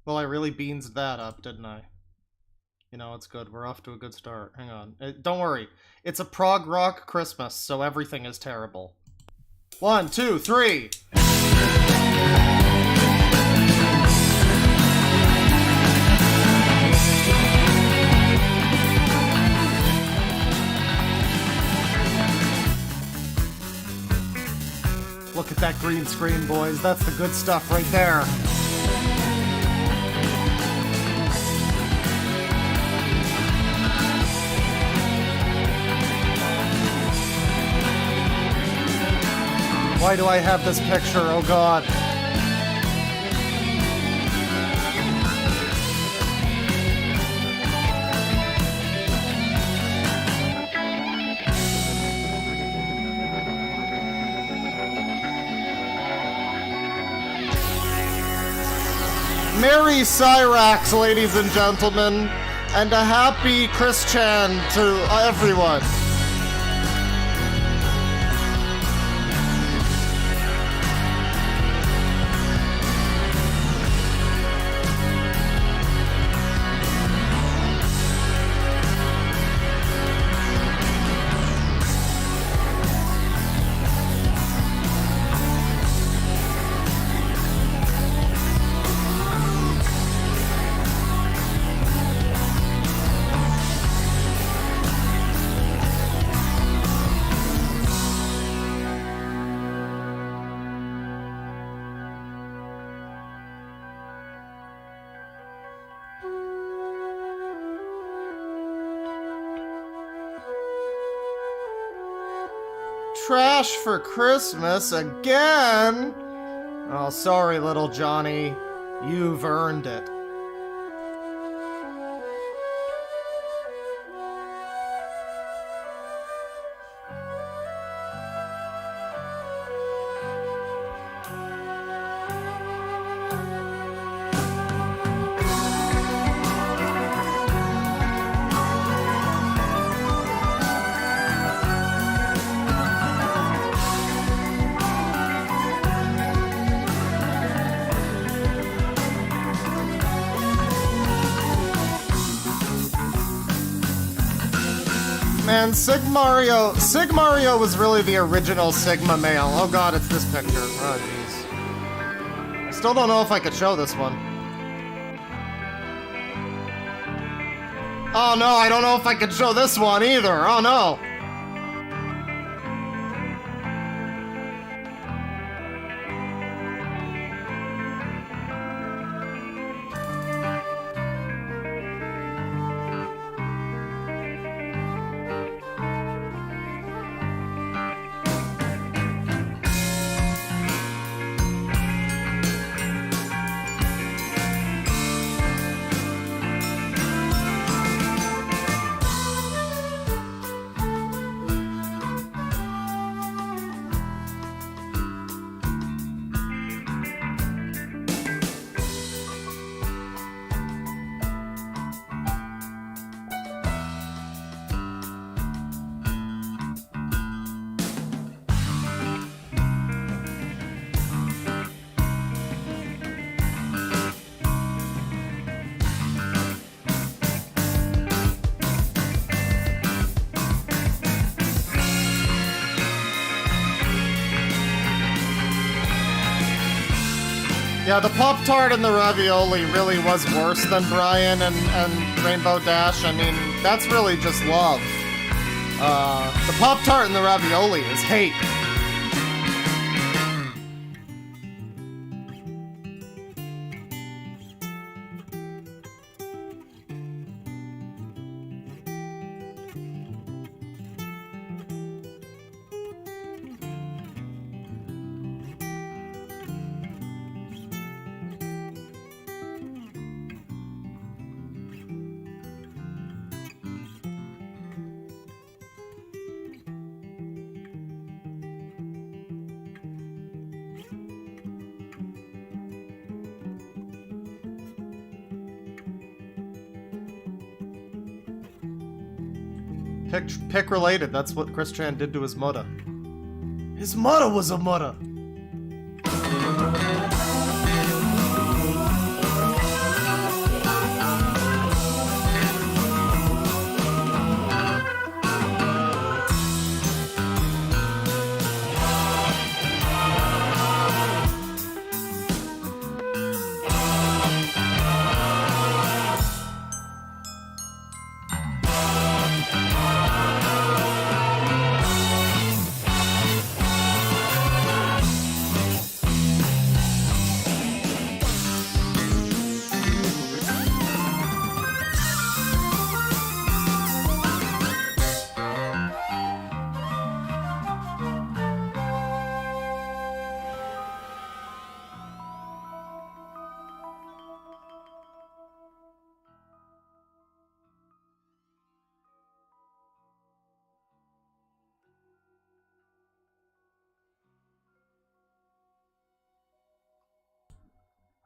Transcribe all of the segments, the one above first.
Well, I really beans that up, didn't I? You know, it's good. We're off to a good start. Hang on. Don't worry. It's a prog rock Christmas, so everything is terrible. 1, 2, 3! Look at that green screen, boys. That's the good stuff right there. Why do I have this picture? Oh god. Merry Cyrax, ladies and gentlemen, and a happy Christian to everyone. Trash for Christmas again? Oh, sorry, little Johnny. You've earned it. Man, Sigmario was really the original Sigma male. Oh god, it's this picture. Oh jeez. I still don't know if I could show this one. Oh no, I don't know if I could show this one either. Oh no. Yeah, the Pop-Tart and the ravioli really was worse than Brian and Rainbow Dash. I mean, that's really just love. The Pop-Tart and the ravioli is hate. Pick related, that's what Chris Chan did to his mother. His mother was a mother!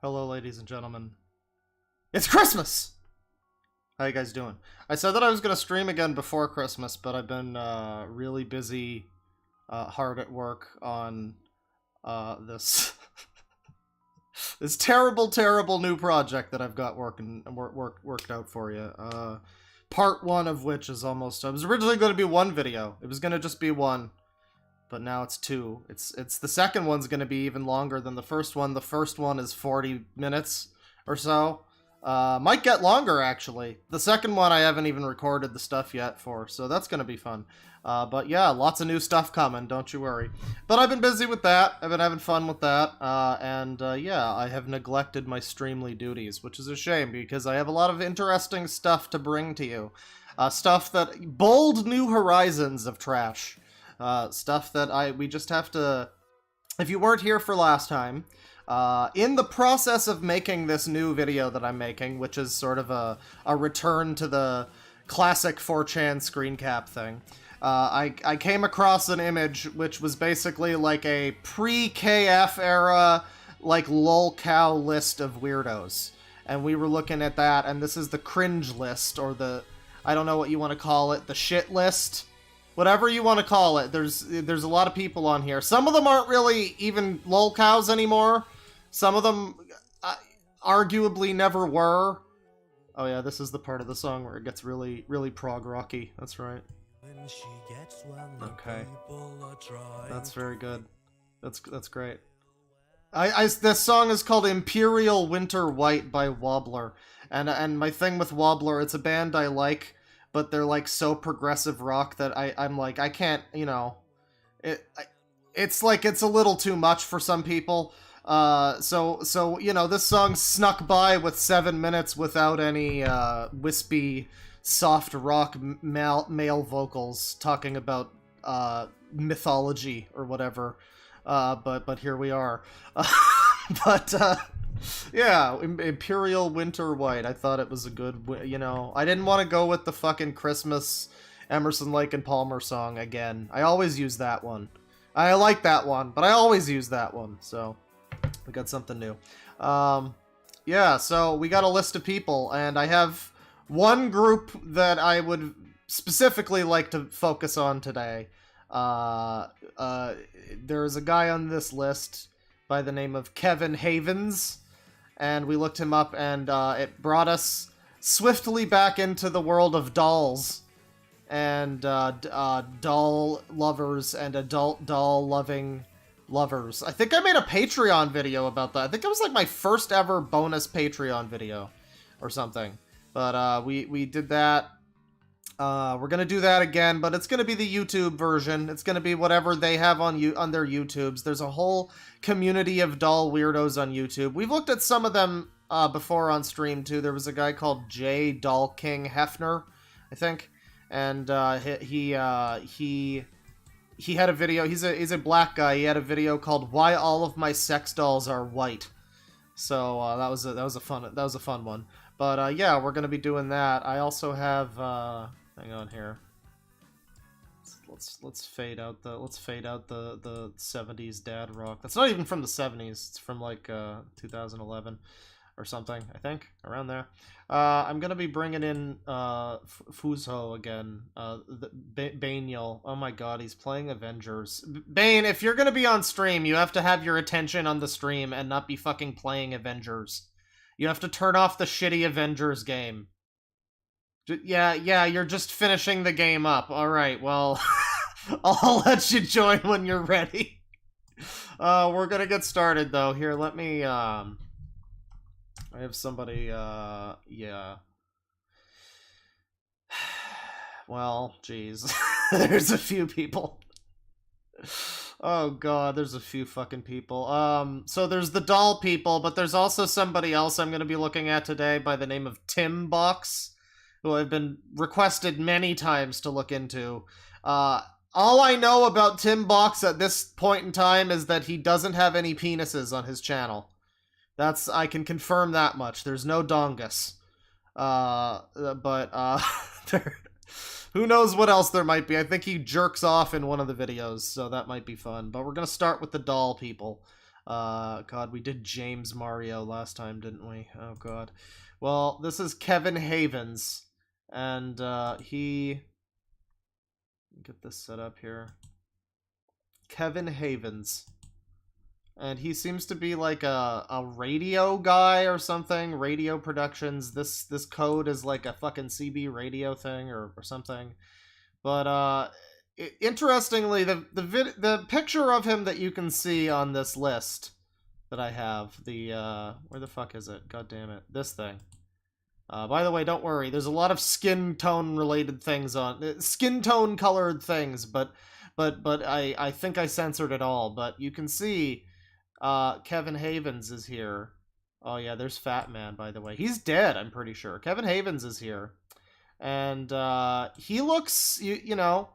Hello, ladies and gentlemen. It's Christmas! How you guys doing? I said that I was going to stream again before Christmas, but I've been really busy, hard at work on this this terrible, terrible new project that I've got worked out for you. Part one of which is almost... It was originally going to be one video. It was going to just be one. But now it's two. It's the second one's going to be even longer than the first one. The first one is 40 minutes or so. Might get longer, actually. The second one I haven't even recorded the stuff yet for, so that's going to be fun. But yeah, lots of new stuff coming, don't you worry. But I've been busy with that. I've been having fun with that. Yeah, I have neglected my Streamly duties, which is a shame, because I have a lot of interesting stuff to bring to you. Stuff that... Bold new horizons of trash. Stuff that we just have to... If you weren't here for last time... in the process of making this new video that I'm making, which is sort of a return to the classic 4chan screen cap thing, I came across an image which was basically like a pre-KF era, like lolcow list of weirdos. And we were looking at that, and this is the cringe list, or the, I don't know what you want to call it, the shit list. Whatever you want to call it, there's a lot of people on here. Some of them aren't really even lolcows anymore. Some of them arguably never were. Oh yeah, this is the part of the song where it gets really, really prog rocky. That's right. Okay. That's very good. That's great. This song is called Imperial Winter White by Wobbler. And my thing with Wobbler, it's a band I like, but they're like so progressive rock that I'm like, I can't, you know, it's like, it's a little too much for some people. So, you know, this song snuck by with 7 minutes without any, wispy, soft rock male vocals talking about, mythology or whatever. But here we are. Yeah, Imperial Winter White. I thought it was a good, you know, I didn't want to go with the fucking Christmas Emerson, Lake and Palmer song again. I always use that one. I like that one, but I always use that one, so we got something new. Yeah, so we got a list of people, and I have one group that I would specifically like to focus on today. There's a guy on this list by the name of Kevin Havens, and we looked him up, and it brought us swiftly back into the world of dolls, and doll lovers and adult doll-loving lovers. I think I made a Patreon video about that. I think it was like my first ever bonus Patreon video or something. But we did that. We're gonna do that again, but it's gonna be the YouTube version. It's gonna be whatever they have on their YouTubes. There's a whole community of doll weirdos on YouTube. We've looked at some of them before on stream too. There was a guy called J Doll King Hefner, I think, and he had a video. He's a black guy. He had a video called "Why All of My Sex Dolls Are White." So that was a fun one. But yeah, we're gonna be doing that. I also have hang on here. Let's fade out the 70s dad rock. That's not even from the 70s. It's from like 2011 or something, I think, around there. I'm gonna be bringing in Fuzo again. Bane-Yul. Oh my god, he's playing Avengers. Bane, if you're gonna be on stream, you have to have your attention on the stream and not be fucking playing Avengers. You have to turn off the shitty Avengers game. Yeah, you're just finishing the game up. Alright, well, I'll let you join when you're ready. We're gonna get started, though. Here, let me, I have somebody, yeah. Well, geez. There's a few people. Oh god, there's a few fucking people. So there's the doll people, but there's also somebody else I'm gonna be looking at today by the name of Timbox, who I've been requested many times to look into. All I know about Timbox at this point in time is that he doesn't have any penises on his channel. I can confirm that much. There's no dongus. Who knows what else there might be. I think he jerks off in one of the videos, so that might be fun. But we're gonna start with the doll people. God, we did James Mario last time, didn't we? Oh, God. Well, this is Kevin Havens, and he... Get this set up here. Kevin Havens. And he seems to be like a radio guy or something. Radio productions. This code is like a fucking CB radio thing or something. But interestingly, the picture of him that you can see on this list that I have, where the fuck is it? God damn it. This thing. By the way, don't worry. There's a lot of skin tone related things on skin tone colored things, but I think I censored it all. But you can see Kevin Havens is here. Oh yeah, there's Fat Man, by the way. He's dead, I'm pretty sure. Kevin Havens is here. And he looks, you know,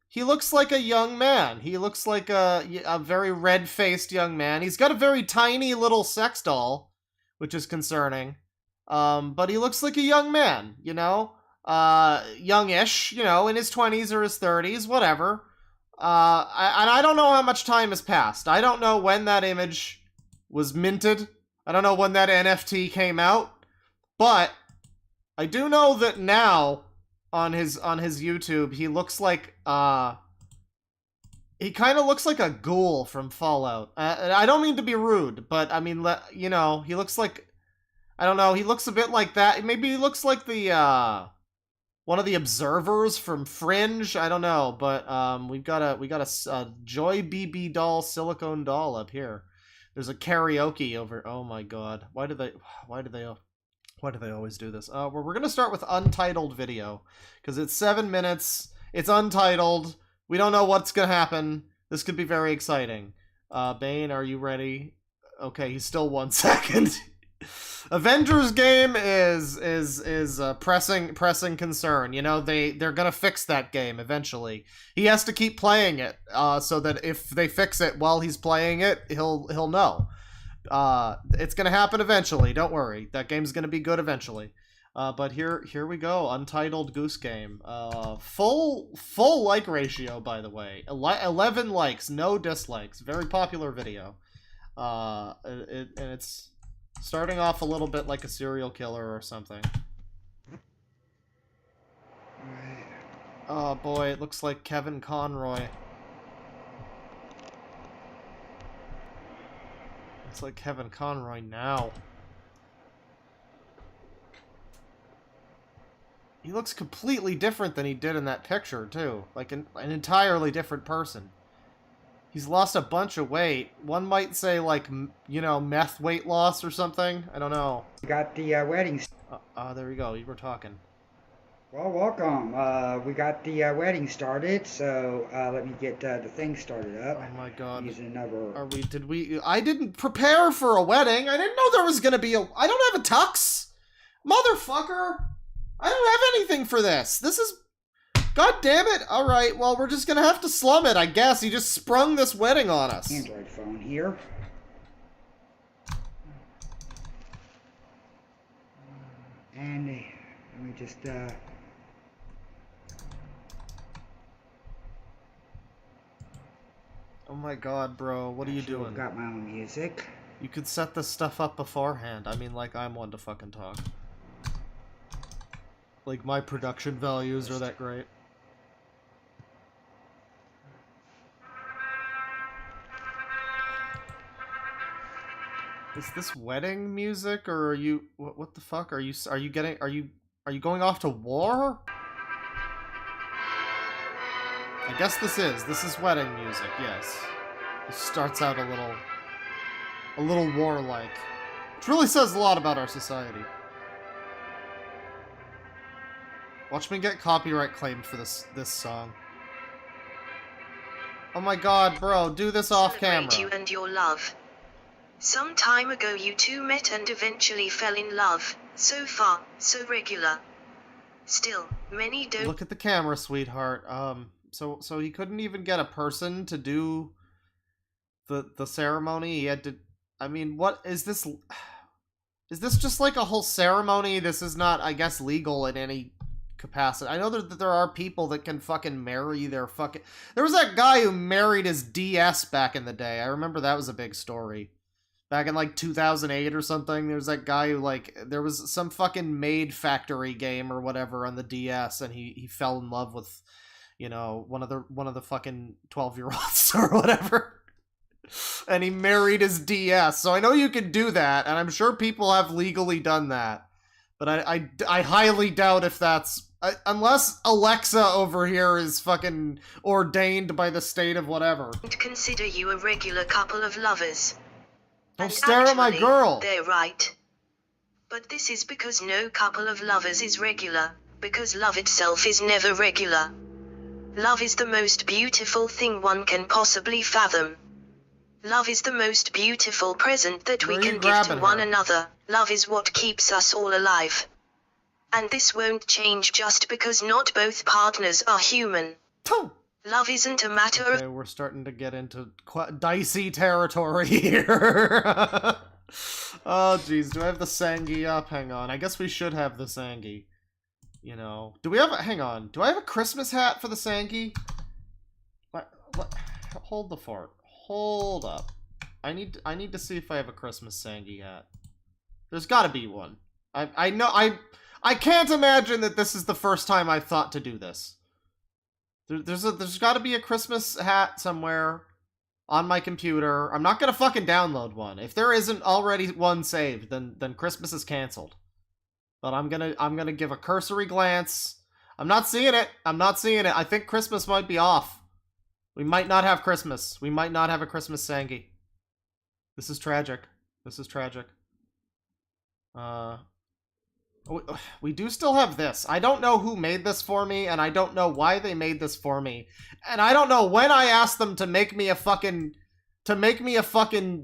he looks like a young man. He looks like a very red-faced young man. He's got a very tiny little sex doll, which is concerning. But he looks like a young man, you know? Youngish, you know, in his 20s or his 30s, whatever. And I don't know how much time has passed. I don't know when that image was minted. I don't know when that NFT came out. But I do know that now on his YouTube, he looks like he kind of looks like a ghoul from Fallout. I don't mean to be rude, but I mean, you know, he looks like, I don't know, he looks a bit like that. Maybe he looks like the one of the observers from Fringe. I don't know, but we got a Joy BB doll, silicone doll up here. There's a karaoke over. Oh my god, why do they always do this? We're gonna start with untitled video because it's 7 minutes. It's untitled. We don't know what's gonna happen. This could be very exciting. Bane, are you ready? Okay, he's still 1 second. Avengers game is pressing concern. You know, they're gonna fix that game eventually. He has to keep playing it, so that if they fix it while he's playing it, he'll know. It's gonna happen eventually. Don't worry, that game's gonna be good eventually. But here we go. Untitled Goose Game. Full like ratio, by the way. 11 likes, no dislikes. Very popular video. And it's starting off a little bit like a serial killer or something. Oh boy, it looks like Kevin Conroy. It's like Kevin Conroy now. He looks completely different than he did in that picture, too. Like an entirely different person. He's lost a bunch of weight. One might say, like, you know, meth weight loss or something. I don't know. We got the wedding. There we go. You were talking. Well, welcome. We got the wedding started, so let me get the thing started up. Oh my god. Using another... I didn't prepare for a wedding. I didn't know there was gonna be I don't have a tux. Motherfucker. I don't have anything for this. This is... God damn it! Alright, well, we're just gonna have to slum it, I guess. He just sprung this wedding on us. Android phone here. And let me just, Oh my god, bro, what are you doing? I've got my own music. You could set this stuff up beforehand. I mean, like, I'm one to fucking talk. Like, my production values are that great. Is this wedding music, or are you... What the fuck? Are you going off to war? I guess this is wedding music, yes. It starts out a little warlike. Which really says a lot about our society. Watch me get copyright claimed for this song. Oh my god, bro, do this off camera. Celebrate you and your love. Some time ago you two met and eventually fell in love. So far, so regular. Still, many don't... Look at the camera, sweetheart. So he couldn't even get a person to do the ceremony. He had to... I mean, what is this... Is this just like a whole ceremony? This is not, I guess, legal in any capacity. I know that there are people that can fucking marry their fucking... There was that guy who married his DS back in the day. I remember that was a big story. Back in like 2008 or something, there was that guy who like there was some fucking Maid Factory game or whatever on the DS, and he fell in love with, you know, one of the fucking 12-year-olds or whatever. And he married his DS. So I know you can do that, and I'm sure people have legally done that. But I highly doubt if that's... unless Alexa over here is fucking ordained by the state of whatever. Consider you a regular couple of lovers. Don't stare at my girl! They're right. But this is because no couple of lovers is regular, because love itself is never regular. Love is the most beautiful thing one can possibly fathom. Love is the most beautiful present that we can give to one another. Love is what keeps us all alive. And this won't change just because not both partners are human. Love isn't a matter of... Okay, we're starting to get into dicey territory here. Oh, jeez. Do I have the Sangi up? Hang on. I guess we should have the Sangi. You know. Do we have a... Hang on. Do I have a Christmas hat for the Sangi? What? Hold the fort. Hold up. I need to see if I have a Christmas Sangi hat. There's gotta be one. I know... I can't imagine that this is the first time I've thought to do this. There's got to be a Christmas hat somewhere on my computer. I'm not gonna fucking download one. If there isn't already one saved, then Christmas is canceled. But I'm gonna give a cursory glance. I'm not seeing it. I think Christmas might be off. We might not have Christmas. We might not have a Christmas Sangi. This is tragic. We do still have this. I don't know who made this for me, and I don't know why they made this for me. And I don't know when I asked them to make me a fucking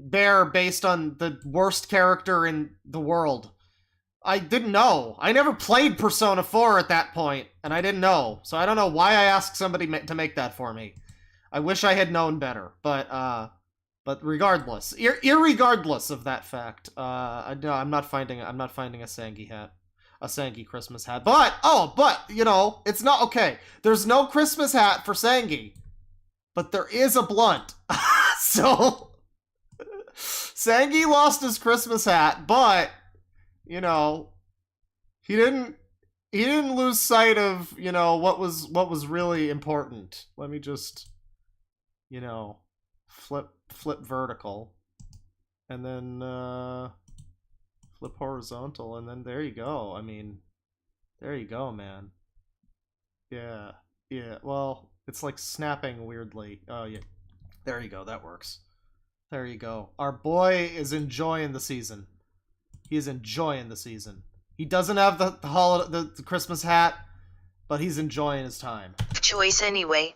bear based on the worst character in the world. I didn't know. I never played Persona 4 at that point, and I didn't know. So I don't know why I asked somebody to make that for me. I wish I had known better, but regardless, irregardless of that fact, no, I'm not finding a Sangi hat. A Sangi Christmas hat. But, you know, it's not, okay. There's no Christmas hat for Sangi. But there is a blunt. So, Sangi lost his Christmas hat, but, you know, he didn't lose sight of, you know, what was really important. Let me just, you know, flip vertical. And then, flip horizontal, and then there you go. I mean, there you go, man. Yeah, well, it's like snapping weirdly. Oh, yeah. There you go, that works. There you go. Our boy is enjoying the season. He is enjoying the season. He doesn't have the Christmas hat, but he's enjoying his time. Choice anyway.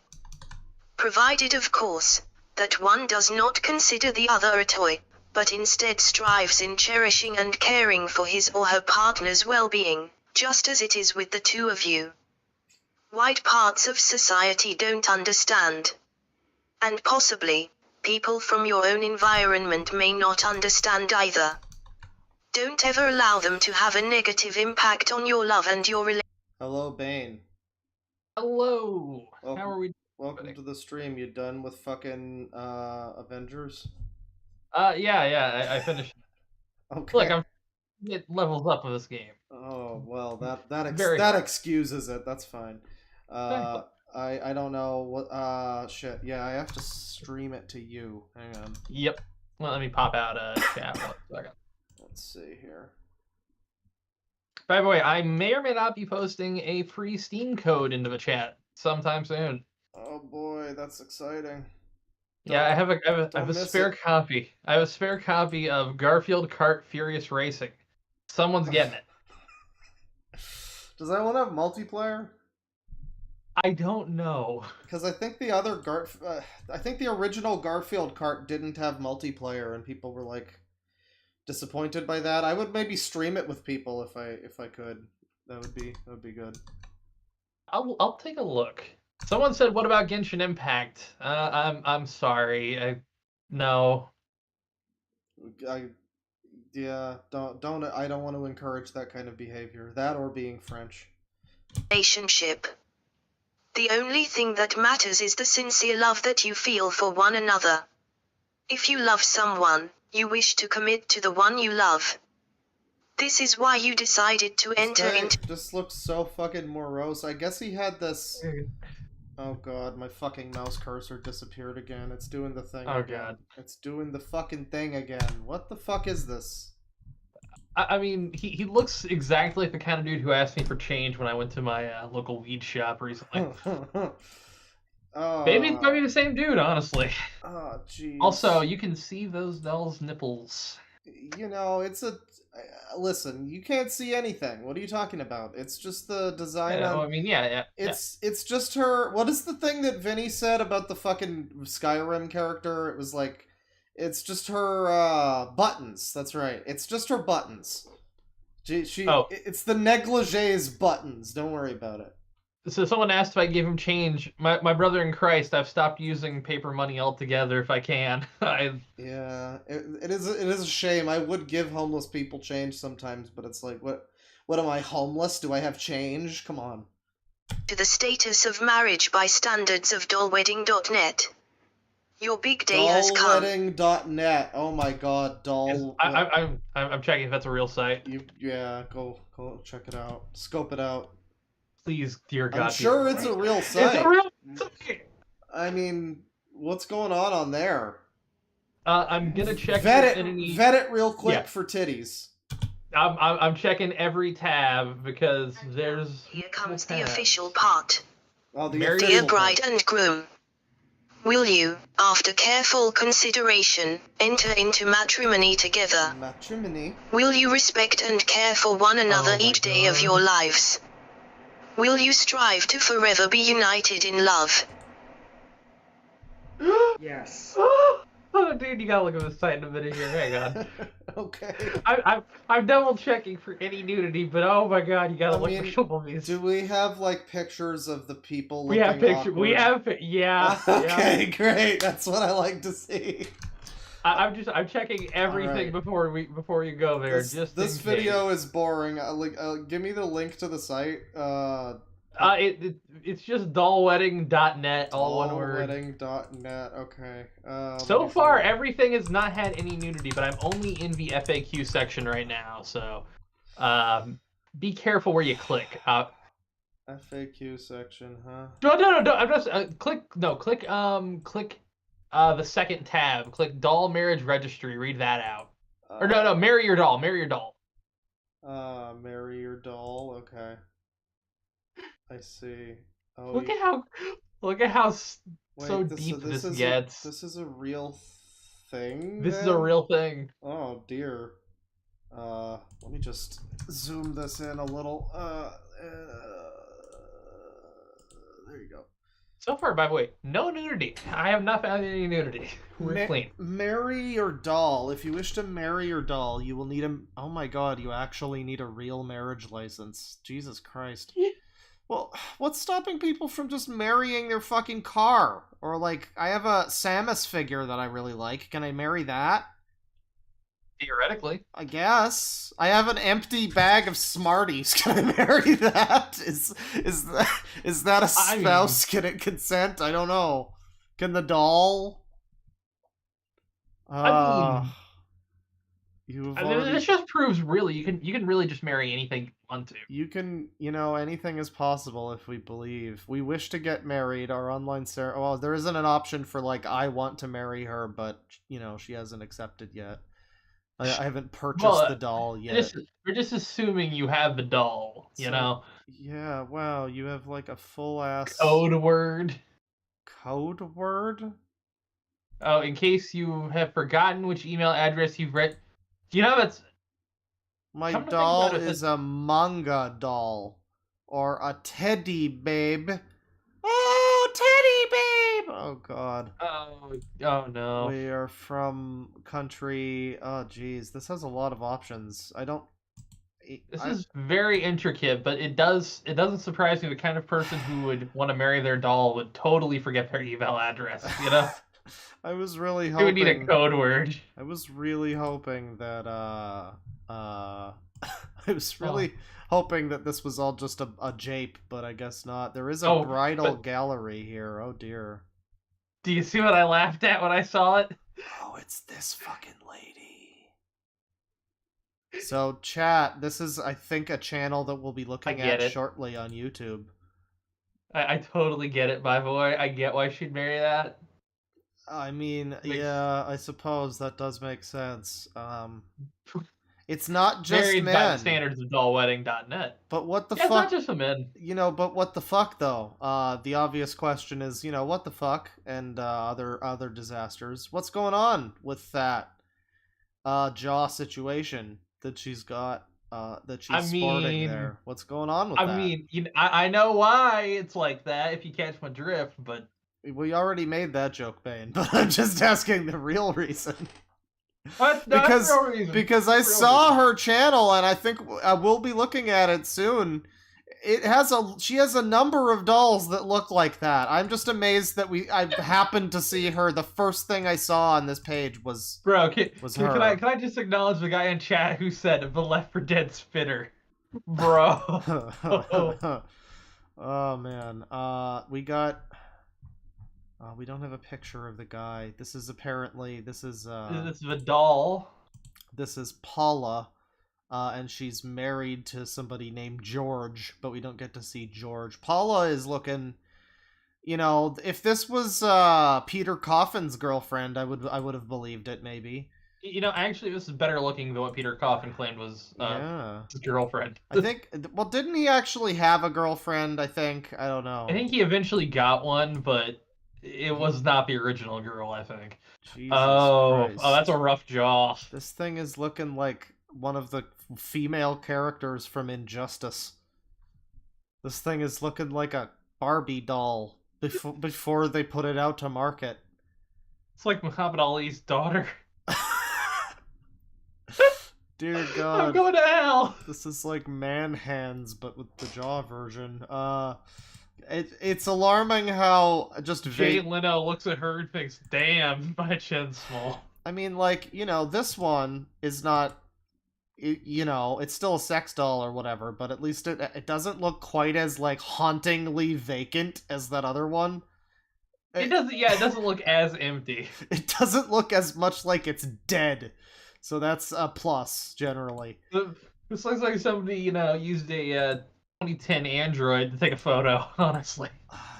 Provided, of course, that one does not consider the other a toy, but instead strives in cherishing and caring for his or her partner's well-being, just as it is with the two of you. White parts of society don't understand. And possibly, people from your own environment may not understand either. Don't ever allow them to have a negative impact on your love and your relationship. Hello, Bane. Hello. How are we? Welcome to the stream. You done with fucking Avengers? Yeah, I finished. Okay. Look, it levels up with this game. Oh, well, that excuses it. That's fine. I don't know what, shit. Yeah, I have to stream it to you. Hang on. Yep. Well, let me pop out a chat. 1 second. Let's see here. By the way, I may or may not be posting a free Steam code into the chat sometime soon. Oh boy, that's exciting. Yeah, I have a spare copy. I have a spare copy of Garfield Kart Furious Racing. Someone's getting it. Does that one have multiplayer? I don't know. Because I think the other I think the original Garfield Kart didn't have multiplayer, and people were like disappointed by that. I would maybe stream it with people if I could. That would be good. I'll take a look. Someone said, "What about Genshin Impact?" I'm sorry. No. I don't want to encourage that kind of behavior. That or being French. Relationship. The only thing that matters is the sincere love that you feel for one another. If you love someone, You wish to commit to the one you love. This is why you decided to enter into... Just looks so fucking morose. I guess he had this... Oh god, my fucking mouse cursor disappeared again. It's doing the thing again. God. It's doing the fucking thing again. What the fuck is this? I mean, he looks exactly like the kind of dude who asked me for change when I went to my local weed shop recently. Maybe it's probably the same dude, honestly. Oh, jeez. Also, you can see those dolls' nipples. You know, it's a... Listen, you can't see anything. What are you talking about? It's just the design on... I mean, yeah. It's just her... What is the thing that Vinny said about the fucking Skyrim character? It was like... It's just her, buttons. That's right. It's just her buttons. It's the negligee's buttons. Don't worry about it. So someone asked if I gave him change. My brother in Christ, I've stopped using paper money altogether if I can. Yeah, it is a shame. I would give homeless people change sometimes, but it's like, what am I, homeless? Do I have change? Come on. To the status of marriage by standards of dollwedding.net. Your big day has come. Dollwedding.net. Oh my god, doll. Yes, I'm checking if that's a real site. Yeah, go check it out. Scope it out. Please, dear God. I'm sure it's a real site. It's a real site. I mean, what's going on there? I'm gonna check. Vet it real quick for titties. I'm checking every tab because there's. Here comes the official part. Oh, Dear bride and groom. Will you, after careful consideration, enter into matrimony together? Matrimony? Will you respect and care for one another each day of your lives? Will you strive to forever be united in love? Yes. Oh, dude, you gotta look at the site in a minute here. Hang on. Okay. I'm double checking for any nudity, but oh my god, you gotta look for some of these. Do we have like pictures of the people? We have pictures. We have, yeah. Okay, great. That's what I like to see. I'm checking everything before you go there. This video is boring. Give me the link to the site. It's just dollwedding.net, all one word. Dollwedding.net. Okay. So far, everything has not had any nudity, but I'm only in the FAQ section right now, so be careful where you click. FAQ section, huh? No. I'm just click the second tab. Click doll marriage registry. Read that out. Or no, marry your doll. Marry your doll. Marry your doll. Okay. I see. Oh, look at how so deep this gets. This is a real thing. This is a real thing. Oh dear. Let me just zoom this in a little. There you go. So far, by the way, no nudity. I have not found any nudity. We're clean. Marry your doll. If you wish to marry your doll, you will need a... Oh my god, you actually need a real marriage license. Jesus Christ. Well, what's stopping people from just marrying their fucking car? Or like, I have a Samus figure that I really like. Can I marry that? Theoretically. I guess. I have an empty bag of Smarties. Can I marry that? Is that a spouse? Can it consent? I don't know. Can the doll? This just proves really you can really just marry anything you want to. You can, anything is possible if we believe. We wish to get married. Our online well, there isn't an option for like I want to marry her, but she hasn't accepted yet. I haven't purchased the doll yet. We're just assuming you have the doll, know? Yeah, wow, you have like a full-ass... Code word? Code word? Oh, in case you have forgotten which email address you've read... Do you know that's... My doll is a manga doll. Or a teddy babe. Oh, teddy babe! Oh, God. Oh, no. We are from country... Oh, geez. This has a lot of options. This is very intricate, but it doesn't surprise me the kind of person who would want to marry their doll would totally forget their email address, I was really hoping... You would need a code word. I was really hoping that, I was really hoping that this was all just a jape, but I guess not. There is a bridal gallery here. Oh, dear. Do you see what I laughed at when I saw it? Oh, it's this fucking lady. So, chat, this is, I think, a channel that we'll be looking at shortly on YouTube. I totally get it, my boy. I get why she'd marry that. I mean, yeah, I suppose that does make sense. It's not just married men. By the standards of dollwedding.net. But what the fuck? It's not just for men. You know, but what the fuck, though? The obvious question is, you know, what the fuck? And other disasters. What's going on with that jaw situation that she's got? That she's sporting there. What's going on with that? I mean, I know why it's like that, if you catch my drift, but... We already made that joke, Bane, but I'm just asking the real reason. What? No, because that's the real reason. Because I saw her channel, and I think I will be looking at it soon. She has a number of dolls that look like that. I'm just amazed that I happened to see her. The first thing I saw on this page was her. Can I just acknowledge the guy in chat who said the Left 4 Dead spinner, bro? Oh man, we got. We don't have a picture of the guy. This is apparently this is the doll. This is Paula. And she's married to somebody named George, but we don't get to see George. Paula is looking, you know, if this was Peter Coffin's girlfriend, I would have believed it, maybe. You know, actually, this is better looking than what Peter Coffin claimed was his girlfriend. I think, well, didn't he actually have a girlfriend, I think? I don't know. I think he eventually got one, but it was not the original girl, I think. Jesus Christ. That's a rough jaw. This thing is looking like one of the female characters from Injustice. This thing is looking like a Barbie doll before they put it out to market. It's like Muhammad Ali's daughter. Dear God. I'm going to hell. This is like man hands, but with the jaw version. It's alarming how just Jay Leno looks at her and thinks, "Damn, my chin's small." I mean, like, you know, this one is not. You know, it's still a sex doll or whatever, but at least it doesn't look quite as, like, hauntingly vacant as that other one. It doesn't look as empty. It doesn't look as much like it's dead. So that's a plus, generally. This looks like somebody, you know, used a 2010 Android to take a photo, honestly.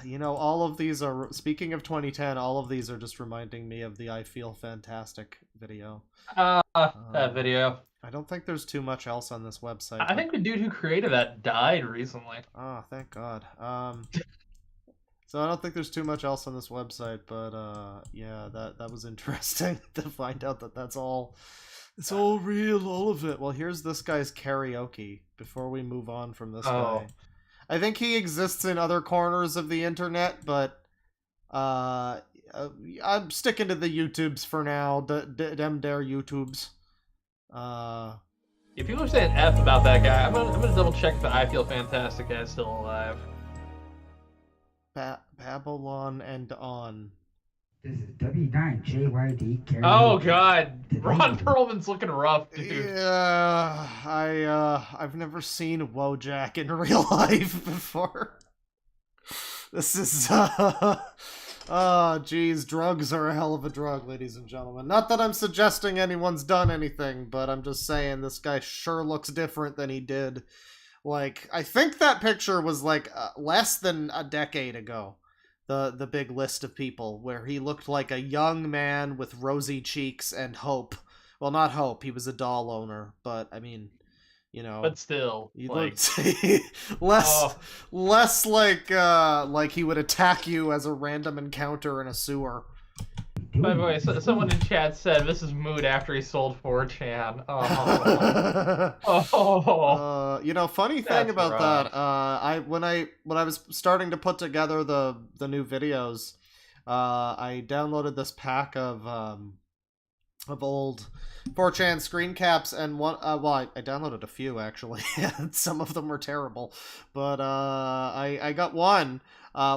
You know, all of these are, speaking of 2010, all of these are just reminding me of the I Feel Fantastic video. That video. I don't think there's too much else on this website. I think the dude who created that died recently. Oh, thank God. So I don't think there's too much else on this website, but yeah, that was interesting to find out that that's all. It's all real, all of it. Well, here's this guy's karaoke before we move on from this guy. I think he exists in other corners of the internet, but I'm sticking to the YouTubes for now. Them dare YouTubes. If people are saying F about that guy, I'm gonna double check if the I Feel Fantastic guy's still alive. Babylon and on. This is W9JYD karaoke. Oh God, Ron Perlman's looking rough, dude. Yeah, I've never seen Wojak in real life before. This is oh, geez, drugs are a hell of a drug, ladies and gentlemen. Not that I'm suggesting anyone's done anything, but I'm just saying this guy sure looks different than he did. Like, I think that picture was like less than a decade ago. The big list of people where he looked like a young man with rosy cheeks and hope. Well, not hope. He was a doll owner, but I mean, you know. But still, he like... looked less like he would attack you as a random encounter in a sewer. By the way, someone in chat said this is mood after he sold 4chan. You know, funny thing about rough. that, when I was starting to put together the new videos, I downloaded this pack of old 4chan screen caps, and one I downloaded a few actually. Some of them were terrible, but I got one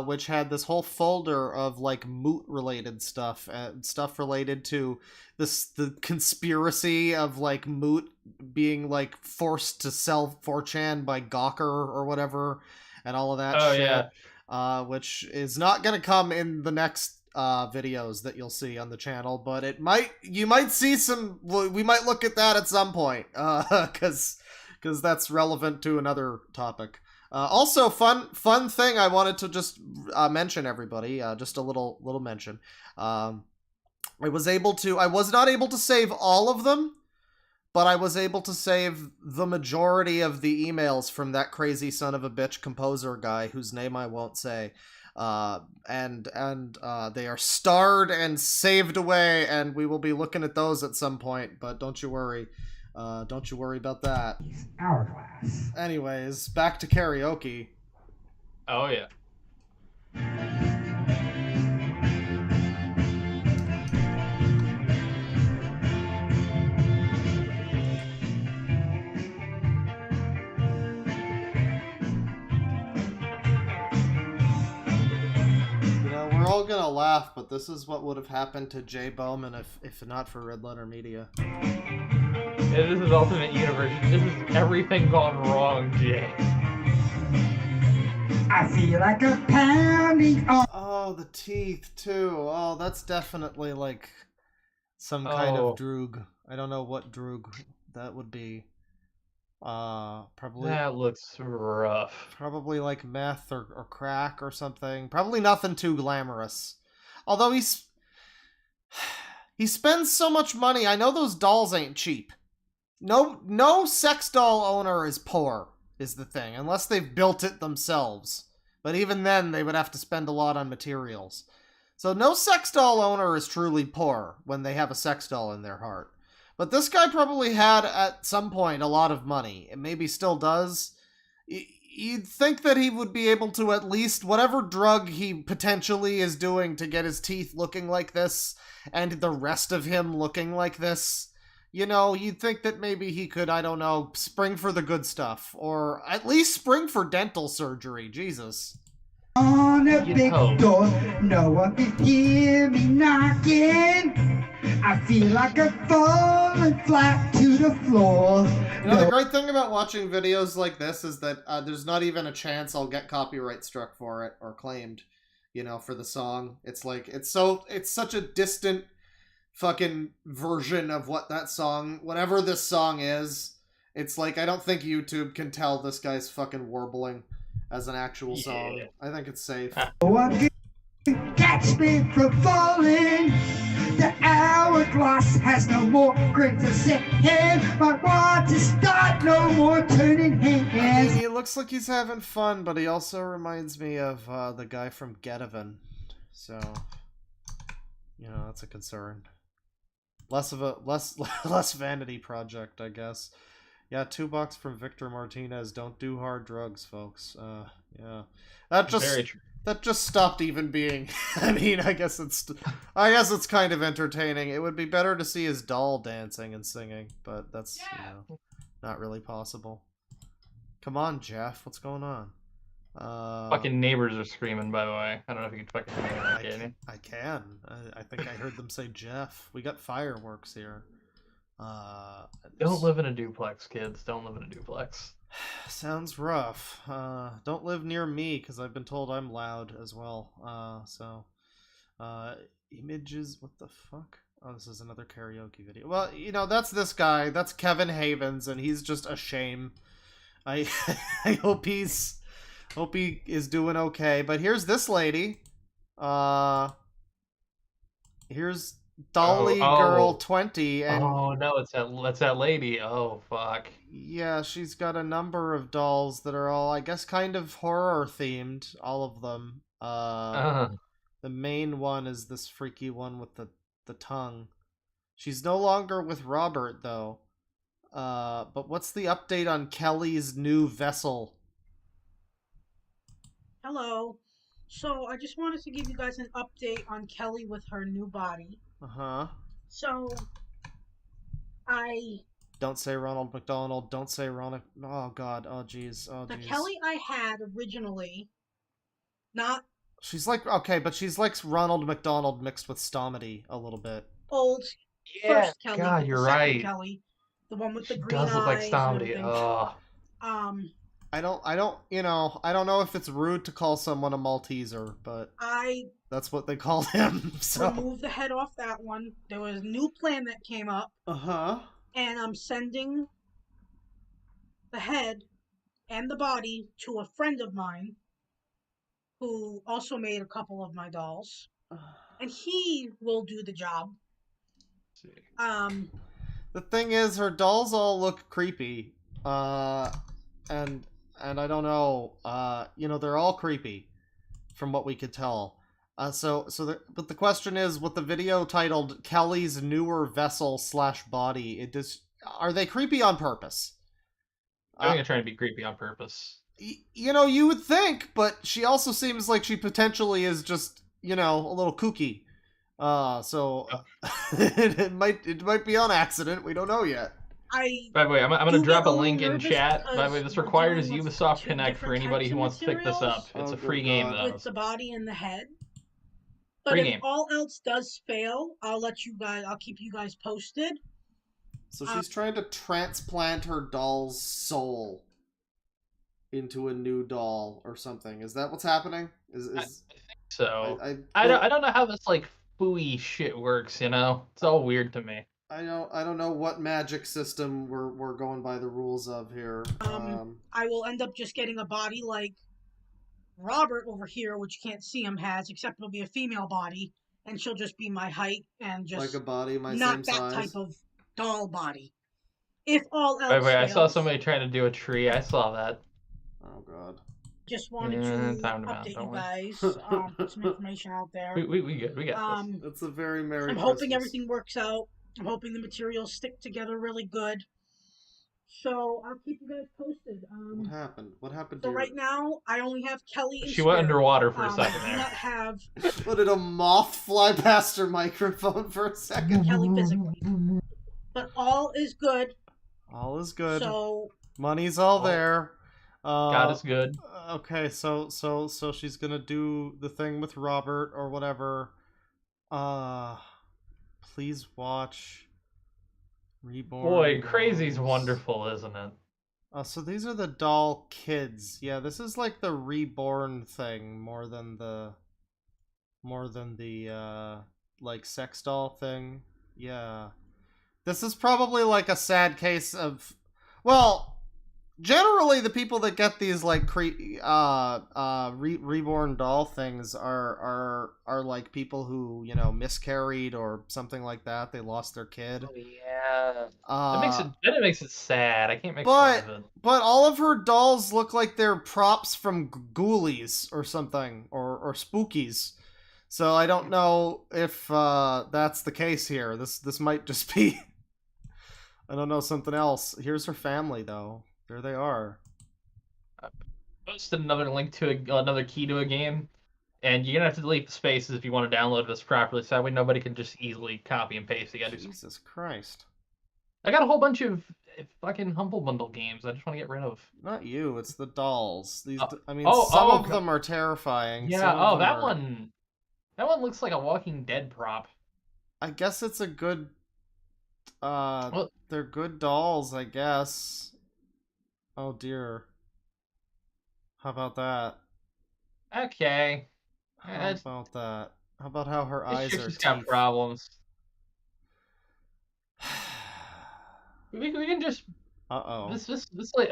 which had this whole folder of like moot related stuff and stuff related to the conspiracy of like moot being like forced to sell 4chan by Gawker or whatever and all of that shit. Yeah. Which is not gonna come in the next videos that you'll see on the channel, but you might see some. We might look at that at some point, because that's relevant to another topic. Also, fun thing I wanted to just mention, everybody. Just a little mention. I was not able to save all of them, but I was able to save the majority of the emails from that crazy son of a bitch composer guy whose name I won't say. And they are starred and saved away, and we will be looking at those at some point, but don't you worry. Don't you worry about that. Hourglass. Anyways, back to karaoke. Oh, yeah. We're all gonna laugh, but this is what would have happened to Jay Bowman if not for Red Letter Media. Yeah, this is alternate universe. This is everything gone wrong, Jay. I feel like a pounding. Oh, the teeth too. Oh, that's definitely like some kind of droog. I don't know what droog that would be. Probably that looks rough. Probably like meth or crack or something. Probably nothing too glamorous. Although he spends so much money. I know those dolls ain't cheap. No sex doll owner is poor, is the thing, unless they've built it themselves. But even then, they would have to spend a lot on materials. So no sex doll owner is truly poor when they have a sex doll in their heart. But this guy probably had, at some point, a lot of money, and maybe still does. You'd think that he would be able to at least, whatever drug he potentially is doing to get his teeth looking like this, and the rest of him looking like this, you'd think that maybe he could, I don't know, spring for the good stuff, or at least spring for dental surgery, Jesus. On a big door, no one can hear me knocking. I feel like I'm falling flat to the floor. The great thing about watching videos like this is that there's not even a chance I'll get copyright struck for it or claimed, for the song. It's like, it's such a distant fucking version of what that song, whatever this song is. It's like, I don't think YouTube can tell this guy's fucking warbling as an actual song. I think it's safe. No one can catch me from falling. The hourglass has no more grip to set hand. I want to start, no more turning hands. He looks like he's having fun, but he also reminds me of the guy from Getaven. So, that's a concern. Less vanity project, I guess. Yeah, $2 from Victor Martinez. Don't do hard drugs, folks. Yeah, that just stopped even being. I mean, I guess it's kind of entertaining. It would be better to see his doll dancing and singing, but that's not really possible. Come on, Jeff. What's going on? Fucking neighbors are screaming, by the way. I don't know if you can fucking hear that. I can. I think I heard them say Jeff. We got fireworks here. Don't live in a duplex, kids. Don't live in a duplex. Sounds rough. Don't live near me, because I've been told I'm loud as well. Images, what the fuck? Oh, this is another karaoke video. Well, that's this guy. That's Kevin Havens, and he's just a shame. I hope he is doing okay. But here's this lady. Here's Dolly Girl 20. And oh no, it's that lady. Oh fuck. Yeah, she's got a number of dolls that are all, I guess, kind of horror themed. All of them. The main one is this freaky one with the tongue. She's no longer with Robert though. But what's the update on Kelly's new vessel? Hello. So I just wanted to give you guys an update on Kelly with her new body. Uh-huh. So Don't say Ronald McDonald. Don't say Ronald. Oh God. Oh jeez. Oh the jeez. Kelly I had originally, not. She's like, okay, but she's like Ronald McDonald mixed with Stomedy a little bit. Old. Yeah. First Kelly. God, you're right. Kelly, the one with the She green does look like eyes Stomedy. and Oh. I don't know if it's rude to call someone a Malteser, but I That's what they called him. So remove the head off that one. There was a new plan that came up. And I'm sending the head and the body to a friend of mine who also made a couple of my dolls. And he will do the job. The thing is, her dolls all look creepy. And I don't know. You know, they're all creepy, from what we could tell. But the question is, with the video titled "Kelly's Newer Vessel / Body," are they creepy on purpose? I think they're trying to be creepy on purpose. You know, you would think, but she also seems like she potentially is just, you know, a little kooky. It might be on accident. We don't know yet. By the way, I'm going to drop a link in chat. By the way, this requires Ubisoft Connect for anybody who wants to pick this up. It's a free game, though. With the body and the head. But if all else does fail, I'll keep you guys posted. So she's trying to transplant her doll's soul into a new doll or something. Is that what's happening? I think so. I don't know how this like fooey shit works. You know, it's all weird to me. I don't know what magic system we're going by the rules of here. I will end up just getting a body like Robert over here, which you can't see him has, except it'll be a female body, and she'll just be my height and just like a body my not same that size. type of doll body. If all else By the way, I fails, saw somebody trying to do a tree. I saw that. Oh god. Just wanted to update you guys, put some information out there. We got this. It's a very merry I'm Christmas. hoping everything works out. I'm hoping the materials stick together really good. So I'll keep you guys posted. What happened? What happened? So right now, I only have Kelly. She went underwater for a second I do not have. What, did a moth fly past her microphone for a second? Kelly physically, but all is good. All is good. So money's all there. God is good. Okay, so she's gonna do the thing with Robert or whatever. Please watch Reborn. Boy, crazy's wonderful, isn't it? So these are the doll kids. Yeah, this is like the Reborn thing more than the like sex doll thing. Yeah. This is probably like a sad case of, well, generally the people that get these like reborn doll things are like people who, you know, miscarried or something like that. They lost their kid. Oh, yeah. It makes it sad. I can't make fun of it. But all of her dolls look like they're props from Ghoulies or something, or Spookies. So I don't know if that's the case here. This might just be, I don't know, something else. Here's her family, though. There they are. I posted another link to another key to a game, and you're gonna have to delete the spaces if you want to download this properly, so that way nobody can just easily copy and paste. Jesus Christ! I got a whole bunch of fucking Humble Bundle games I just want to get rid of. Not you. It's the dolls. These, I mean, some of them are terrifying. Yeah. That one looks like a Walking Dead prop. I guess it's a good. They're good dolls, I guess. Oh dear. How about that? Okay. How about that? How about how her eyes are? She's got problems. we can just. This like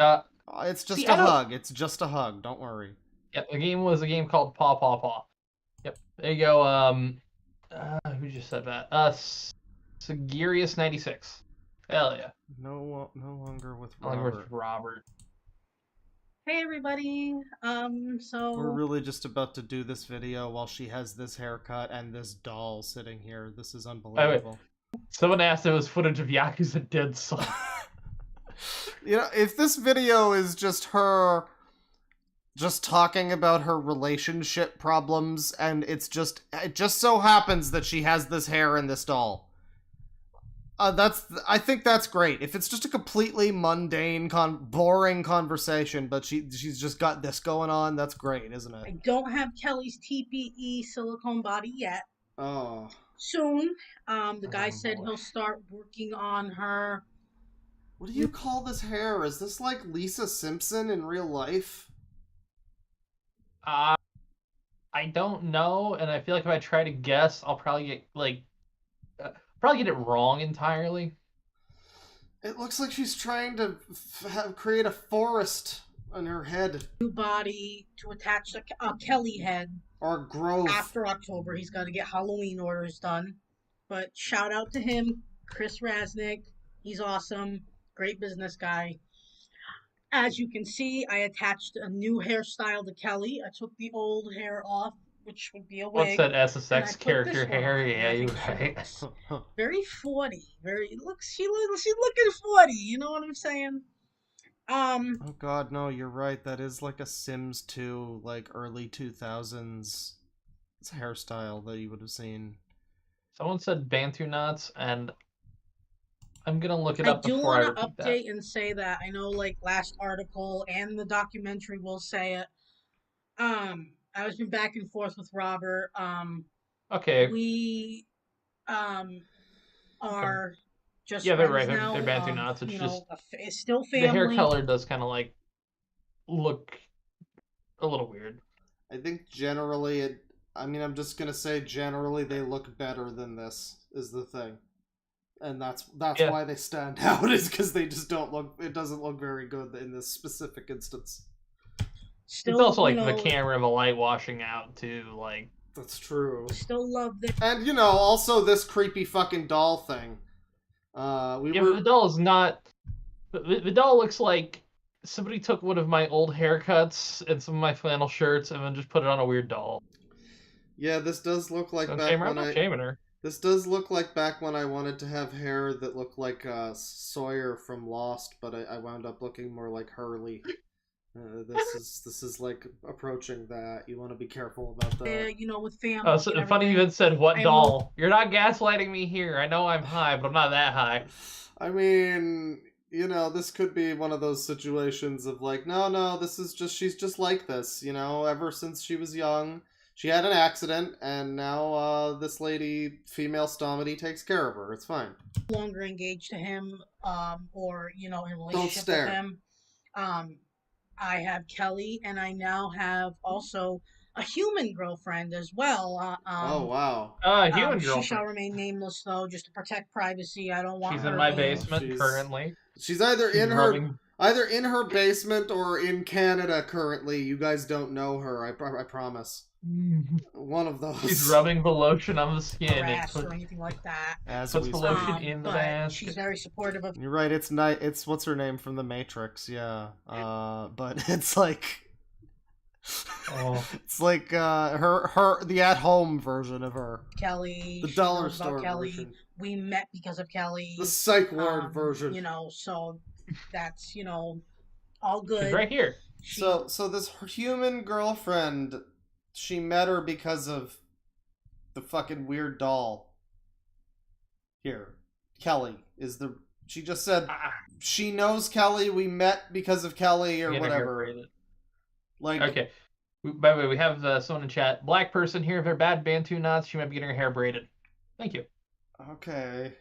It's just a hug. It's just a hug. Don't worry. Yep. The game was a game called Paw Paw Paw. Yep. There you go. Who just said that? Sagirius 96. Hell yeah. No longer with Robert. No longer with Robert. Hey everybody. So we're really just about to do this video while she has this haircut and this doll sitting here. This is unbelievable. Someone asked if it was footage of Yakuza Dead Soul. You know, if this video is just her just talking about her relationship problems and it just so happens that she has this hair in this doll. I think that's great. If it's just a completely mundane, boring conversation, but she's just got this going on, that's great, isn't it? I don't have Kelly's TPE silicone body yet. Oh. Soon. The guy said he'll start working on her. What do you call this hair? Is this like Lisa Simpson in real life? I don't know, and I feel like if I try to guess, I'll probably get probably get it wrong entirely. It looks like she's trying to create a forest on her head. New body to attach the Kelly head. Or growth. After October, he's got to get Halloween orders done. But shout out to him, Chris Raznick. He's awesome. Great business guy. As you can see, I attached a new hairstyle to Kelly. I took the old hair off, which would be a wig. What's that SSX put character this one hair? on. Yeah, I you're think she right. looks very 40. She's looking 40. You know what I'm saying? Oh god, no, you're right. That is like a Sims 2, like early 2000s hairstyle that you would have seen. Someone said Bantu knots, and I'm gonna look it up before I repeat that. I do want to update and say that I know, like, last article and the documentary will say it. I was been back and forth with Robert. Okay. We are just they're right. now. They're Bantu knots. It's just it's still family. The hair color does kind of like look a little weird. I think generally I'm just gonna say generally they look better than this is the thing. And that's why they stand out, is because they just don't look. It doesn't look very good in this specific instance. Still, it's also like the camera and the light washing out too. Like that's true. Still love this. And also this creepy fucking doll thing. The doll is not. The doll looks like somebody took one of my old haircuts and some of my flannel shirts and then just put it on a weird doll. Yeah, this does look like This does look like back when I wanted to have hair that looked like Sawyer from Lost, but I wound up looking more like Hurley. This is like approaching that. You want to be careful about that. With family. Oh, so funny you even said what doll. You're not gaslighting me here. I know I'm high, but I'm not that high. I mean, this could be one of those situations of like, no, she's just like this, ever since she was young. She had an accident, and now this lady, female Stomedy, takes care of her. It's fine. No longer engaged to him, or in a relationship Don't stare. with him. I have Kelly, and I now have also a human girlfriend as well. Oh wow! Human girlfriend. She shall remain nameless, though, just to protect privacy. I don't want. She's her in my basement currently. She's either in her basement or in Canada currently. You guys don't know her. I promise. One of those. She's rubbing the lotion on the skin. Or anything like that. Puts the lotion in the basket. She's very supportive of. You're right. It's what's her name from The Matrix? Yeah. But it's like. It's like her the at-home version of her. Kelly. The dollar store Kelly. version. We met because of Kelly. The psych ward version. So that's all good. She's right here. So this human girlfriend. She met her because of the fucking weird doll. Here. Kelly is the... She just said she knows Kelly, we met because of Kelly, or whatever. Like... Okay. By the way, we have someone in chat. Black person here, if they're bad Bantu knots, she might be getting her hair braided. Thank you. Okay.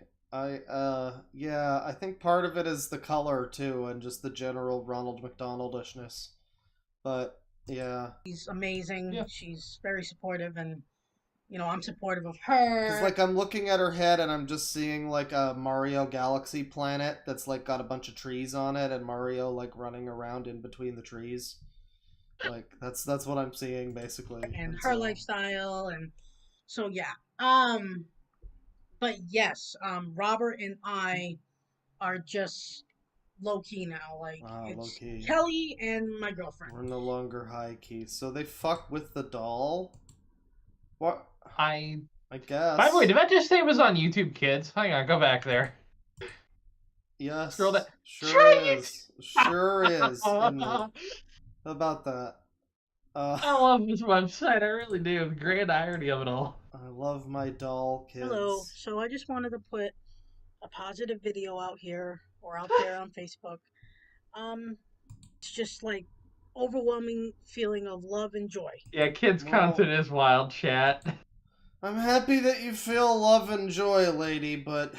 Yeah, I think part of it is the color, too, and just the general Ronald McDonald-ishness. But... yeah. She's amazing. Yeah. She's very supportive, and, I'm supportive of her. Because, like, I'm looking at her head, and I'm just seeing, like, a Mario Galaxy planet that's, like, got a bunch of trees on it, and Mario, like, running around in between the trees. Like, that's what I'm seeing, basically. And her lifestyle, and so, yeah. But, yes, Robert and I are just... low-key now, like, it's low-key. Kelly and my girlfriend. We're no longer high-key. So they fuck with the doll? What? I guess. By the way, did that just say it was on YouTube Kids? Hang on, go back there. Yes. Scroll that. Sure is. Sure is. How about that? I love this website, I really do. The grand irony of it all. I love my doll kids. Hello, so I just wanted to put a positive video out here. Or out there on Facebook. It's just like overwhelming feeling of love and joy. Yeah, kids' content is wild, chat. I'm happy that you feel love and joy, lady, but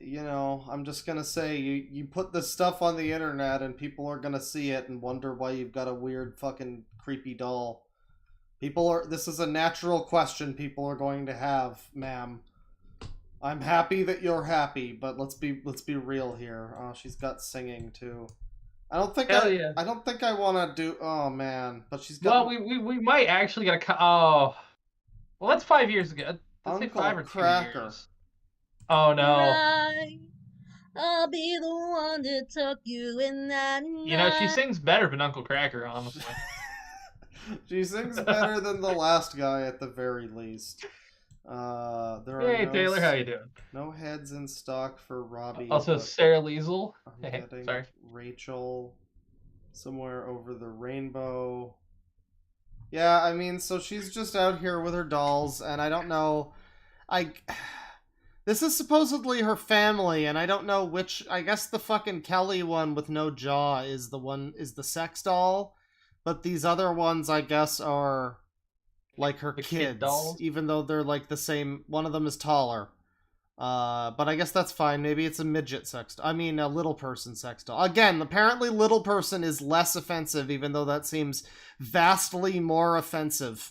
I'm just gonna say you put this stuff on the internet and people are gonna see it and wonder why you've got a weird fucking creepy doll. This is a natural question people are going to have, ma'am. I'm happy that you're happy, but let's be real here. Oh, she's got singing too. I don't think I want to do. Oh man, but she's got. Well, we might actually get a. Oh, well, that's 5 years ago. Let's say 5 or 2 years. Oh no. Right. I'll be the one to tuck you in that night. You know, she sings better than Uncle Cracker, honestly. She sings better than the last guy at the very least. Hey Taylor, how you doing? No heads in stock for Robbie. Also Sarah Liesel. Hey, sorry. Rachel somewhere over the rainbow. Yeah, I mean, so she's just out here with her dolls, and I don't know. This is supposedly her family, and I don't know which. I guess the fucking Kelly one with no jaw is the sex doll, but these other ones, I guess, are like her kids, dolls? Even though they're like the same. One of them is taller, but I guess that's fine. Maybe it's a midget sex doll. I mean, a little person sex doll. Again, apparently little person is less offensive, even though that seems vastly more offensive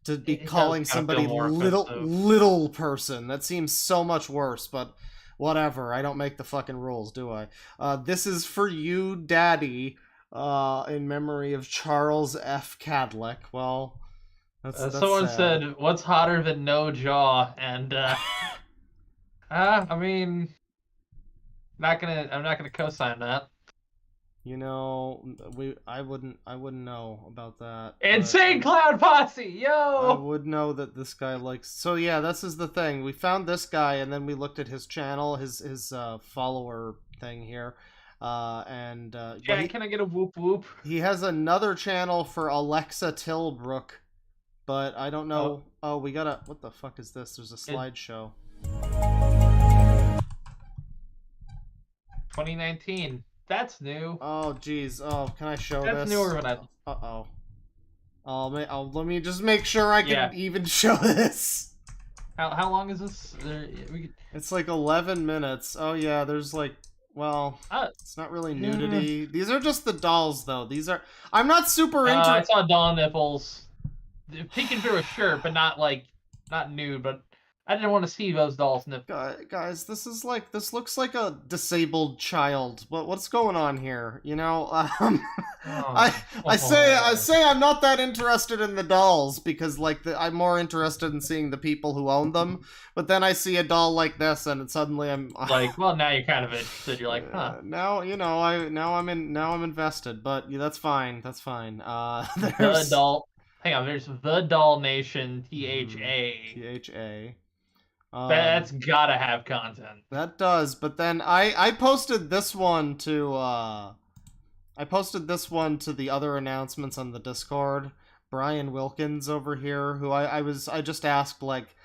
to be calling somebody little person. That seems so much worse, but whatever. I don't make the fucking rules, do I? This is for you, Daddy, in memory of Charles F. Cadlick. Well, that's someone sad. said, "What's hotter than no jaw?" And I mean, I'm not gonna co-sign that. You know, I wouldn't know about that. Insane Cloud Posse, yo! I would know that this guy likes. So yeah, this is the thing. We found this guy, and then we looked at his channel, his follower thing here, and yeah, can I get a whoop whoop? He has another channel for Alexa Tilbrook, but I don't know. Oh, we gotta. What the fuck is this? There's a slideshow. 2019. That's new. Oh, geez. Oh, can I show That's this? newer than I... Uh-oh. Let me just make sure I can even show this. How long is this? It's like 11 minutes. Oh, yeah, there's like... Well, it's not really nudity. These are just the dolls, though. These are... I'm not super into... I saw doll nipples. Peeking through a shirt, but not, like... Not nude, but... I didn't want to see those dolls nipples. Guys, this looks like a disabled child. What's going on here? You know, I say I'm not that interested in the dolls because I'm more interested in seeing the people who own them. But then I see a doll like this, and suddenly I'm like, well, now you're kind of interested. You're like, huh? Now I'm invested. But yeah, that's fine. That's fine. The doll. Hang on, there's the Doll Nation THA. THA. That's gotta have content. That does, but then I posted this one to the other announcements on the Discord. Brian Wilkins over here, who I just asked, like,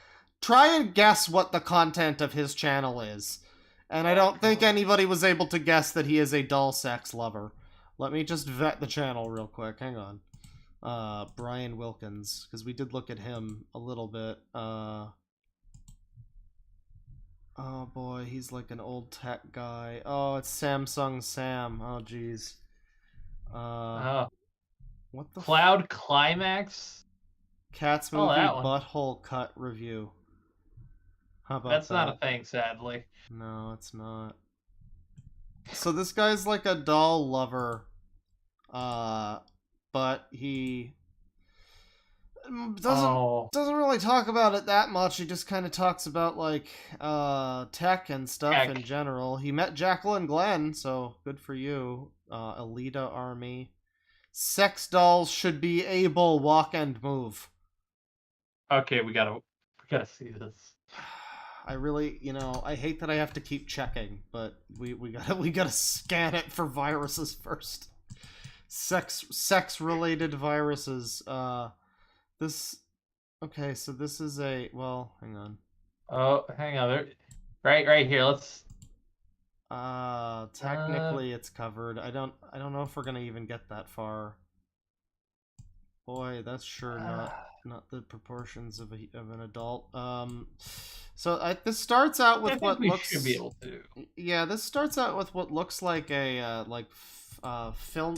try and guess what the content of his channel is. And I don't think anybody was able to guess that he is a doll sex lover. Let me just vet the channel real quick. Hang on. Brian Wilkins, because we did look at him a little bit. Oh boy, he's like an old tech guy. Oh, it's Samsung Sam. Oh jeez. What the Cloud Climax? Cats movie butthole cut review. How about That's not a thing, sadly. No, it's not. So this guy's like a doll lover. But he doesn't really talk about it that much. He just kind of talks about like tech and stuff in general. He met Jacqueline Glenn, so good for you. Elita Army. Sex dolls should be able walk and move. Okay, we gotta see this. I really, I hate that I have to keep checking, but we gotta scan it for viruses first. Sex related viruses. Okay, so this is hang on. Oh, hang on. Right here. Let's. Technically it's covered. I don't know if we're gonna even get that far. Boy, that's sure not the proportions of an adult. So this starts out with what looks. Should be able to. Yeah, this starts out with what looks like a film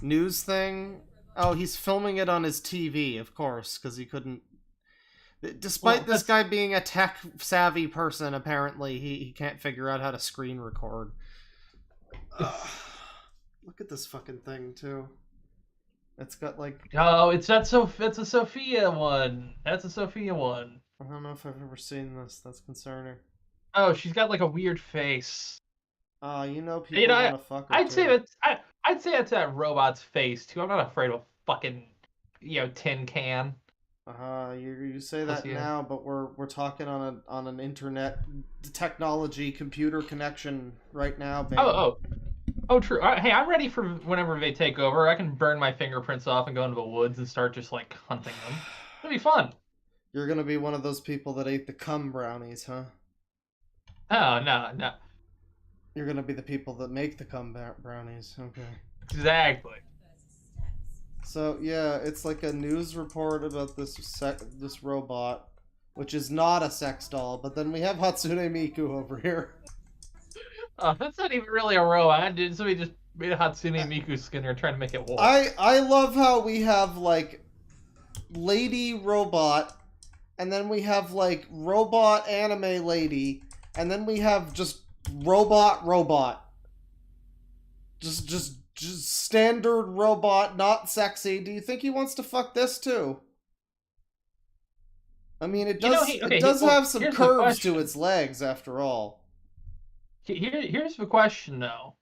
news thing. Oh, he's filming it on his TV, of course, because he couldn't... Despite this guy being a tech-savvy person, apparently, he can't figure out how to screen record. Look at this fucking thing, too. It's got, like... Oh, it's a Sophia one. That's a Sophia one. I don't know if I've ever seen this. That's concerning. Oh, she's got, like, a weird face. You know people want to fuck her, I'd say that's that robot's face, too. I'm not afraid of a fucking, tin can. You say that now, but we're talking on an internet technology computer connection right now, baby. Oh, true. Hey, I'm ready for whenever they take over. I can burn my fingerprints off and go into the woods and start just, like, hunting them. It'll be fun. You're gonna be one of those people that ate the cum brownies, huh? Oh, no. You're gonna be the people that make the cum brownies, okay. Exactly. So, yeah, it's like a news report about this robot, which is not a sex doll, but then we have Hatsune Miku over here. Oh, that's not even really a robot, dude. Somebody just made a Hatsune Miku skinner trying to make it walk. I love how we have, like, lady robot, and then we have, like, robot anime lady, and then we have just robot. Just standard robot, not sexy. Do you think he wants to fuck this too? I mean, it does have some curves to its legs, after all. Here's the question, though.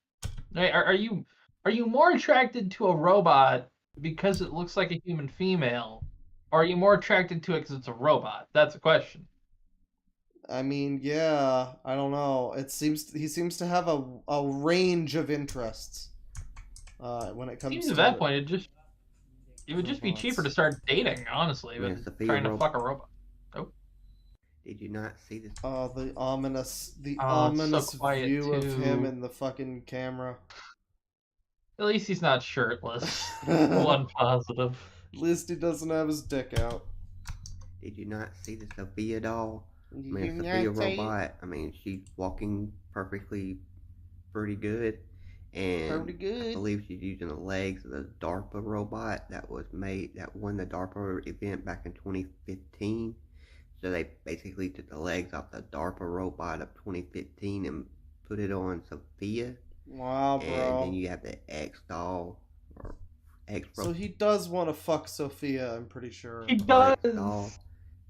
Are you more attracted to a robot because it looks like a human female, or are you more attracted to it because it's a robot? That's the question. I mean, yeah, I don't know. He seems to have a range of interests. When it comes to that point, it would just be cheaper to start dating, honestly, than trying to fuck a robot. Oh. Did you not see this? Oh, the ominous so view of him in the fucking camera. At least he's not shirtless. One positive. At least he doesn't have his dick out. Did you not see the Sophia doll? I mean, Sophia robot. I mean, she's walking perfectly, pretty good. And I believe she's using the legs of the DARPA robot that won the DARPA event back in 2015. So they basically took the legs off the DARPA robot of 2015 and put it on Sophia. Wow, bro. And then you have the X doll or X robot. So he does want to fuck Sophia, I'm pretty sure. He does. Doll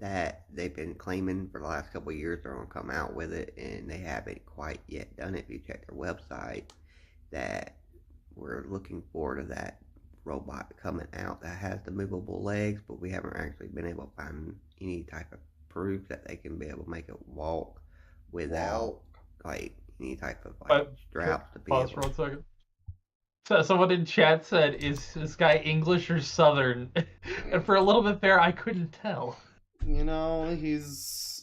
that they've been claiming for the last couple of years they're going to come out with it, and they haven't quite yet done it. If you check their website, that we're looking forward to that robot coming out that has the movable legs, but we haven't actually been able to find any type of proof that they can be able to make it walk without like any type of like straps to be able. Pause for 1 second. So someone in chat said, "Is this guy English or Southern?" And for a little bit there, I couldn't tell. You know, he's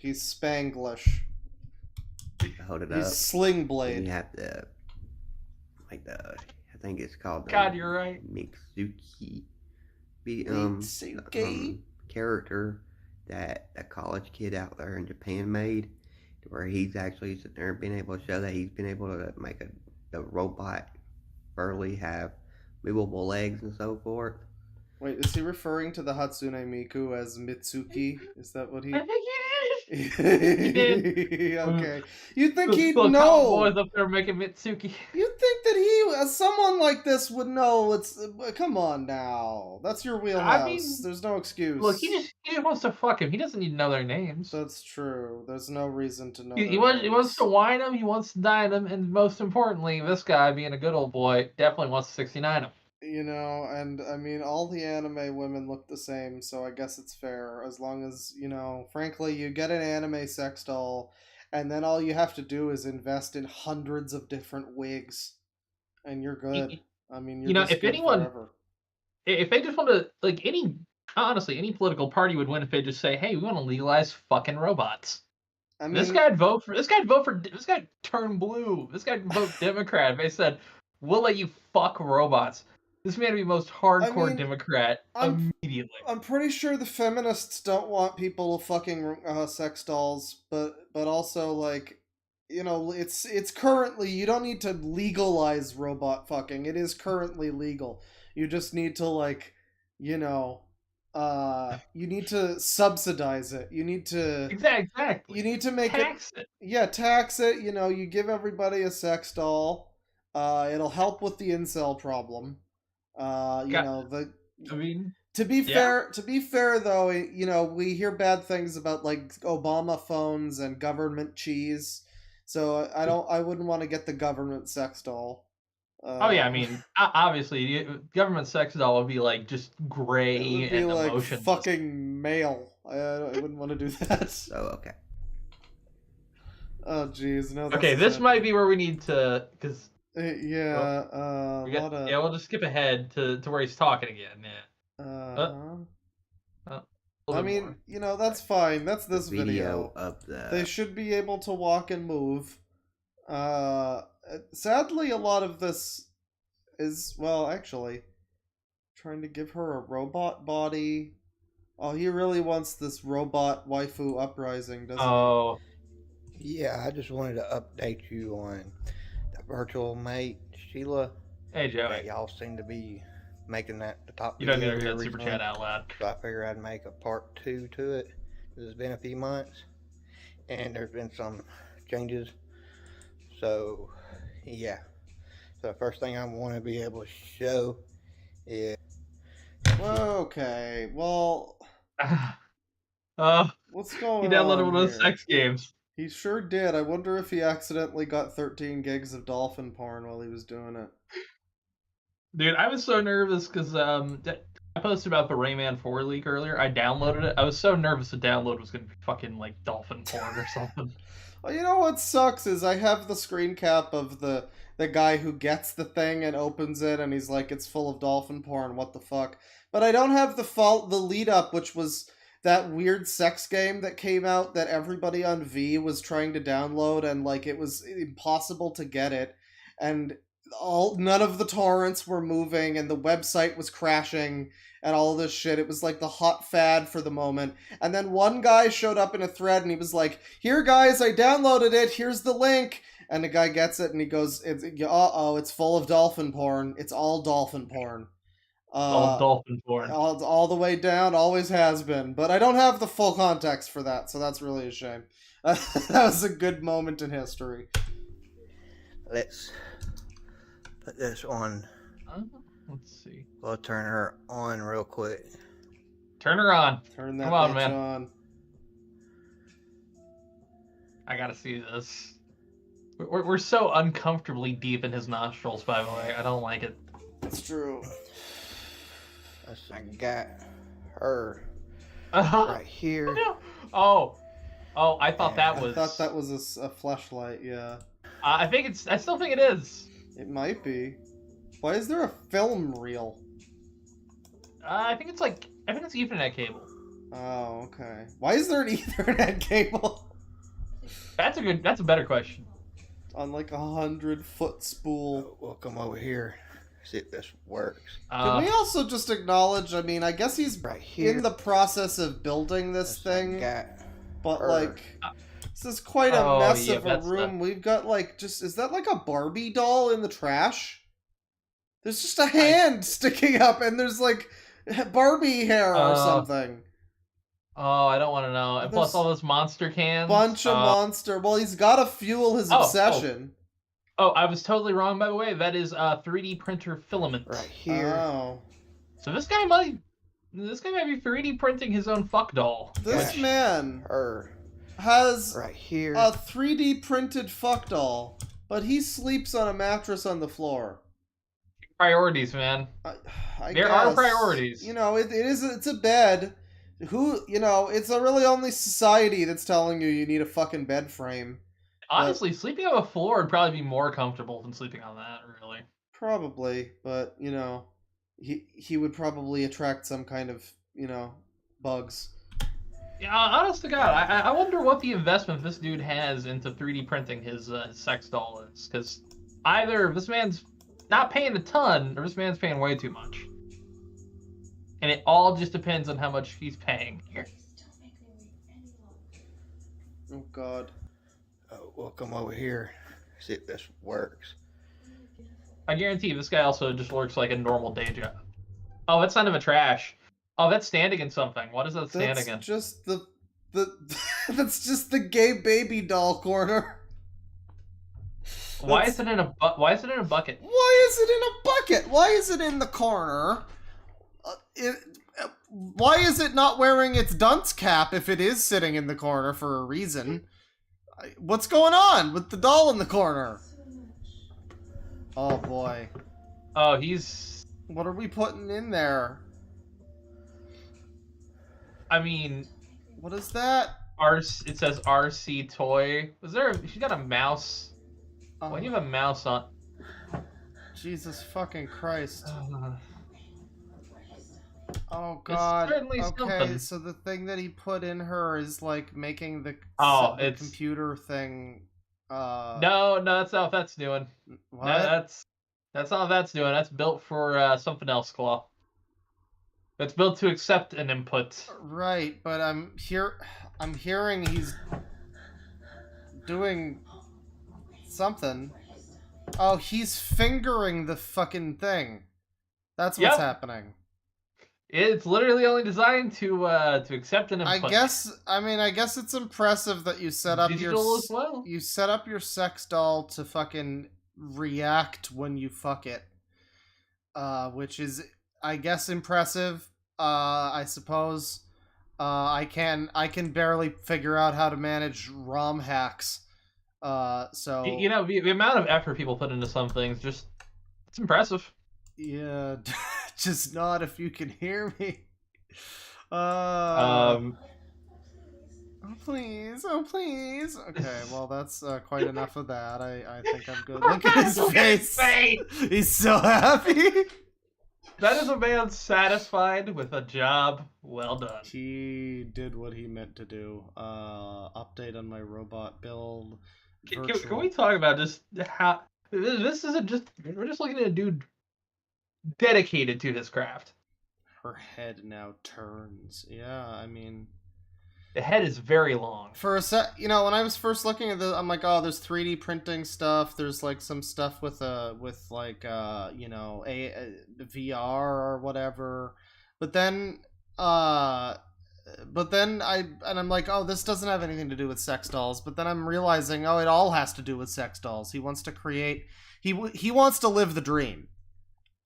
Spanglish. Hold it he's up. Sling Blade. And you have I think it's called. God, you're right. Mitsuki. Character that a college kid out there in Japan made, where he's actually sitting there being able to show that he's been able to make the robot burly have movable legs and so forth. Wait, is he referring to the Hatsune Miku as Mitsuki? Is that what he... I think he did. Okay. You'd think he'd know. Boys up there making Mitsuki. You'd think that someone like this would know. Come on now. That's your wheelhouse. I mean, there's no excuse. Look, he just wants to fuck him. He doesn't need to know their names. That's true. There's no reason to know. He wants to whine him. He wants to dine him, and most importantly, this guy, being a good old boy, definitely wants to 69 him. You know, and I mean, all the anime women look the same, so I guess it's fair. As long as, you know, frankly, you get an anime sex doll, and then all you have to do is invest in hundreds of different wigs, and you're good. I mean, you're just good forever. If they just want to, like, honestly, any political party would win if they just say, "Hey, we want to legalize fucking robots." I mean, this guy'd turn blue. This guy'd vote Democrat if they said, "We'll let you fuck robots." This man would be the most hardcore Democrat immediately. I'm pretty sure the feminists don't want people fucking sex dolls, but also, like, you know, it's currently, you don't need to legalize robot fucking. It is currently legal. You just need to, like, you know, you need to subsidize it. You need to... Exactly. You need to make tax it. Yeah, tax it. You know, you give everybody a sex doll. It'll help with the incel problem. To be fair though, you know, we hear bad things about like Obama phones and government cheese. So I wouldn't want to get the government sex doll. I mean, obviously, government sex doll would be like just gray and like emotionless. Fucking male. I wouldn't want to do that. Oh, okay. Oh, jeez, no. Okay, this might be where we need to, because we'll just skip ahead to where he's talking again. I mean, you know, that's fine. That's this video. They should be able to walk and move. Sadly, a lot of this is, well, actually, trying to give her a robot body. Oh, he really wants this robot waifu uprising, doesn't he? Yeah, I just wanted to update you on the virtual mate, Sheila. Hey, Joey. Y'all seem to be making that the top. You don't need to hear that super chat out loud. So I figured I'd make a part 2 to it. It's been a few months, and there's been some changes. So, yeah. So the first thing I want to be able to show is... Okay, well... what's going on? He downloaded one of those sex games. He sure did. I wonder if he accidentally got 13 gigs of dolphin porn while he was doing it. Dude, I was so nervous because I posted about the Rayman 4 leak earlier. I downloaded it. I was so nervous the download was going to be fucking like dolphin porn or something. Well, you know what sucks is I have the screen cap of the guy who gets the thing and opens it and he's like, it's full of dolphin porn, what the fuck. But I don't have the lead up, which was that weird sex game that came out that everybody on V was trying to download and like it was impossible to get it. And none of the torrents were moving and the website was crashing and all this shit. It was like the hot fad for the moment. And then one guy showed up in a thread and he was like, here guys, I downloaded it, here's the link. And the guy gets it and he goes, it's full of dolphin porn. It's all dolphin porn. All dolphin porn. All the way down, always has been. But I don't have the full context for that, so that's really a shame. That was a good moment in history. Let's put this on. Let's see. We'll turn her on real quick. Turn her on. Turn that Come on, bitch man. on. I gotta see this. We're so uncomfortably deep in his nostrils, by the way. I don't like it. It's true. I got her right here. Oh, I thought that was. I thought that was a fleshlight. Yeah. I still think it is. It might be. Why is there a film reel? I think it's Ethernet cable. Oh, okay. Why is there an Ethernet cable? That's a better question. On like 100-foot spool. We'll come over here. See if this works. Can we also just acknowledge, I mean, I guess he's right here in the process of building this thing, but like, this is quite a mess of a room. We've got like, is that like a Barbie doll in the trash? There's just a hand sticking up and there's like Barbie hair or something. Oh, I don't want to know. And plus all those monster cans. Bunch of monster. Well, he's got to fuel his obsession. Oh, I was totally wrong, by the way. That is 3D printer filament. Right here. Oh. So this guy might be 3D printing his own fuck doll. This man has right here a 3D printed fuck doll, but he sleeps on a mattress on the floor. Priorities, man. There are priorities. You know, it's a bed. It's really only society that's telling you need a fucking bed frame. Honestly, sleeping on the floor would probably be more comfortable than sleeping on that, really. Probably, but, he would probably attract some kind of, bugs. Yeah, honest to God, I wonder what the investment this dude has into 3D printing his sex doll is. Because either this man's not paying a ton, or this man's paying way too much. And it all just depends on how much he's paying here. Oh, God. We'll come over here, see if this works. I guarantee this guy also just works like a normal day job. Oh, that's not even trash. Oh, that's standing in something. What is that standing in? That's just the that's just the gay baby doll corner. Why is it in a bucket? Why is it in a bucket? Why is it in the corner? Why is it not wearing its dunce cap if it is sitting in the corner for a reason? What's going on with the doll in the corner? Oh boy. Oh, he's... What are we putting in there? I mean... What is that? It says RC toy. She's got a mouse. Why do you have a mouse on? Jesus fucking Christ. Oh god. Okay, something. So the thing that he put in her is like making the computer thing. No, that's not what that's doing. What? No, that's not what that's doing. That's built for something else, Claw. It's built to accept an input. Right, but I'm hearing he's doing something. Oh, he's fingering the fucking thing. That's what's happening. It's literally only designed to accept an input. I guess it's impressive that you set up you set up your sex doll to fucking react when you fuck it. Which is, I guess, impressive. I suppose. I can barely figure out how to manage ROM hacks. So you know, the amount of effort people put into some things, it's impressive. Yeah, just not if you can hear me. Oh please. Okay, well that's quite enough of that. I think I'm good. Look at his face. He's so happy. That is a man satisfied with a job well done. He did what he meant to do. Update on my robot build. Can we talk about just how this isn't just, we're just looking at a dude dedicated to his craft. Her head now turns. Yeah, I mean, the head is very long. For a sec, when I was first looking at this, I'm like, oh, there's 3D printing stuff. There's like some stuff with a VR or whatever. But then I'm like, oh, this doesn't have anything to do with sex dolls. But then I'm realizing, oh, it all has to do with sex dolls. He wants to create. He wants to live the dream.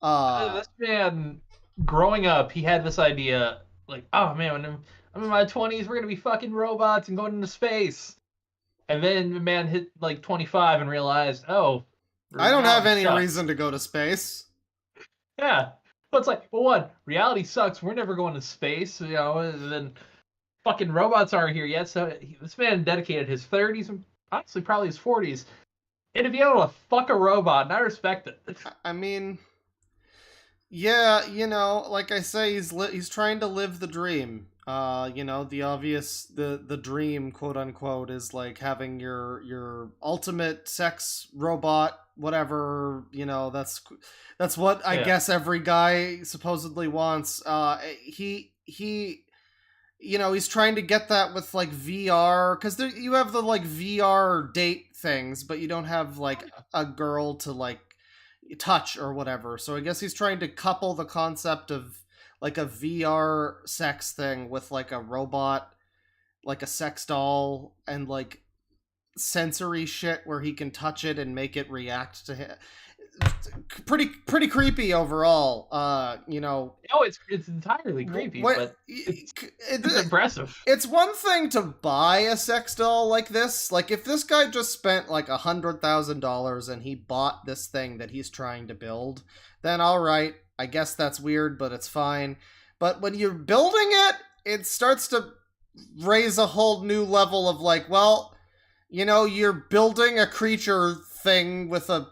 This man, growing up, he had this idea, like, oh man, when I'm in my 20s, we're gonna be fucking robots and going into space. And then the man hit like 25 and realized, oh, I don't have any reason to go to space. Yeah. But it's like, well, one, reality sucks. We're never going to space, and then fucking robots aren't here yet. So this man dedicated his 30s and honestly probably his 40s into being able to fuck a robot, and I respect it. I mean, yeah, like I say, he's trying to live the dream. The obvious, the dream, quote unquote, is like having your ultimate sex robot, whatever, that's what I guess every guy supposedly wants. He's trying to get that with like VR, because you have the like VR date things, but you don't have like a girl to like touch or whatever. So I guess he's trying to couple the concept of like a VR sex thing with like a robot, like a sex doll, and like sensory shit where he can touch it and make it react to him. Pretty creepy overall. Oh, it's entirely creepy, but it's impressive. It's one thing to buy a sex doll like this. Like if this guy just spent like $100,000 and he bought this thing that he's trying to build, then all right, I guess that's weird, but it's fine. But when you're building it, it starts to raise a whole new level of like, well, you're building a creature thing with a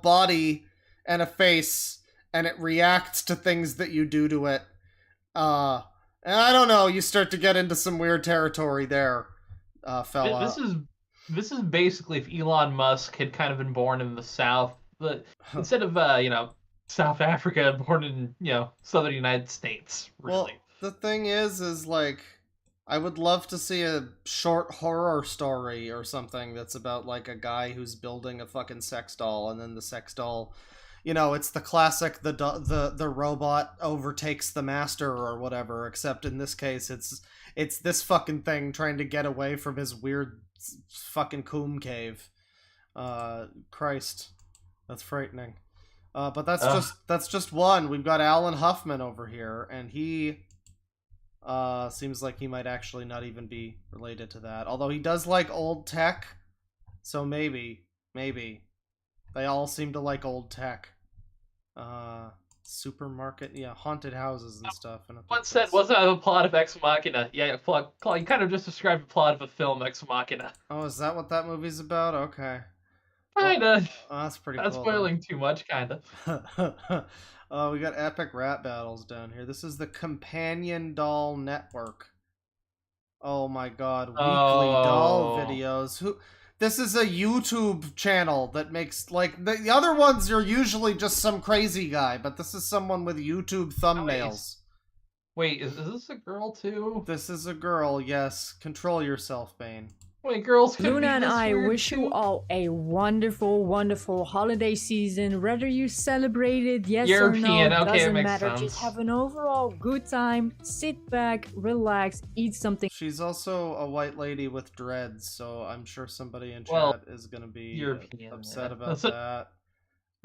body and a face, and it reacts to things that you do to it. And I don't know, you start to get into some weird territory there, fella. This is basically if Elon Musk had kind of been born in the South, but instead of South Africa, born in Southern United States. Really. Well, the thing is like, I would love to see a short horror story or something that's about like a guy who's building a fucking sex doll, and then the sex doll, you know, it's the classic the robot overtakes the master or whatever, except in this case it's this fucking thing trying to get away from his weird fucking coom cave. Christ. That's frightening. But that's just one. We've got Alan Huffman over here, and he seems like he might actually not even be related to that. Although he does like old tech, so maybe. They all seem to like old tech. Supermarket, yeah, haunted houses and stuff. And one said, wasn't a plot of Ex Machina? Yeah, you kind of just described the plot of a film, Ex Machina. Oh, is that what that movie's about? Okay. Kinda. Oh, that's pretty cool. That's spoiling too much, kinda. We got epic rap battles down here. This is the Companion Doll Network. Oh my god, weekly doll videos. This is a YouTube channel that makes, like, the other ones are usually just some crazy guy, but this is someone with YouTube thumbnails. Wait, is this a girl too? This is a girl, yes. Control yourself, Bane. Wait, girls can Luna and I wish too? you all a wonderful, wonderful holiday season. Whether you celebrate it, yes European. or no, Okay, doesn't it makes matter. sense. Just have an overall good time. Sit back, relax, eat something. She's also a white lady with dreads, so I'm sure somebody in chat is going to be upset about that.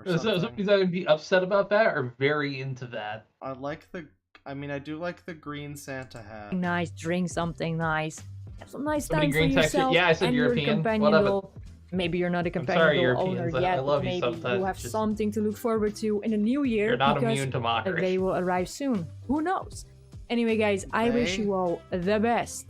Is somebody's going to be upset about that or very into that? I do like the green Santa hat. Nice, drink something nice. Have some nice Somebody time for green texted, yourself yeah, I said and European. your companion Whatever. doll. Maybe you're not a sorry, companion doll owner Europeans. yet, I love but you maybe sometimes. you have Just- something to look forward to in the new year. You're not because immune to mockery. they will arrive soon. Who knows? Anyway, guys, I wish you all the best.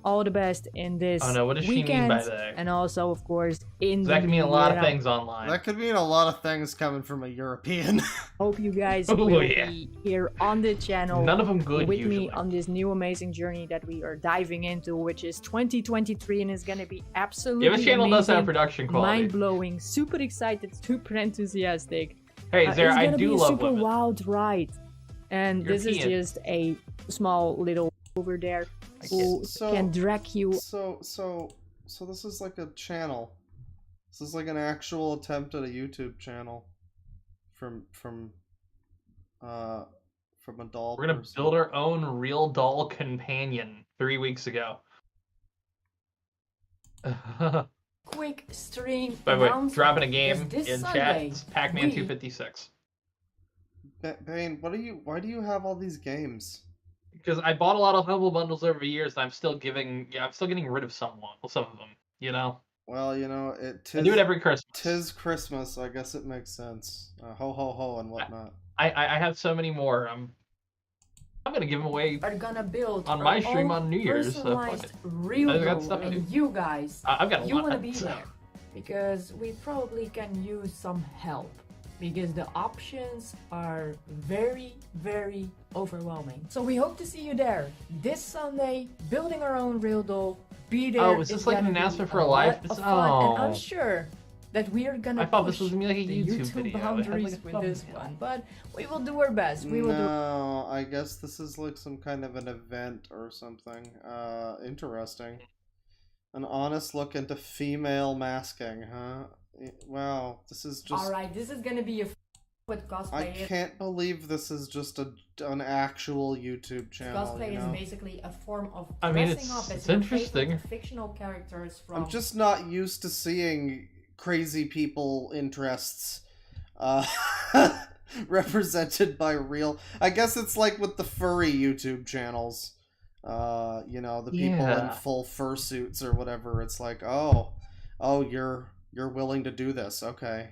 All the best in this what does she mean weekend, by that? and also, of course, in That can mean a lot of year. things online. That could mean a lot of things coming from a European. Hope you guys Oh, will yeah. be here on the channel. None of them good, with usually. me on this new amazing journey that we are diving into, which is 2023, and is gonna be absolutely Yeah, this channel does have amazing, production quality. mind-blowing, super excited, super enthusiastic. Hey, Zara, it's I gonna do be a love super women. wild ride, and this is European. just a small little over there who can drag you. So this is like a channel. This is like an actual attempt at a YouTube channel from a doll. We're gonna build our own real doll companion 3 weeks ago. Quick stream. By the way, announcement dropping a is game this in chat. Sunday, It's Pac-Man we- 256. Bane, why do you have all these games? Because I bought a lot of Humble Bundles over the years, and I'm still getting rid of some of them. You know. Well, you know, I do it every Christmas. Tis Christmas, I guess it makes sense. Ho ho ho and whatnot. I have so many more. I'm gonna give them away are gonna build on my our stream own on New Year's. So fuck personalized it. real I got doll, stuff to and do. you guys, I've got a you lot. wanna be there because we probably can use some help because the options are very, very overwhelming. So we hope to see you there this Sunday, building our own real doll. Be there. Oh, is this It's like an gonna be announcement for a a live? lot of fun, and I'm Oh. sure that we are gonna I thought this push was gonna be like a the YouTube video. It had, like, boundaries a with this thumbnail. one, but we will do our best. We will do. No, I guess this is like some kind of an event or something. Interesting. An honest look into female masking, huh? Wow, this is just... Alright, this is gonna be a with I cosplay. can't believe this is just an actual YouTube channel, Cosplay you is know? basically a form of I mean, dressing it's- up as it's your interesting. favorite fictional characters from. I'm just not used to seeing crazy people interests represented by real... I guess it's like with the furry YouTube channels. You know, the people in Yeah. full fursuits or whatever. It's like, oh, you're willing to do this. Okay,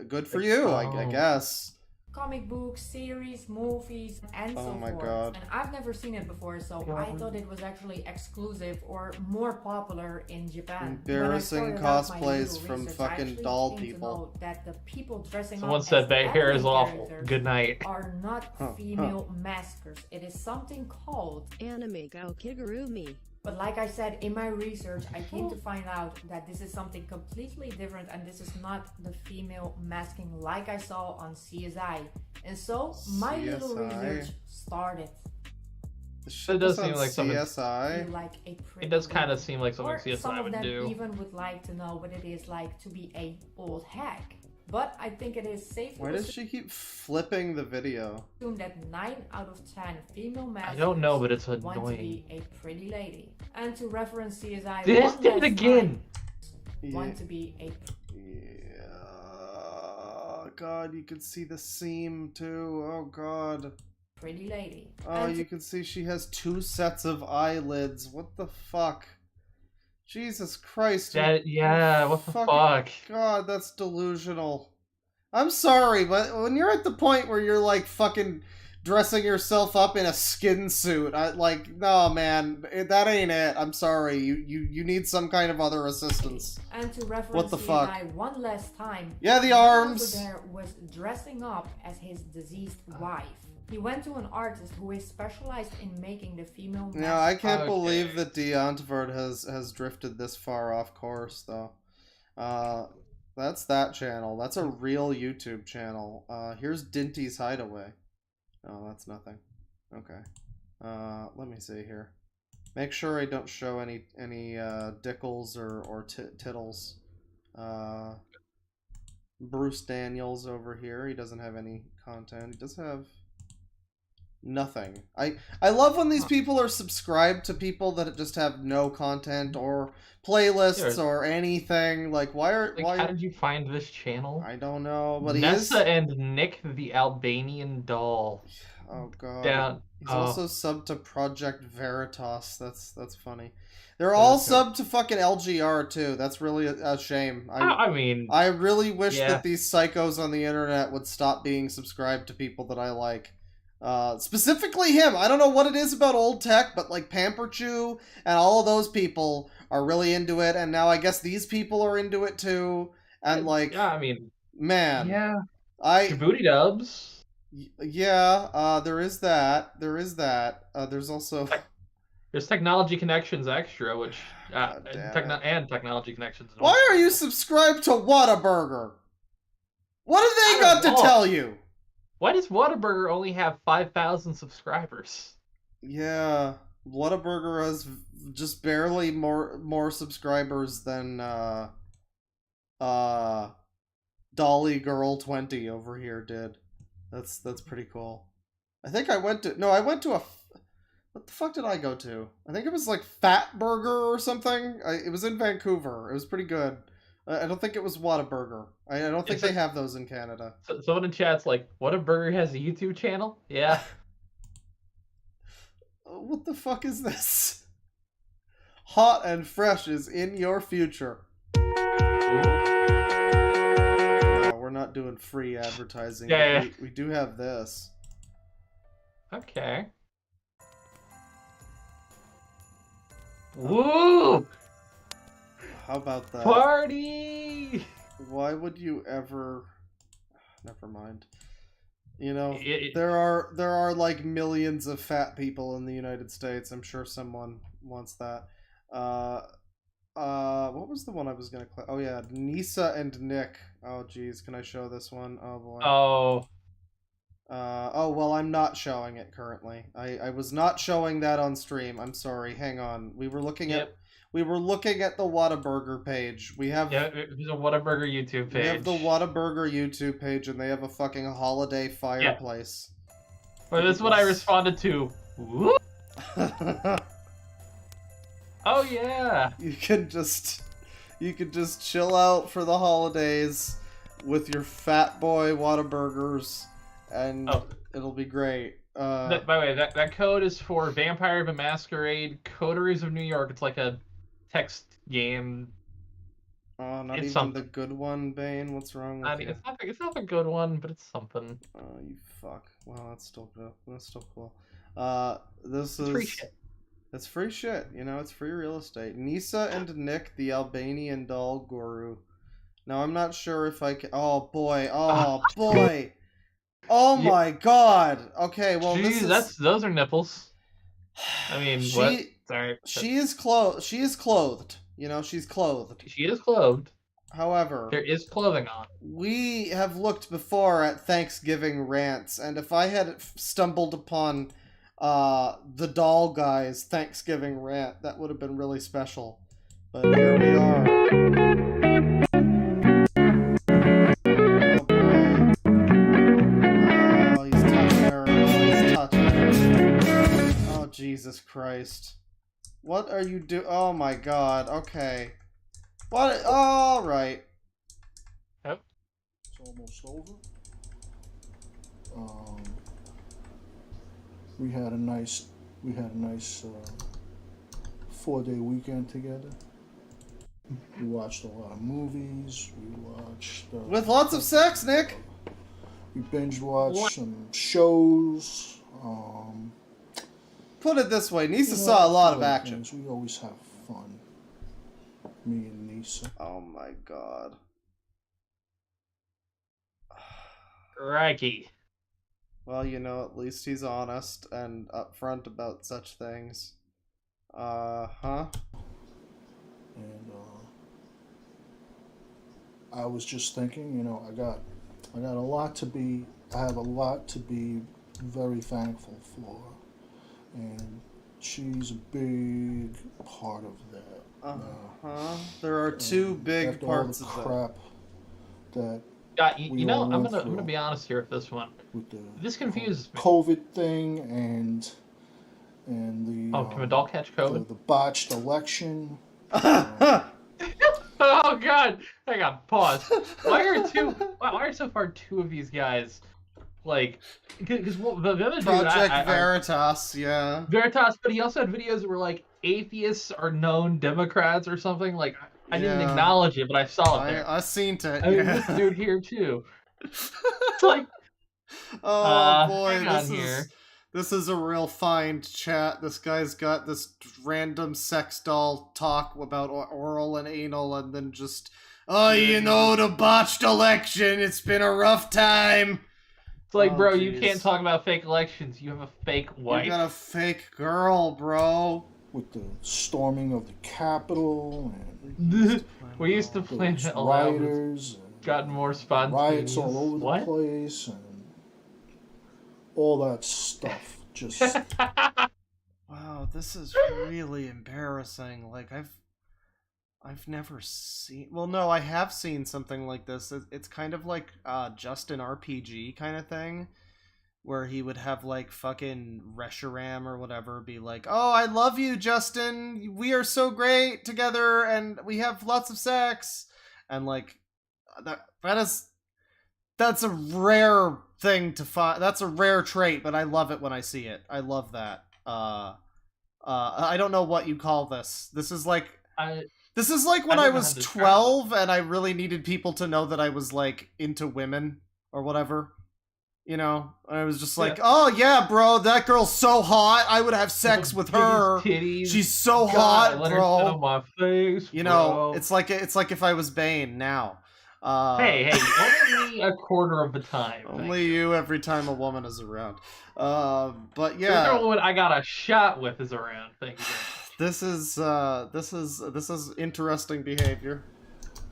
good for you, I guess. comic books, series, movies, and so Oh my forth. God. And I've never seen it before, so I thought it was actually exclusive or more popular in Japan. Embarrassing When I started out my cosplays little from research, I fucking actually doll came to people. know that the people dressing Someone up said as bad hair is anime awful. characters Good night. are not female maskers. It is something called Anime ga Kigurumi. But like I said, in my research, I came to find out that this is something completely different and this is not the female masking like I saw on CSI. And so, my little CSI? research started. It does seem like something- CSI. Like a It does kind of seem like something or some CSI of would them do. even would like to know what it is like to be a old hack. but I think it is safe. Why does she keep flipping the video? Assume that 9 out of 10 female masters I don't know, but it's want to annoying. be a pretty lady. And to reference CSI, This one did last it again. time, want to be a God, you can see the seam too. Oh God. pretty lady. Oh, you can see she has 2 sets of eyelids. What the fuck? Jesus Christ. Yeah, what the fuck? God, that's delusional. I'm sorry, but when you're at the point where you're like fucking dressing yourself up in a skin suit, no man, that ain't it. I'm sorry. You need some kind of other assistance. And to reference what the fuck? CSI one last time, yeah, the arms. over there was dressing up as his deceased wife. He went to an artist who is specialized in making the female. Yeah, I can't believe that Deontvard has drifted this far off course, though. That's that channel. That's a real YouTube channel. Here's Dinty's Hideaway. Oh, that's nothing. Okay. Let me see here. Make sure I don't show any dickles or tittles. Bruce Daniels over here. He doesn't have any content. He does have nothing. I love when these people are subscribed to people that just have no content or playlists or anything. Like, how did you find this channel? I don't know, but Nessa and Nick the Albanian doll. Oh God. He's also subbed to Project Veritas. That's funny. They're all subbed to fucking LGR too. That's really a shame. I mean, I really wish that these psychos on the internet would stop being subscribed to people that I like. Specifically him. I don't know what it is about old tech, but like Pamperchew and all of those people are really into it, and now I guess these people are into it too. And like, yeah, I mean, man, yeah, Djibouti dubs. Yeah, there is that. There is that. There's also there's Technology Connections Extra, which and Technology Connections. Why are you subscribed to Whataburger? What have they got to tell you? Why does Whataburger only have 5,000 subscribers? Yeah, Whataburger has just barely more subscribers than Dolly Girl 20 over here did. That's pretty cool. I think I went to a what the fuck did I go to? I think it was like Fat Burger or something. It was in Vancouver. It was pretty good. I don't think it was Whataburger. I don't think they have those in Canada. Someone in chat's like, Whataburger has a YouTube channel? Yeah. What the fuck is this? Hot and fresh is in your future. No, we're not doing free advertising. Yeah. We do have this. Okay. Woo! How about that? Party! Why would you ever... Never mind. You know, there are like millions of fat people in the United States. I'm sure someone wants that. What was the one I was gonna click? Oh yeah, Nisa and Nick. Oh geez, can I show this one? Oh boy. Oh. Oh well, I'm not showing it currently. I was not showing that on stream. I'm sorry. Hang on. We were looking at the Whataburger page. We have there's a Whataburger YouTube page. We have the Whataburger YouTube page, and they have a fucking holiday fireplace. Well, this is what I responded to. Whoop. Oh yeah. You can just chill out for the holidays with your fat boy Whataburgers, and it'll be great. By the way, that code is for Vampire the Masquerade Coteries of New York. It's like a text game. Oh, not it's even something. The good one, Bane. What's wrong with you? It's not a good one, but it's something. Oh, you fuck. Well, that's still good. That's still cool. This is free shit. It's free shit. You know, it's free real estate. Nisa and Nick, the Albanian doll guru. Now, I'm not sure if I can. Oh boy. Oh boy. Oh my god. Okay, well, jeez, those are nipples. I mean, what? Sorry. She is clothed. She is clothed. You know, she's clothed. She is clothed. However, there is clothing on. We have looked before at Thanksgiving rants, and if I had stumbled upon the doll guy's Thanksgiving rant, that would have been really special. But here we are. Christ. What are you doing? Oh my god, okay. What? Alright. Yep. It's almost over. We had a nice 4-day weekend together. We watched a lot of movies. We watched with lots of sex, Nick. We binge watched some shows. Put it this way, Nisa saw a lot of action. Things. We always have fun. Me and Nisa. Oh my god. Crikey. Well, you know, at least he's honest and upfront about such things. Huh? And I was just thinking, you know, I have a lot to be very thankful for, and she's a big part of that. There are two big parts of crap that. You know, I'm gonna be honest here with this one. This confuses me. COVID thing and the can a dog catch COVID? The botched election. Oh god! Hang on, pause. Why are so far two of these guys like? Because the other dude, Project Veritas, yeah. Veritas, but he also had videos that were like atheists are known Democrats or something. Like I didn't acknowledge it, but I saw it there. I seen it. I mean, this dude here too. It's like, oh boy, this is a real find, chat. This guy's got this random sex doll talk about oral and anal, and then just, you know, the botched election. It's been a rough time. It's like, bro, you can't talk about fake elections. You have a fake wife. You got a fake girl, bro. With the storming of the Capitol and we used to play rioters, gotten more spontaneous. Riots all over the place and all that stuff. Just wow, this is really embarrassing. Like I've never seen. Well, no, I have seen something like this. It's kind of like Justin RPG kind of thing, where he would have like fucking Reshiram or whatever be like, "Oh, I love you, Justin. We are so great together, and we have lots of sex," and like that's a rare thing to find. That's a rare trait, but I love it when I see it. I love that. I don't know what you call this. This is like when I was 12 and I really needed people to know that I was like into women or whatever. You know, I was just like, oh yeah, bro, that girl's so hot. I would have sex with her. Titties. She's so hot, let bro. Her sit on my face, you know, it's like if I was Bane now. Hey, only a quarter of the time. Only you every time a woman is around. But yeah, the woman I got a shot with is around. Thank you. This is interesting behavior.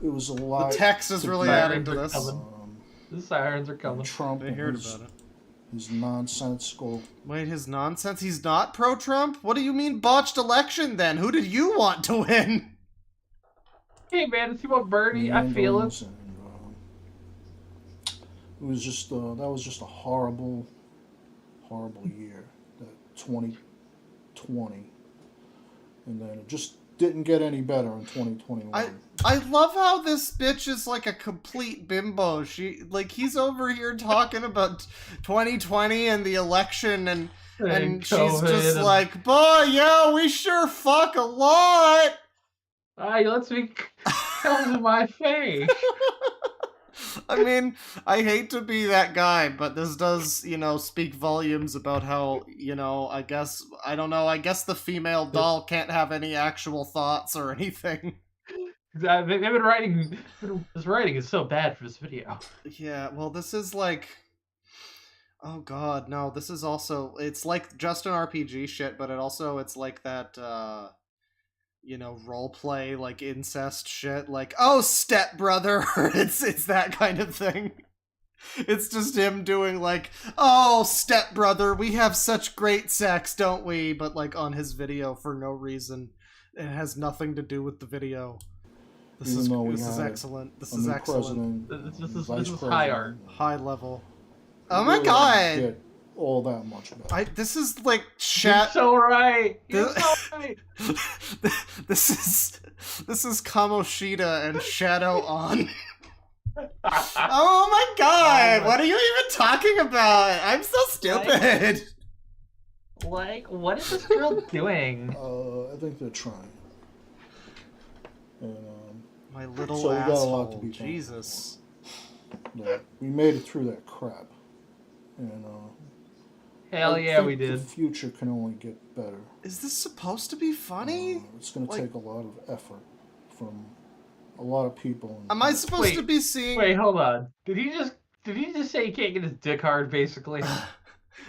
It was a lot. The text is really adding to this. The sirens are coming. Trump, they heard about it. His nonsensical. Wait, his nonsense? He's not pro-Trump? What do you mean botched election then? Who did you want to win? Hey man, does he want Bernie? I feel it. It was just that was just a horrible year, that 2020, and then it just didn't get any better in 2021. I love how this bitch is like a complete bimbo. He's over here talking about 2020 and the election and she's just like, boy, yeah, we sure fuck a lot. He lets me come to my face. I mean, I hate to be that guy, but this does, you know, speak volumes about how, you know, I guess the female doll can't have any actual thoughts or anything. They've been writing. This writing is so bad for this video. Yeah, well, this is like, oh god, no, this is also, it's like Justin RPG shit, but it's like that, you know, roleplay, like incest shit, like, oh, stepbrother, it's that kind of thing. It's just him doing like, oh, stepbrother, we have such great sex, don't we? But like on his video for no reason. It has nothing to do with the video. This is excellent. This is excellent. This is high art. High level. Oh my god! all that much better. This is like You're so right. You're so right. This is Kamoshida and Shadow on. Oh my god! What are you even talking about? I'm so stupid. Like, what is this girl doing? I think they're trying. And, my little so asshole. We got a lot to be Jesus. Yeah, we made it through that crap. And hell yeah, we did. The future can only get better. Is this supposed to be funny? It's going to take a lot of effort from a lot of people. Am I supposed to be seeing? Wait, hold on. Did he just say he can't get his dick hard, basically?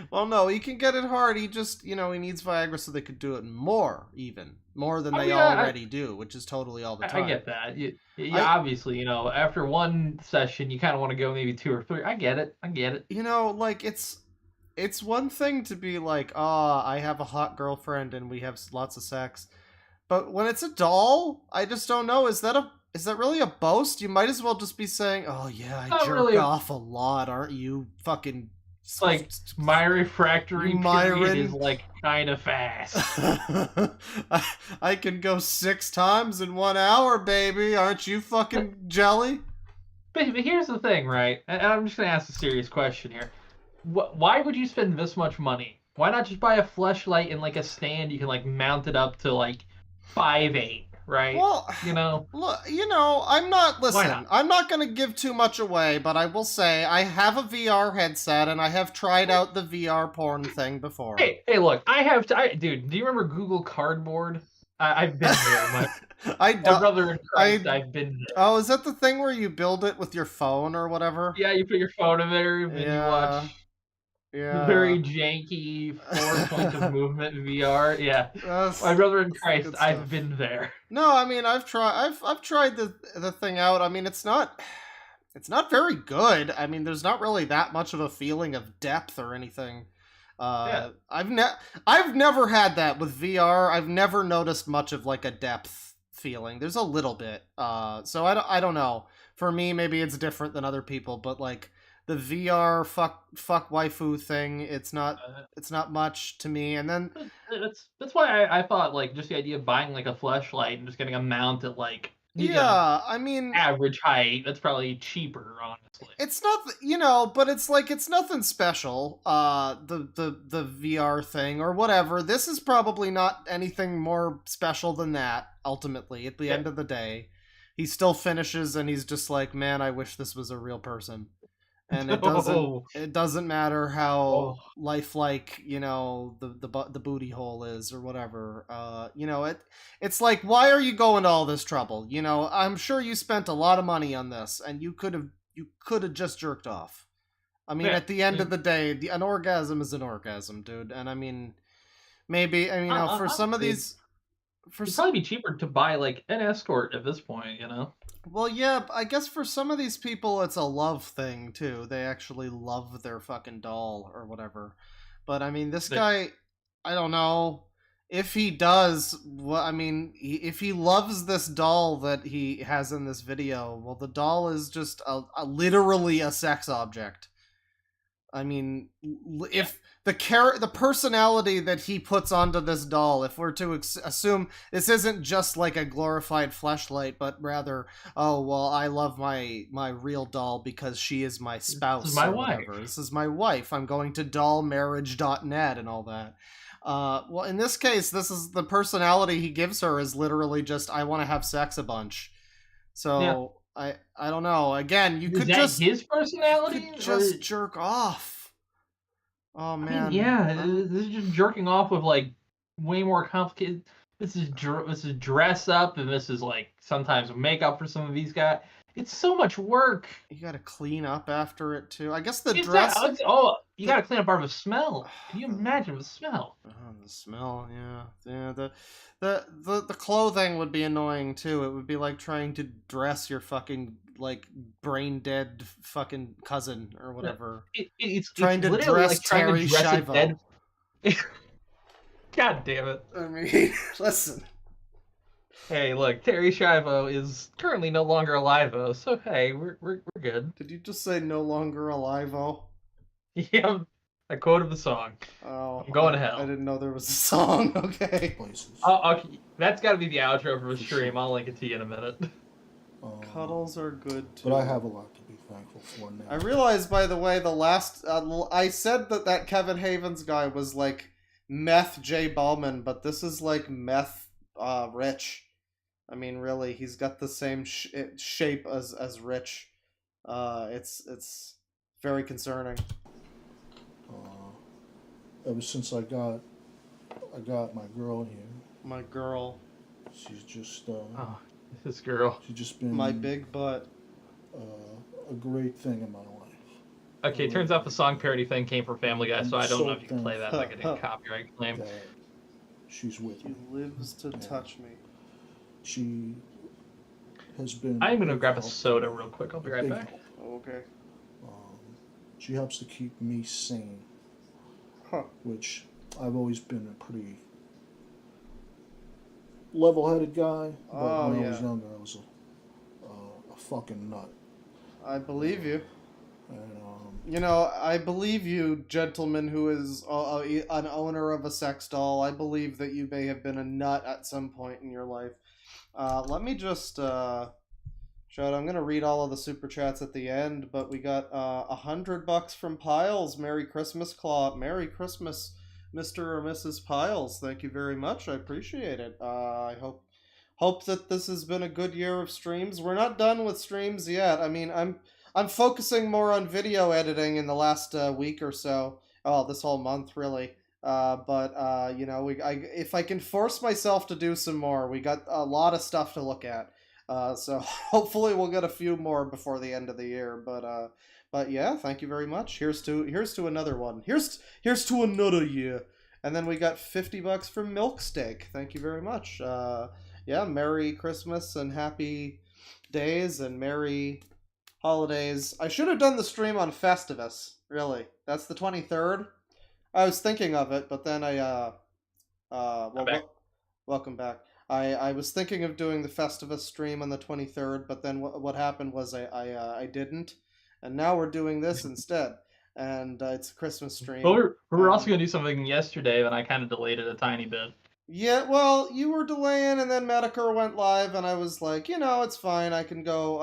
Well, no, he can get it hard. He just, he needs Viagra so they could do it more than they already do, which is totally all the time. I get that. Obviously, after one session, you kind of want to go maybe 2 or 3. I get it. Like it's one thing to be like, I have a hot girlfriend and we have lots of sex, but when it's a doll, I just don't know. Is that really a boast? You might as well just be saying, oh yeah, I jerk off a lot, aren't you? Fucking. It's like my refractory period is like kind of fast. I can go 6 times in 1 hour, baby. Aren't you fucking jelly? But here's the thing, right? And I'm just gonna ask a serious question here. Why would you spend this much money? Why not just buy a fleshlight and like a stand you can like mount it up to like 5'8", right? Well, look, I'm not. Listen, I'm not going to give too much away, but I will say I have a VR headset and I have tried out the VR porn thing before. Hey, look, dude. Do you remember Google Cardboard? I've been there. My brother in Christ, I've been there. Oh, is that the thing where you build it with your phone or whatever? Yeah, you put your phone in there and you watch. Yeah. Very janky 4 points of movement VR. Yeah. My brother in Christ, I've been there. No, I mean I've tried the thing out. I mean it's not very good. I mean there's not really that much of a feeling of depth or anything. I've never had that with VR. I've never noticed much of like a depth feeling. There's a little bit. So I don't know. For me maybe it's different than other people, but like the VR fuck waifu thing, it's not much to me. And then that's why I thought like just the idea of buying like a fleshlight and just getting a mount at like I mean average height, that's probably cheaper, honestly. It's not, but it's like it's nothing special. The VR thing or whatever. This is probably not anything more special than that. Ultimately, at the end of the day, he still finishes and he's just like, man, I wish this was a real person. And it doesn't matter how lifelike, the booty hole is or whatever. It's like, why are you going to all this trouble? I'm sure you spent a lot of money on this and you could have just jerked off. I mean, at the end of the day, an orgasm is an orgasm, dude. And I mean, maybe, for some of these, it'd probably be cheaper to buy like an escort at this point, Well, yeah, I guess for some of these people, it's a love thing, too. They actually love their fucking doll or whatever. But, I mean, this guy, I don't know. If he does, if he loves this doll that he has in this video, well, the doll is just literally a sex object. I mean, if the personality that he puts onto this doll, if we're to assume this isn't just like a glorified fleshlight, but rather, I love my real doll because she is my spouse. This is my wife. Whatever. This is my wife. I'm going to dollmarriage.net and all that. Well, in this case, this is the personality he gives her is literally just, I want to have sex a bunch. So... Yeah. I don't know. Again, you could just his personality just jerk off. Oh man. This is just jerking off with like way more complicated. This is dress up, and this is like sometimes makeup for some of these guys. It's so much work. You got to clean up after it too. I guess the dress. You got to clean up part of the smell. Can you imagine the smell? Oh, the smell, yeah. The clothing would be annoying too. It would be like trying to dress your fucking like brain dead fucking cousin or whatever. It's trying to dress like Terry Schiavo. God damn it! I mean, listen. Hey, look, Terry Schiavo is currently no longer alive, though. So hey, we're good. Did you just say no longer alive? Yeah. I quoted the song. Oh, I'm going to hell. I didn't know there was a song. Okay. That's got to be the outro for the stream. I'll link it to you in a minute. Cuddles are good too. But I have a lot to be thankful for now. I realized, by the way, the last I said that Kevin Havens guy was like meth J Ballman, but this is like meth Rich. I mean, really, he's got the same shape as Rich. It's very concerning. Ever since I got my girl here. My girl. She's just this girl. She's just been my big butt. A great thing in my life. Okay, turns out the song parody thing came from Family Guy, so I don't know if you can play that like a copyright claim. She's with me. She lives to touch me. She has been. I'm gonna grab a soda real quick. I'll be right back. Okay. She helps to keep me sane. Which I've always been a pretty level-headed guy, but when I was younger, I was a fucking nut. I believe you. And, I believe you, gentleman who is an owner of a sex doll. I believe that you may have been a nut at some point in your life. Let me just shout. I'm gonna read all of the super chats at the end, but we got $100 from Piles. Merry Christmas, Claw. Merry Christmas, Mr. or Mrs. Piles. Thank you very much. I appreciate it. I hope that this has been a good year of streams. We're not done with streams yet. I mean, I'm focusing more on video editing in the last week or so. Oh, this whole month really. But if I can force myself to do some more, we got a lot of stuff to look at. So hopefully we'll get a few more before the end of the year. But yeah, thank you very much. Here's to another one. Here's to another year. And then we got $50 from Milk Steak. Thank you very much. Yeah, Merry Christmas and Happy Days and Merry Holidays. I should have done the stream on Festivus. Really, that's the 23rd. I was thinking of it, but then welcome back. I was thinking of doing the Festivus stream on the 23rd, but then what happened was I didn't, and now we're doing this instead, and it's a Christmas stream. Well, we were also gonna do something yesterday, but I kind of delayed it a tiny bit. Yeah, well, you were delaying, and then Medicare went live, and I was like, it's fine. I can go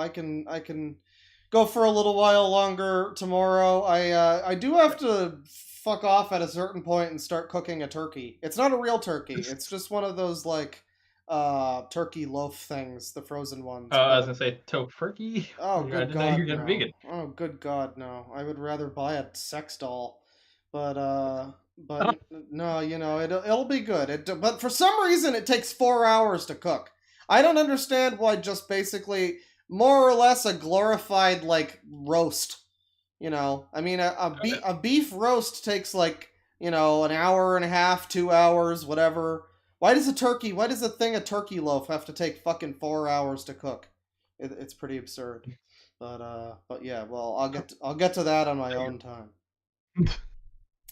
for a little while longer tomorrow. I do have to fuck off at a certain point and start cooking a turkey. It's not a real turkey. It's just one of those turkey loaf things, the frozen ones. Oh, I was gonna say tofurkey. Oh, good God, you're no. vegan. Oh, good God, no. I would rather buy a sex doll, but no, it'll be good. But for some reason, it takes 4 hours to cook. I don't understand why. Just basically more or less a glorified roast. I mean, a beef roast takes an hour and a half, 2 hours, whatever. Why does a turkey loaf have to take fucking 4 hours to cook? It's pretty absurd. But yeah, well, I'll get to that on my own time.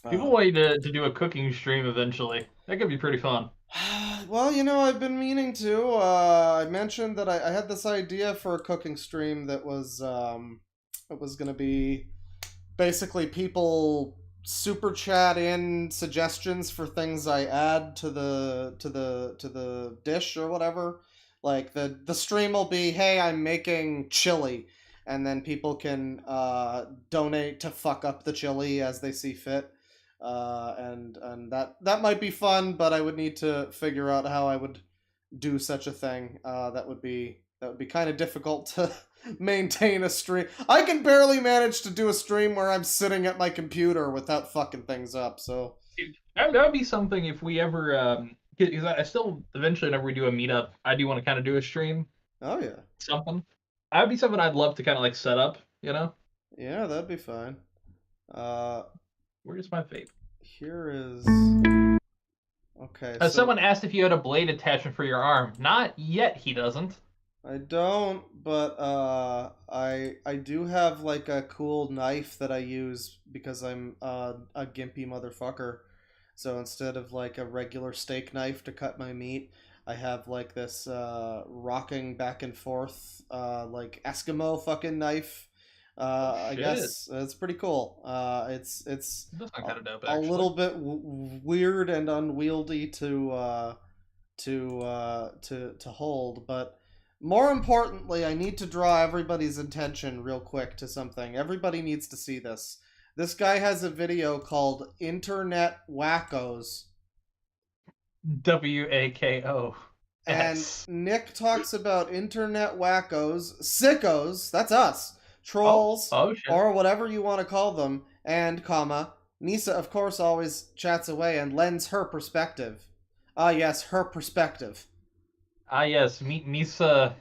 People want you to do a cooking stream eventually. That could be pretty fun. Well, I've been meaning to. I mentioned that I had this idea for a cooking stream that was gonna be basically people super chat in suggestions for things I add to the dish or whatever. Like the stream will be, hey, I'm making chili, and then people can donate to fuck up the chili as they see fit. And that might be fun, but I would need to figure out how I would do such a thing. That would be kind of difficult to maintain a stream. I can barely manage to do a stream where I'm sitting at my computer without fucking things up. So that would be something if we ever, because I still eventually, whenever we do a meetup, I do want to kind of do a stream. Oh yeah, something. That would be something I'd love to kind of set up. Yeah, that'd be fine. Where's my vape? Here is. Okay. Someone asked if you had a blade attachment for your arm. Not yet. He doesn't. I don't, but I do have a cool knife that I use because I'm a gimpy motherfucker. So instead of a regular steak knife to cut my meat, I have this rocking back and forth Eskimo fucking knife I guess it's pretty cool. It's a little bit weird and unwieldy to hold, but more importantly, I need to draw everybody's attention real quick to something. Everybody needs to see this. This guy has a video called Internet Wackos. WAKO. And Nick talks about internet wackos, sickos, that's us, trolls, or whatever you want to call them, and, Nisa, of course, always chats away and lends her perspective. Ah, yes, her perspective. Ah, yes, Nisa...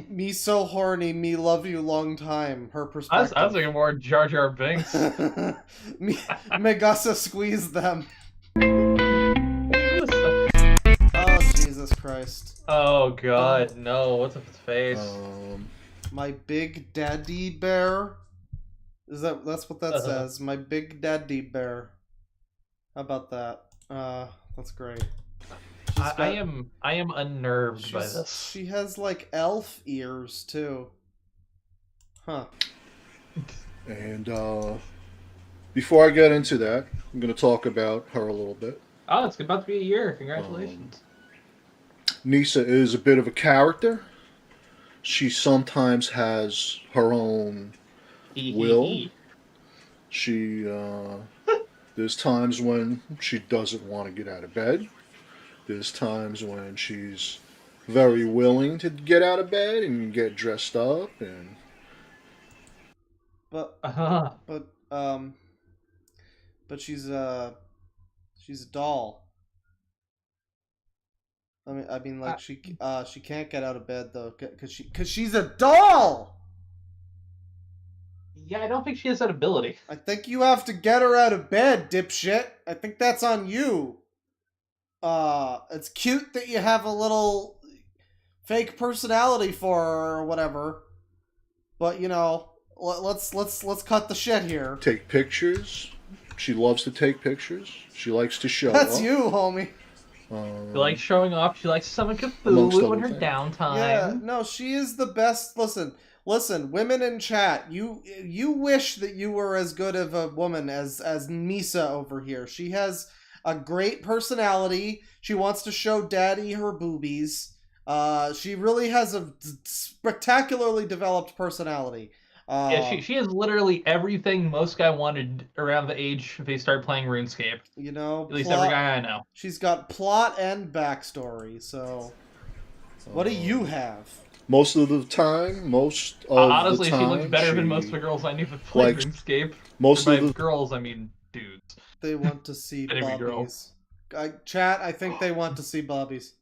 me so horny, me love you long time, her perspective. I was thinking more Jar Jar Binks. Megasa squeeze them. Jesus Christ. Oh God, no! What's up his face? My big daddy bear. That's what that says? My big daddy bear. How about that? That's great. I am unnerved by this. She has like elf ears too. Huh. And before I get into that, I'm going to talk about her a little bit. Oh, it's about to be a year. Congratulations. Nisa is a bit of a character. She sometimes has her own will. She, there's times when she doesn't want to get out of bed. There's times when she's very willing to get out of bed and get dressed up and... But she's a doll. I mean, like she can't get out of bed though, cause she's a doll. Yeah, I don't think she has that ability. I think you have to get her out of bed, dipshit. I think that's on you. It's cute that you have a little fake personality for her or whatever, but you know, let's cut the shit here. Take pictures. She loves to take pictures. She likes to show That's up. you, homie. She likes showing off. She likes some Cthulhu in her downtime. Yeah, no, she is the best. Listen, women in chat, you wish that you were as good of a woman as Nisa over here. She has a great personality. She wants to show daddy her boobies. She really has a spectacularly developed personality. Yeah, she has literally everything most guy wanted around the age they started playing RuneScape. You know, at least every guy I know. She's got plot and backstory. So, what do you have? Most of the time, honestly, she looks better than most of the girls I knew that play RuneScape. Most of the girls, I mean dudes. They want to see bobbies. Chat, I think they want to see bobbies.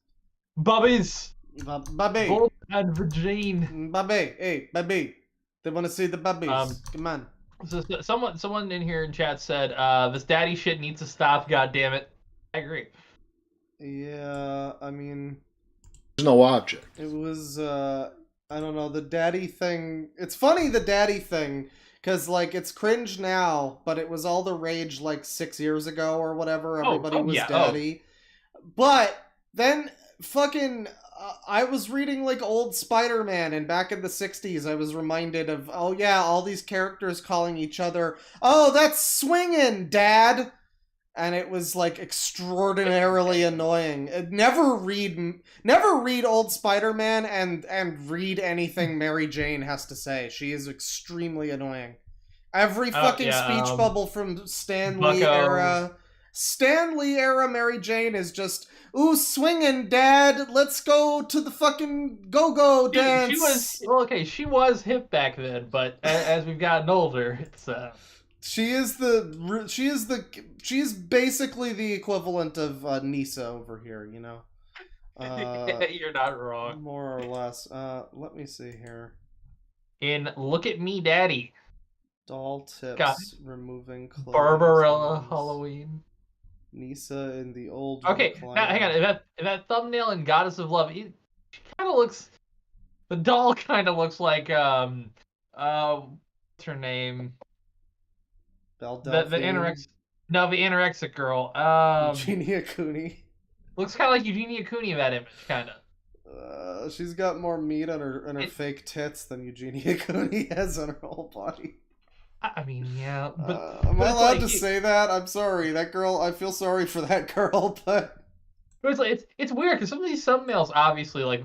Bobbies. Bobby. Gold and Virgin. Bobby. Hey, Bobby. They want to see the bubbies. Come on. So someone in here in chat said, this daddy shit needs to stop, goddammit. I agree. Yeah, I mean... There's no object. It was, I don't know, the daddy thing... It's funny, the daddy thing, because, like, it's cringe now, but it was all the rage, like, 6 years ago or whatever. Everybody was daddy. But then, fucking... I was reading, like, old Spider-Man, and back in the 60s, I was reminded of, oh yeah, all these characters calling each other, oh, that's swinging, Dad! And it was, like, extraordinarily annoying. Never read old Spider-Man and read anything Mary Jane has to say. She is extremely annoying. Every fucking speech bubble from Stan Lee era Mary Jane is just... Ooh, swinging, Dad! Let's go to the fucking go-go dance! She was hip back then, but as we've gotten older, it's She's basically the equivalent of Nisa over here, you know? You're not wrong. More or less. Let me see here. In Look at Me, Daddy. Doll tips, removing clothes. Barbarella Halloween. Nisa in the old... Okay, now, hang on. If that thumbnail in Goddess of Love, she kind of looks... The doll kind of looks like, what's her name? The anorexic girl. Eugenia Cooney. Looks kind of like Eugenia Cooney in that image, kind of. She's got more meat on her fake tits than Eugenia Cooney has on her whole body. I mean, yeah, but am but I it's allowed like, to say that? I'm sorry, that girl. I feel sorry for that girl, but it's like it's weird because some of these thumbnails obviously like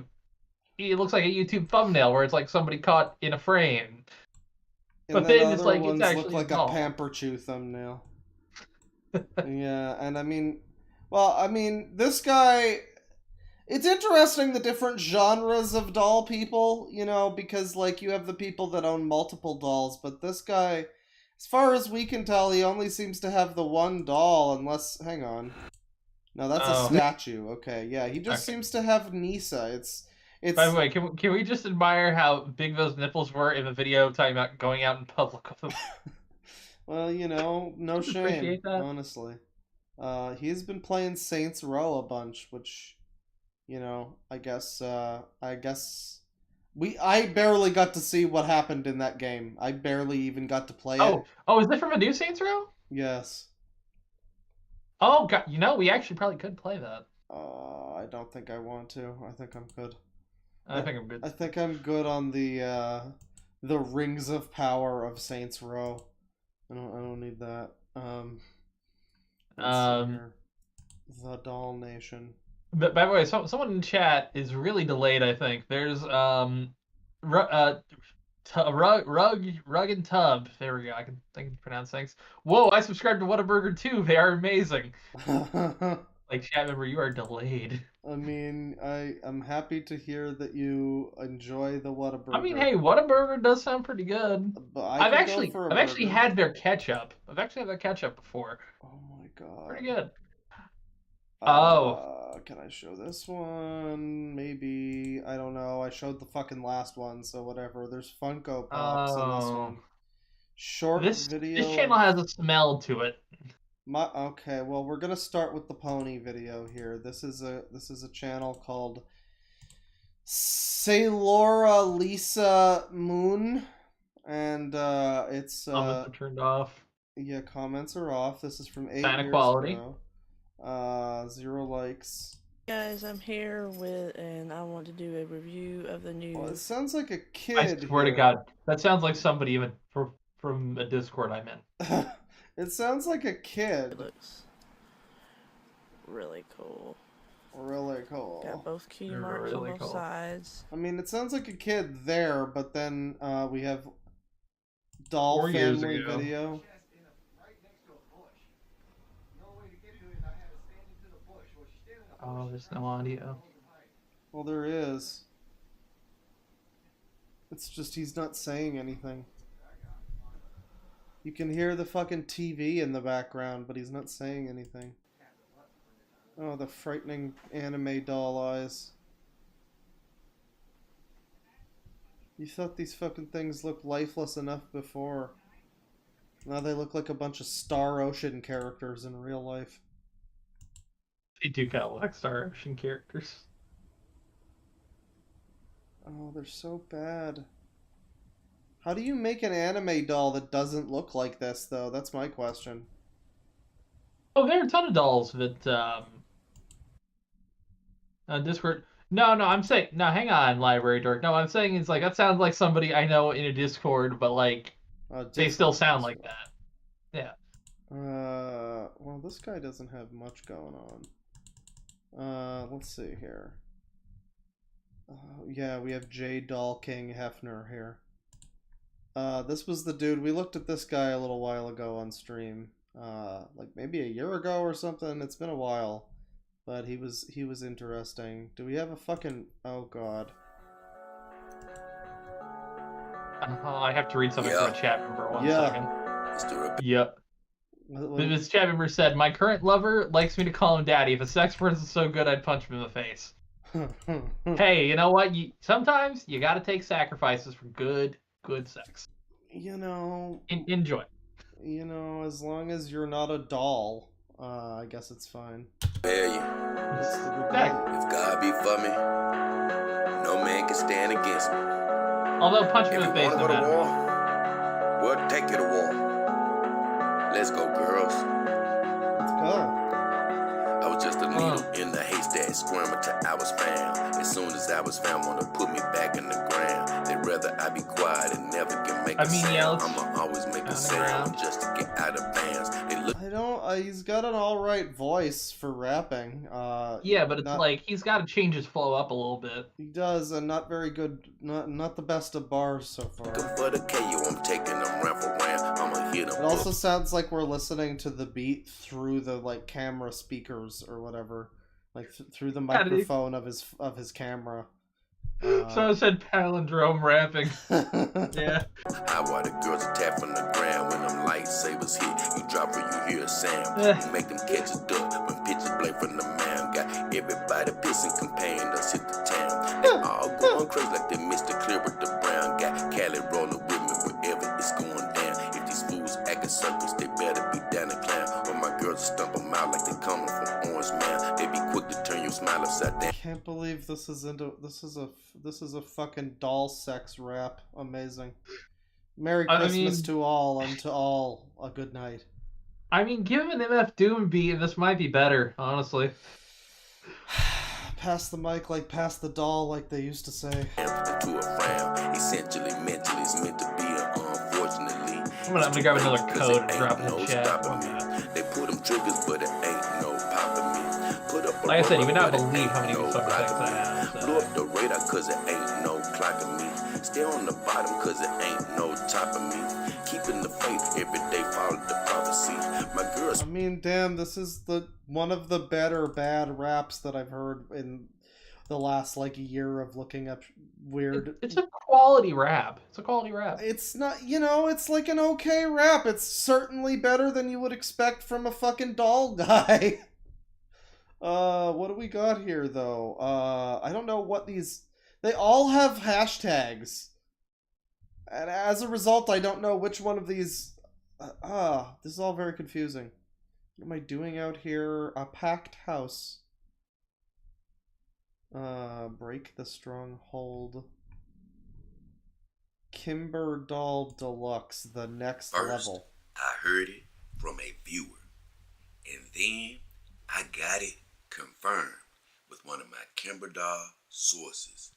it looks like a YouTube thumbnail where it's like somebody caught in a frame, and but then then it's other like ones it's look actually like a doll. Pamper Chew thumbnail. Yeah, and I mean, well, I mean, this guy. It's interesting the different genres of doll people, you know, because like you have the people that own multiple dolls, but this guy, as far as we can tell, he only seems to have the one doll, unless, hang on. No, that's a statue. Okay, yeah, he just seems to have Nisa. It's. By the way, can we just admire how big those nipples were in the video talking about going out in public with them? Well, you know, no Just shame, appreciate that. honestly. He's been playing Saints Row a bunch, which, you know, I guess I barely got to see what happened in that game. I barely even got to play it. Oh, is it from a new Saints Row? Yes. Oh god, you know, we actually probably could play that. I don't think I want to. I think I'm good. I think I'm good. I think I'm good on the Rings of Power of Saints Row. I don't need that. Let's see here. The Doll Nation. But by the way, someone in chat is really delayed. I think there's Rug and Tub. There we go. I can pronounce things. Whoa! I subscribed to Whataburger too. They are amazing. Like chat member, you are delayed. I mean, I'm happy to hear that you enjoy the Whataburger. I mean, hey, Whataburger does sound pretty good. But I've actually had their ketchup. I've actually had their ketchup before. Oh my god. Pretty good. Can I show this one? Maybe. I don't know. I showed the fucking last one, so whatever. There's Funko Pops in this one. Short video. This channel has a smell to it. Okay, well, we're gonna start with the pony video here. This is a channel called Sailora Lisa Moon, and it's comments are turned off. Yeah, comments are off. This is from 8 Sign years equality. ago. 0 likes. Guys, I'm here and I want to do a review of the new. Well, it sounds like a kid. I swear to God, that sounds like somebody even from a Discord I'm in. It sounds like a kid. It looks really cool. Really cool. Got both key marks on both sides. I mean, it sounds like a kid there, but then we have doll 4 years family ago. video. Oh, there's no audio. Well, there is. It's just he's not saying anything. You can hear the fucking TV in the background, but he's not saying anything. Oh, the frightening anime doll eyes. You thought these fucking things looked lifeless enough before. Now they look like a bunch of Star Ocean characters in real life. They do kind of look like Star Ocean characters. Oh, they're so bad. How do you make an anime doll that doesn't look like this, though? That's my question. Oh, there are a ton of dolls that Discord. No, I'm saying no. Hang on, Library Dork. No, I'm saying it's like that sounds like somebody I know in a Discord, but like they still sound like that. Yeah. Well, this guy doesn't have much going on. Let's see here. Yeah, we have J. Doll King Hefner here. This was the dude. We looked at this guy a little while ago on stream. Like maybe a year ago or something. It's been a while. But he was interesting. Do we have a fucking... Oh, God. I have to read something from a chat member. One second. Let's do it. Yep. This chat member said, "My current lover likes me to call him daddy. If a sex person is so good, I'd punch him in the face." Hey, you know what? Sometimes you gotta take sacrifices for good sex. You know... Enjoy. You know, as long as you're not a doll, I guess it's fine. Bear you. If God be for me, no man can stand against me. Although punch him in the face, no matter. War, we'll take you to war. Let's go, girls. Let's go. I was just a needle in the haystack, squirming till I was found. As soon as I was found, wanna put me back in the ground. They'd rather I be quiet and never can make a sound. I'ma always make a sound just to get out of bounds. I don't. He's got an all right voice for rapping. Yeah, but it's like he's got to change his flow up a little bit. He does, and not very good. Not the best of bars so far. For the KO, I'm taking them round for round. I'ma hit them. It also sounds like we're listening to the beat through the like camera speakers or whatever, like through the microphone of his camera. So I said palindrome rapping. Yeah. How are the girls attack from the ground when them lightsabers hit? You drop where you hear a sound. You make them catch a duck when pitches blade from the mound. Got everybody pissing companion us hit the town. They all going crazy like they missed the clear with the brown. Got Cali rolling with me wherever it's going down. If these fools acting circus, they better be down the clown. Or my girls stump them out like they coming from Orange Mound. They be quick to turn your smile upside down. Can't believe this is a fucking doll sex rap. Amazing. Merry Christmas to all, and to all a good night. I mean, give him an MF Doom beat, and this might be better, honestly. Pass the mic like pass the doll, like they used to say. To a frown. Essentially, mentally, it's meant to be unfortunately. I'm gonna grab another code and drop in the chat. They put them triggers, but it ain't no popping me. Put up like I said, you would not believe how many fucking things I have. So. Blow up the radar, cause it ain't no clocking me. Stay on the bottom, cause it ain't no topping me. Keeping the faith, every day follow the prophecy. My girls. I mean, damn, this is one of the better bad raps that I've heard in the last like year of looking up weird. It's a quality rap. It's a quality rap. It's not, it's like an okay rap. It's certainly better than you would expect from a fucking doll guy. What do we got here though? I don't know what these. They all have hashtags, and as a result, I don't know which one of these. This is all very confusing. What am I doing out here? A packed house. Break the stronghold. Kimber Doll Deluxe, the next level. I heard it from a viewer, and then I got it confirmed with one of my Kimber Doll sources,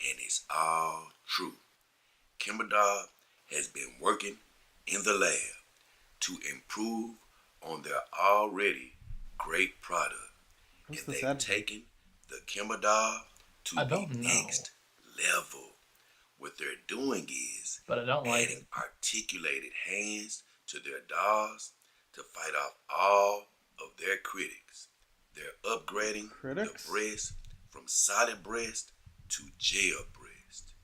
and it's all true. Kimber Doll has been working in the lab to improve on their already great product, and they've taken the Kimber Doll to the next level. What they're doing is adding articulated hands to their dolls to fight off all of their critics. They're upgrading the breast from solid breast to jail breast.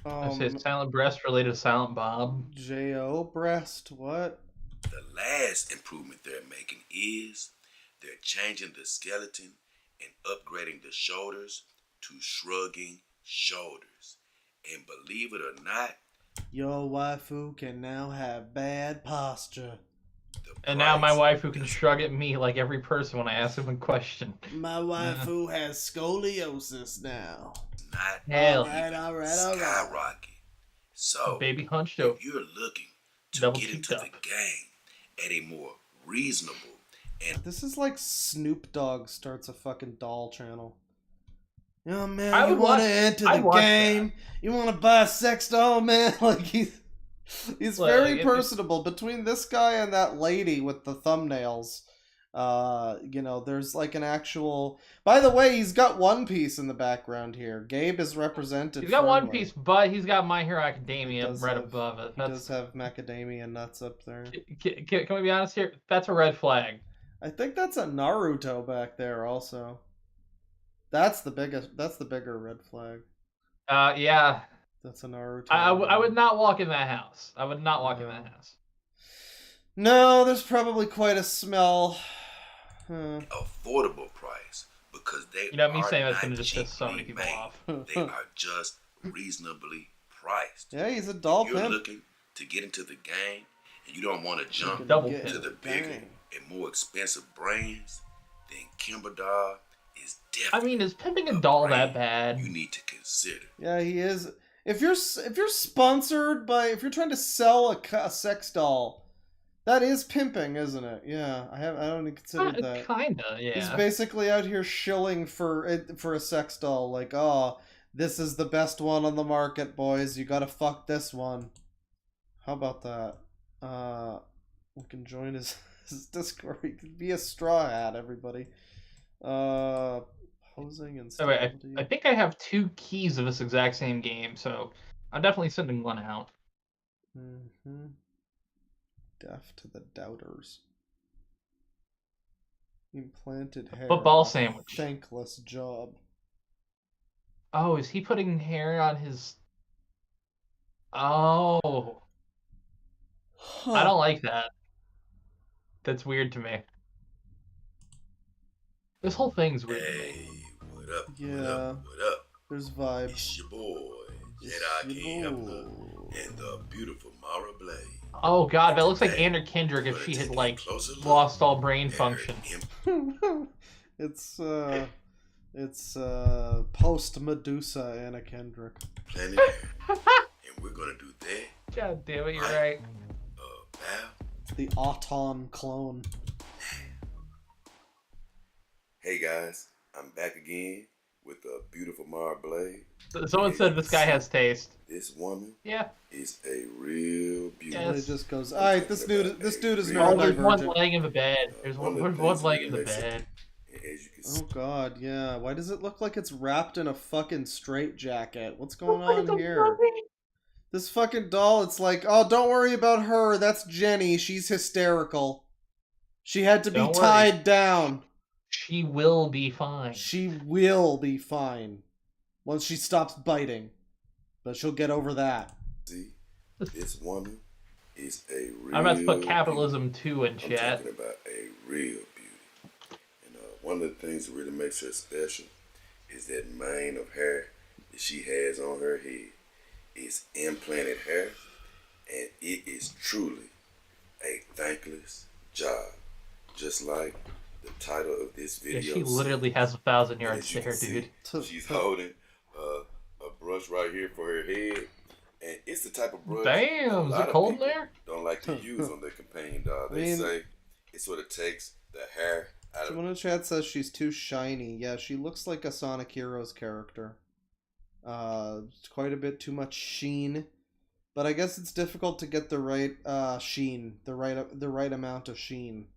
I say silent breast related to Silent Bob. J.O. breast, what? The last improvement they're making is they're changing the skeleton and upgrading the shoulders to shrugging shoulders. And believe it or not, your waifu can now have bad posture. And now my waifu can shrug at me like every person when I ask him a question. My waifu has scoliosis now. Not hell. All right. Skyrocket. So, baby hunched over. If you're looking to get into the game at a more reasonable and this is like Snoop Dogg starts a fucking doll channel. Oh man, I you want to enter the game? That. You want to buy a sex doll, man? Like he's very personable. Between this guy and that lady with the thumbnails, there's like an actual. By the way, he's got One Piece in the background here. Gabe is represented. He's got One Piece, but he's got My Hero Academia right above it. He does have macadamia nuts up there. Can we be honest here? That's a red flag. I think that's a Naruto back there also. That's the bigger red flag. Yeah. That's a Naruto. I would not walk in that house. I would not walk in that house. No, there's probably quite a smell. Affordable price because they me saying that's going to just piss so many people off. They are just reasonably priced. Yeah, he's a doll pimp. If you're pimp. looking to get into the game and you don't want to jump to the bigger and more expensive brands, then Kimber Doll is definitely. I mean, is pimping a doll that bad? You need to consider. Yeah, he is. If you're sponsored by, if you're trying to sell a sex doll That is pimping, isn't it? Yeah, I don't consider that. Kinda, yeah. He's basically out here shilling for a sex doll. Like, oh, this is the best one on the market, boys. You gotta fuck this one. How about that? We can join his Discord. He could be a straw hat, everybody. Posing and stuff. I think I have 2 keys of this exact same game, so I'm definitely sending one out. Mm-hmm. Deaf to the doubters. Implanted hair. Football sandwich. Thankless job. Oh, is he putting hair on his... Oh. Huh. I don't like that. That's weird to me. This whole thing's weird to me. What up? Yeah. What up? What up? There's vibes. It's your boy, Jedi and the beautiful Mara Blade. Oh god, that looks like Anna Kendrick if she had, like, lost all brain function. It's post-Medusa Anna Kendrick. Plenty there. And we're gonna do that. God damn it, you're right. The Auton clone. Hey guys, I'm back again with a beautiful Mara Blade. Someone said this guy has taste. This woman, yeah, is a real beauty. Yes. It just goes. All right, this dude is no. There's one leg in the bed. There's one leg in the bed. Oh god, yeah. Why does it look like it's wrapped in a fucking straitjacket? What's going on here? This fucking doll, it's like, oh, don't worry about her. That's Jenny. She's hysterical. She had to be tied down. She will be fine. She will be fine. Once she stops biting. But she'll get over that. See, this woman is a real I'm about to put capitalism 2 in chat. I'm talking about a real beauty. And one of the things that really makes her special is that mane of hair that she has on her head. It's implanted hair, and it is truly a thankless job. Just like the title of this video. Yeah, she literally has 1,000 yards stare, dude. She's holding a brush right here for her head, and it's the type of brush. Damn, is it cold in there? Don't like to use on their companion dog. They say it sort of takes the hair out of. Someone in chat says she's too shiny. Yeah, she looks like a Sonic Heroes character. It's quite a bit too much sheen, but I guess it's difficult to get the right sheen, the right amount of sheen.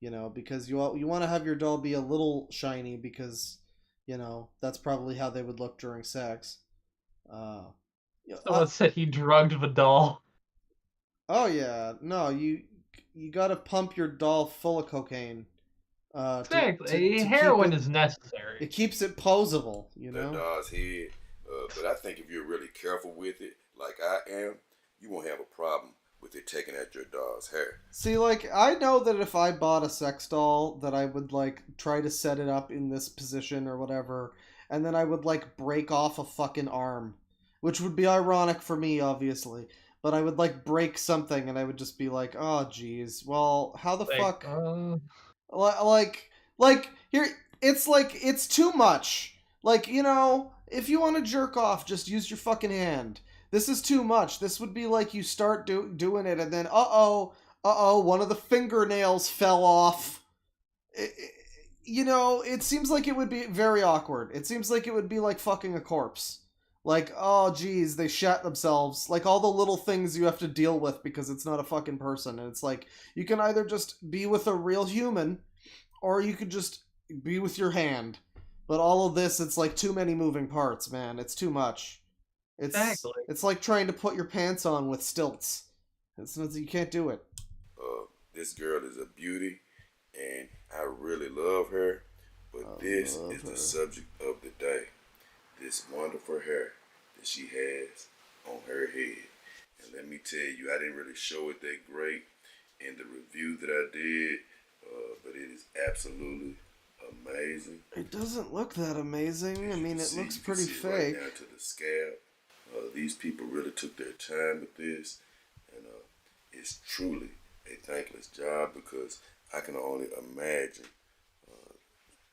You know, because you want to have your doll be a little shiny because, you know, that's probably how they would look during sex. Someone said he drugged the doll. Oh yeah, no, you gotta pump your doll full of cocaine. Exactly, heroin is necessary. It keeps it posable, you know. That doll's head, but I think if you're really careful with it, like I am, you won't have a problem with it taking out your doll's hair. See, like, I know that if I bought a sex doll, that I would, like, try to set it up in this position or whatever, and then I would, like, break off a fucking arm. Which would be ironic for me, obviously. But I would, like, break something, and I would just be like, oh, geez, well, how the fuck... Like, here, it's like, it's too much. Like, you know, if you want to jerk off, just use your fucking hand. This is too much. This would be like you start doing it and then, one of the fingernails fell off. You know, it seems like it would be very awkward. It seems like it would be like fucking a corpse. Like, oh, geez, they shat themselves. Like, all the little things you have to deal with because it's not a fucking person. And it's like, you can either just be with a real human, or you could just be with your hand. But all of this, it's like too many moving parts, man. It's too much. It's like trying to put your pants on with stilts. You can't do it. This girl is a beauty, and I really love her. But this is the subject of the day. This wonderful hair that she has on her head. And let me tell you, I didn't really show it that great in the review that I did, but it is absolutely amazing. It doesn't look that amazing. I mean, it looks pretty fake. Right down to the scalp. These people really took their time with this, and it's truly a thankless job because I can only imagine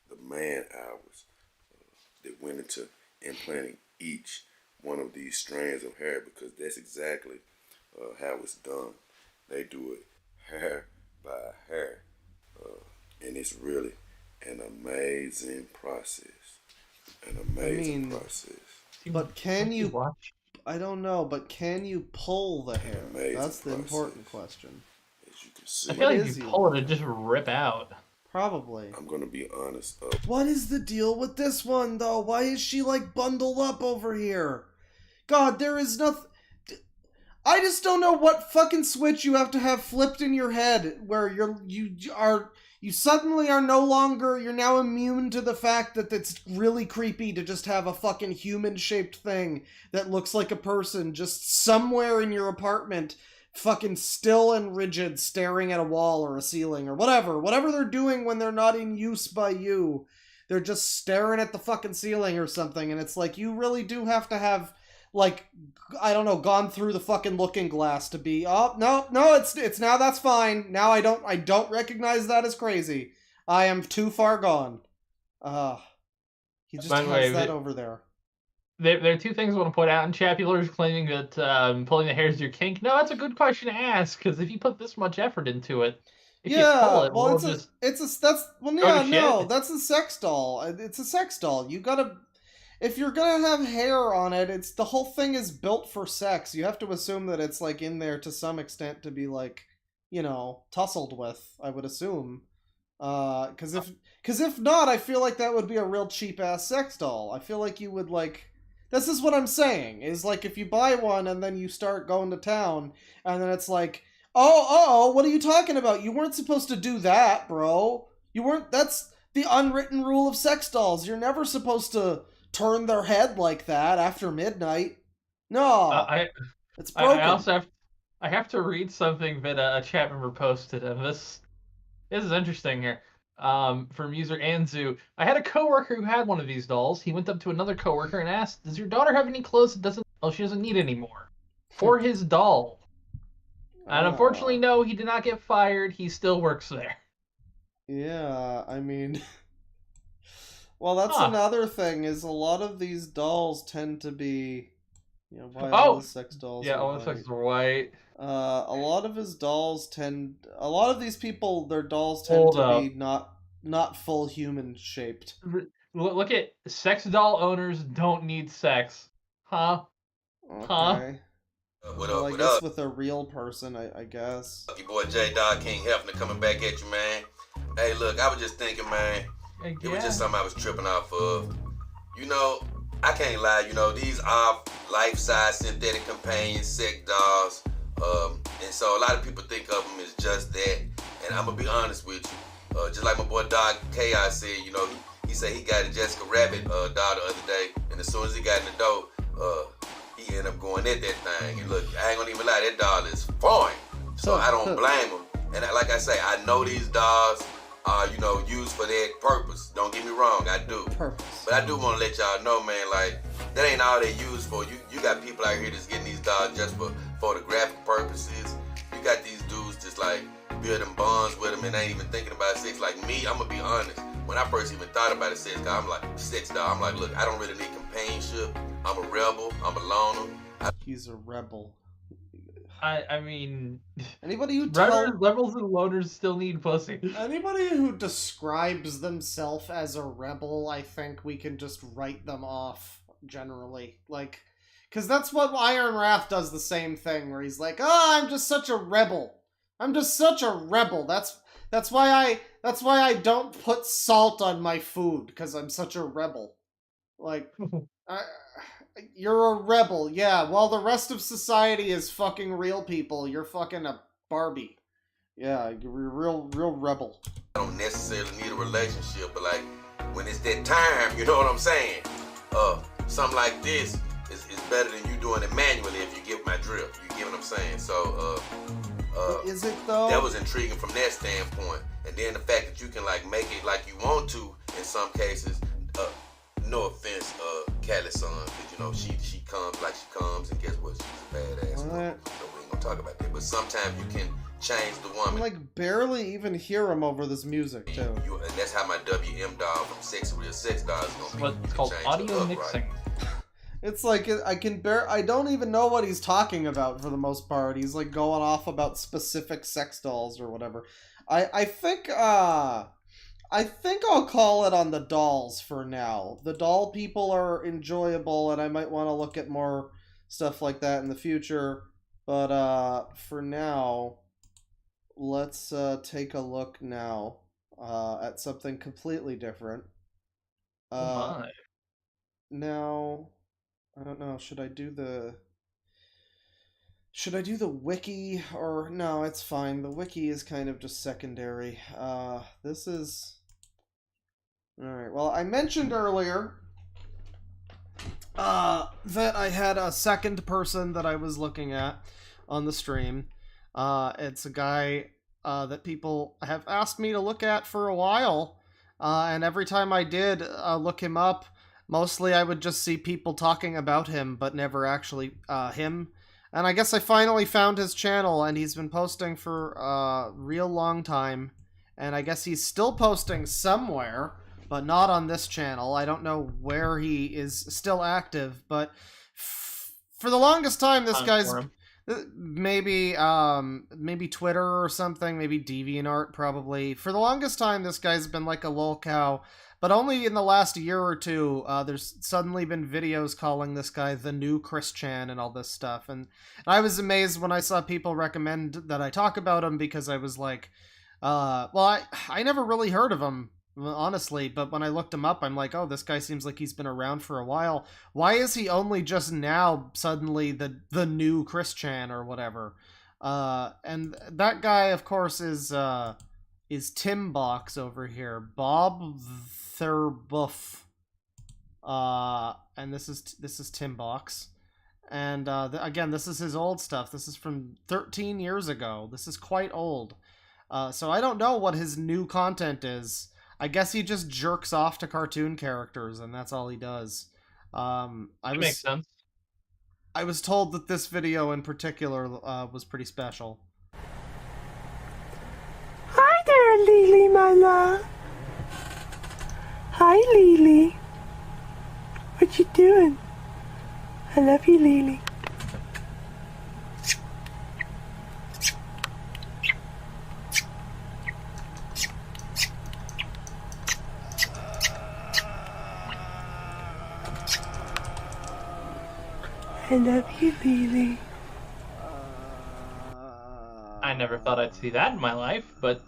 the man hours that went into implanting each one of these strands of hair, because that's exactly how it's done. They do it hair by hair. And it's really an amazing process. An amazing process. But can you watch? I don't know, but can you pull the hair? That's the important question. As you can see. I feel like if you pull it, it'd just rip out. Probably. I'm gonna be honest. What is the deal with this one, though? Why is she, like, bundled up over here? God, there is nothing... I just don't know what fucking switch you have to have flipped in your head where you suddenly are no longer... You're now immune to the fact that it's really creepy to just have a fucking human-shaped thing that looks like a person just somewhere in your apartment fucking still and rigid staring at a wall or a ceiling or whatever they're doing when they're not in use by you. They're just staring at the fucking ceiling or something, and it's like, you really do have to have, like, I don't know, gone through the fucking looking glass to be, oh, no, it's now, that's fine. Now I don't recognize that as crazy. I am too far gone. He just has that over there. There are two things I want to point out in chat. People are claiming that pulling the hair is your kink. No, that's a good question to ask, because if you put this much effort into it, if you pull it, well, that's a sex doll. It's a sex doll. You gotta, if you're gonna have hair on it, the whole thing is built for sex. You have to assume that it's, like, in there to some extent to be, like, you know, tussled with, I would assume. Because if not, I feel like that would be a real cheap-ass sex doll. I feel like you would, like... This is what I'm saying, is, like, if you buy one and then you start going to town, and then it's like, oh, what are you talking about? You weren't supposed to do that, bro. That's the unwritten rule of sex dolls. You're never supposed to turn their head like that after midnight. No, it's broken. I have to read something that a chat member posted, and this is interesting here. From user Anzu. I had a coworker who had one of these dolls. He went up to another coworker and asked, "Does your daughter have any clothes she doesn't need anymore?" For his doll. And unfortunately, no, he did not get fired. He still works there. Yeah, I mean... Well, that's another thing, is a lot of these dolls tend to be... You know, why all the sex dolls all the sex are white. A lot of his dolls a lot of these people, their dolls tend to be not full human shaped. Look at sex doll owners don't need sex. Huh? Okay. Huh? Well, I guess with a real person, I guess. Your boy J-Dog King Hefner coming back at you, man. Hey, look, I was just thinking, man. It was just something I was tripping off of. You know, I can't lie, you know, these are life-size synthetic companion sex dolls. And so a lot of people think of them as just that. And I'm gonna be honest with you. Just like my boy Dog Chaos said, you know, he said he got a Jessica Rabbit doll the other day, and as soon as he got in the door, he ended up going at that thing. And look, I ain't gonna even lie, that doll is fine. So I don't blame him. And like I say, I know these dolls are, you know, used for that purpose. Don't get me wrong, I do. But I do want to let y'all know, man, like, that ain't all they used for. You got people out here that's getting these dolls just for photographic purposes. You got these dudes just, like, building bonds with them and ain't even thinking about sex. Like me, I'm gonna be honest. When I first even thought about a sex doll, I'm like, look, I don't really need companionship. I'm a rebel. I'm a loner. He's a rebel. I mean, anybody who rebels and loners still need pussy. Anybody who describes themselves as a rebel, I think we can just write them off generally, like, because that's what Iron Wrath does, the same thing, where he's like, "Oh, I'm just such a rebel. I'm just such a rebel. That's why I don't put salt on my food, because I'm such a rebel." Like, you're a rebel, yeah. While the rest of society is fucking real people, you're fucking a Barbie. Yeah, you're a real rebel. I don't necessarily need a relationship, but like, when it's that time, you know what I'm saying? Something like this is better than you doing it manually, if you get my drift. You get what I'm saying? So, is it though? That was intriguing from that standpoint. And then the fact that you can, like, make it like you want to in some cases. No offense, Callie's son, because, you know, she comes like she comes, and guess what? She's a badass. We ain't gonna talk about that. But sometimes you can change the woman. I like barely even hear him over this music too. And that's how my WM doll from Sex Real Sex Doll is gonna be. It's called audio mixing. Right? It's like I don't even know what he's talking about for the most part. He's like going off about specific sex dolls or whatever. I think I'll call it on the dolls for now. The doll people are enjoyable, and I might want to look at more stuff like that in the future. But for now, let's take a look now at something completely different. Now, I don't know. Should I do the wiki, or no? It's fine. The wiki is kind of just secondary. This is all right. Well, I mentioned earlier that I had a second person that I was looking at on the stream. It's a guy that people have asked me to look at for a while, and every time I did look him up, mostly I would just see people talking about him, but never actually him. And I guess I finally found his channel, and he's been posting for a real long time. And I guess he's still posting somewhere, but not on this channel. I don't know where he is still active, but for the longest time, this guy's maybe Twitter or something, maybe DeviantArt probably. For the longest time, this guy's been like a lol cow. But only in the last year or two, there's suddenly been videos calling this guy the new Chris-chan and all this stuff. And I was amazed when I saw people recommend that I talk about him, because I was like, well, I never really heard of him, honestly. But when I looked him up, I'm like, oh, this guy seems like he's been around for a while. Why is he only just now suddenly the new Chris-chan or whatever? And that guy, of course, is Timbox over here. Bob Thurbuff. And this is Timbox. And again, this is his old stuff. This is from 13 years ago. This is quite old. So I don't know what his new content is. I guess he just jerks off to cartoon characters, and that's all he does. Makes sense. I was told that this video in particular was pretty special. Hi there, Lily, my love. Hi, Lily. What you doing? I love you, Lily. I love you, Lily. I never thought I'd see that in my life, but...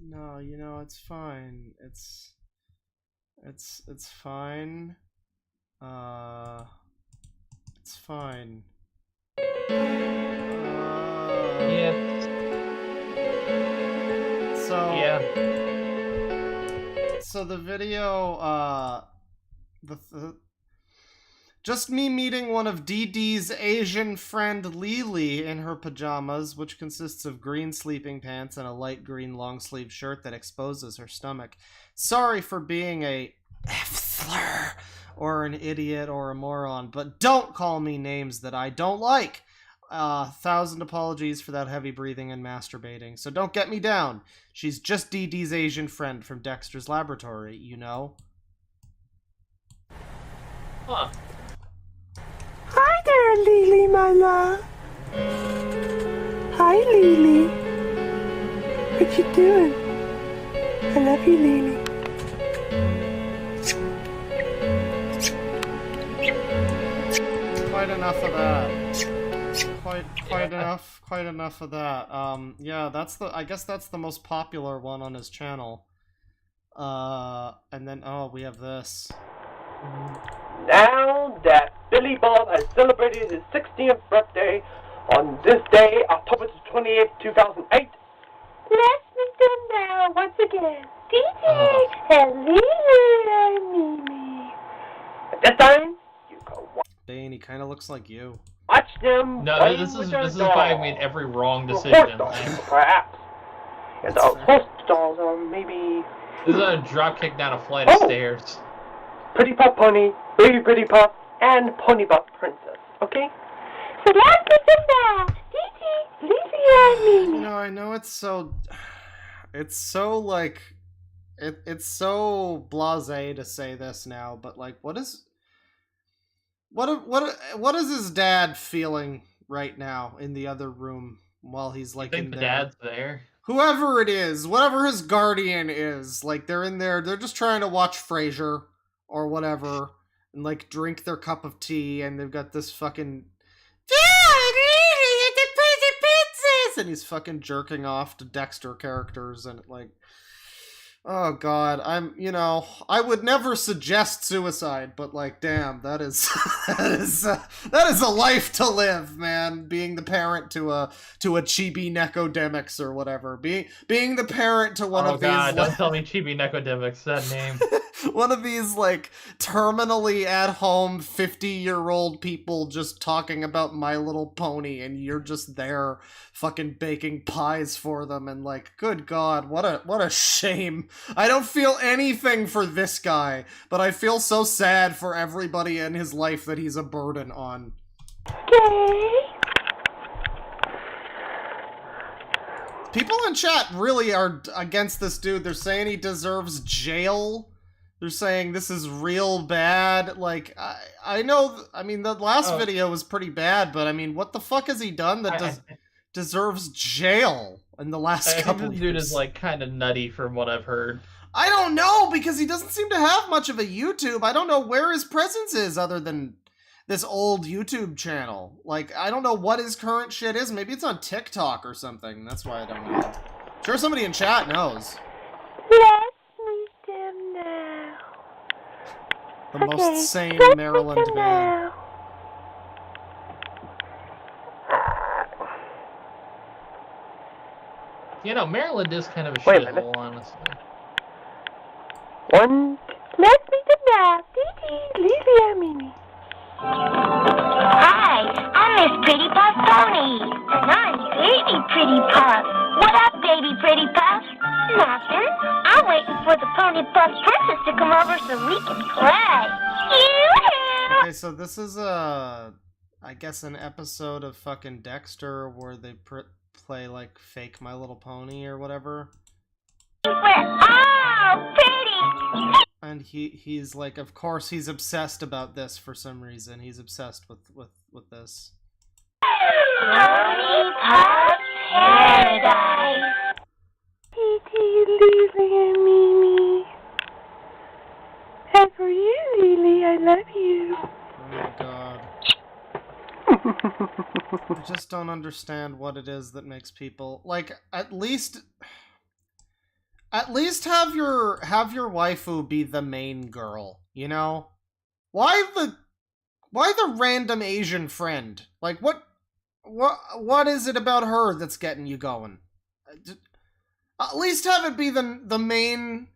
No, you know, it's fine. It's fine. It's fine. Yeah. So the video, just me meeting one of Dee Dee's Asian friend Lily in her pajamas, which consists of green sleeping pants and a light green long-sleeve shirt that exposes her stomach. Sorry for being a F-slur, or an idiot, or a moron, but don't call me names that I don't like. 1,000 apologies for that heavy breathing and masturbating, so don't get me down. She's just Dee Dee's Asian friend from Dexter's Laboratory, you know? Huh. Hi there, Lily, my love. Hi, Lily. What you doing? I love you, Lily. Quite enough of that. Quite enough of that. Yeah, I guess that's the most popular one on his channel. And then, oh, we have this. Now that Billy Bob has celebrated his 60th birthday on this day, October 28th, 2008, Let's meet them now once again. DJ and Mimi. At this time, you go Bane, he kind of looks like you. watch them. No, this is why I made every wrong decision. Perhaps. And the horse dolls are maybe This is a drop kick down a flight of stairs. Pretty Pup Pony, Baby Pretty Pup, and Pony Butt Princess. Okay? So let's meet them now. DJ, Lizzie and Mimi. You know, I know it's so like, it's so blasé to say this now, but like, what is What is his dad feeling right now in the other room while he's like in the there? Dad's there. Whoever it is, whatever his guardian is, like they're in there, they're just trying to watch Frasier or whatever and like drink their cup of tea, and they've got this fucking and he's fucking jerking off to Dexter characters, and like, oh god, I would never suggest suicide, but like, damn, that is that is a life to live, man. Being the parent to a Chibi Necodemics or whatever, being the parent to one of these. Oh god, don't tell me Chibi Necodemics, that name. One of these like terminally at home 50-year-old people just talking about My Little Pony, and you're just there fucking baking pies for them, and like, good god, what a shame. I don't feel anything for this guy, but I feel so sad for everybody in his life that he's a burden on. People in chat really are against this dude. They're saying he deserves jail. They're saying this is real bad. Like, I know, I mean, the last video was pretty bad, but I mean, what the fuck has he done that deserves jail in the last couple of years? This dude is like kind of nutty from what I've heard. I don't know, because he doesn't seem to have much of a YouTube. I don't know where his presence is other than this old YouTube channel. Like, I don't know what his current shit is. Maybe it's on TikTok or something. That's why I don't know. I'm sure somebody in chat knows. Let me dim now. The most sane Maryland man. You know, Maryland is kind of a shithole, honestly. One. Let me dim now. Lily, Mimi. Hi, I'm Miss Pretty Puff Pony, and I'm Baby Pretty Puff. What up, Baby Pretty Puff? Nothing. I'm waiting for the Pony Puff Princess to come over so we can play. Okay, so this is I guess an episode of fucking Dexter where they play like fake My Little Pony or whatever. Oh, pretty! And he's like, of course he's obsessed about this for some reason. He's obsessed with this. Pony Puff Paradise. Lily and Mimi. And for you, Lily, I love you. Oh my god. I just don't understand what it is that makes people like. At least have your waifu be the main girl, you know? Why the random Asian friend? Like, what is it about her that's getting you going? At least have it be the main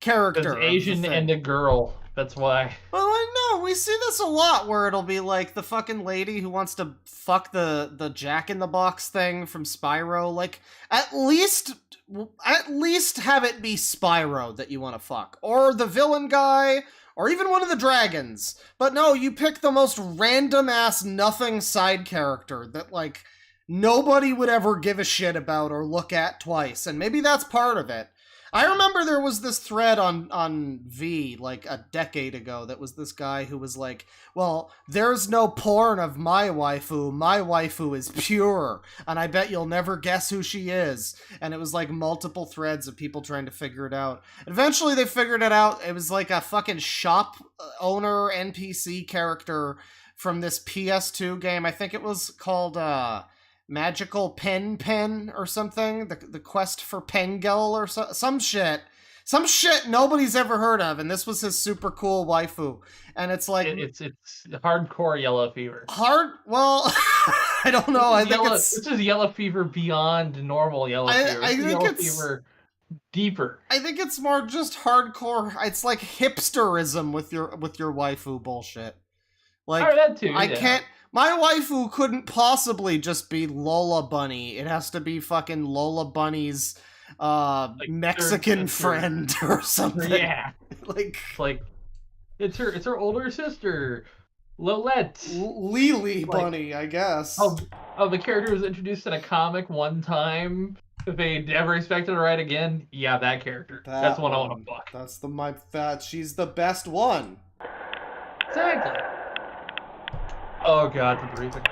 character. It's Asian and a girl. That's why. Well, I know. We see this a lot where it'll be like the fucking lady who wants to fuck the Jack-in-the-Box thing from Spyro. Like, at least have it be Spyro that you want to fuck. Or the villain guy, or even one of the dragons. But no, you pick the most random-ass nothing side character that, like, nobody would ever give a shit about or look at twice. And maybe that's part of it. I remember there was this thread on V, like, a decade ago that was this guy who was like, well, there's no porn of my waifu is pure, and I bet you'll never guess who she is. And it was like multiple threads of people trying to figure it out. Eventually they figured it out. It was like a fucking shop owner NPC character from this PS2 game. I think it was called, Magical Pen or something, the quest for Pen-GALE or some shit nobody's ever heard of, and this was his super cool waifu, and it's like it's hardcore yellow fever. Well, I don't know. I think this is yellow fever beyond normal yellow fever. I think yellow fever deeper. I think it's more just hardcore. It's like hipsterism with your waifu bullshit. Like, that too, I can't. My waifu couldn't possibly just be Lola Bunny. It has to be fucking Lola Bunny's like Mexican friend or something. Yeah. like it's her older sister, Lolette. Lily Bunny, I guess. Oh, the character was introduced in a comic one time. If they ever expected to write again, yeah, that character. That's the one I want to fuck. She's the best one. Exactly. Oh god, the breathing.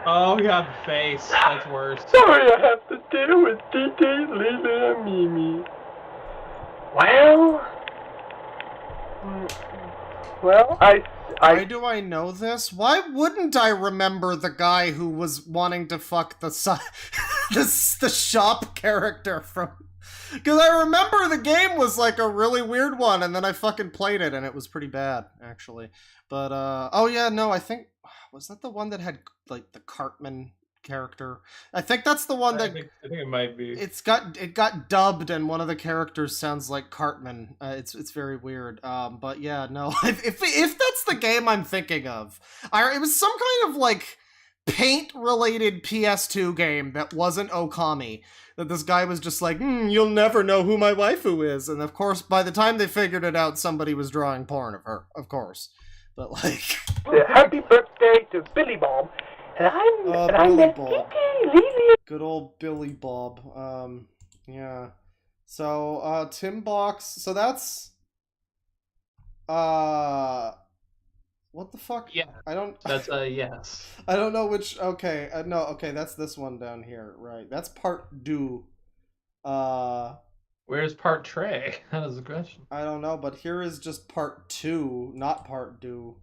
Oh god, the face. That's worse. Sorry I have to deal with DD, Lily, and Mimi. Well, Why do I know this? Why wouldn't I remember the guy who was wanting to fuck the the shop character from... Because I remember the game was like a really weird one, and then I fucking played it, and it was pretty bad, actually. But, oh yeah, no, I think... Was that the one that had, like, the Cartman character? I think that's the one that... I think it might be. It got dubbed, and one of the characters sounds like Cartman. It's very weird. But yeah, no. If that's the game I'm thinking of, it was some kind of like paint-related PS2 game that wasn't Okami. That this guy was just like, you'll never know who my waifu is, and of course, by the time they figured it out, somebody was drawing porn of her. Of course, but like. Happy birthday to Billy Bob. And I'm Billy Bob. Good old Billy Bob. Yeah. So, Tim Box. So that's... What the fuck? Yeah. I don't... That's yes. I don't know which... Okay. No, okay, that's this one down here. Right. That's part do. Where's part tray? That is the question. I don't know, but here is just part 2, not part do.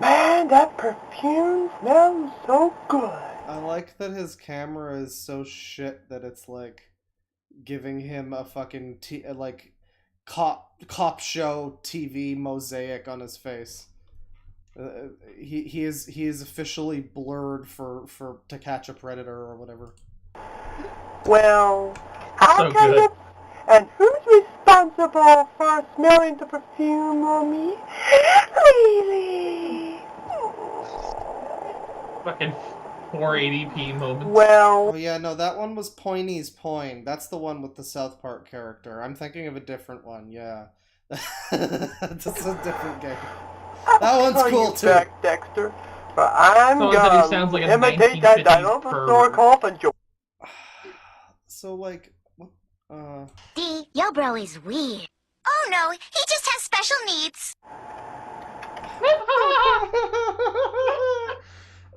Man, that perfume smells so good. I like that his camera is so shit that it's like giving him a fucking like cop show TV mosaic on his face. He is officially blurred for To Catch a Predator or whatever. Well, I'll tell you. And who's responsible for smelling the perfume on me? Really? Fucking 480p moment. Well... Oh yeah, no, that one was Pointy's Point. That's the one with the South Park character. I'm thinking of a different one, yeah. That's a different game. That one's cool too. Back, Dexter, but I'm gonna imitate that dinosaur cough and joke. So, like... D, yo bro is weird. Oh no, he just has special needs.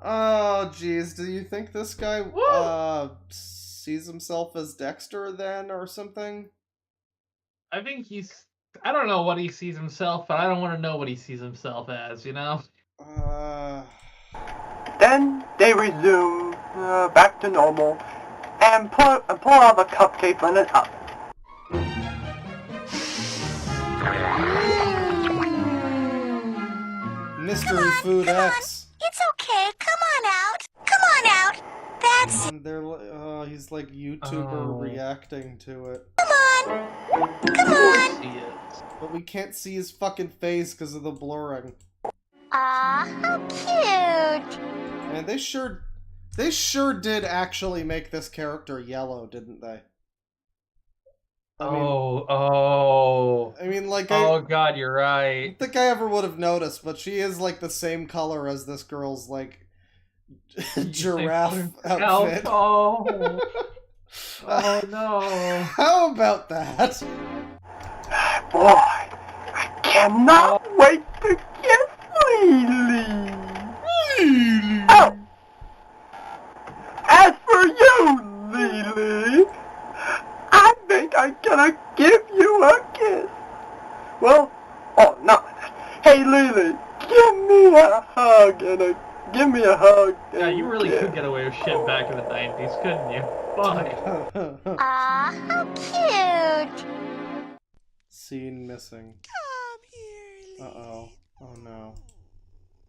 Oh jeez, do you think this guy sees himself as Dexter then or something? I think I don't know what he sees himself, but I don't want to know what he sees himself as, you know? Then they resume back to normal. And pull out the cupcake on it up. Mystery Food X. It's okay. Come on out. Come on out. That's... And they're he's like YouTuber reacting to it. Come on. Come on. But we can't see his fucking face because of the blurring. Aw, how cute. Man, they sure did actually make this character yellow, didn't they? I mean, like, oh god, you're right. I don't think I ever would have noticed, but she is like the same color as this girl's like giraffe outfit. Oh no! How about that? Boy, I cannot wait to get Lily. Oh. As for you, Lily, I think I'm gonna give you a kiss. Well, oh no. Hey Lily, give me a hug give me a hug. Yeah, you really could get away with shit back in the 90s, couldn't you? Fuck. Aw, how cute. Scene missing. Come here, Lily. Uh-oh. Oh no.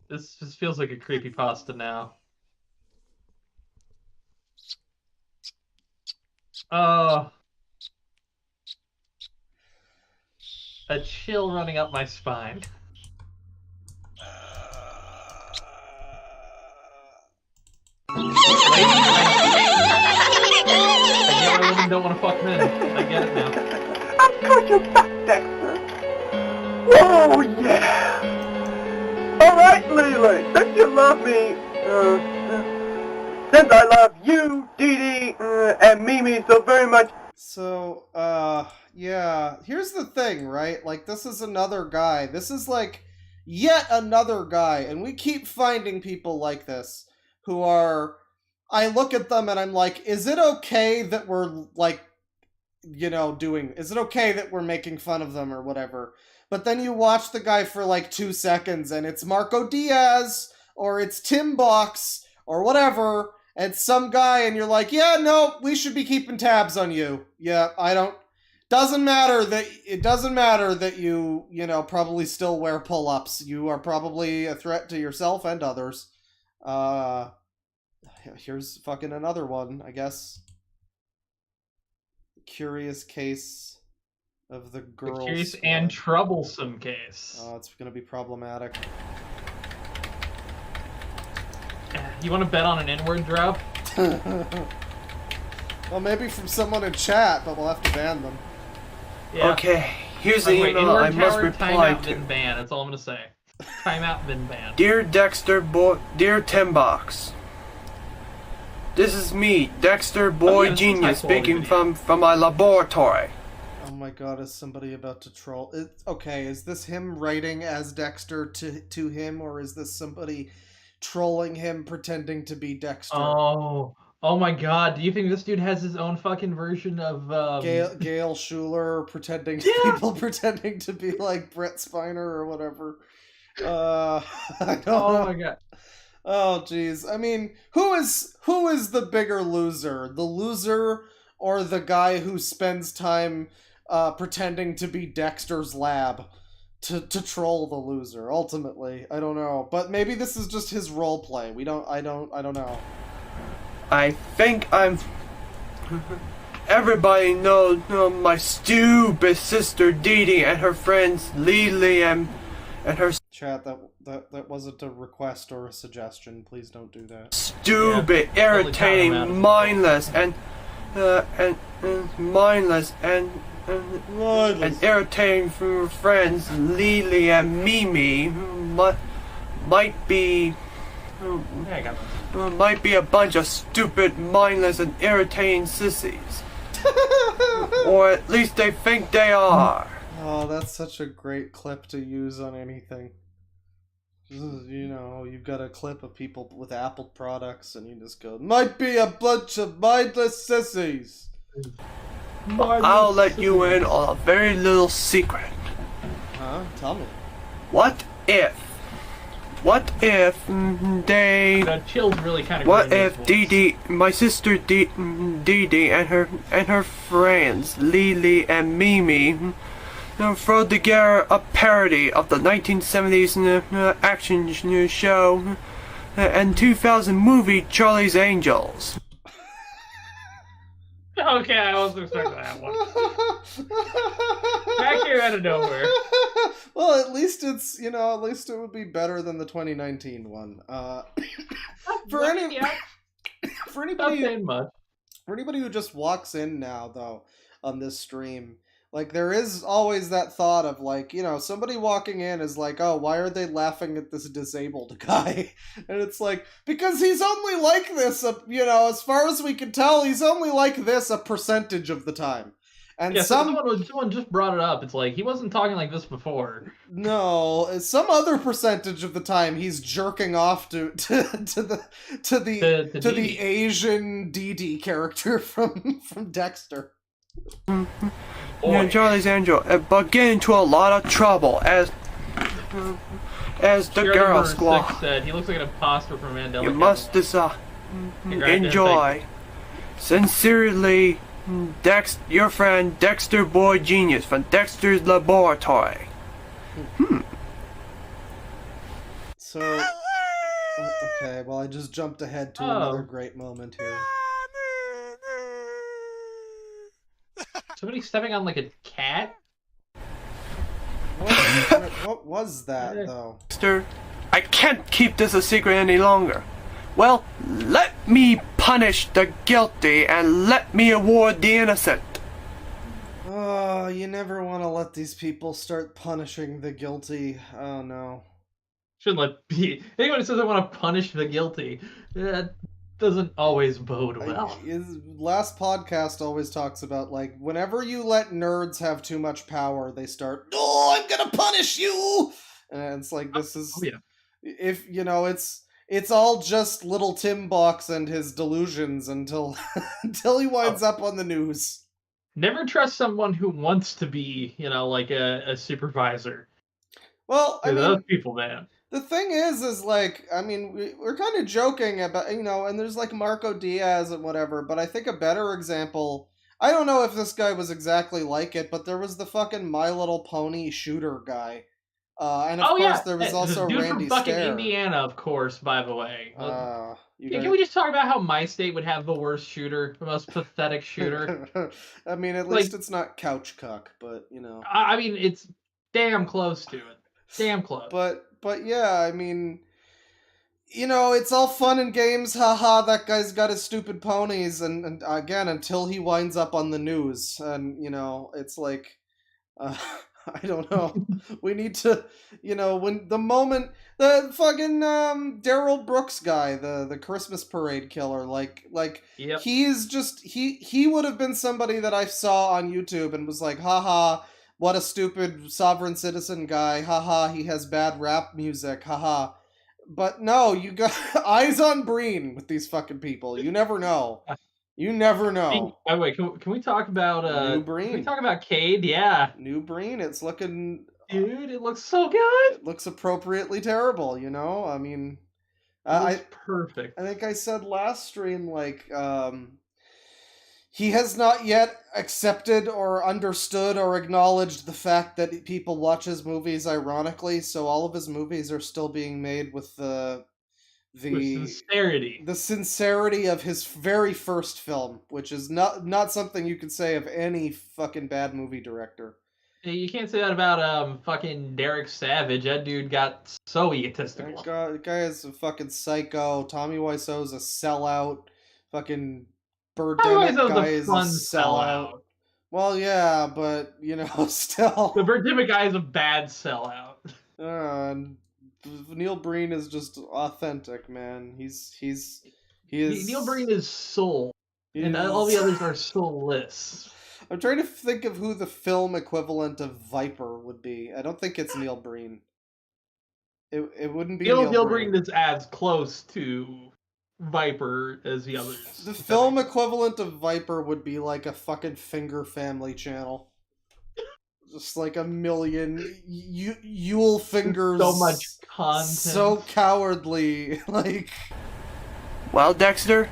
This just feels like a creepypasta now. Oh. A chill running up my spine. I get why women don't want to fuck men. I get it now. I'm glad you're back, Dexter. Oh, yeah. Alright, Lily, since you love me, since I love you, Dee Dee, and Mimi so very much, So, yeah. Here's the thing, right? Like, this is another guy. This is, like, yet another guy. And we keep finding people like this who are... I look at them and I'm like, is it okay that we're, like, you know, is it okay that we're making fun of them or whatever? But then you watch the guy for, like, 2 seconds and it's Marco Diaz or it's Tim Box or whatever... And some guy, and you're like, yeah, no, we should be keeping tabs on you. Yeah, it doesn't matter that you know, probably still wear pull-ups. You are probably a threat to yourself and others. Here's fucking another one, I guess. Curious case of the girl. Curious and troublesome case. Oh, it's gonna be problematic. You want to bet on an N-word drop? Well, maybe from someone in chat, but we'll have to ban them. Yeah. Okay, here's the email I must reply to. Then ban. That's all I'm gonna say. Timeout, then ban. Dear Dexter Boy, dear Timbox. This is me, Dexter Boy Genius, speaking from my laboratory. Oh my god, is somebody about to troll? Okay, is this him writing as Dexter to him, or is this somebody trolling him pretending to be Dexter? Oh my god, do you think this dude has his own fucking version of Gail Schuler pretending people pretending to be like Brett Spiner or whatever? I don't know. My god. Oh jeez. I mean, who is the bigger loser? The loser or the guy who spends time pretending to be Dexter's lab? To troll the loser, ultimately. I don't know. But maybe this is just his role play. I don't know. I think I'm... Everybody knows my stupid sister Dee Dee and her friends Lily and her... Chat, that wasn't a request or a suggestion. Please don't do that. Stupid, irritating, mindless, and irritating from friends Lily and Mimi might be a bunch of stupid, mindless, and irritating sissies. Or at least they think they are. Oh, that's such a great clip to use on anything. You know, you've got a clip of people with Apple products and you just go, might be a bunch of mindless sissies. I'll let you in on a very little secret. Huh? Tell me. What if they... That chill's really kind of... What if Dee Dee, my sister Dee Dee and her friends Lily and Mimi throw together a parody of the 1970s action show and 2000 movie Charlie's Angels? Okay, I wasn't expecting that one. Back here out of nowhere. Well, at least it's, you know, at least it would be better than the 2019 one. For anybody who just walks in now, though, on this stream, like, there is always that thought of, like, you know, somebody walking in is like, oh, why are they laughing at this disabled guy? And it's like, because he's only like this, you know, as far as we can tell, he's only like this a percentage of the time. And yeah, someone just brought it up. It's like, he wasn't talking like this before. No, some other percentage of the time he's jerking off to the Asian Dee Dee character from Dexter. Charlie's Angel, but get into a lot of trouble as the girl squad. Said he looks like an imposter from Mandela. You must enjoy. Sincerely, your friend Dexter Boy Genius from Dexter's Laboratory. So, okay, well, I just jumped ahead to another great moment here. Somebody stepping on like a cat? What was that, though? Dexter, I can't keep this a secret any longer. Well, let me punish the guilty and let me award the innocent. Oh, you never want to let these people start punishing the guilty. Oh, no. Shouldn't let be. Anyone who says I want to punish the guilty. doesn't always bode well. His last podcast always talks about, like, whenever you let nerds have too much power, they start, "Oh, I'm gonna punish you!" And it's like, this is... If, you know, it's all just little Tim Box and his delusions until until he winds up on the news. Never trust someone who wants to be, you know, like a supervisor. Well, I mean, those people, man. The thing is like, I mean, we're kind of joking about, you know, and there's like Marco Diaz and whatever, but I think a better example, I don't know if this guy was exactly like it, but there was the fucking My Little Pony shooter guy. And of course there was also dude Randy from fucking Stair. Indiana, of course, by the way. Can we just talk about how my state would have the worst shooter, the most pathetic shooter? I mean, at least it's not couch cuck, but, you know. I mean, it's damn close to it. Damn close. But yeah, I mean, you know, it's all fun and games, haha, that guy's got his stupid ponies, and again, until he winds up on the news, and, you know, it's like, I don't know, we need to, you know, when the moment, the fucking, Daryl Brooks guy, the Christmas parade killer, like, yep. he is just, he would have been somebody that I saw on YouTube and was like, haha, what a stupid sovereign citizen guy. Haha, he has bad rap music. Haha. But no, you got eyes on Breen with these fucking people. You never know. You never know. By the way, can we talk about New Breen? Can we talk about Cade? Yeah. New Breen. It's looking... Dude, it looks so good. It looks appropriately terrible, you know? I mean... perfect. I think I said last stream, like, he has not yet accepted or understood or acknowledged the fact that people watch his movies ironically, so all of his movies are still being made with the sincerity of his very first film, which is not something you can say of any fucking bad movie director. You can't say that about fucking Derek Savage. That dude got so egotistical. That guy is a fucking psycho. Tommy Wiseau's a sellout. Fucking Birdemic guy is a sellout. Well, yeah, but, you know, still. The Birdemic guy is a bad sellout. Neil Breen is just authentic, man. He is. Neil Breen is soul, and all the others are soulless. I'm trying to think of who the film equivalent of Viper would be. I don't think it's Neil Breen. It wouldn't be Neil Breen is as close to Viper as the others. The film equivalent of Viper would be like a fucking Finger Family Channel. Just like a million Yule fingers. So much content. So cowardly. Like. Well, Dexter,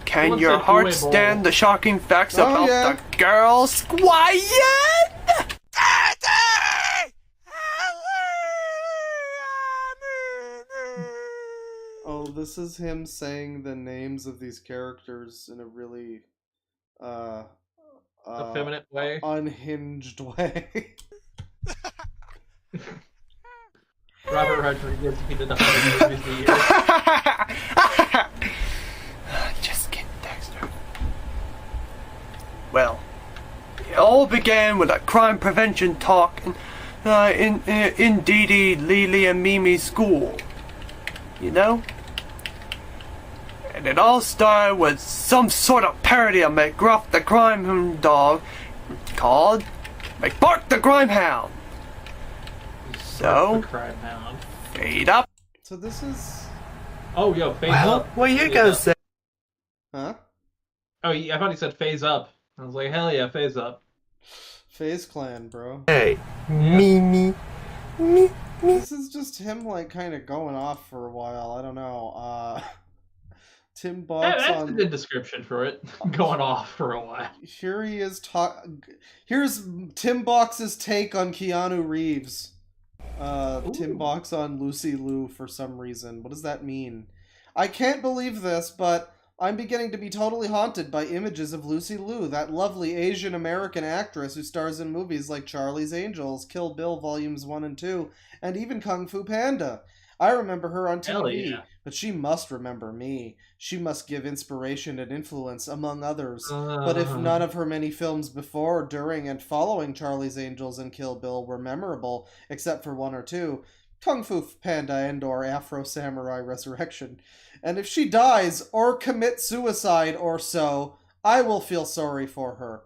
can your heart stand the shocking facts about the girl Squid? Oh, this is him saying the names of these characters in a really effeminate way, unhinged way. Robert Rodriguez, he did 100 movies a year. Just kidding, Dexter. Well, it all began with a crime prevention talk in Dee Dee, Lily, and Mimi's school. You know? And it all started with some sort of parody of McGruff the Crime Dog called McBark the Crime Hound. So, fade up. So this is... Oh, yo, phase up. What are you gonna say? Huh? Oh, I thought he said phase up. I was like, hell yeah, phase up. Phase Clan, bro. Hey, Mimi. This is just him, like, kind of going off for a while. I don't know. Tim Box that's a good description for it. Going off for a while. Here he is Here's Tim Box's take on Keanu Reeves. Tim Box on Lucy Liu for some reason. What does that mean? I can't believe this, but I'm beginning to be totally haunted by images of Lucy Liu, that lovely Asian American actress who stars in movies like Charlie's Angels, Kill Bill Volumes 1 and 2, and even Kung Fu Panda. I remember her on TV, but she must remember me. She must give inspiration and influence, among others. But if none of her many films before, during, and following Charlie's Angels and Kill Bill were memorable, except for one or two, Kung Fu Panda and or Afro Samurai Resurrection. And if she dies or commits suicide or so, I will feel sorry for her.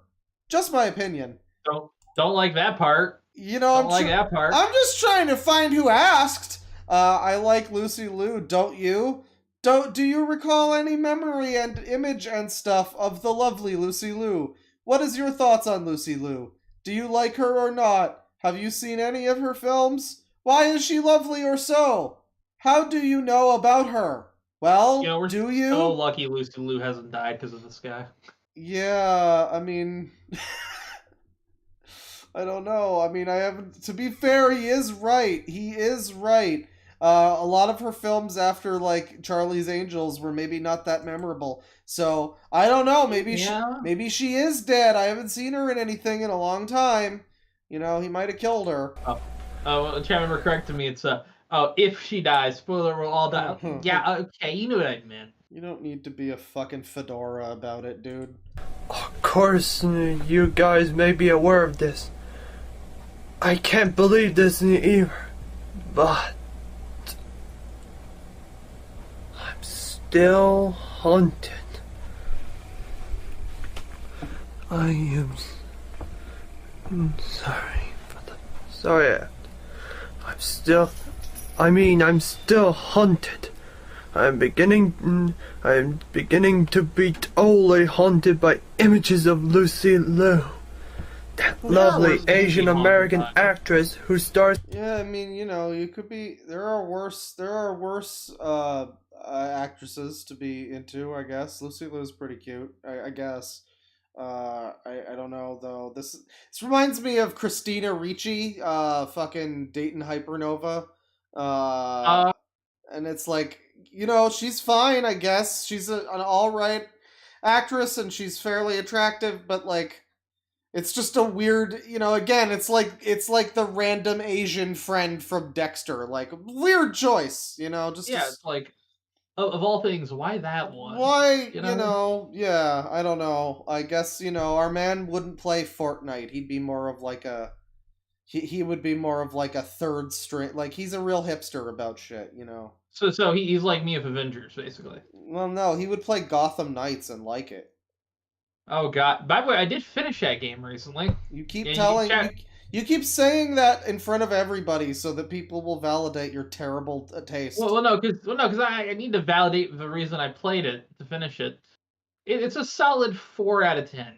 Just my opinion. Don't like that part. You know, don't like that part. I'm just trying to find who asked. I like Lucy Liu, don't you? Do you recall any memory and image and stuff of the lovely Lucy Liu? What is your thoughts on Lucy Liu? Do you like her or not? Have you seen any of her films? Why is she lovely or so? How do you know about her? Well, we're do you? So lucky Lucy Liu hasn't died because of this guy. Yeah, I mean... I don't know. I mean, I haven't... To be fair, he is right. He is right. A lot of her films after, like, Charlie's Angels were maybe not that memorable. So, I don't know. Maybe she is dead. I haven't seen her in anything in a long time. You know, he might have killed her. Oh, chat member corrected me. It's, if she dies. Spoiler, we'll all die. Yeah, okay, you knew what I meant. You don't need to be a fucking fedora about it, dude. Of course, you guys may be aware of this. I can't believe this either, but I'm still haunted. I am sorry for the... Sorry, I'm still haunted. I'm beginning to be totally haunted by images of Lucy Liu. That lovely Asian American actress who stars... Yeah, I mean, you know, you could be... There are worse actresses to be into, I guess. Lucy Liu's pretty cute, I guess. I don't know, though. This reminds me of Christina Ricci, fucking Dayton Hypernova. And it's like, you know, she's fine, I guess. She's an alright actress, and she's fairly attractive, but, like... It's just a weird, you know, again, it's like the random Asian friend from Dexter. Like, weird choice, you know? It's like, of all things, why that one? Why, you know, yeah, I don't know. I guess, you know, our man wouldn't play Fortnite. He'd be more of like a... He would be more of like a third string... Like, he's a real hipster about shit, you know? So he's like me with Avengers, basically. Well, no, he would play Gotham Knights and like it. Oh god! By the way, I did finish that game recently. You keep you keep saying that in front of everybody so that people will validate your terrible taste. Well, no, because I need to validate the reason I played it to finish it. It's a solid 4 out of 10.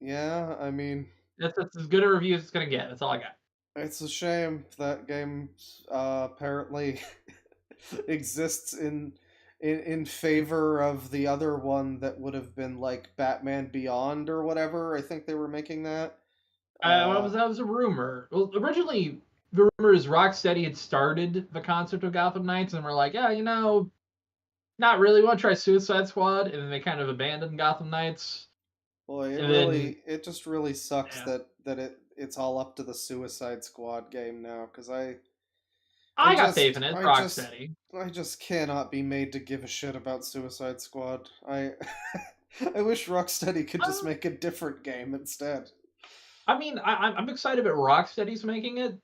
Yeah, I mean, that's as good a review as it's gonna get. That's all I got. It's a shame that game apparently exists in favor of the other one that would have been like Batman Beyond or whatever. I think they were making that. That was a rumor. Well, originally the rumor is Rocksteady had started the concept of Gotham Knights and were like, yeah, you know, not really want to try Suicide Squad, and then they kind of abandoned Gotham Knights. Boy, it just really sucks that it's all up to the Suicide Squad game now, because I got faith in it, Rocksteady. I just cannot be made to give a shit about Suicide Squad. I wish Rocksteady could just make a different game instead. I mean, I'm excited that Rocksteady's making it.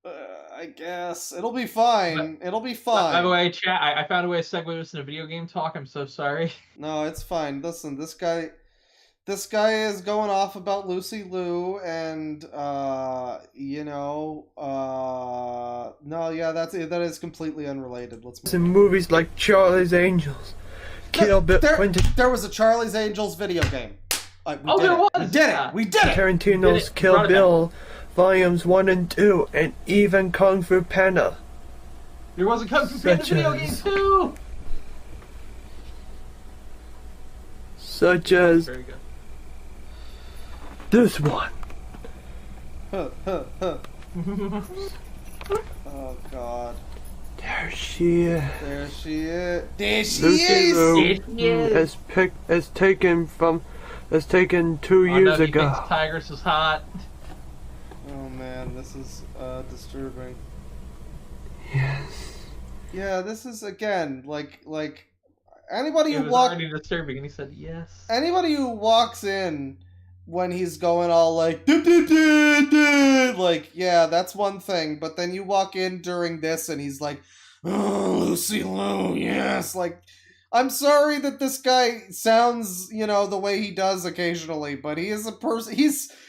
I guess. It'll be fine. It'll be fine. By the way, chat, I found a way to segue this into video game talk. I'm so sorry. No, it's fine. Listen, this guy is going off about Lucy Liu, and you know, no, yeah, that is completely unrelated. Let's move in movies like Charlie's Angels, Kill Bill. There was a Charlie's Angels video game. There was. We did it. Tarantino's Kill Bill, Volumes 1 and 2, and even Kung Fu Panda. There was a Kung Fu Panda video game too. Such as this one. Oh God. There she is. There she is. There she is. As taken 2 years ago. Tigress is hot. Oh man, this is disturbing. Yes. Yeah, this is again like anybody who walks. It was already disturbing, and he said yes. Anybody who walks in when he's going all like, like, yeah, that's one thing. But then you walk in during this and he's like, oh, Lucy Liu, yes. Like, I'm sorry that this guy sounds, you know, the way he does occasionally, but he is a person,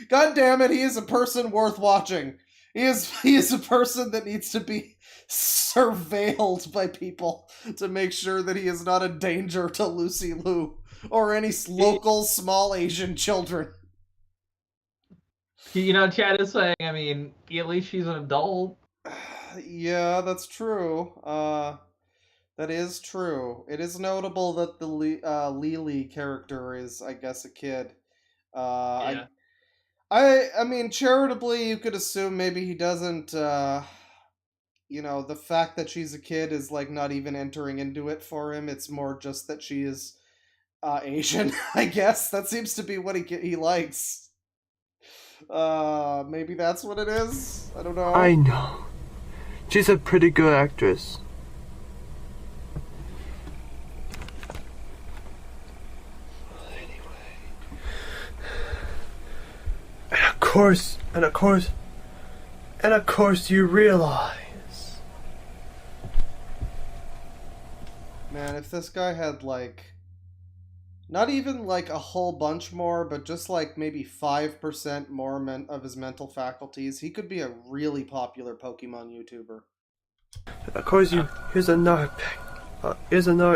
God damn it, he is a person worth watching. He is a person that needs to be surveilled by people to make sure that he is not a danger to Lucy Liu or any local small Asian children. You know, Chad is saying, I mean, at least she's an adult. Yeah, that's true. That is true. It is notable that the Lily character is, I guess, a kid. Yeah. I mean, charitably, you could assume maybe he doesn't, you know, the fact that she's a kid is, like, not even entering into it for him. It's more just that she is Asian, I guess. That seems to be what he likes. Maybe that's what it is? I don't know. I know. She's a pretty good actress. And of course you realize. Man, if this guy had, like, not even, like, a whole bunch more, but just, like, maybe 5% more of his mental faculties, he could be a really popular Pokemon YouTuber. Of course here's another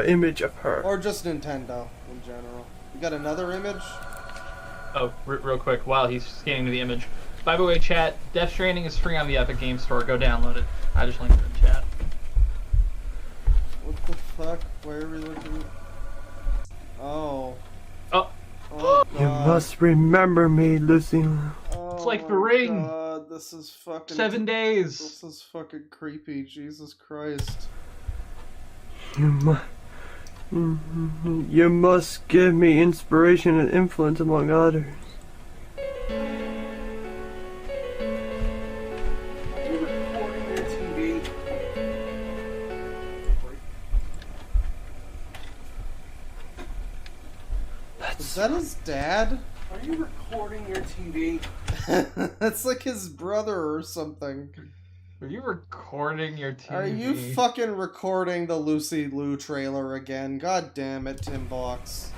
image of her. Or just Nintendo, in general. You got another image? Oh, real quick, while he's scanning the image. By the way, chat, Death Stranding is free on the Epic Games Store. Go download it. I just linked it in chat. What the fuck? Where are we looking? Oh. Oh. Oh, you must remember me, Lucy. It's like the ring. God, this is fucking 7 days. This is fucking creepy. Jesus Christ. You must give me inspiration and influence among others. Are you recording your TV? Is that his dad? Are you recording your TV? That's like his brother or something. Are you recording your TV? Are you fucking recording the Lucy Liu trailer again? God damn it, Tim Box.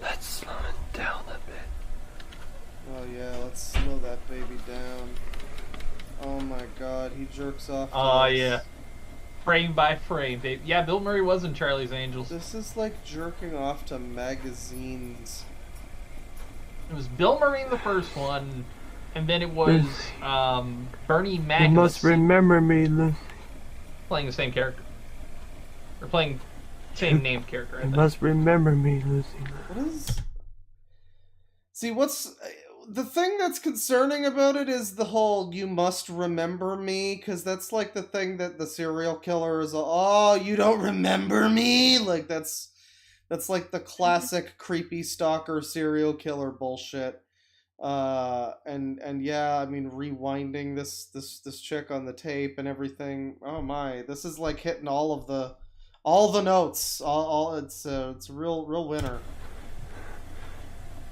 Let's slow it down a bit. Oh yeah, let's slow that baby down. Oh my god, he jerks off. Oh yeah. Frame by frame, babe. Yeah, Bill Murray was in Charlie's Angels. This is like jerking off to magazines. It was Bill Murray in the first one, and then it was Bernie Mac. You must remember me, Lucy. Playing the same character. Or playing same named character, I think. You must remember me, Lucy. What is... See, what's... The thing that's concerning about it is the whole "you must remember me," because that's like the thing that the serial killer is, oh, you don't remember me? Like, that's like the classic creepy stalker serial killer bullshit. And yeah, I mean, rewinding this chick on the tape and everything. Oh my, this is like hitting all the notes. It's a real winner.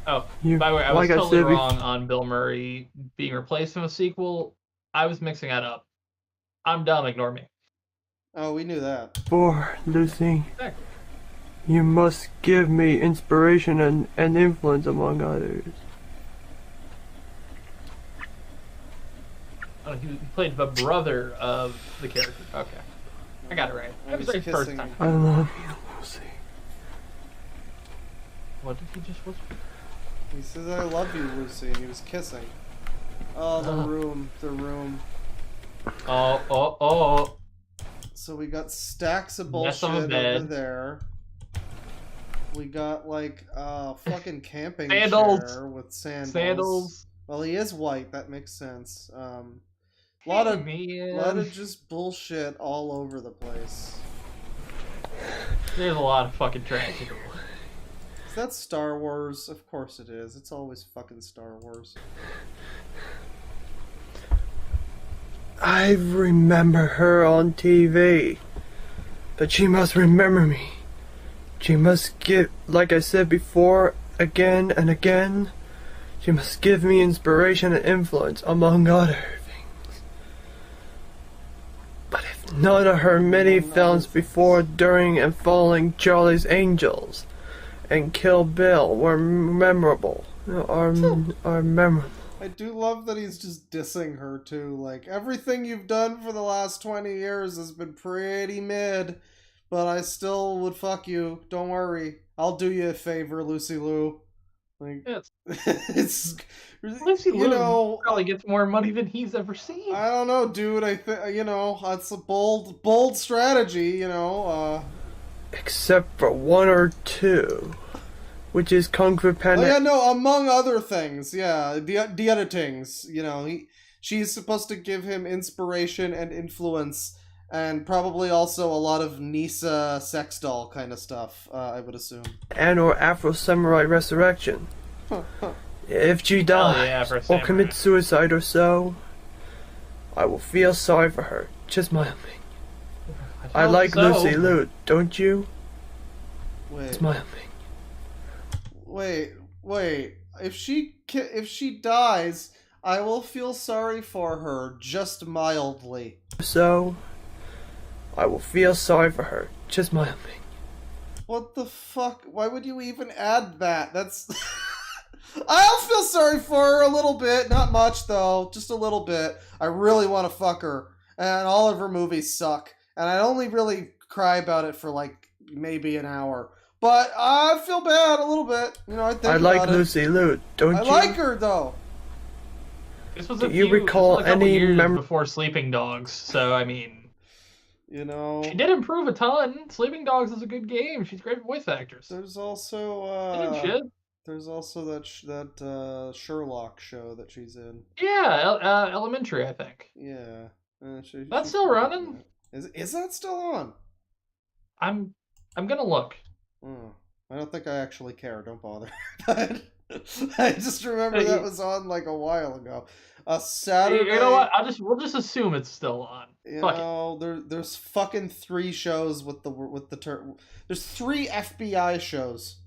Oh, by the way, I was totally wrong on Bill Murray being replaced in a sequel. I was mixing that up. I'm dumb, ignore me. Oh, we knew that. For Lucy, Exactly. you must give me inspiration and influence among others. Oh, he played the brother of the character. Okay. I got it right. I was right first time. I love you, Lucy. What did he just whisper? He says, I love you, Lucy, and he was kissing. Oh, the room. Oh. So we got stacks of bullshit over there. We got, like, fucking camping chair with sandals. Well, he is white, that makes sense. A lot of just bullshit all over the place. There's a lot of fucking trash here. Is that Star Wars? Of course it is. It's always fucking Star Wars. I remember her on TV, but she must remember me. She must give, like I said before, again and again, she must give me inspiration and influence, among other things. But if none of her many films before, during, and following Charlie's Angels and Kill Bill were memorable, are memorable. I do love that he's just dissing her too. Like, everything you've done for the last 20 years has been pretty mid, but I still would fuck you. Don't worry. I'll do you a favor, Lucy Liu. Like, it's Lucy Liu probably gets more money than he's ever seen. I don't know, dude. I think that's a bold strategy. Except for one or two, which is Kung Fu Panda. Oh yeah, no. Among other things, yeah, the other things. She's supposed to give him inspiration and influence. And probably also a lot of Nisa sex doll kind of stuff, I would assume. And or Afro Samurai Resurrection. If she dies, or commits suicide or so, I will feel sorry for her. Just my opinion. I like Lucy Liu, don't you? Wait. It's my opinion. Wait. If she dies, I will feel sorry for her, just mildly. So, I will feel sorry for her. Just my opinion. What the fuck? Why would you even add that? That's... I'll feel sorry for her a little bit. Not much, though. Just a little bit. I really want to fuck her. And all of her movies suck. And I only really cry about it for, like, maybe an hour. But I feel bad a little bit. I like Lucy Liu, don't you? I like her, though. This was Do you recall any years before Sleeping Dogs, so, I mean... She did improve a ton. Sleeping Dogs is a good game. She's great voice actress. There's also that Sherlock show that she's in. Yeah, Elementary, I think. Yeah, that's still running. Is that still on? I'm gonna look. I don't think I actually care. Don't bother. But I just remember that was on like a while ago. Saturday. You know what? We'll just assume it's still on. There's fucking 3 shows with the term. There's 3 FBI shows.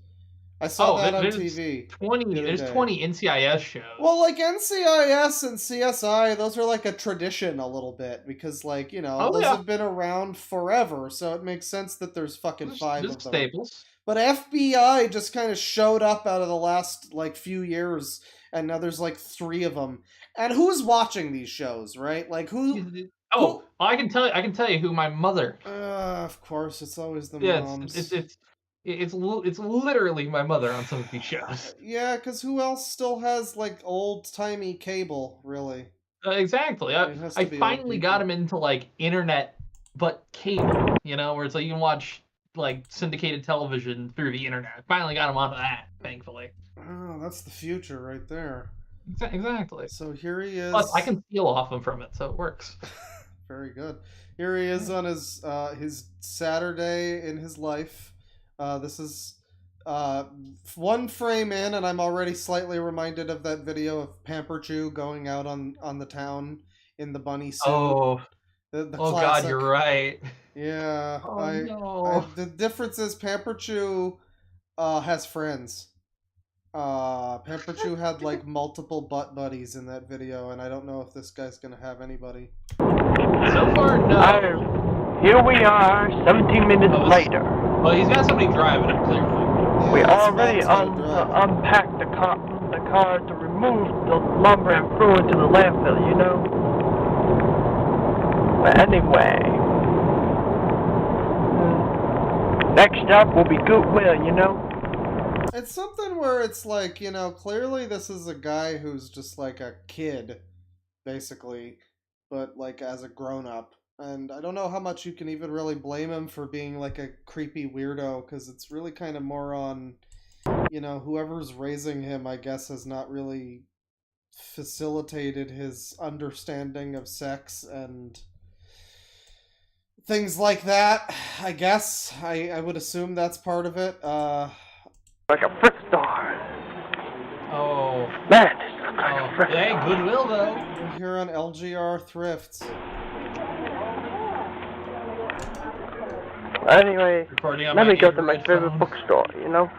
I saw that on TV. There's 20 NCIS shows. Well, like NCIS and CSI, those are like a tradition a little bit because, like, those have been around forever. So it makes sense that there's fucking 5 of them. Staples. But FBI just kind of showed up out of the last like few years, and now there's like 3 of them. And who's watching these shows, right? Like who? I can tell you who my mother. Of course, it's always the moms. It's literally my mother on some of these shows. Yeah, because who else still has like old timey cable, really? Exactly. I finally got him into like internet, but cable. Where it's like you can watch like syndicated television through the internet. Finally got him onto that, thankfully. Oh, that's the future right there. Exactly. So here he is. Plus, I can steal off him from it, so it works. Very good. Here he is on his Saturday in his life. This is 1 frame in, and I'm already slightly reminded of that video of Pamper Chew going out on the town in the bunny suit. Oh, the God, you're right. Yeah. No. The difference is Pamper Chew has friends. Pamper Chew had like multiple butt buddies in that video, and I don't know if this guy's gonna have anybody. So far, no. Here we are, 17 minutes later. Well, he's got somebody driving him, clearly. Yeah, we already unpacked the car to remove the lumber and threw it to the landfill, But anyway, next stop will be Goodwill, It's something where it's like, clearly this is a guy who's just like a kid, basically, but like as a grown-up. And I don't know how much you can even really blame him for being like a creepy weirdo, because it's really kind of more on, whoever's raising him, I guess, has not really facilitated his understanding of sex and things like that, I guess. I would assume that's part of it. Like a frick star. Oh. Man, this looks like a frick Hey, star. Goodwill, though. We're here on LGR Thrifts. Anyway, Recording on let my me go to my Android favorite phone. bookstore, you know?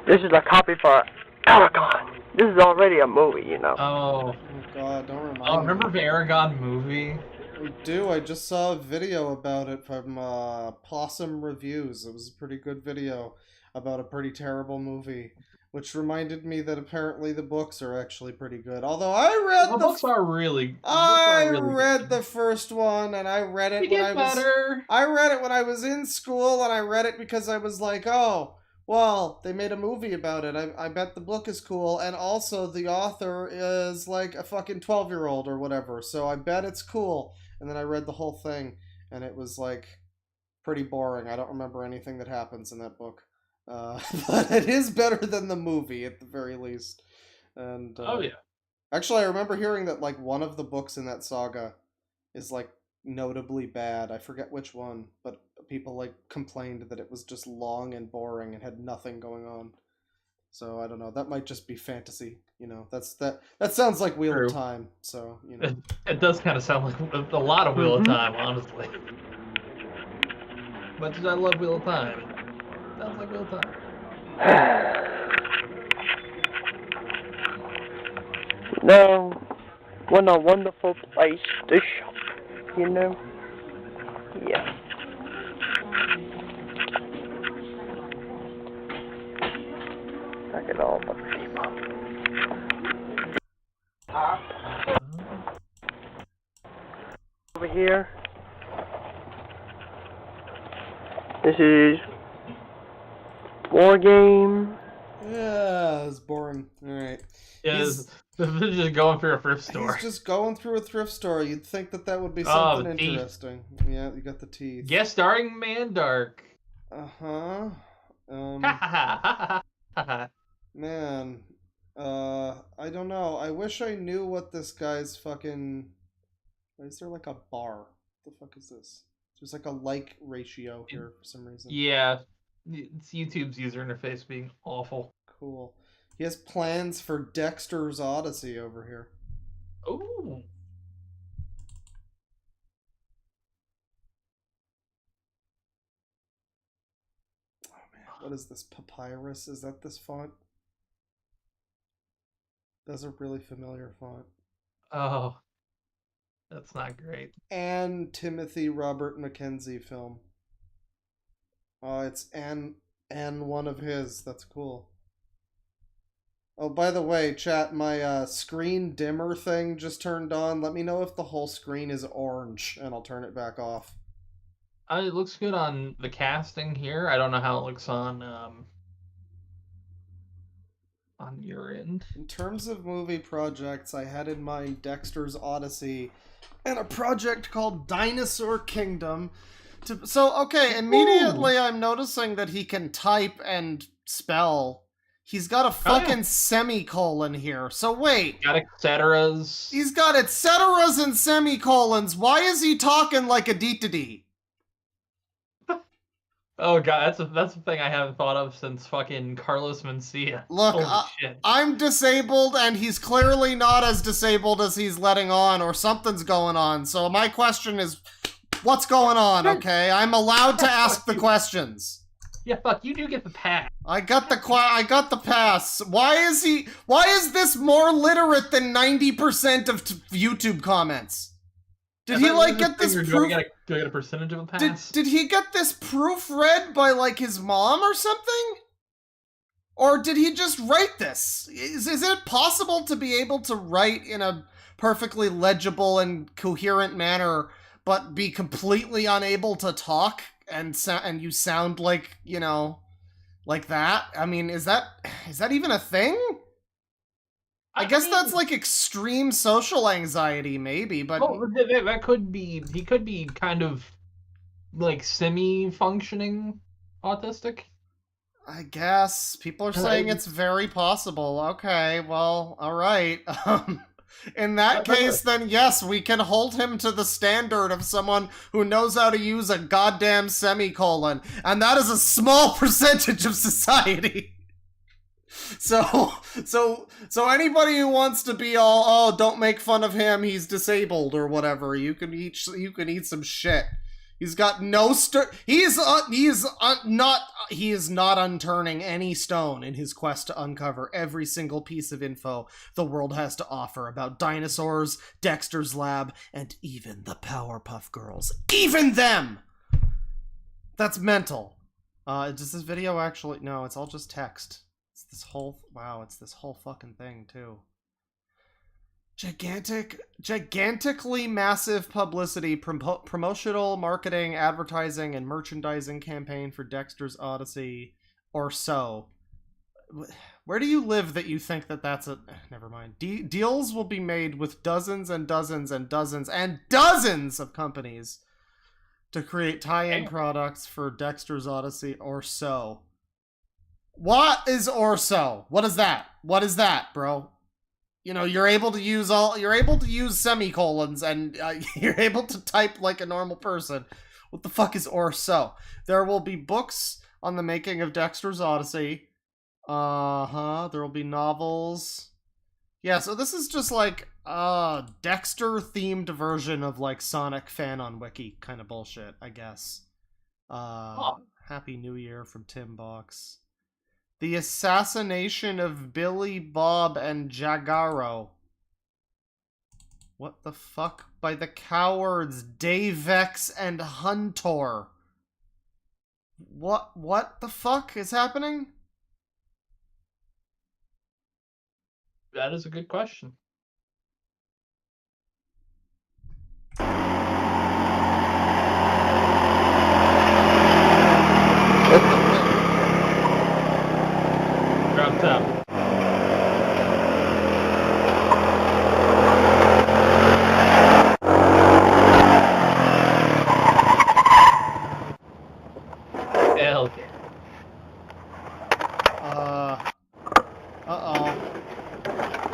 This is a copy for Aragon. This is already a movie, you know? Oh. Oh god, don't remind me. Oh, remember the Aragon movie? I do, I just saw a video about it from Possum Reviews. It was a pretty good video about a pretty terrible movie. Which reminded me that apparently the books are actually pretty good. Although I read The books are really. I read the first one, and I read it when I read it when I was in school, and I read it because I was like, oh, well, they made a movie about it. I bet the book is cool, and also the author is like a fucking 12-year-old or whatever, so I bet it's cool. And then I read the whole thing, and it was like pretty boring. I don't remember anything that happens in that book. But it is better than the movie at the very least. And Oh yeah. actually, I remember hearing that like one of the books in that saga is like notably bad. I forget which one, but people like complained that it was just long and boring and had nothing going on. So I don't know. That might just be fantasy. You know, that sounds like Wheel True. of Time. So you know, It does kind of sound like a lot of Wheel of Time, honestly. Much as I love Wheel of Time, it sounds like Wheel of Time. No, what a wonderful place to shop, you know? Yeah. Look at all the people. Over here. This is War Game. yeah, it's boring. All right. Yeah, He's- this just going through a thrift store. He's just going through a thrift store. You'd think that that would be Oh, something the teeth. interesting. Yeah, you got the teeth. Guest starring Mandark. Uh-huh. Man, I don't know. I wish I knew what this guy's fucking... Why is there like a bar? What the fuck is this? There's like a like ratio here for some reason. Yeah, it's YouTube's user interface being awful. Cool. He has plans for Dexter's Odyssey over here. Ooh. What is this? Papyrus? Is that this font? That's a really familiar font. Oh, that's not great. And Timothy Robert Mackenzie film. Oh, it's and one of his. That's cool. Oh, by the way, chat, my screen dimmer thing just turned on. Let me know if the whole screen is orange, and I'll turn it back off. It looks good on the casting here. I don't know how it looks on your end. In terms of movie projects, I had in mind Dexter's Odyssey and a project called Dinosaur Kingdom. Okay, immediately I'm noticing that he can type and spell. He's got a fucking semicolon here. So wait. Got etceteras. He's got etceteras and semicolons. Why is he talking like a D-to-D? Oh god, that's the thing I haven't thought of since fucking Carlos Mencia. Look, Holy shit. I'm disabled, and he's clearly not as disabled as he's letting on, or something's going on. So my question is, what's going on, okay? I'm allowed to ask the questions. Yeah, fuck, you do get the pass. I got the pass. Why is this more literate than 90% of YouTube comments? Did he like get this proof? Do I get a percentage of a pass? Did he get this proofread by like his mom or something? Or did he just write this? Is it possible to be able to write in a perfectly legible and coherent manner, but be completely unable to talk and you sound like, you know, like that? I mean, is that even a thing? I guess that's like extreme social anxiety, maybe, but... Oh, that could be... He could be kind of, like, semi-functioning autistic. I guess. People are saying it's very possible. Okay, well, alright. In that case, then yes, we can hold him to the standard of someone who knows how to use a goddamn semicolon. And that is a small percentage of society. So anybody who wants to be all, oh, don't make fun of him, he's disabled or whatever, you can eat some shit. He's got no he is not unturning any stone in his quest to uncover every single piece of info the world has to offer about dinosaurs, Dexter's Lab, and even the Powerpuff Girls. Even them! That's mental. Does this video actually... No, it's all just text. It's this whole... Wow, it's this whole fucking thing, too. Gigantically massive publicity, promotional, marketing, advertising, and merchandising campaign for Dexter's Odyssey, or so. Where do you live that you think that that's a... Never mind. Deals will be made with dozens and dozens and dozens and dozens of companies to create tie-in products for Dexter's Odyssey, or so. What is or so? What is that? What is that, bro? You know, you're able to use semicolons, and you're able to type like a normal person. What the fuck is or so? There will be books on the making of Dexter's Odyssey. There will be novels. Yeah, so this is just like a Dexter-themed version of like Sonic fan on Wiki kind of bullshit, I guess. Happy New Year from Tim Box. The assassination of Billy, Bob, and Jagaro. What the fuck? By the cowards Davex and Huntor. What the fuck is happening? That is a good question. Drop top. Hell yeah. Uh-oh.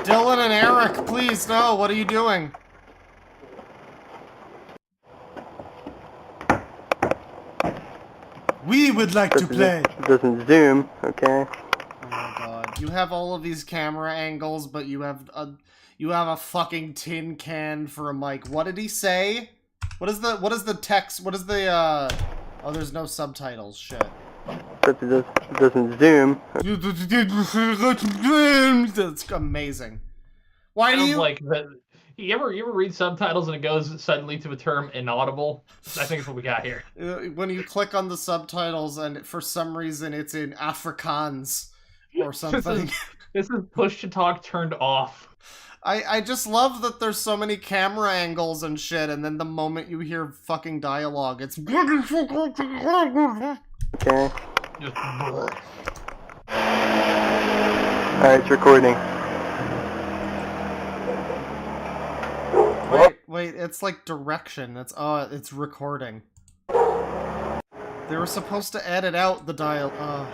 Dylan and Eric, please, no, what are you doing? We would like to play. It doesn't zoom, okay? Oh my god. You have all of these camera angles, but you have a fucking tin can for a mic. What did he say? What is the text? What is the oh, there's no subtitles. Shit. But it doesn't zoom. That's amazing. Why do you like that? You ever read subtitles and it goes suddenly to a term inaudible? I think it's what we got here. When you click on the subtitles and for some reason it's in Afrikaans or something. This is push to talk turned off. I just love that there's so many camera angles and shit, and then the moment you hear fucking dialogue, it's... Okay. Alright, it's recording. Wait, it's like direction. It's recording. They were supposed to edit out the dialogue.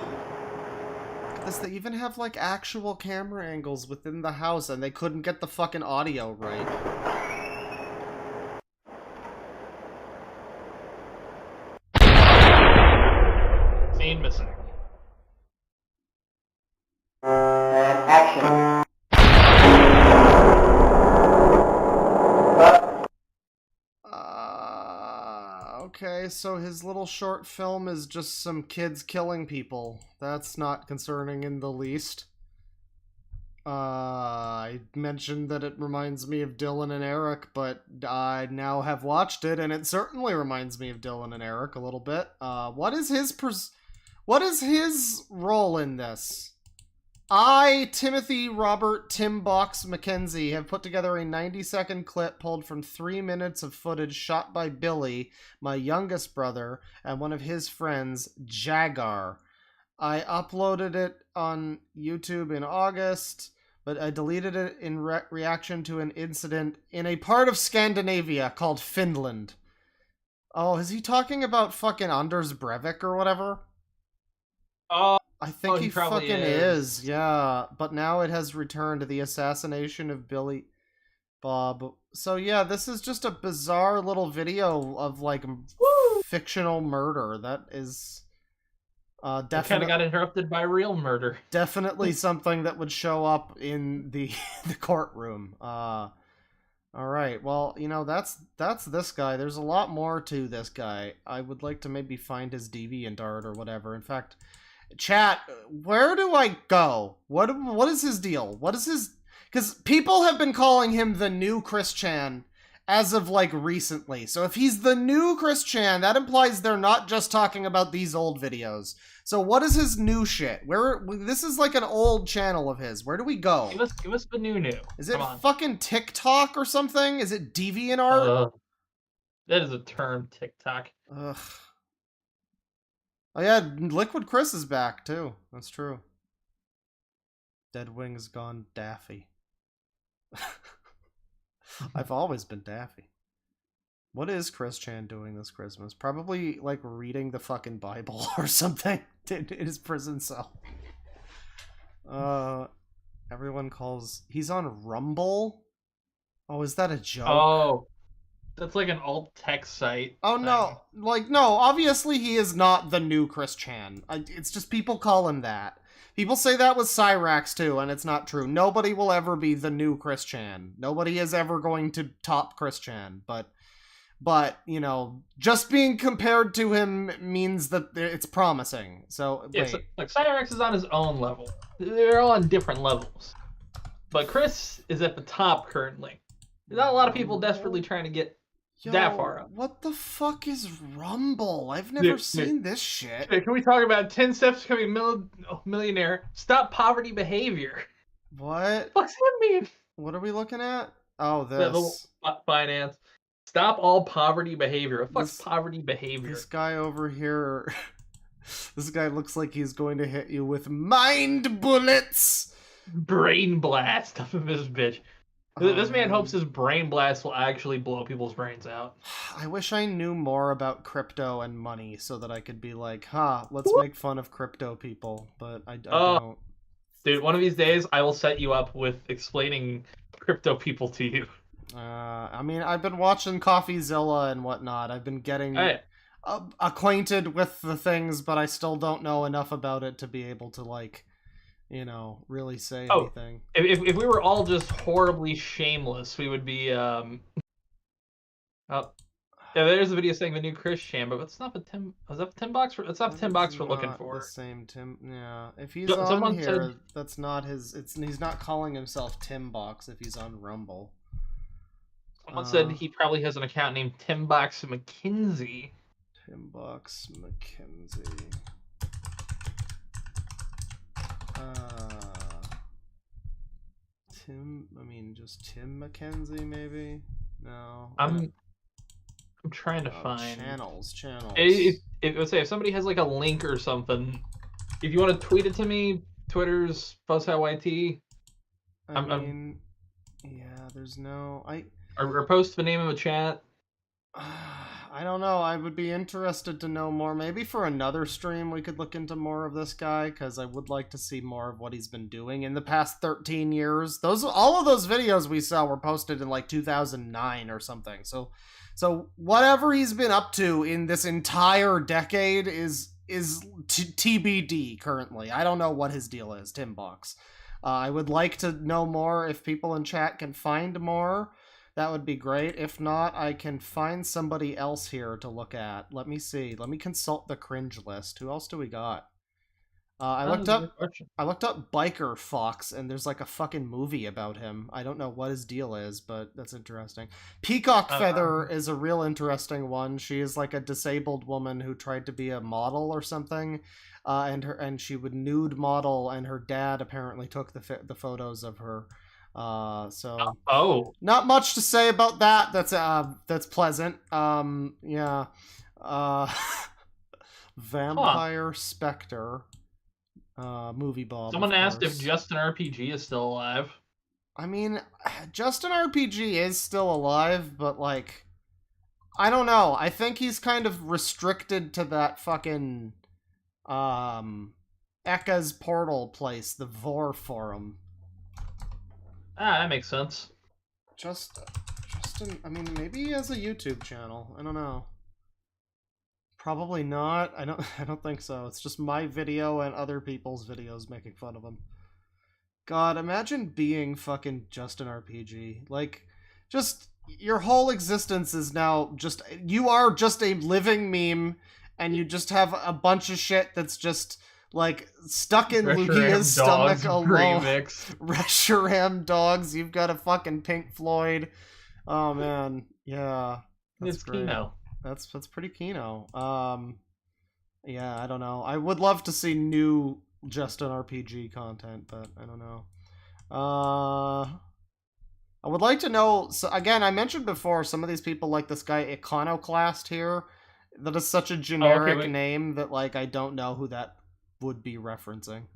They even have like actual camera angles within the house, and they couldn't get the fucking audio right. Scene missing. Action. Okay, so his little short film is just some kids killing people. That's not concerning in the least. I mentioned that it reminds me of Dylan and Eric, but I now have watched it, and it certainly reminds me of Dylan and Eric a little bit. What is his role in this? I, Timothy Robert Tim Box Mackenzie, have put together a 90-second clip pulled from 3 minutes of footage shot by Billy, my youngest brother, and one of his friends, Jagar. I uploaded it on YouTube in August, but I deleted it in reaction to an incident in a part of Scandinavia called Finland. Oh, is he talking about fucking Anders Breivik or whatever? I think he fucking is, yeah. But now it has returned to the assassination of Billy Bob. So yeah, this is just a bizarre little video of like fictional murder. That is Definitely kind of got interrupted by real murder. Definitely something that would show up in the courtroom. All right. Well, you know, that's this guy. There's a lot more to this guy. I would like to maybe find his DeviantArt or whatever. In fact, chat, where do I go? What is his deal? What is his? Because people have been calling him the new Chris Chan as of, like, recently. So if he's the new Chris Chan, that implies they're not just talking about these old videos. So what is his new shit? This is like an old channel of his. Where do we go? Give us the new. Is it fucking TikTok or something? Is it DeviantArt? That is a term, TikTok. Ugh. Oh yeah, Liquid Chris is back too. That's true. Deadwing's gone daffy. I've always been daffy. What is Chris Chan doing this Christmas? Probably, like, reading the fucking Bible or something in his prison cell. Everyone calls... He's on Rumble? Oh, is that a joke? Oh, that's like an alt text site. Oh, no. Like, no, obviously he is not the new Chris Chan. It's just people call him that. People say that with Cyrax too, and it's not true. Nobody will ever be the new Chris Chan. Nobody is ever going to top Chris Chan, but you know, just being compared to him means that it's promising. So, yeah, so, like, Cyrax is on his own level. They're all on different levels. But Chris is at the top currently. There's not a lot of people desperately trying to get that far up. What the fuck is Rumble? I've never seen this shit. Can we talk about 10 steps to becoming a millionaire? Stop poverty behavior. What? What's that mean? What are we looking at? Oh, this. Finance. Stop all poverty behavior. What the fuck's poverty behavior? This guy over here... This guy looks like he's going to hit you with mind bullets! Brain blast of this bitch. This man hopes his brain blast will actually blow people's brains out. I wish I knew more about crypto and money so that I could be like, let's make fun of crypto people, but I don't. Dude, one of these days I will set you up with explaining crypto people to you. I mean, I've been watching CoffeeZilla and whatnot. I've been getting acquainted with the things, but I still don't know enough about it to be able to, like, you know, really say anything. If we were all just horribly shameless, we would be yeah, there's a video saying the new Chris Chan, but it's not the Tim. Was that $10? It's not $10 we're looking for. The same Tim. Yeah, if he's on here, that's not his. He's not calling himself Timbox if he's on Rumble. Someone said he probably has an account named Timbox McKinsey. Timbox McKinsey. Just Tim McKenzie, maybe? No. I'm trying to find channels. If somebody has like a link or something, if you want to tweet it to me, Twitter's FuzzHowYT. Yeah, there's no or post the name of a chat. I don't know. I would be interested to know more. Maybe for another stream we could look into more of this guy, because I would like to see more of what he's been doing in the past 13 years. All of those videos we saw were posted in like 2009 or something. So whatever he's been up to in this entire decade is TBD currently. I don't know what his deal is, Timbox. I would like to know more. If people in chat can find more, that would be great. If not, I can find somebody else here to look at. Let me see. Let me consult the cringe list. Who else do we got? I looked up Biker Fox, and there's like a fucking movie about him. I don't know what his deal is, but that's interesting. Peacock Feather is a real interesting one. She is like a disabled woman who tried to be a model or something, and she would nude model, and her dad apparently took the photos of her. Not much to say about that. That's pleasant. Yeah. Vampire Spectre. Movie Bob. Someone asked if Justin RPG is still alive. I mean, Justin RPG is still alive, but like, I don't know. I think he's kind of restricted to that fucking Ekka's portal place, the Vor forum. That makes sense. Justin, I mean, maybe he has a YouTube channel. I don't know. Probably not. I don't think so. It's just my video and other people's videos making fun of him. God, imagine being fucking just an RPG. Like, just your whole existence is now just, you are just a living meme, and you just have a bunch of shit that's just like stuck in Lugia's stomach alone. Reshiram dogs. You've got a fucking Pink Floyd. Oh man, yeah. It's Kino. That's pretty Kino. Yeah, I don't know. I would love to see new just an RPG content, but I don't know. I would like to know. So again, I mentioned before, some of these people like this guy Iconoclast here. That is such a generic name that like I don't know who that would be referencing.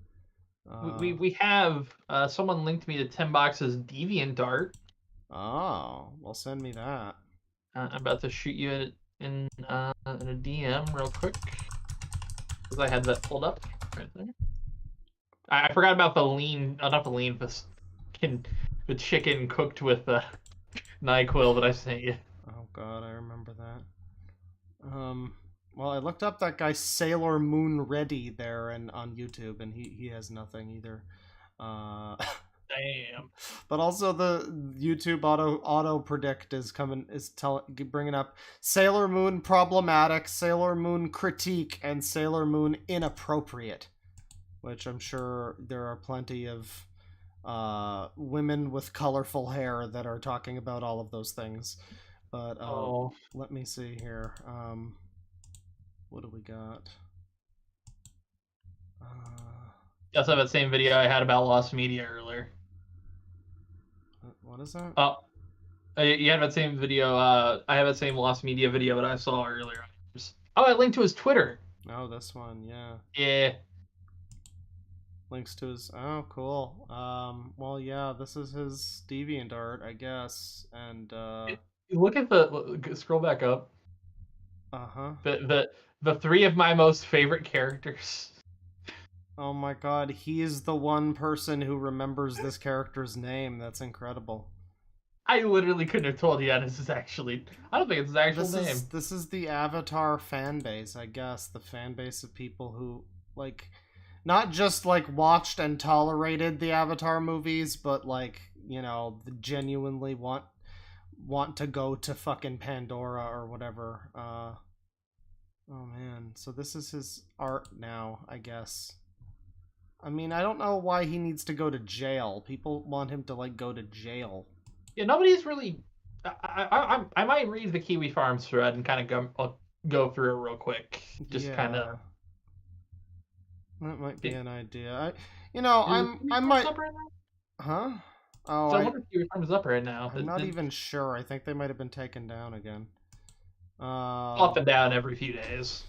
We have someone linked me to 10 boxes DeviantArt. Oh, well, send me that. I'm about to shoot you in a DM real quick because I had that pulled up right there. I forgot about the lean, not the lean, the chicken cooked with NyQuil that I sent you. Oh god, I remember that. Well, I looked up that guy Sailor Moon Ready there and on YouTube, and he has nothing either. Damn. But also the YouTube auto predict is bringing up Sailor Moon problematic, Sailor Moon critique, and Sailor Moon inappropriate, which I'm sure there are plenty of women with colorful hair that are talking about all of those things. But let me see here. What do we got? You also have that same video I had about lost media earlier. What is that? Oh, you had that same video. I have that same lost media video that I saw earlier. Oh, I linked to his Twitter. Oh, this one, yeah. Yeah. Links to his. Oh, cool. Well, yeah, this is his DeviantArt, I guess, and look at scroll back up. Uh-huh. The three of my most favorite characters. Oh my god, he is the one person who remembers this character's name. That's incredible. I literally couldn't have told you that this is actually... I don't think it's his actual name. This is the Avatar fan base, I guess. The fan base of people who, like, not just, like, watched and tolerated the Avatar movies, but, like, you know, genuinely want to go to fucking Pandora or whatever. Oh man, so this is his art now, I guess. I mean, I don't know why he needs to go to jail. People want him to, like, go to jail. Yeah, nobody's really... I might read the Kiwi Farms thread and kind of go through it real quick. Just kind of... That might be an idea. I might... Huh? Oh, so I wonder if Kiwi Farms is up right now. I'm not even sure. I think they might have been taken down again. Up and down every few days.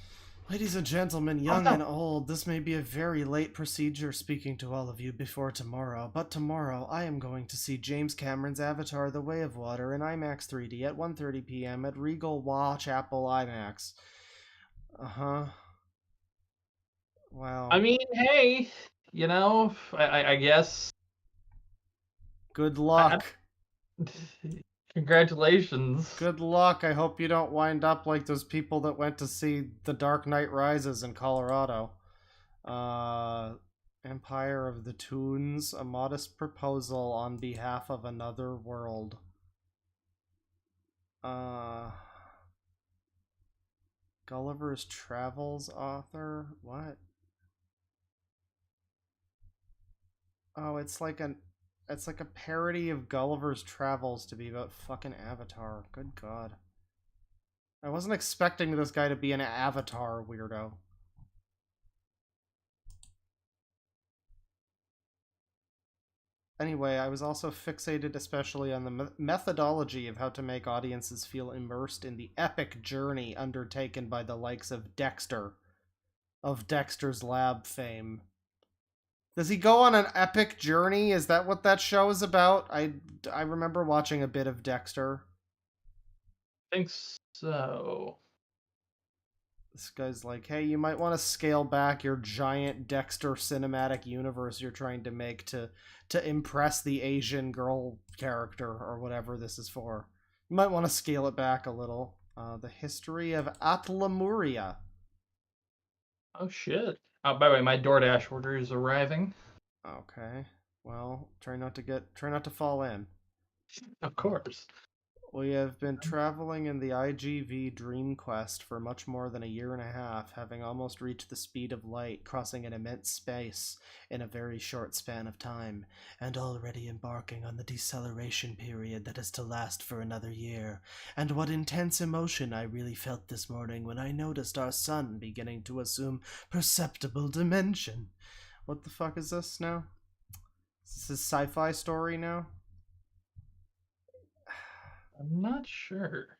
Ladies and gentlemen, young and old, this may be a very late procedure speaking to all of you before tomorrow, but tomorrow I am going to see James Cameron's Avatar: The Way of Water in IMAX 3D at 1:30 p.m. at Regal Chapel IMAX. Uh-huh. Wow. I mean, hey, you know, I guess... Good luck. Congratulations. Good luck. I hope you don't wind up like those people that went to see The Dark Knight Rises in Colorado. Empire of the Toons, a modest proposal on behalf of another world. Gulliver's Travels author? What? Oh, it's like a parody of Gulliver's Travels to be about fucking Avatar. Good God. I wasn't expecting this guy to be an Avatar weirdo. Anyway, I was also fixated especially on the methodology of how to make audiences feel immersed in the epic journey undertaken by the likes of Dexter, of Dexter's Lab fame. Does he go on an epic journey? Is that what that show is about? I remember watching a bit of Dexter. I think so. This guy's like, hey, you might want to scale back your giant Dexter cinematic universe you're trying to make to impress the Asian girl character or whatever this is for. You might want to scale it back a little. The history of Atlamuria. Oh shit. Oh, by the way, my DoorDash order is arriving. Okay. Well, try not to fall in. Of course. We have been traveling in the IGV Dream Quest for much more than a year and a half, having almost reached the speed of light, crossing an immense space in a very short span of time, and already embarking on the deceleration period that is to last for another year. And what intense emotion I really felt this morning when I noticed our sun beginning to assume perceptible dimension. What the fuck is this now? Is this a sci-fi story now? I'm not sure.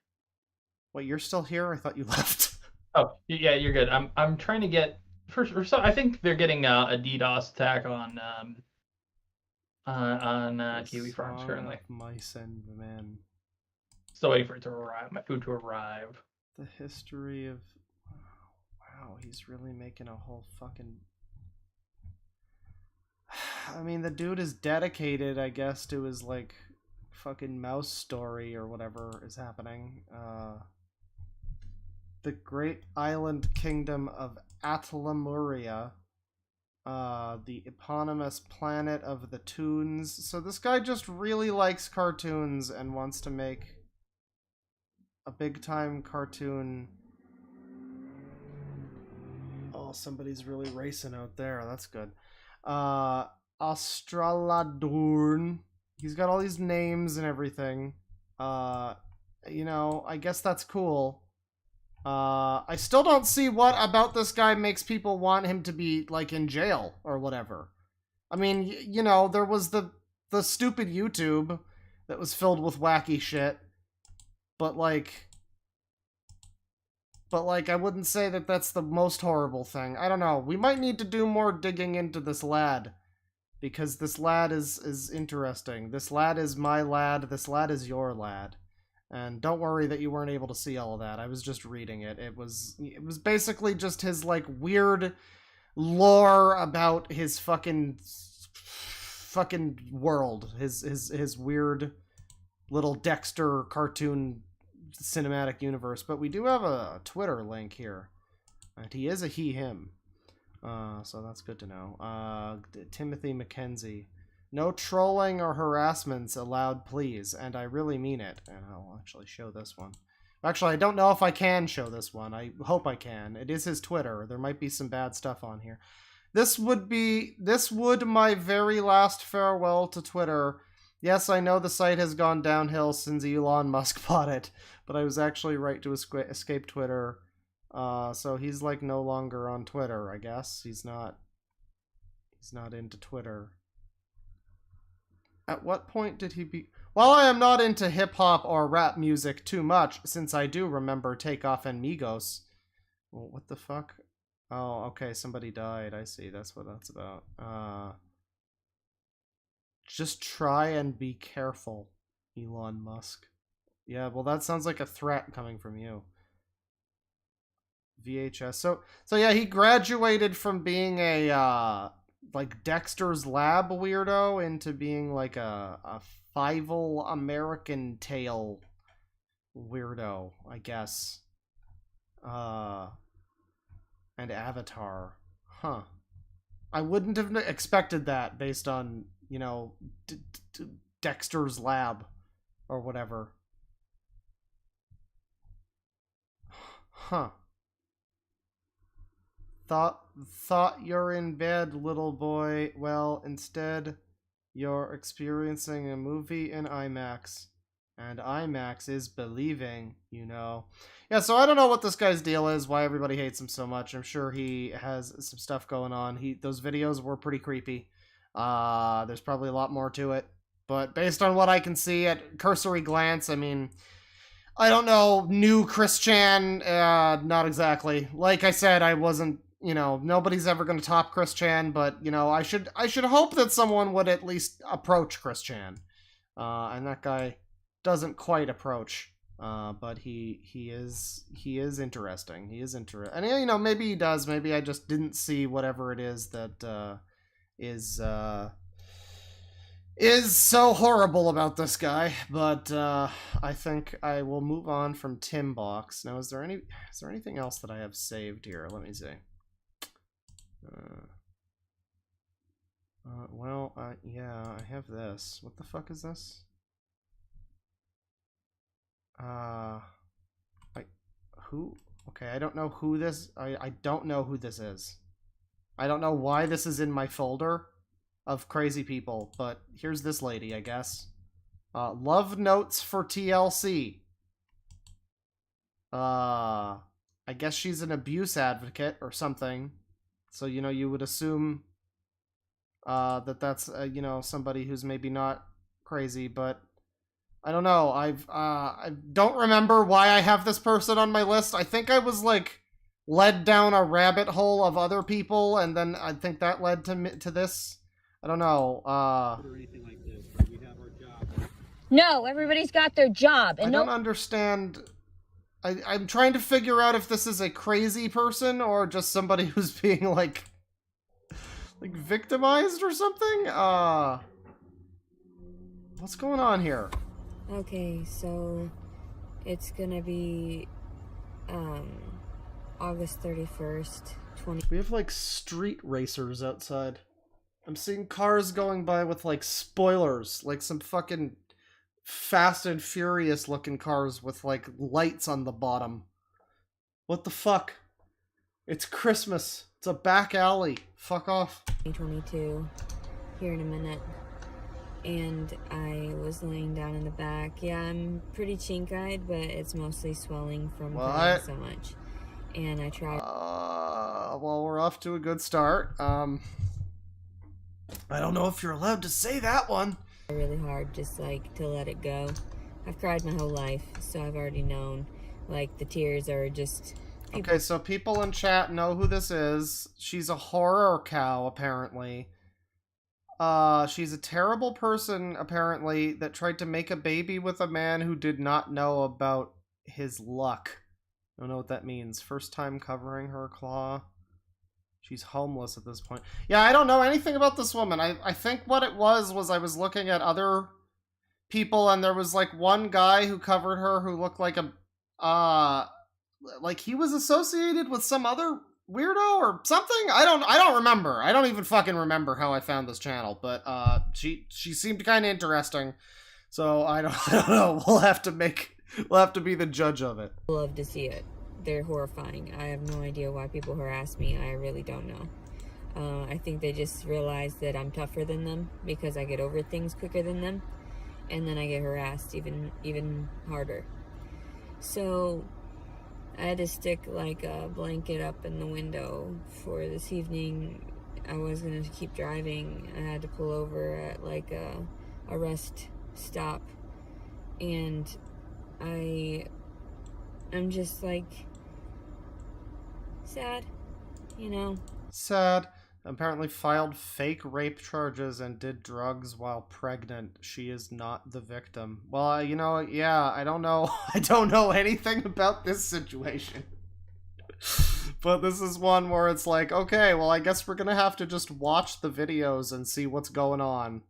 Wait, you're still here? I thought you left. Oh, yeah, you're good. I'm trying to get first. So I think they're getting a DDoS attack on Kiwi Farms currently. Mice and men. Still waiting for it to arrive. My food to arrive. The history of. Wow, he's really making a whole fucking. I mean, the dude is dedicated, I guess, to his like. Fucking mouse story or whatever is happening. The great island kingdom of Atlamuria, the eponymous planet of the Toons. So this guy just really likes cartoons and wants to make a big time cartoon. Oh, somebody's really racing out there. That's good. Australadorn. He's got all these names and everything. You know, I guess that's cool. I still don't see what about this guy makes people want him to be, like, in jail or whatever. I mean, you know, there was the stupid YouTube that was filled with wacky shit. But, like, I wouldn't say that that's the most horrible thing. I don't know. We might need to do more digging into this lad. Because this lad is interesting. This lad is my lad. This lad is your lad. And don't worry that you weren't able to see all of that. I was just reading it. It was basically just his, like, weird lore about his fucking world. His weird little Dexter cartoon cinematic universe. But we do have a Twitter link here. And he is a he/him. So that's good to know. Timothy McKenzie. No trolling or harassments allowed, please. And I really mean it. And I'll actually show this one. Actually, I don't know if I can show this one. I hope I can. It is his Twitter. There might be some bad stuff on here. This would my very last farewell to Twitter. Yes, I know the site has gone downhill since Elon Musk bought it. But I was actually right to escape Twitter. So he's like no longer on Twitter, I guess. He's not into Twitter. At what point did he be... While I am not into hip-hop or rap music too much, since I do remember Takeoff and Migos. Well, what the fuck? Oh, okay, somebody died. I see, that's what that's about. Just try and be careful, Elon Musk. Yeah, well that sounds like a threat coming from you. VHS. So yeah, he graduated from being a like Dexter's Lab weirdo into being like a Fievel American Tail weirdo, I guess. And Avatar. Huh. I wouldn't have expected that based on, you know, Dexter's Lab or whatever. Huh. Thought you're in bed, little boy. Well, instead, you're experiencing a movie in IMAX. And IMAX is believing, you know. Yeah, so I don't know what this guy's deal is, why everybody hates him so much. I'm sure he has some stuff going on. Those videos were pretty creepy. There's probably a lot more to it. But based on what I can see at cursory glance, I mean... I don't know, new Chris Chan, not exactly. Like I said, I wasn't... You know, nobody's ever going to top Chris Chan, but, you know, I should hope that someone would at least approach Chris Chan. And that guy doesn't quite approach, but he is interesting. He is interesting. And, you know, maybe he does. Maybe I just didn't see whatever it is that is so horrible about this guy. But I think I will move on from Timbox. Now, is there anything else that I have saved here? Let me see. Well, yeah, I have this. What the fuck is this? Who? Okay, I don't know who this... I don't know who this is. I don't know why this is in my folder of crazy people, but here's this lady, I guess. Love notes for TLC. I guess she's an abuse advocate or something. So, you know, you would assume that's, you know, somebody who's maybe not crazy, but I don't know. I don't remember why I have this person on my list. I think I was, like, led down a rabbit hole of other people, and then I think that led to this. I don't know. No, everybody's got their job. And I don't understand. I'm trying to figure out if this is a crazy person or just somebody who's being, like victimized or something. What's going on here? Okay, so it's gonna be August 31st, We have, like, street racers outside. I'm seeing cars going by with, like, spoilers, like some fucking Fast and Furious looking cars with, like, lights on the bottom. What the fuck? It's Christmas. It's a back alley. Fuck off. 2022, here in a minute. And I was laying down in the back. Yeah, I'm pretty chink-eyed, but it's mostly swelling from crying so much. And I tried... well, we're off to a good start. I don't know if you're allowed to say that one. Really hard, just, like, to let it go. I've cried my whole life, so I've already known. Like, the tears are just... Okay, so people in chat know who this is. She's a horror cow, apparently. She's a terrible person, apparently, that tried to make a baby with a man who did not know about his luck. I don't know what that means. First time covering her claw. She's homeless at this point. Yeah, I don't know anything about this woman. I think what it was I was looking at other people, and there was, like, one guy who covered her who looked like a... like, he was associated with some other weirdo or something? I don't remember. I don't even fucking remember how I found this channel, but she seemed kind of interesting. So I don't know. We'll have to be the judge of it. Love to see it. They're horrifying. I have no idea why people harass me. I really don't know. I think they just realize that I'm tougher than them because I get over things quicker than them, and then I get harassed even harder. So I had to stick, like, a blanket up in the window for this evening. I was gonna keep driving. I had to pull over at, like, a rest stop, and I'm just, like, sad, you know? Sad. Apparently filed fake rape charges and did drugs while pregnant. She is not the victim. Well, you know, yeah, I don't know. I don't know anything about this situation. But this is one where it's like, okay, well, I guess we're gonna have to just watch the videos and see what's going on.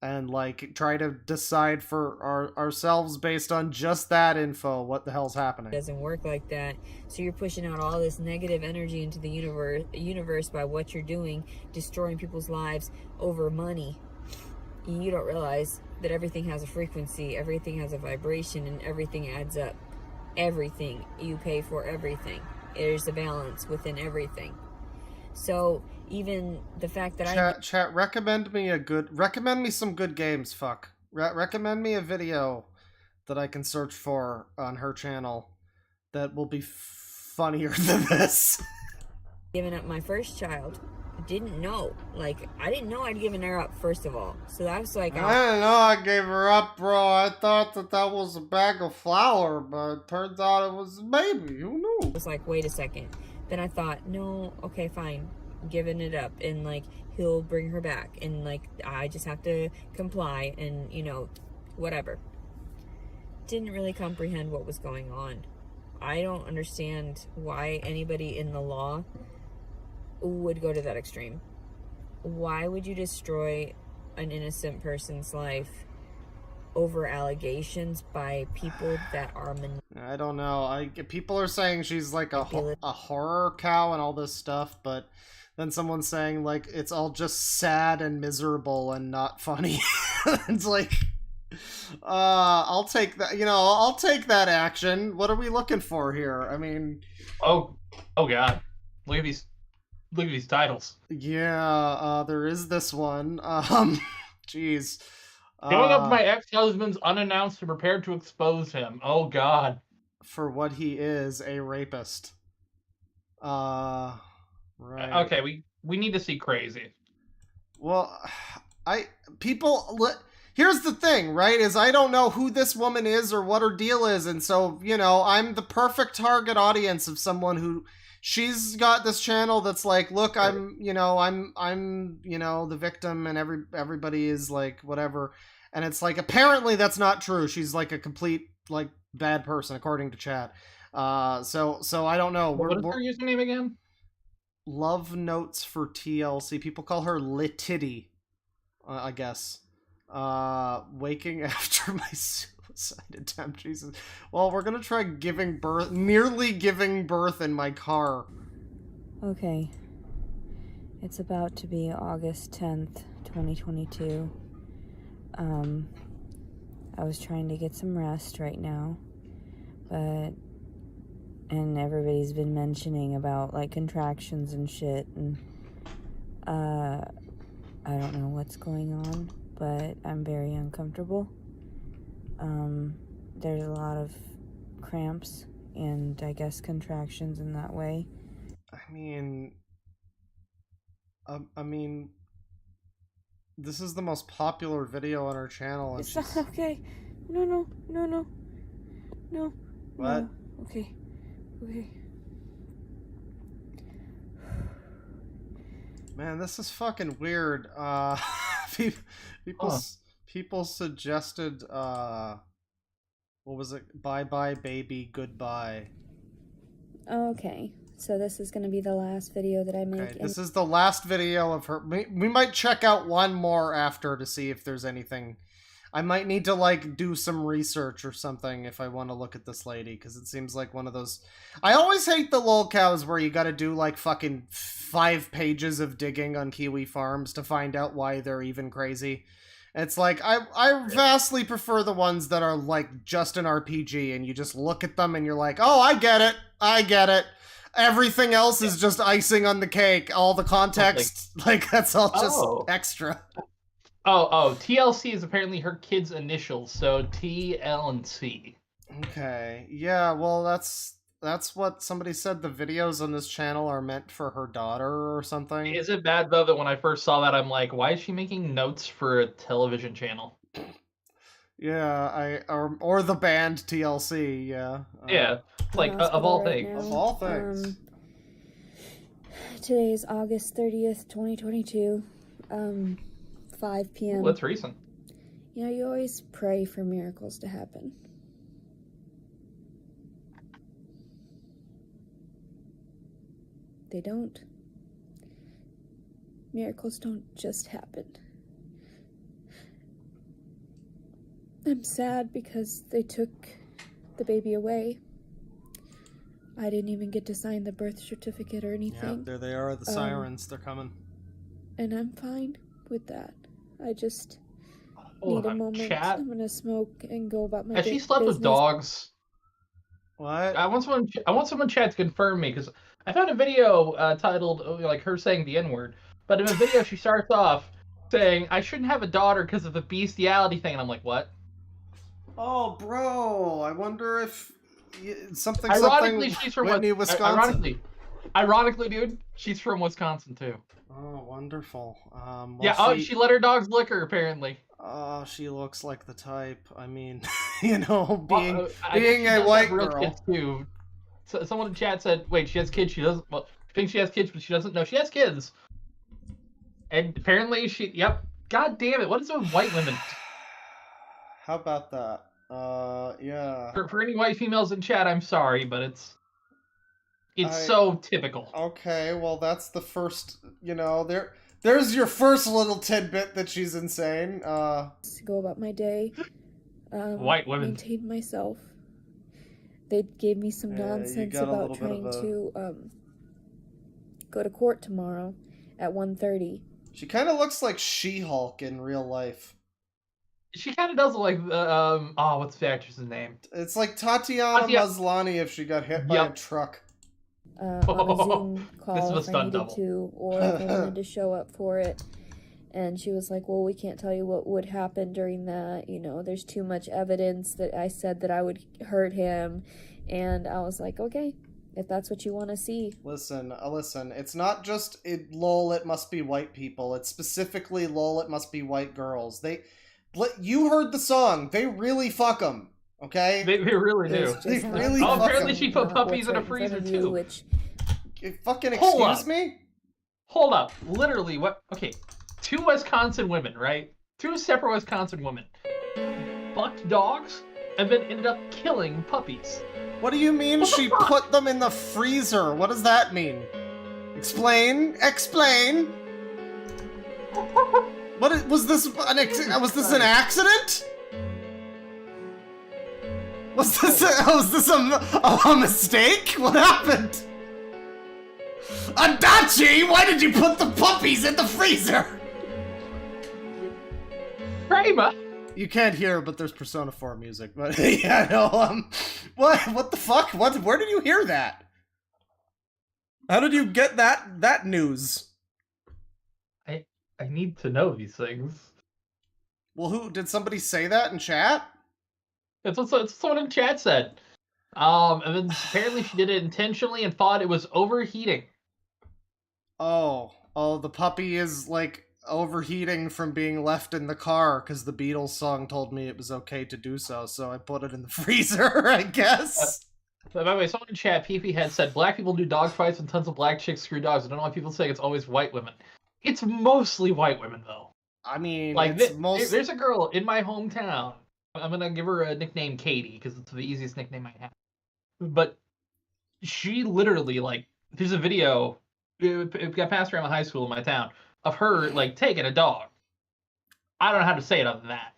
And, like, try to decide for ourselves based on just that info what the hell's happening. It doesn't work like that. So you're pushing out all this negative energy into the universe by what you're doing, destroying people's lives over money. You don't realize that everything has a frequency, everything has a vibration, and everything adds up. Everything. You pay for everything. There's a balance within everything. So even the fact that Chat, recommend me some good games, fuck. Recommend me a video that I can search for on her channel that will be funnier than this. Giving up my first child, didn't know. Like, I didn't know I'd given her up, first of all. So I was like... I didn't know I gave her up, bro. I thought that was a bag of flour, but it turns out it was a baby. Who knew? I was like, wait a second. Then I thought, no, okay, fine. Giving it up, and, like, he'll bring her back, and, like, I just have to comply, and, you know, whatever. Didn't really comprehend what was going on. I don't understand why anybody in the law would go to that extreme. Why would you destroy an innocent person's life over allegations by people that are I don't know. People are saying she's like a horror cow and all this stuff, but then someone's saying like it's all just sad and miserable and not funny. It's like, I'll take that. I'll take that action. What are we looking for here? I mean, oh God, look at these titles. Yeah, there is this one. Jeez. Going up to my ex-husband's unannounced and prepared to expose him. Oh, God. For what he is, a rapist. Right. Okay, we need to see crazy. Well, here's the thing, right, is I don't know who this woman is or what her deal is, and so, I'm the perfect target audience of someone who... She's got this channel that's like, look, I'm the victim and everybody is like, whatever. And it's like, apparently that's not true. She's like a complete, like, bad person, according to chat. So I don't know. What is her username again? Love Notes for TLC. People call her Lititty, I guess. Waking after my suicide attempt. Jesus. Well, we're gonna try nearly giving birth in my car. Okay. It's about to be August 10th, 2022. I was trying to get some rest right now, and everybody's been mentioning about, like, contractions and shit, and, I don't know what's going on, but I'm very uncomfortable. There's a lot of cramps and, I guess, contractions in that way. I mean, this is the most popular video on our channel. And it's not okay. No. What? No. Okay. Man, this is fucking weird. People suggested, what was it? Bye-bye, baby, goodbye. Okay, so this is going to be the last video that I make. Okay, this is the last video of her. We might check out one more after to see if there's anything. I might need to, like, do some research or something if I want to look at this lady, because it seems like one of those... I always hate the lol cows where you gotta do, like, fucking 5 pages of digging on Kiwi farms to find out why they're even crazy. It's like, I vastly prefer the ones that are, like, just an RPG, and you just look at them and you're like, oh, I get it. Everything else is just icing on the cake. All the context, like, that's all just extra. Oh, TLC is apparently her kid's initials, so T, L, and C. Okay, yeah, well, that's what somebody said the videos on this channel are meant for her daughter or something. Is it bad, though, that when I first saw that, I'm like, why is she making notes for a television channel? Yeah, or the band TLC, yeah. Yeah, like, of all things. Of all things. Today is August 30th, 2022, 5 p.m. Well, that's recent. You know, you always pray for miracles to happen. They don't. Miracles don't just happen. I'm sad because they took the baby away. I didn't even get to sign the birth certificate or anything. Yeah, there they are, the sirens, they're coming. And I'm fine with that. I just need a moment. Chat? I'm gonna smoke and go about my business. Has she slept with dogs? What? I want someone chat to confirm me, because I found a video titled, like, her saying the N-word, but in a video she starts off saying, I shouldn't have a daughter because of the bestiality thing, and I'm like, what? Oh, bro, I wonder if something she's from Whitney, Wisconsin. Ironically, dude, she's from Wisconsin, too. Oh, wonderful. Well, yeah, she let her dogs lick her, apparently. Oh, she looks like the type. I mean, you know, being a white girl. Kids too. So, someone in chat said, wait, she has kids, she doesn't... Well, she thinks she has kids, but she doesn't know she has kids. And apparently yep. God damn it, what is it with white women? How about that? Yeah. For any white females in chat, I'm sorry, but it's so typical. Okay, well, that's the first, you know, there's your first little tidbit that she's insane. To go about my day. White women. maintained myself. They gave me some nonsense about trying to go to court tomorrow at 1:30. She kind of looks like She-Hulk in real life. She kind of does look like what's the actress's name? It's like Tatiana Maslany if she got hit by a truck. On a Zoom call This was if I stunt needed double. to, or if I wanted to show up for it. And she was like, well, we can't tell you what would happen during that. You know, there's too much evidence that I said that I would hurt him. And I was like, okay, if that's what you want to see. Listen, it's not just, lol, it must be white people. It's specifically, lol, it must be white girls. You heard the song. They really fuck them, okay? They really do. They really fuck apparently them. she put puppies in a freezer, too. Fucking excuse me? Hold up. Literally, what? Okay. 2 Wisconsin women, right? 2 separate Wisconsin women fucked dogs and then ended up killing puppies. What do you mean she put them in the freezer? What does that mean? Explain. What was this? Was this an accident? Was this a mistake? What happened? Adachi, why did you put the puppies in the freezer? Kramer. You can't hear, but there's Persona 4 music. But yeah, no. What the fuck? Where did you hear that? How did you get that news? I need to know these things. Well, who did somebody say that in chat? It's what someone in chat said. And then apparently she did it intentionally and thought it was overheating. Oh, the puppy is like overheating from being left in the car because the Beatles song told me it was okay to do so, so I put it in the freezer, I guess. By the way, someone in chat, PP had said, black people do dog fights and tons of black chicks screw dogs. I don't know why people say it's always white women. It's mostly white women, though. I mean, like, it's there's a girl in my hometown. I'm gonna give her a nickname Katie, because it's the easiest nickname I have. But she literally, like, there's a video, it got passed around my high school in my town, of her, like, taking a dog. I don't know how to say it other than that.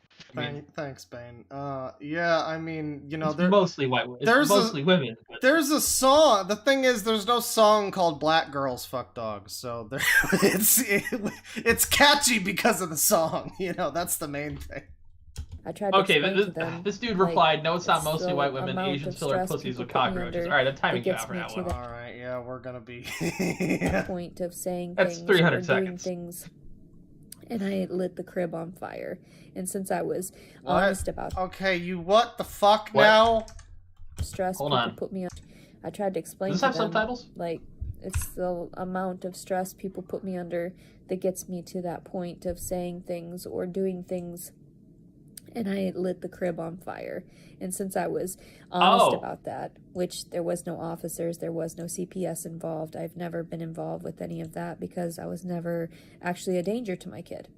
Thanks, Bane. Yeah, I mean, you know, it's mostly white women. It's mostly women. But... There's a song. The thing is, there's no song called "Black Girls Fuck Dogs," so it's catchy because of the song. You know, that's the main thing. I tried to explain to them, this dude replied, "No, it's not mostly white women. Asians fill their pussies with cockroaches." All right, I'm timing you out for now. All right, yeah, we're gonna be point of saying that's things 300 or seconds. doing things. And I lit the crib on fire. And since I was honest about okay, you what the fuck now? Stress Hold people on. put me on. I tried to explain Does this to have them, subtitles? like, it's the amount of stress people put me under that gets me to that point of saying things or doing things. And I lit the crib on fire. And since I was honest about that, which there was no officers, there was no CPS involved, I've never been involved with any of that because I was never actually a danger to my kid.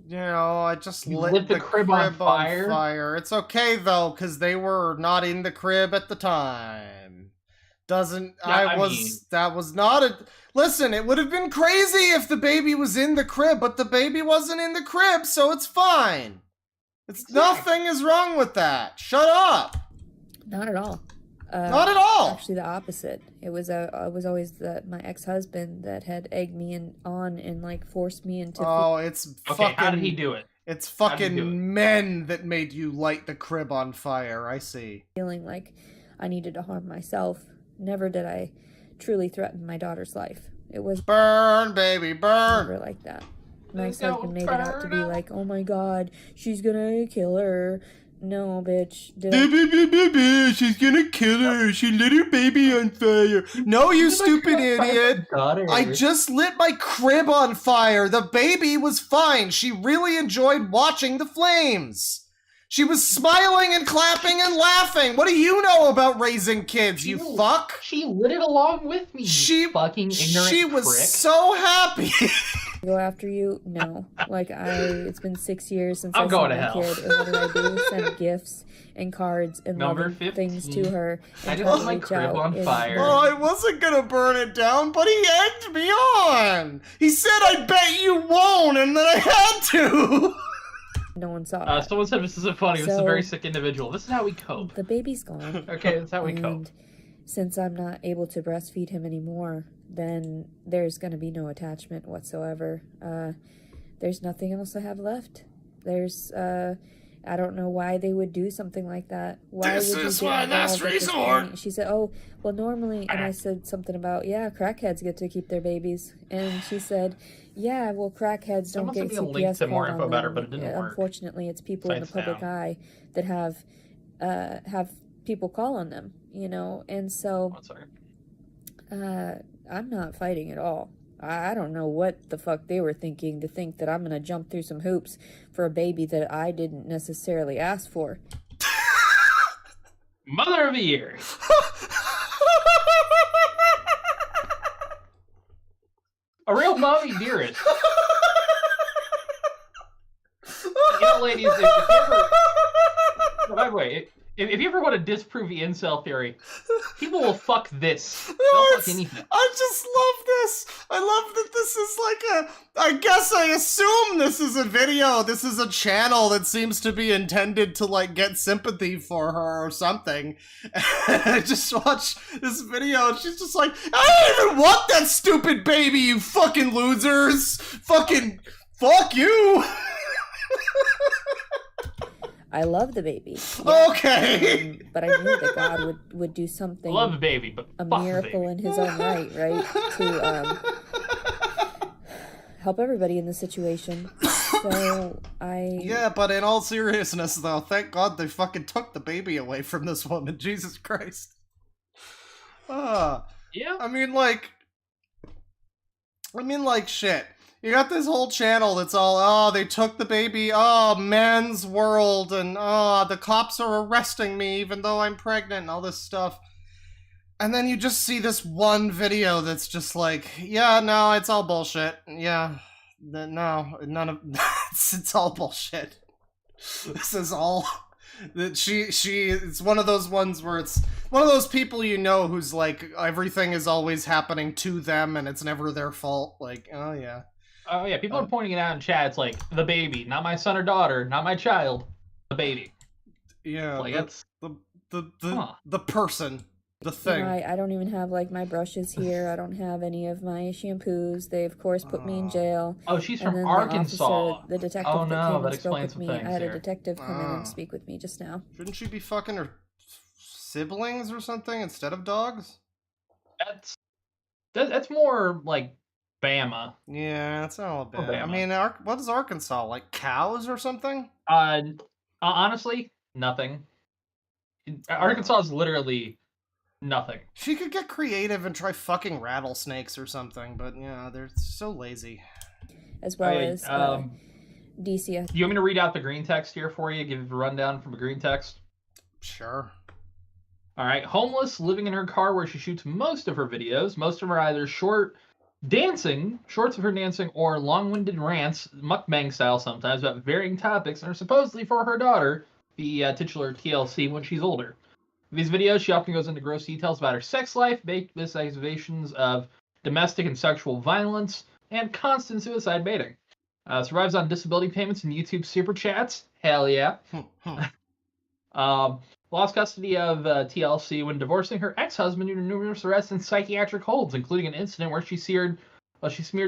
You know, I just lit the crib on fire. It's okay though, because they were not in the crib at the time. That was not a... Listen, it would have been crazy if the baby was in the crib, but the baby wasn't in the crib, so it's fine. Nothing is wrong with that. Shut up. Not at all. Not at all. Actually, the opposite. It was always my ex-husband that had egged me on and like forced me into. Oh, it's fucking. How did he do it? It's fucking men that made you light the crib on fire. I see. Feeling like I needed to harm myself. Never did I truly threaten my daughter's life. It was burn, baby, burn. Never like that. My ex-husband made it out to be like, oh my god, she's gonna kill her. No, bitch. She's gonna kill her. She lit her baby on fire. No, you stupid idiot. I just lit my crib on fire. The baby was fine. She really enjoyed watching the flames. She was smiling and clapping and laughing. What do you know about raising kids, you fuck? She lit it along with me, you fucking ignorant She was prick. so happy. Go after you? No. Like, it's been 6 years since I'm I going saw to my hell. kid, and what did I do? Send gifts and cards and Number loving things 15. to her. And I just try lit to my reach crib out on and- fire. Oh, I wasn't gonna burn it down, but he egged me on. He said, I bet you won't, and then I had to. No one saw it. Someone said this isn't funny. This is a very sick individual. This is how we cope. The baby's gone. Okay, that's how we cope. Since I'm not able to breastfeed him anymore, then there's going to be no attachment whatsoever. There's nothing else I have left. There's, I don't know why they would do something like that. Why this would is you my last resort. She said, oh, well, normally, and I said something about, yeah, crackheads get to keep their babies. And she said, yeah, well, crackheads don't get CPS to more called info on about her, them. but it didn't work. Unfortunately, it's people in the public eye that have people call on them, you know, and so I'm not fighting at all. I don't know what the fuck they were thinking to think that I'm gonna jump through some hoops for a baby that I didn't necessarily ask for. Mother of the Year. A real mommy dearest. You know, ladies, if you ever... By the way, if you ever want to disprove the incel theory, people will fuck this. They'll fuck anything. I just love this. I love that this is like I guess I assume this is a video. This is a channel that seems to be intended to like get sympathy for her or something. And I just watched this video and she's just like, I don't even want that stupid baby, you fucking losers. Fucking fuck you. I love the baby. Yeah. Okay. But I knew that God would do something. Love the baby, but a miracle in his own right, to help everybody in this situation. So Yeah, but in all seriousness, though, thank God they fucking took the baby away from this woman. Jesus Christ. Yeah. I mean, like, shit. You got this whole channel that's all, oh, they took the baby, oh, men's world, and oh, the cops are arresting me even though I'm pregnant, and all this stuff. And then you just see this one video that's just like, yeah, no, it's all bullshit. Yeah, no, none of, it's all bullshit. This is all, that it's one of those ones where it's one of those people you know who's like, everything is always happening to them and it's never their fault. Like, oh yeah. Oh yeah, people are pointing it out in chat. It's like the baby, not my son or daughter, not my child, the baby. Yeah, like that's the person, the thing. I don't even have like my brushes here. I don't have any of my shampoos. They of course put me in jail. Oh, she's and from then Arkansas. The detective oh no, that that came and explains spoke with some me. things I had here. a detective come in and speak with me just now. Shouldn't she be fucking her siblings or something instead of dogs? That's more like Bama. Yeah, that's all a bit. Bama. I mean, what is Arkansas, like cows or something? Honestly, nothing. Arkansas is literally nothing. She could get creative and try fucking rattlesnakes or something, but yeah, they're so lazy. As well as DCS. Do you want me to read out the green text here for you? Give a rundown from a green text? Sure. All right. Homeless, living in her car where she shoots most of her videos. Most of them are either shorts of her dancing, or long-winded rants, mukbang style sometimes, about varying topics, and are supposedly for her daughter, the titular TLC, when she's older. In these videos, she often goes into gross details about her sex life, baked with accusations of domestic and sexual violence, and constant suicide baiting. Survives on disability payments and YouTube super chats. Hell yeah. Lost custody of TLC when divorcing her ex-husband due to numerous arrests and psychiatric holds, including an incident where she smeared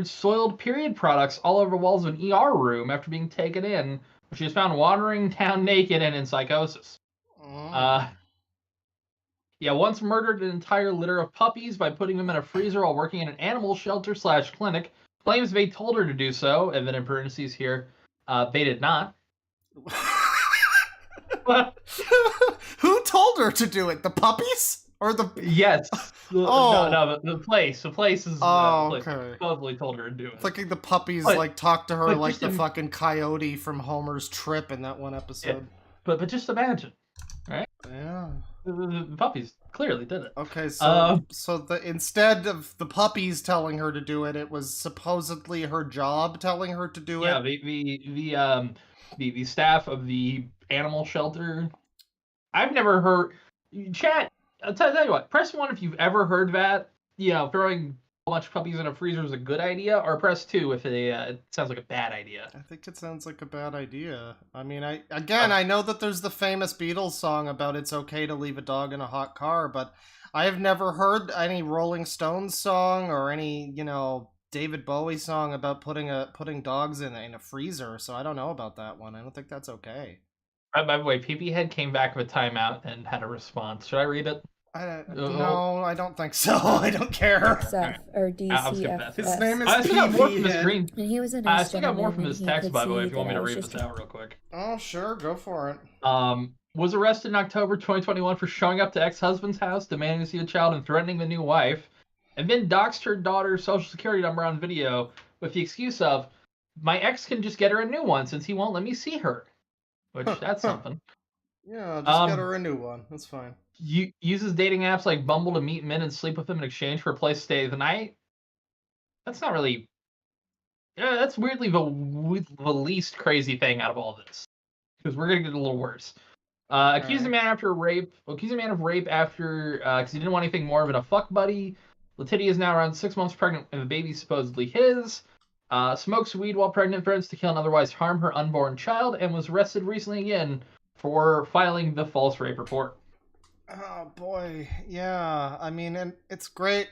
soiled period products all over the walls of an ER room after being taken in. She was found wandering town naked and in psychosis. Once murdered an entire litter of puppies by putting them in a freezer while working in an animal shelter / clinic. Claims they told her to do so, and then in parentheses here, they did not. Who told her to do it? The puppies? Or the... Yes. No, the place. The place is... okay. Supposedly told her to do it. Thinking the puppies, talk to her like the fucking coyote from Homer's Trip in that one episode. Yeah. But just imagine, right? Yeah. The puppies clearly did it. Okay, so instead of the puppies telling her to do it, it was supposedly her job telling her to do it? Yeah, the staff of the animal shelter. I've never heard... Chat, I'll tell you what, press 1 if you've ever heard that, throwing bunch of puppies in a freezer is a good idea, or press 2 if it sounds like a bad idea. I think it sounds like a bad idea. I mean, I know that there's the famous Beatles song about it's okay to leave a dog in a hot car, but I have never heard any Rolling Stones song or any, David Bowie song about putting dogs in a freezer, so I don't know about that one. I don't think that's okay. By the way, PP Head came back with a timeout and had a response. Should I read it? No, I don't think so. I don't care. Or DCFS. His name is I still got more from the PP screen. And he was a I nice still got more gentleman, from his and he text, could by the way, see if you want me that to I was read just this out real quick. Oh, sure, go for it. Was arrested in October 2021 for showing up to ex-husband's house, demanding to see the child and threatening the new wife, and then doxed her daughter's social security number on video with the excuse of, my ex can just get her a new one since he won't let me see her. Which, that's something. Yeah, just get her a new one. That's fine. Uses dating apps like Bumble to meet men and sleep with them in exchange for a place to stay the night. That's not really... Yeah, that's weirdly the least crazy thing out of all this. Because we're going to get a little worse. Accused a man of rape after because he didn't want anything more than a fuck buddy. Letitia is now around 6 months pregnant and the baby's supposedly his. Smokes weed while pregnant, threatens to kill and otherwise harm her unborn child, and was arrested recently again for filing the false rape report. Oh boy, yeah. I mean, and it's great.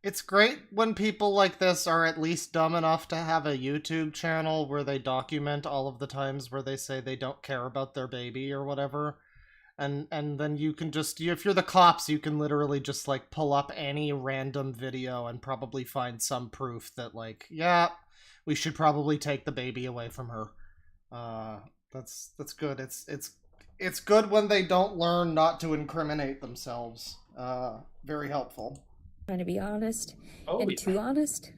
It's great when people like this are at least dumb enough to have a YouTube channel where they document all of the times where they say they don't care about their baby or whatever. And then you can just, if you're the cops, you can literally just, like, pull up any random video and probably find some proof that, like, yeah, we should probably take the baby away from her. That's good. It's good when they don't learn not to incriminate themselves. Very helpful. Trying to be honest too honest.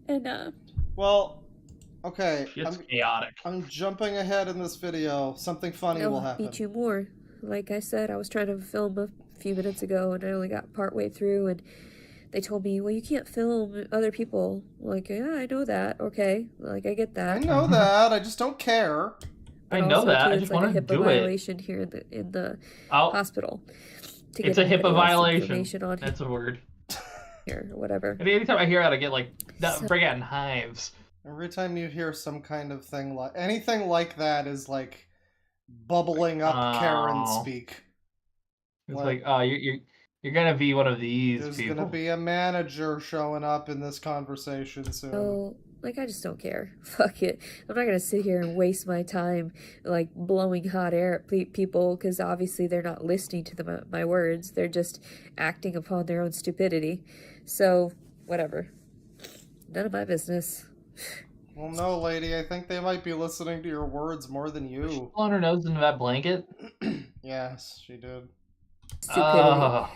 And well, okay. It's chaotic. I'm jumping ahead in this video. Something funny will happen. Beat you more. Like I said, I was trying to film a few minutes ago and I only got partway through and they told me, well, you can't film other people. Like, yeah, I know that. Okay. Like, I get that. I know that. I just don't care. I know that. I just want to do it. It's like a HIPAA violation here in the hospital. It's a HIPAA violation. That's a word. Here, or whatever. And anytime I hear that, I get like bring out in hives. Every time you hear some kind of thing like anything like that is like bubbling up Karen speak. It's like, oh, you're gonna be one of these There's people. Gonna be a manager showing up in this conversation soon. So, like, I just don't care. Fuck it. I'm not gonna sit here and waste my time, like, blowing hot air at people, because obviously they're not listening to my words. They're just acting upon their own stupidity. So, whatever. None of my business. Well, no, lady. I think they might be listening to your words more than you. She blown her nose into that blanket? Yes, she did. Stupidity.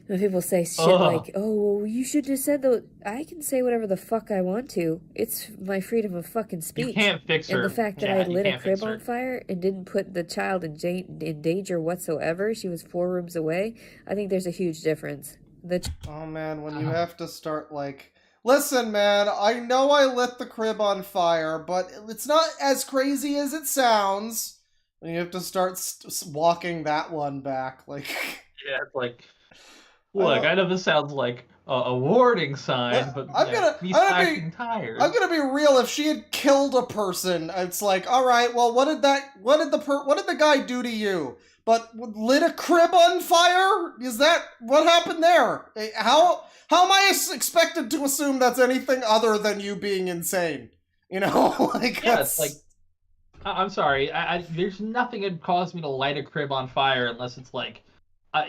When people say shit like, oh, well, you should have said that. I can say whatever the fuck I want to. It's my freedom of fucking speech. You can't fix her. And the fact that I lit a crib on fire and didn't put the child in danger whatsoever, she was 4 rooms away, I think there's a huge difference. Oh, man, when you have to start, like, listen, man, I know I lit the crib on fire, but it's not as crazy as it sounds. And you have to start walking that one back, like... Yeah, it's like... Look, I know this sounds like a warning sign, but I'm gonna be real. If she had killed a person, it's like, all right, well, what did the guy do to you? But lit a crib on fire? Is that what happened there? How am I expected to assume that's anything other than you being insane? You know, like yeah, it's like I'm sorry. There's nothing that caused me to light a crib on fire unless it's like.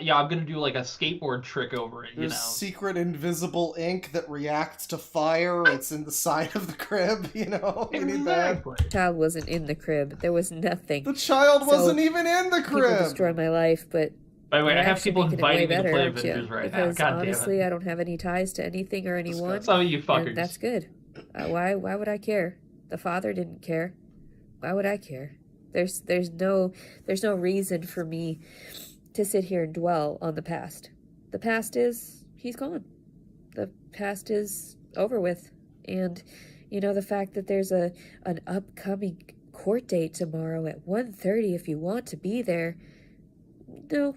Yeah, I'm gonna do like a skateboard trick over it, There's secret invisible ink that reacts to fire. It's in the side of the crib, you know? Exactly. The child wasn't in the crib. There was nothing. The child wasn't even in the crib! People destroy my life, but... By the way, I have people inviting me to play Avengers right now. Because honestly, I don't have any ties to anything or anyone. Some of you fuckers. And that's good. Why would I care? The father didn't care. Why would I care? There's no reason for me to sit here and dwell on the past. The past is, he's gone. The past is over with. And, you know, the fact that there's an upcoming court date tomorrow at 1:30 if you want to be there. No,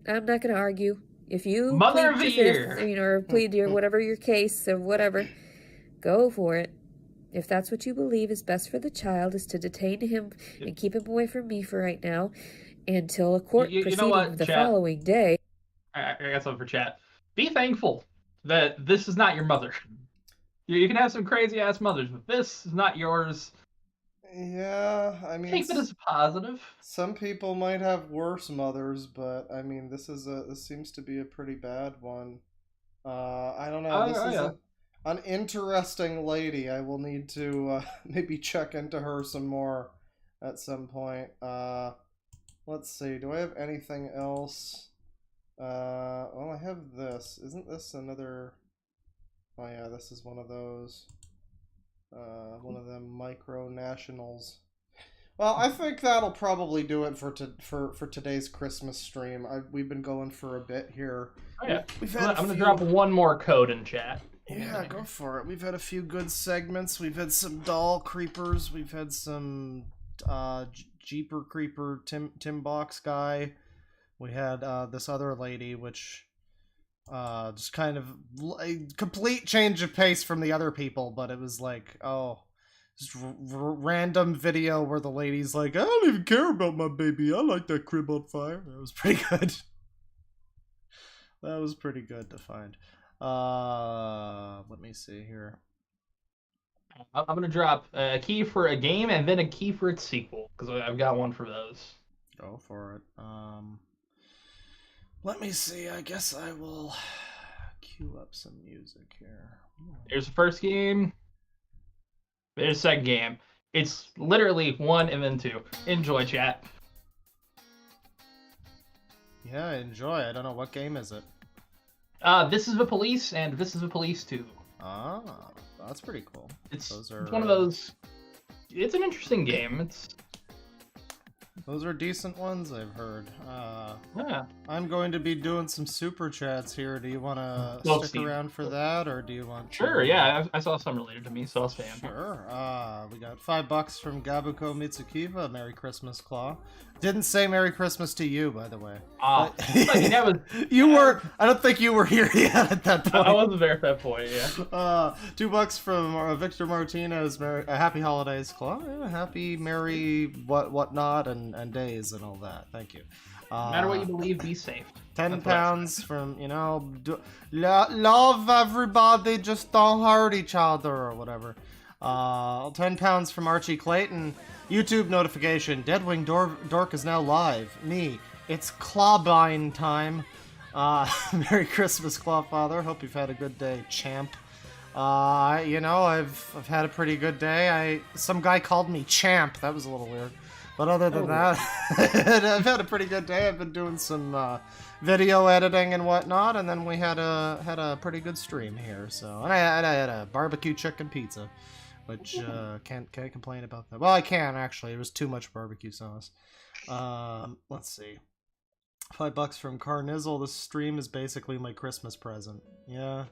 I'm not going to argue. If you Mother plead of the to year. fifth, or plead your whatever your case or whatever, go for it. If that's what you believe is best for the child, is to detain him and keep him away from me for right now until a court You proceeding know what, the chat? following day. I got something for chat. Be thankful that this is not your mother. You can have some crazy ass mothers, but this is not yours. Yeah, I mean, Take it as a positive. Some people might have worse mothers, but I mean, this seems to be a pretty bad one. I don't know. This is an interesting lady. I will need to maybe check into her some more at some point. Let's see. Do I have anything else? Well, I have this. Isn't this another? Oh yeah, this is one of those. One of them micro nationals. Well, I think that'll probably do it for today's Christmas stream. We've been going for a bit here. Oh, yeah. I'm gonna few... drop one more code in chat. Yeah, go for it. We've had a few good segments. We've had some doll creepers. We've had some Jeeper Creeper Tim Box guy. We had this other lady, which just kind of a complete change of pace from the other people, but it was like, just random video where the lady's like, I don't even care about my baby. I like that crib on fire. That was pretty good. That was pretty good to find. Let me see here. I'm gonna drop a key for a game and then a key for its sequel, because I've got one for those. Go for it. Let me see. I guess I will cue up some music here. There's the first game. There's the second game. It's literally 1 and then 2. Enjoy, chat. Yeah, enjoy. I don't know. What game is it? This is the Police, and this is the Police 2. Ah, that's pretty cool. It's one of those... It's an interesting game. Those are decent ones, I've heard. Yeah. I'm going to be doing some super chats here. Do you want to stick around for that, or do you want? Sure. Yeah, I saw some related to me, so I'll stay on. Sure. We got $5 from Gabuko Mitsukiva. Merry Christmas, Claw. Didn't say Merry Christmas to you, by the way. That was. You weren't. I don't think you were here yet at that point. I wasn't there at that point. Yeah. $2 from Victor Martinez. Happy holidays, Claw. Yeah, happy, merry, whatnot, and days and all that. Thank you. No matter what you believe, be safe. £10 from, love everybody, just don't hurt each other or whatever. £10 from Archie Clayton. YouTube notification. Deadwing Dork is now live. Me. It's Clawbine time. Merry Christmas, Clawfather. Hope you've had a good day, champ. I've had a pretty good day. Some guy called me champ. That was a little weird. But other than that, I've had a pretty good day. I've been doing some video editing and whatnot, and then we had a pretty good stream here. So, and I had a barbecue chicken pizza, which can't complain about that. Well, I can actually. It was too much barbecue sauce. Let's see. $5 from Carnizzle. This stream is basically my Christmas present. Yeah,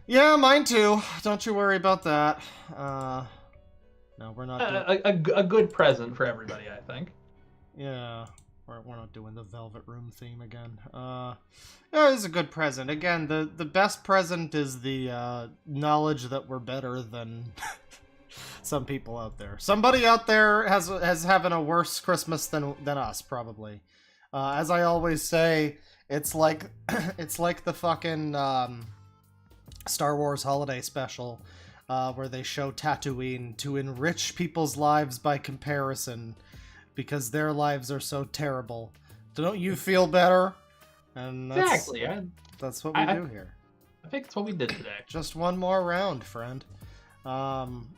mine too. Don't you worry about that. No, we're not doing... a good present for everybody, I think. Yeah, we're not doing the Velvet Room theme again. Yeah, it's a good present. Again, the best present is the knowledge that we're better than some people out there. Somebody out there has having a worse Christmas than us, probably. As I always say, it's like the fucking Star Wars holiday special. Where they show Tatooine to enrich people's lives by comparison, because their lives are so terrible. Don't you feel better? And Exactly. That's what we do here. I think that's what we did today. Just one more round, friend. $5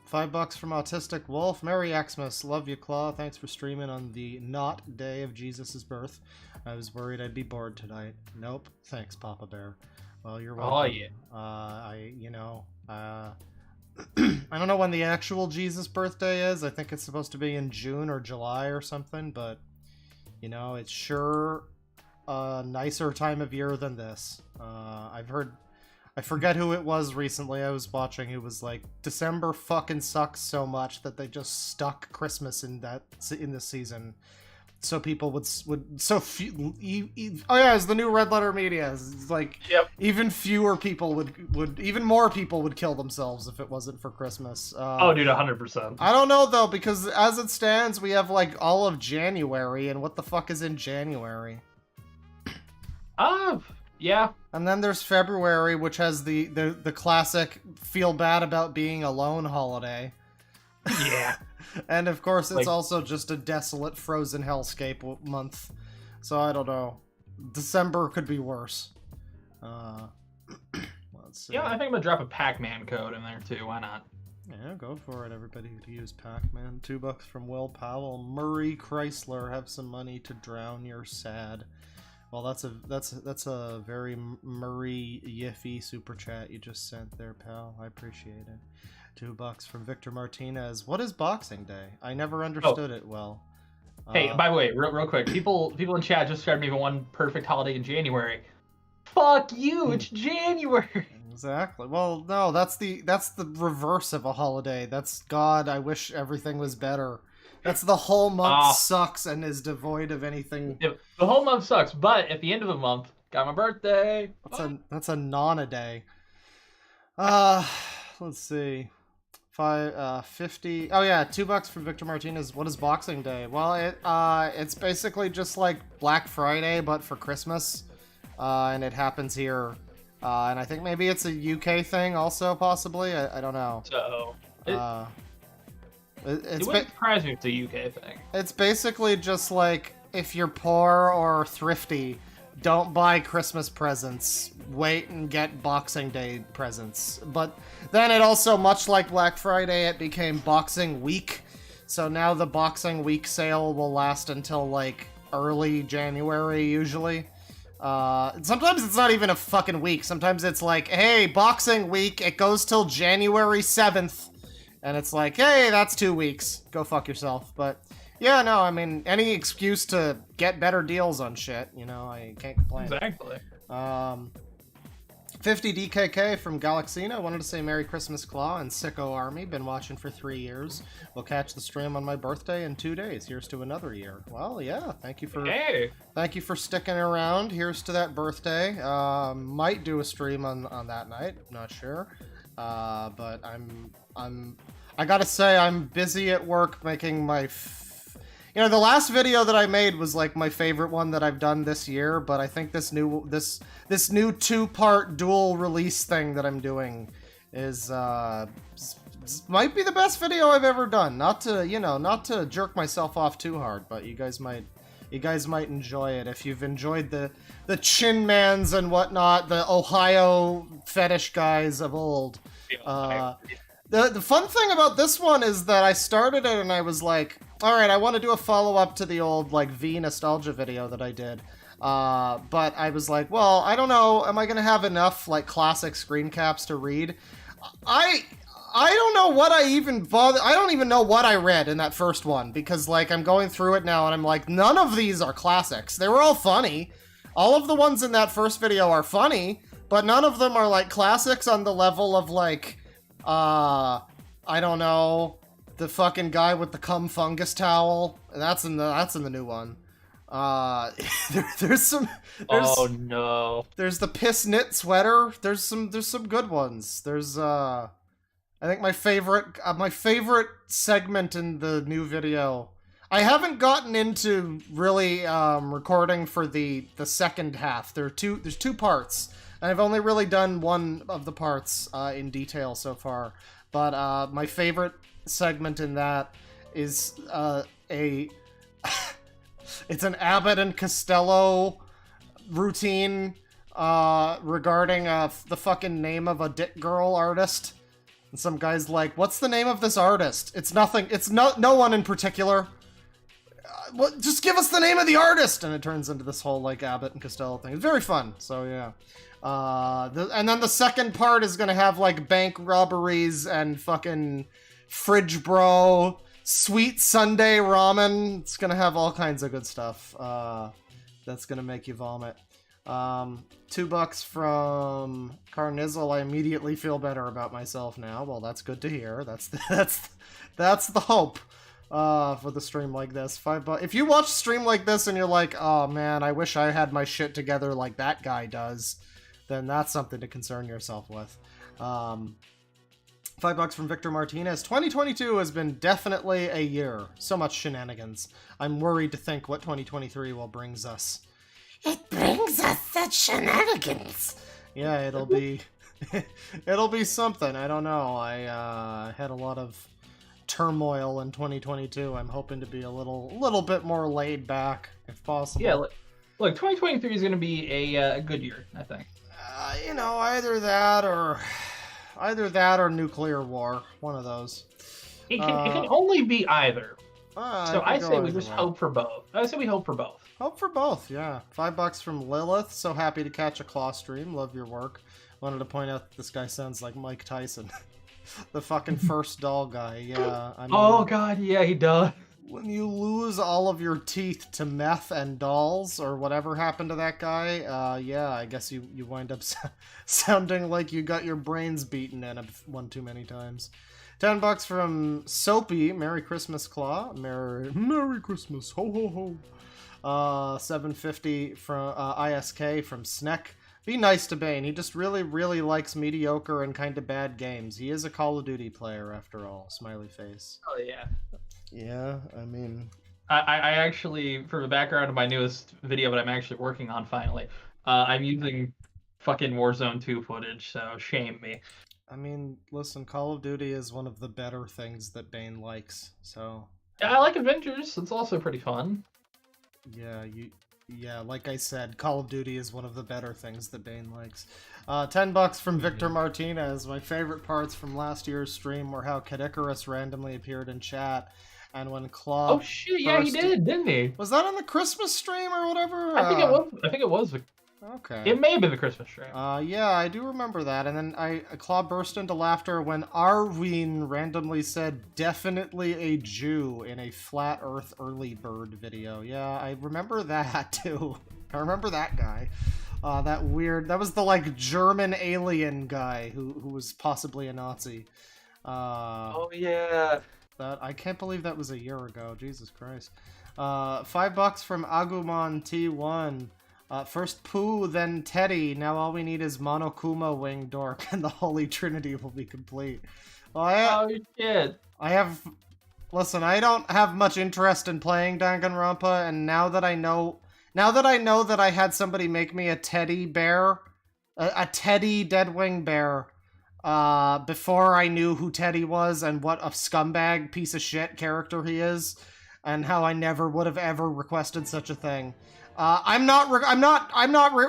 from Autistic Wolf. Merry Xmas. Love you, Claw. Thanks for streaming on the not day of Jesus' birth. I was worried I'd be bored tonight. Nope. Thanks, Papa Bear. Well, you're welcome. Oh, yeah. I don't know when the actual Jesus birthday is. I think it's supposed to be in June or July or something, but it's sure a nicer time of year than this. I've heard, I forget who it was recently I was watching, who was like, December fucking sucks so much that they just stuck Christmas in this season. so people would so few. Oh yeah, it's the new Red Letter Media. It's like even fewer people would even more people would kill themselves if it wasn't for Christmas. Oh, dude, 100%. I don't know though, because as it stands, we have like all of January, and what the fuck is in January? Yeah. And then there's February, which has the classic feel bad about being alone holiday. Yeah. And of course, it's Like- also just a desolate frozen hellscape month. So I don't know. December could be worse. Let's see. Yeah, I think I'm gonna drop a Pac-Man code in there too. Why not? Yeah, go for it, everybody who use Pac-Man. $2 from Will Powell. Murray Chrysler, have some money to drown your sad. Well, that's a very Murray Yiffy super chat you just sent there, pal. I appreciate it. $2 from Victor Martinez. What is Boxing Day? I never understood it well. Hey, by the way, real quick, people in chat just described me for one perfect holiday in January. Fuck you! It's January. Exactly. Well, no, that's the reverse of a holiday. That's God. I wish everything was better. That's the whole month sucks and is devoid of anything. The whole month sucks, but at the end of the month, got my birthday. That's a non-a-day. Let's see. 50. Oh yeah, $2 from Victor Martinez. What is Boxing Day? Well, it's basically just like Black Friday, but for Christmas, and it happens here. And I think maybe it's a UK thing, also possibly. I don't know. So it wouldn't surprise me if it's a UK thing. It's basically just like if you're poor or thrifty, don't buy Christmas presents. Wait and get Boxing Day presents. But then it also, much like Black Friday, it became Boxing Week. So now the Boxing Week sale will last until like early January usually. Sometimes it's not even a fucking week. Sometimes it's like, hey, Boxing Week, it goes till January 7th. And it's like, hey, that's 2 weeks. Go fuck yourself. But yeah, no, I mean, any excuse to get better deals on shit, you know, I can't complain. Exactly. 50 DKK from Galaxina. Wanted to say Merry Christmas, Claw and Sicko Army. Been watching for 3 years. We'll catch the stream on my birthday in 2 days. Here's to another year. Well, yeah, thank you for sticking around. Here's to that birthday. Might do a stream on that night. Not sure. But I gotta say, I'm busy at work making my... You know, the last video that I made was like my favorite one that I've done this year, but I think this new 2-part dual release thing that I'm doing is might be the best video I've ever done. Not to jerk myself off too hard, but you guys might enjoy it if you've enjoyed the Chin Mans and whatnot, the Ohio fetish guys of old. The fun thing about this one is that I started it and I was like, alright, I want to do a follow-up to the old, like, V nostalgia video that I did. But I was like, well, I don't know, am I going to have enough, like, classic screen caps to read? I don't know what I don't even know what I read in that first one, because, like, I'm going through it now and I'm like, none of these are classics. They were all funny. All of the ones in that first video are funny, but none of them are, like, classics on the level of, like, I don't know, the fucking guy with the cum fungus towel. That's in the new one. There's oh no. There's the piss knit sweater. There's some good ones. There's I think my favorite segment in the new video. I haven't gotten into really recording for the second half. There's two parts. And I've only really done one of the parts in detail so far. But my favorite segment in that is it's an Abbott and Costello routine regarding the fucking name of a Dick Girl artist. And some guy's like, what's the name of this artist? It's nothing. It's no one in particular. Just give us the name of the artist! And it turns into this whole, like, Abbott and Costello thing. It's very fun, so yeah. And then the second part is gonna have, like, bank robberies and fucking Fridge Bro, Sweet Sunday Ramen. It's gonna have all kinds of good stuff. That's gonna make you vomit. $2 from Carnizzle. I immediately feel better about myself now. Well, that's good to hear. That's the hope. for the stream like this. $5. If you watch a stream like this and you're like, oh man, I wish I had my shit together like that guy does, then that's something to concern yourself with. $5 from Victor Martinez. 2022 has been definitely a year. So much shenanigans. I'm worried to think what 2023 will brings us. It brings us such shenanigans. Yeah, it'll be it'll be something. I don't know. I had a lot of turmoil in 2022. I'm hoping to be a little bit more laid back if possible. Yeah, look, 2023 is going to be a good year, I think. You know, either that or nuclear war. One of those. It can only be either. So I say we just way. hope for both. I say we hope for both. Hope for both, yeah. $5 from Lilith. So happy to catch a claw stream. Love your work. Wanted to point out that this guy sounds like Mike Tyson. The fucking first doll guy, yeah. I mean, oh god, yeah, he does. When you lose all of your teeth to meth and dolls, or whatever happened to that guy, yeah, I guess you wind up sounding like you got your brains beaten in one too many times. $10 from Soapy. Merry Christmas, Claw. Merry Christmas. Ho, ho, ho. $7.50 from ISK from Sneck. Be nice to Bane. He just really, really likes mediocre and kind of bad games. He is a Call of Duty player, after all. Smiley face. Oh, yeah. Yeah, I mean... I actually, for the background of my newest video that I'm actually working on finally, I'm using fucking Warzone 2 footage, so shame me. I mean, listen, Call of Duty is one of the better things that Bane likes, so... Yeah, I like Avengers. It's also pretty fun. Yeah, like I said, Call of Duty is one of the better things that Bane likes. $10 from Victor Martinez. My favorite parts from last year's stream were how Kitteridge randomly appeared in chat, and when Claw... Oh shit, yeah, he did, didn't he? Was that on the Christmas stream or whatever? I think it was. Okay. It may have been the Christmas stream. Yeah, I do remember that. And then Claw burst into laughter when Arween randomly said, definitely a Jew in a Flat Earth Early Bird video. Yeah, I remember that too. I remember that guy. That was the like German alien guy who was possibly a Nazi. Oh yeah. I can't believe that was a year ago. Jesus Christ. $5 from Agumon T1. First Pooh, then Teddy. Now all we need is Monokuma, Wing Dork, and the Holy Trinity will be complete. Well, oh shit. Listen, I don't have much interest in playing Danganronpa, and now that I know that I had somebody make me a teddy bear, a Teddy Deadwing bear, before I knew who Teddy was and what a scumbag piece of shit character he is, and how I never would have ever requested such a thing. I'm not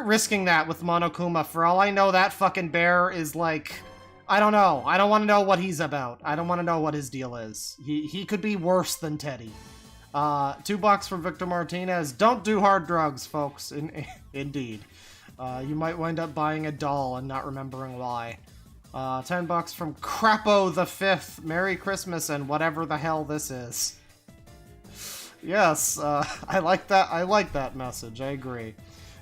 risking that with Monokuma. For all I know, that fucking bear is like, I don't know. I don't want to know what he's about. I don't want to know what his deal is. He could be worse than Teddy. $2 from Victor Martinez. Don't do hard drugs, folks. Indeed. You might wind up buying a doll and not remembering why. $10 from Crapo the Fifth. Merry Christmas and whatever the hell this is. Yes, I like that message. I agree.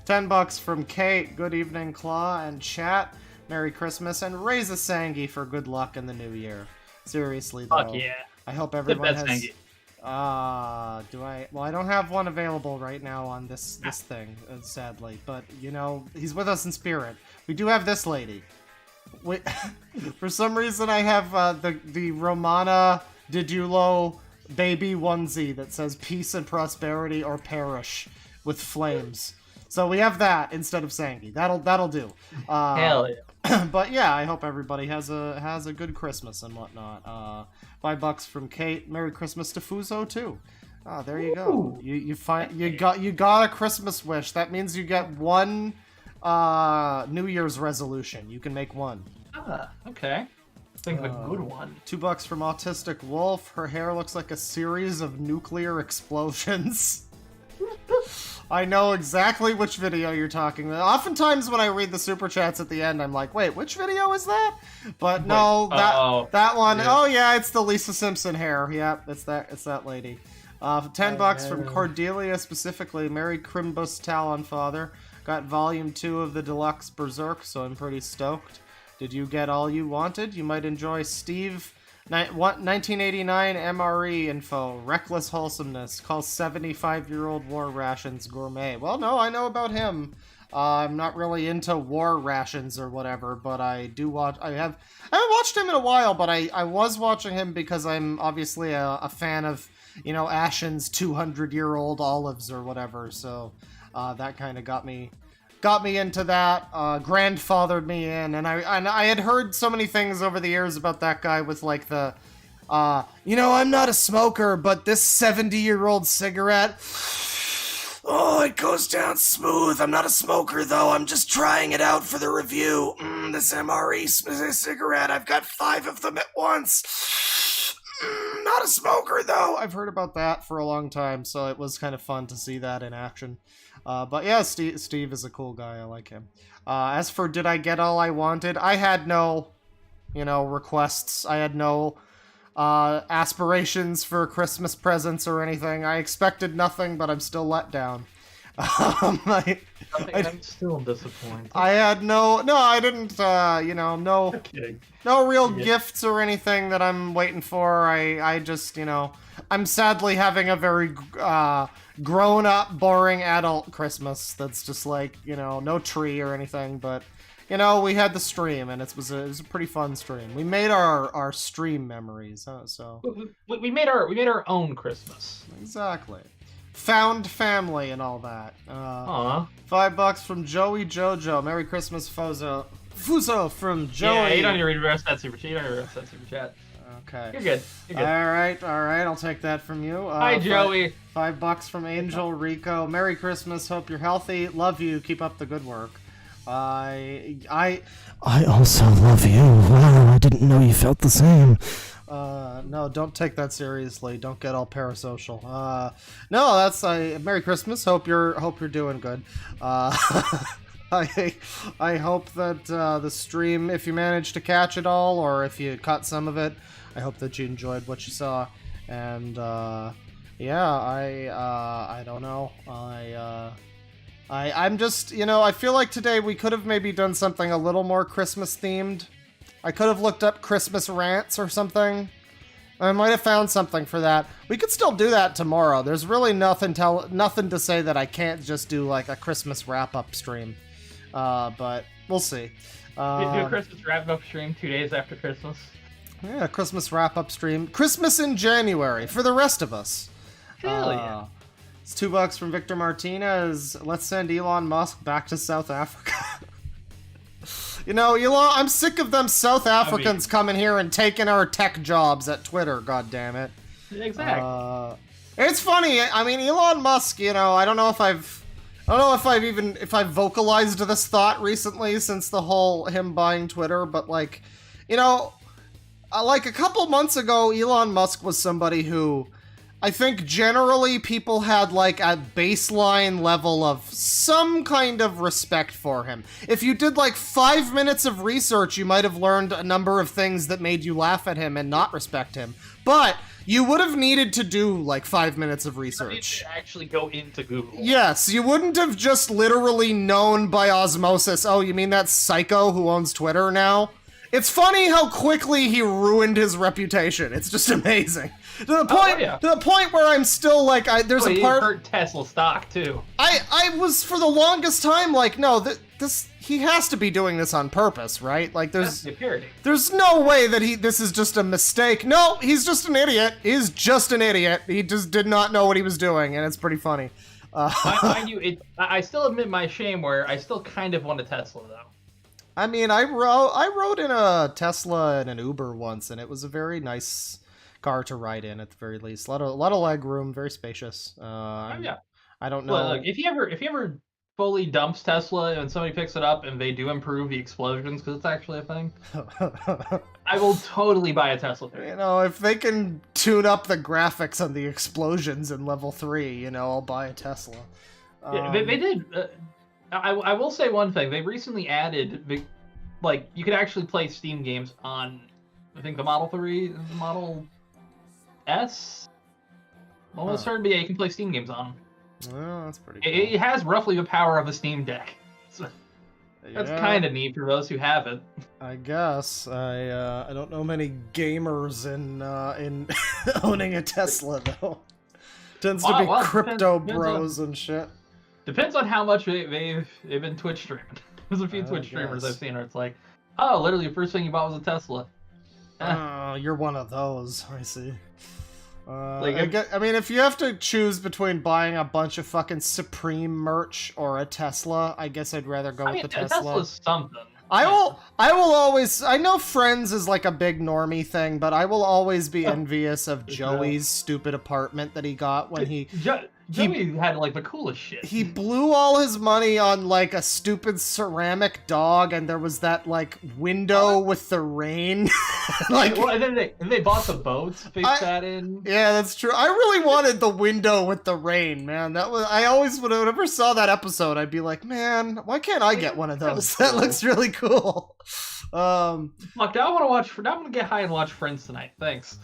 $10 from Kate. Good evening, Claw and chat. Merry Christmas and raise a Sangi for good luck in the new year. Seriously, though. Fuck yeah. I hope everyone has. Sangi. Do I? Well, I don't have one available right now on this thing, sadly. But you know, he's with us in spirit. We do have this lady. Wait, for some reason, I have the Romana Didulo baby onesie that says peace and prosperity or perish with flames. So we have that instead of Sangi. That'll do. Hell yeah. But yeah, I hope everybody has a good Christmas and whatnot. $5 from Kate. Merry Christmas to Fuzo too. There you go. You got a Christmas wish. That means you get one New Year's resolution. You can make one. Okay. Think of a good one. $2 from Autistic Wolf. Her hair looks like a series of nuclear explosions. I know exactly which video you're talking about. Oftentimes when I read the super chats at the end, I'm like, wait, which video is that? But no, that one. Yeah. Oh yeah, it's the Lisa Simpson hair. Yep, it's that lady. $10 from Cordelia specifically. Merry Crimbus Talon Father. Got volume 2 of the deluxe Berserk, so I'm pretty stoked. Did you get all you wanted? You might enjoy Steve 1989 MRE info. Reckless wholesomeness. Calls 75-year-old war rations gourmet. Well, no, I know about him. I'm not really into war rations or whatever, but I do watch. I haven't watched him in a while, but I was watching him because I'm obviously a fan of, Ashen's 200-year-old olives or whatever. So that kind of got me into that. Grandfathered me in, and I had heard so many things over the years about that guy with like the, I'm not a smoker, but this 70-year-old cigarette. Oh, it goes down smooth. I'm not a smoker, though. I'm just trying it out for the review. This MRE cigarette. I've got 5 of them at once. Not a smoker, though. I've heard about that for a long time, so it was kind of fun to see that in action. But yeah, Steve is a cool guy. I like him. As for did I get all I wanted? I had no, requests. I had no aspirations for Christmas presents or anything. I expected nothing, but I'm still let down. I'm still disappointed. I had I didn't, no real gifts or anything that I'm waiting for. I just, I'm sadly having a very grown-up, boring adult Christmas that's just like, no tree or anything, but we had the stream, and it was a pretty fun stream. We made our stream memories, so we made our own Christmas. Exactly. Found family and all that. $5 from Joey Jojo. Merry Christmas, Fuzo from Joey. Yeah, you don't need to read the rest of that super chat. Okay. You're good. All right. I'll take that from you. Hi, Joey. $5 from Angel Rico. Merry Christmas. Hope you're healthy. Love you. Keep up the good work. I also love you. Wow, I didn't know you felt the same. No, don't take that seriously. Don't get all parasocial. No, that's Merry Christmas. Hope you're doing good. I hope that the stream, if you managed to catch it all, or if you caught some of it, I hope that you enjoyed what you saw. And yeah, I don't know. I'm just, I feel like today we could have maybe done something a little more Christmas themed. I could have looked up Christmas rants or something. I might have found something for that. We could still do that tomorrow. There's really nothing to say that I can't just do like a Christmas wrap-up stream. But we'll see. Do a Christmas wrap-up stream 2 days after Christmas. Yeah, Christmas wrap-up stream. Christmas in January for the rest of us. Hell yeah. It's $2 from Victor Martinez. Let's send Elon Musk back to South Africa. Elon, I'm sick of them South Africans coming here and taking our tech jobs at Twitter, goddammit. Exactly. It's funny, Elon Musk, I don't know if I've vocalized this thought recently since the whole him buying Twitter, but like a couple months ago, Elon Musk was somebody who I think generally people had like a baseline level of some kind of respect for him. If you did like 5 minutes of research, you might have learned a number of things that made you laugh at him and not respect him. But you would have needed to do like 5 minutes of research. You actually go into Google. Yes, you wouldn't have just literally known by osmosis, oh, you mean that psycho who owns Twitter now? It's funny how quickly he ruined his reputation. It's just amazing. To the point where I'm still like, there's a part. He hurt Tesla stock too. I was for the longest time like, no, this he has to be doing this on purpose, right? Like, there's no way that this is just a mistake. No, he's just an idiot. He's just an idiot. He just did not know what he was doing, and it's pretty funny. Mind you, I still admit my shame where I still kind of want a Tesla though. I rode in a Tesla and an Uber once, and it was a very nice car to ride in at the very least. A lot of leg room, very spacious. Yeah. I don't know. Well, look, if you ever fully dumps Tesla and somebody picks it up and they do improve the explosions because it's actually a thing, I will totally buy a Tesla. If they can tune up the graphics on the explosions in level 3, I'll buy a Tesla. Yeah, they did. I will say one thing. They recently added, you could actually play Steam games on, I think, the Model 3, the Model S? Almost certain, but yeah, you can play Steam games on them. Well, that's pretty cool. It has roughly the power of a Steam Deck. So. That's kind of neat for those who haven't. I guess. I don't know many gamers in owning a Tesla though. Tends to be crypto bros and shit. Depends on how much they've been Twitch streaming. There's a few Twitch streamers I've seen where it's like, oh, literally the first thing you bought was a Tesla. Oh, you're one of those. I see. I mean, if you have to choose between buying a bunch of fucking Supreme merch or a Tesla, I guess I'd rather go with the Tesla. Tesla's something. I will always. I know Friends is like a big normie thing, but I will always be envious of Joey's stupid apartment that he got when he. Joey had like the coolest shit. He blew all his money on like a stupid ceramic dog, and there was that like window with the rain. Like, well, and then they bought the boats, fixed that in. Yeah, that's true. I really wanted the window with the rain, man. That was I always whenever saw that episode, I'd be like, man, why can't I get one of those? That looks really cool. Fuck, I want to I'm gonna get high and watch Friends tonight. Thanks.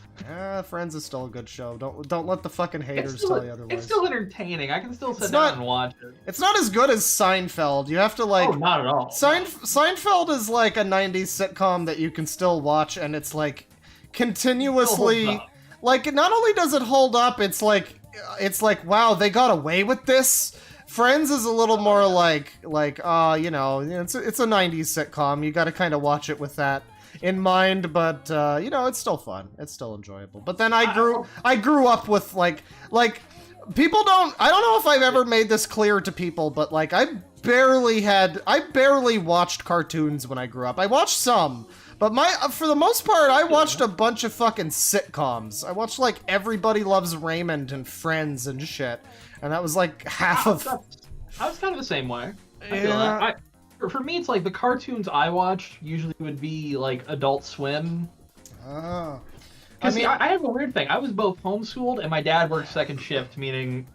Friends is still a good show. Don't let the fucking haters tell you otherwise. It's still entertaining. I can still sit down and watch it. It's not as good as Seinfeld. You have to like. Oh, not at all. Seinfeld is like a '90s sitcom that you can still watch, and it's like continuously. Like, not only does it hold up, it's like wow, they got away with this. Friends is a little more like you know, it's a '90s sitcom. You got to kind of watch it with that in mind, but you know, it's still fun. It's still enjoyable. But then I grew up with like people don't. I don't know if I've ever made this clear to people, but like I barely watched cartoons when I grew up. I watched some. But for the most part, I watched a bunch of fucking sitcoms. I watched like Everybody Loves Raymond and Friends and shit. And that was like half of... I was kind of the same way. I feel that. For me, it's like the cartoons I watched usually would be like Adult Swim. Oh. Because I have a weird thing. I was both homeschooled and my dad worked second shift, meaning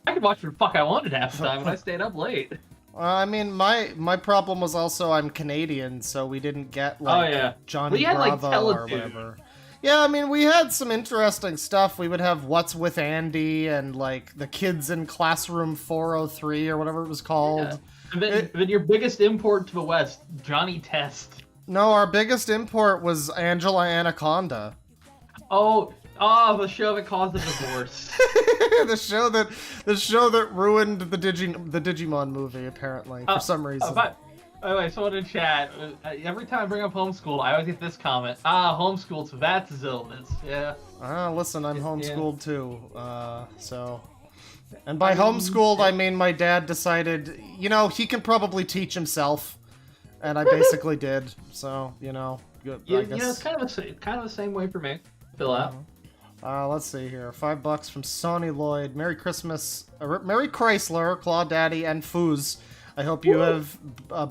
I could watch what the fuck I wanted half the time and I stayed up late. I mean, my problem was also I'm Canadian, so we didn't get like Johnny Bravo or whatever. Yeah, I mean, we had some interesting stuff. We would have What's with Andy and like the Kids in Classroom 403 or whatever it was called. Yeah. Then your biggest import to the West, Johnny Test. No, our biggest import was Angela Anaconda. Oh, the show that caused the divorce. the show that ruined the Digimon movie, apparently, for some reason. Anyway, so in the chat, every time I bring up homeschooled, I always get this comment. Homeschooled, so that's Zildas. Yeah. Listen, I'm homeschooled too, so... And by homeschooled, I mean my dad decided, you know, he can probably teach himself. And I basically did, so, you know, good, I guess... Yeah, it's kind of the same way for me. Fill out. Let's see here. $5 from Sonny Lloyd. Merry Christmas. Merry Chrysler, Claw Daddy, and Foos. I hope you have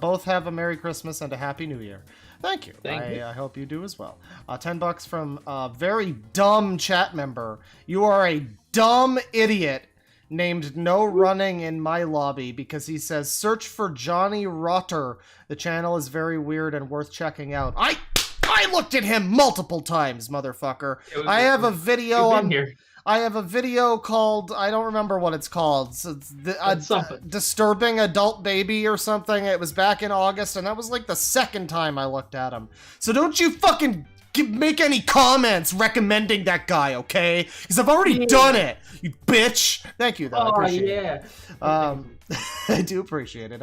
both have a Merry Christmas and a Happy New Year. Thank you. I hope you do as well. $10 from a very dumb chat member. You are a dumb idiot named No Running in my lobby because he says, search for Johnny Rotter. The channel is very weird and worth checking out. I looked at him multiple times, motherfucker. I have a video on here. I have a video called, I don't remember what it's called. It's Disturbing Adult Baby or something. It was back in August, and that was like the second time I looked at him. So don't you fucking make any comments recommending that guy, okay? Because I've already done it, you bitch. Thank you, though. I appreciate it. I do appreciate it.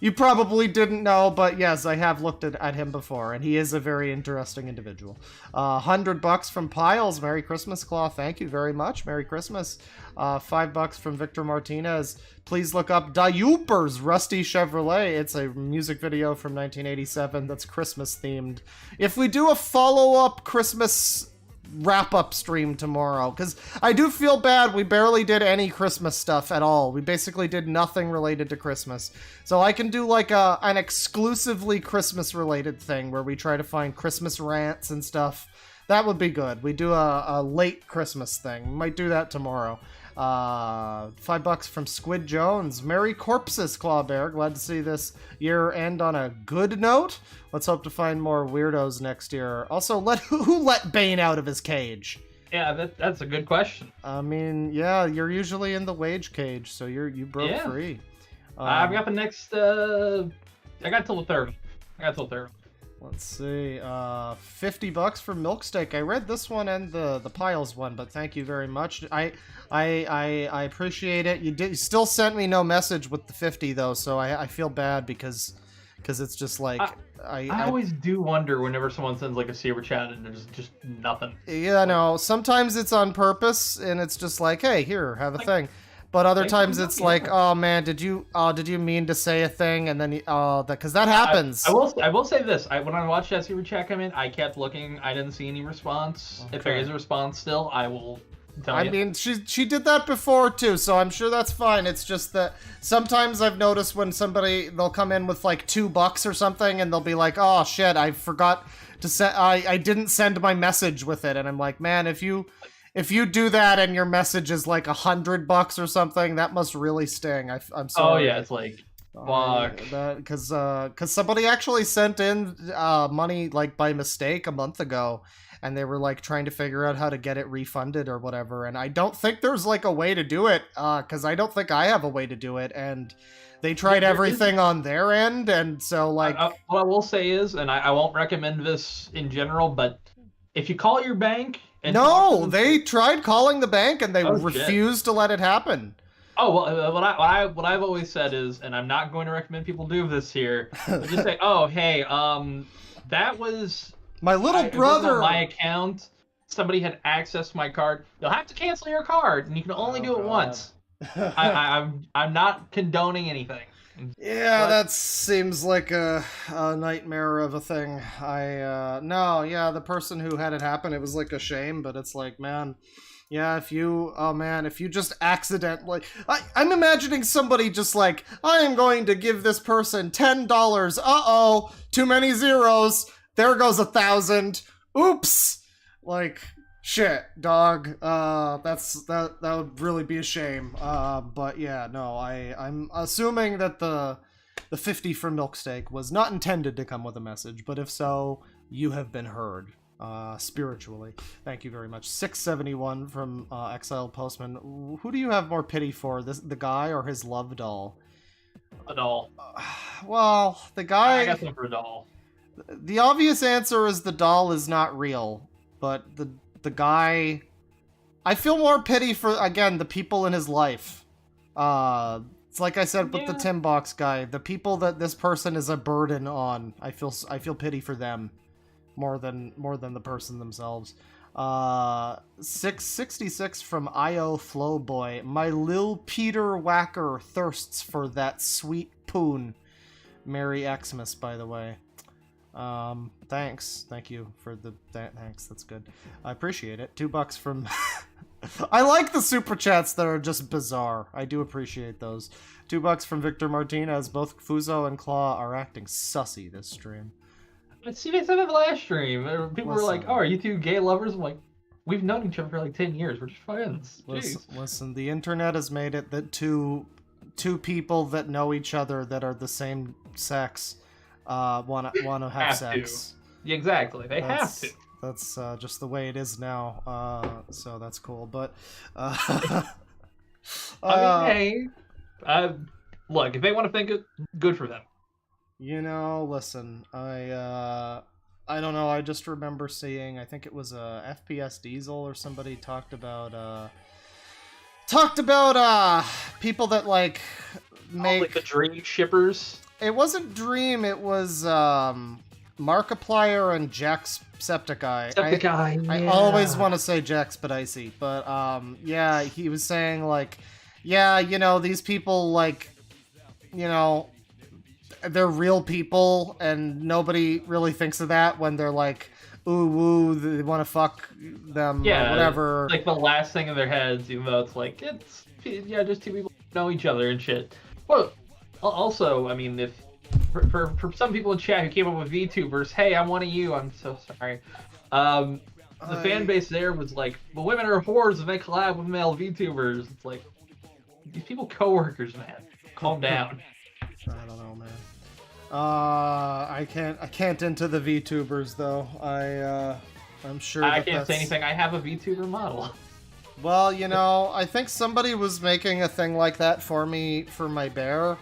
You probably didn't know, but yes, I have looked at him before, and he is a very interesting individual. $100 from Piles. Merry Christmas, Claw. Thank you very much. Merry Christmas. $5 from Victor Martinez. Please look up Diupers Rusty Chevrolet. It's a music video from 1987 that's Christmas themed. If we do a follow-up Christmas wrap-up stream tomorrow, because I do feel bad we barely did any Christmas stuff at all. We basically did nothing related to Christmas. So I can do like an exclusively Christmas-related thing where we try to find Christmas rants and stuff. That would be good. We do a late Christmas thing. We might do that tomorrow. $5 from Squid Jones. Merry Corpses, Clawbear. Glad to see this year end on a good note. Let's hope to find more weirdos next year. Also, who let Bane out of his cage? Yeah, that's a good question. I mean, yeah, you're usually in the wage cage, so you broke free. I've got the next I got till the 3rd. Let's see. $50 for Milksteak. I read this one and the Piles one, but thank you very much. I appreciate it. You still sent me no message with the 50 though, so I feel bad because it's just like I always do wonder whenever someone sends like a super chat and there's just nothing. Yeah, no. Sometimes it's on purpose and it's just like, hey, here, have a thing. But other times it's like, oh man, did you mean to say a thing? And then because that happens. I will say this. When I watched that super chat come in, I kept looking. I didn't see any response. Okay. If there is a response still, I will tell you. I mean, she did that before too, so I'm sure that's fine. It's just that sometimes I've noticed when they'll come in with like $2 or something, and they'll be like, oh shit, I forgot to send. I didn't send my message with it, and I'm like, man, if you do that and your message is like $100 or something, that must really sting. I'm sorry. Oh yeah, it's like fuck. Because somebody actually sent in money like by mistake a month ago, and they were like trying to figure out how to get it refunded or whatever. And I don't think there's like a way to do it, because I don't think I have a way to do it. And they tried everything on their end, and so like. What I will say is, and I won't recommend this in general, but if you call your bank. No, they tried calling the bank and they refused to let it happen. Oh well, what I've always said is, and I'm not going to recommend people do this here, but just say, oh hey, that was my little brother. My account. Somebody had accessed my card. You'll have to cancel your card, and you can only do it once. I'm not condoning anything. Yeah, that seems like a nightmare of a thing. The person who had it happen, it was like a shame, but it's like, man, yeah, if you just accidentally, I'm imagining somebody just like, I am going to give this person $10. Uh-oh, too many zeros. There goes 1,000. Oops. Like, shit, dog. That would really be a shame. But yeah, no, I'm assuming that the 50 from Milksteak was not intended to come with a message, but if so, you have been heard. Spiritually. Thank you very much. 671 from Exiled Postman. Who do you have more pity for, the guy or his love doll? A doll. Well, the guy. I got them for a doll. The obvious answer is the doll is not real, but the guy, I feel more pity for, again, the people in his life. It's like I said with the Tim Box guy, the people that this person is a burden on. I feel pity for them more than the person themselves. 666 from IO Flowboy. My Lil Peter Whacker thirsts for that sweet poon. Merry Xmas, by the way. Thank you for the thanks. That's good. I appreciate it. $2 from. I like the super chats that are just bizarre. I do appreciate those. $2 from Victor Martinez. Both Fuzo and Claw are acting sussy this stream. See, they said it last stream. People were like, "Oh, are you two gay lovers?" I'm like, we've known each other for like 10 years. We're just friends. Listen, the internet has made it that two people that know each other that are the same sex want to have sex. Yeah, exactly. They have to. That's just the way it is now. So that's cool. But hey, look, if they want to think it, good for them. Listen, I don't know. I just remember seeing, I think it was FPS Diesel or somebody talked about people that like make like the Dream shippers. It wasn't Dream. It was Markiplier and Jacksepticeye. I always want to say Jackspedicy, but yeah, he was saying like, yeah, these people like, they're real people, and nobody really thinks of that when they're like, ooh, woo, they want to fuck them, or whatever. Like the last thing in their heads, even though it's like, just two people know each other and shit. Well, also, I mean, if for some people in chat who came up with VTubers, hey, I'm one of you, I'm so sorry. The fan base there was like, but women are whores and they collab with male VTubers. It's like, these people coworkers, man. Calm down. I don't know, man. I can't into the VTubers though. I'm sure I can't say anything. I have a VTuber model. Well, I think somebody was making a thing like that for me for my bear.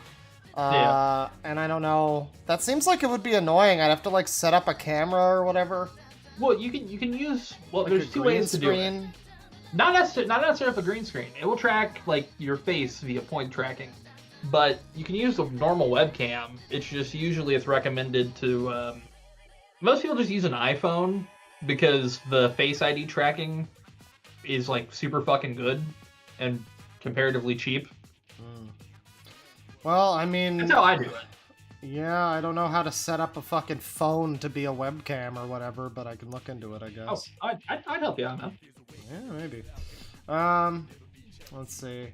And I don't know. That seems like it would be annoying. I'd have to like set up a camera or whatever. Well, you can use like there's two ways to do it. Not necessarily with a green screen. It will track like your face via point tracking, but you can use a normal webcam. It's just usually it's recommended to. Most people just use an iPhone because the Face ID tracking is like super fucking good and comparatively cheap. Well, I mean... That's how I do it. Yeah, I don't know how to set up a fucking phone to be a webcam or whatever, but I can look into it, I guess. Oh, I'd help you out, man. Yeah, maybe. Let's see.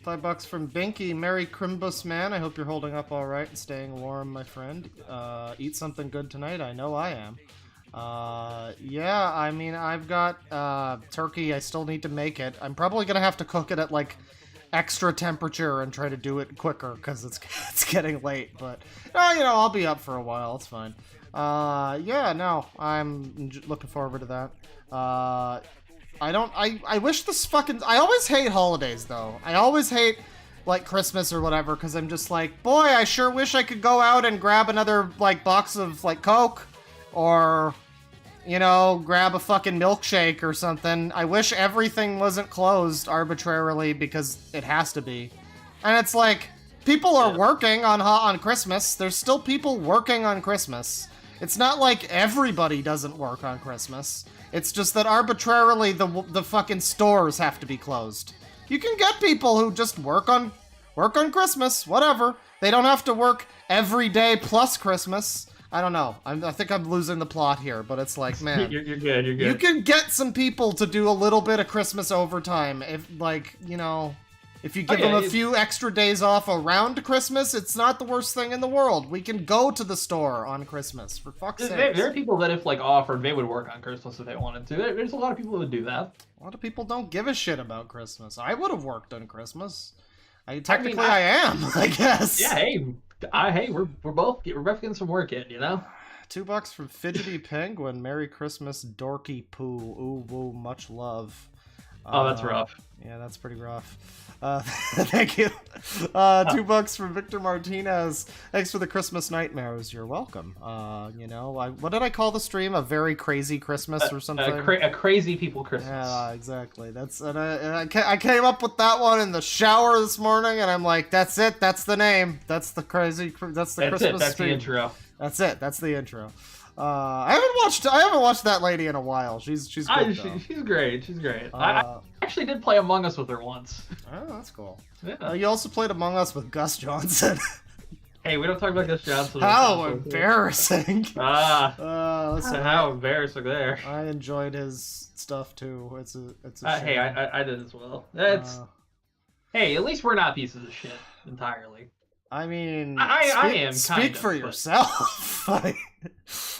$5 from Binky. Merry Crimbus, man. I hope you're holding up all right and staying warm, my friend. Eat something good tonight. I know I am. Yeah, I mean, I've got turkey. I still need to make it. I'm probably gonna have to cook it at, like, extra temperature and try to do it quicker because it's getting late, but you know, I'll be up for a while. It's fine. Yeah, no, I'm looking forward to that. I wish this fucking... I always hate holidays, though. I always hate, like, Christmas or whatever, because I'm just like, boy, I sure wish I could go out and grab another, like, box of, like, Coke, or... you know, grab a fucking milkshake or something. I wish everything wasn't closed arbitrarily because it has to be. And it's like, people are working on Christmas. There's still people working on Christmas. It's not like everybody doesn't work on Christmas. It's just that arbitrarily the fucking stores have to be closed. You can get people who just work on Christmas, whatever. They don't have to work every day plus Christmas. I don't know. I think I'm losing the plot here, but it's like, man, you're good. You're good. You can get some people to do a little bit of Christmas overtime if, like, you know, if you give them a few extra days off around Christmas. It's not the worst thing in the world. We can go to the store on Christmas, for fuck's sake. There are people that if like offered, they would work on Christmas if they wanted to. There's a lot of people that would do that. A lot of people don't give a shit about Christmas. I would have worked on Christmas. I am, I guess. Yeah, hey, we're both getting some work in, you know. $2 from Fidgety Penguin. Merry Christmas, Dorky Poo. Ooh, woo, much love. Oh, that's rough. Yeah, that's pretty rough. Thank you. $2 from Victor Martinez. Thanks for the Christmas nightmares. You're welcome. You know, what did I call the stream? A very crazy Christmas or something? A crazy people Christmas. Yeah, exactly. I came up with that one in the shower this morning, and I'm like, that's it. That's the name. That's the Christmas stream. That's the intro. That's it. That's the intro. I haven't watched that lady in a while. She's good. She's great. She's great. I actually did play Among Us with her once. Oh, that's cool. Yeah. You also played Among Us with Gus Johnson. Hey, we don't talk about Gus Johnson. How embarrassing! Listen, how embarrassing there. I enjoyed his stuff too. It's a shame. Hey, I did as well. Hey, at least we're not pieces of shit entirely. I mean, I am. Speak for yourself.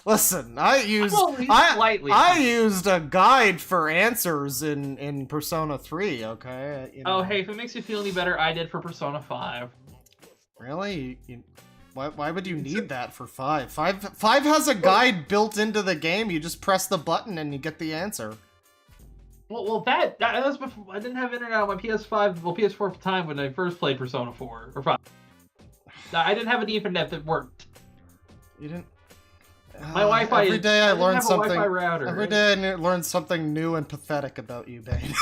Listen, I used a guide for answers in Persona 3. Okay. You know. Oh, hey, if it makes you feel any better, I did for Persona 5. Really? Why would you need that for 5? 5 has a guide built into the game. You just press the button and you get the answer. Well, that was before. I didn't have internet on my PS5, PS4 at the time when I first played Persona 4 or 5. I didn't have an Ethernet that worked. You didn't. My Wi-Fi. Every day I learn something. Router, every day I learn something new and pathetic about you, Bane.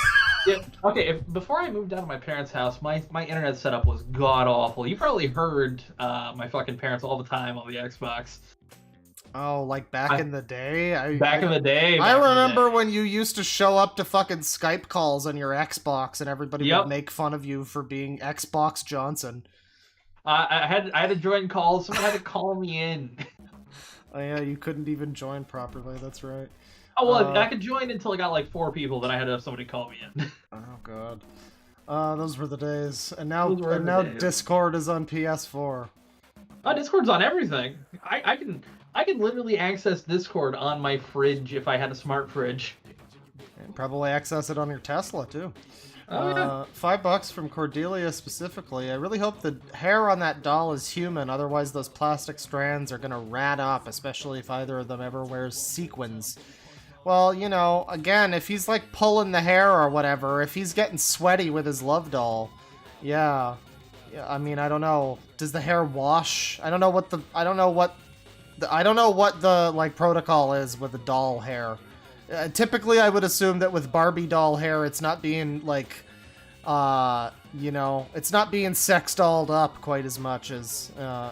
Yeah. Okay. Before I moved out of my parents' house, my internet setup was god awful. You probably heard my fucking parents all the time on the Xbox. Oh, like back in the day? Back in the day. I remember when you used to show up to fucking Skype calls on your Xbox and everybody would make fun of you for being Xbox Johnson. I had to join calls. Someone had to call me in. Oh yeah, you couldn't even join properly. That's right. Oh well, I could join until I got like 4 people. Then I had to have somebody call me in. Oh god. Those were the days. And now Discord is on PS4. Oh, Discord's on everything. I can literally access Discord on my fridge if I had a smart fridge. And probably access it on your Tesla too. Oh, yeah. $5 from Cordelia specifically. I really hope the hair on that doll is human, otherwise those plastic strands are gonna rat up, especially if either of them ever wears sequins. Well, you know, again, if he's like pulling the hair or whatever, if he's getting sweaty with his love doll, yeah. Yeah, I mean, I don't know. Does the hair wash? I don't know what the like protocol is with the doll hair. Typically, I would assume that with Barbie doll hair, it's not being like, you know, it's not being sex dolled up quite as much as, I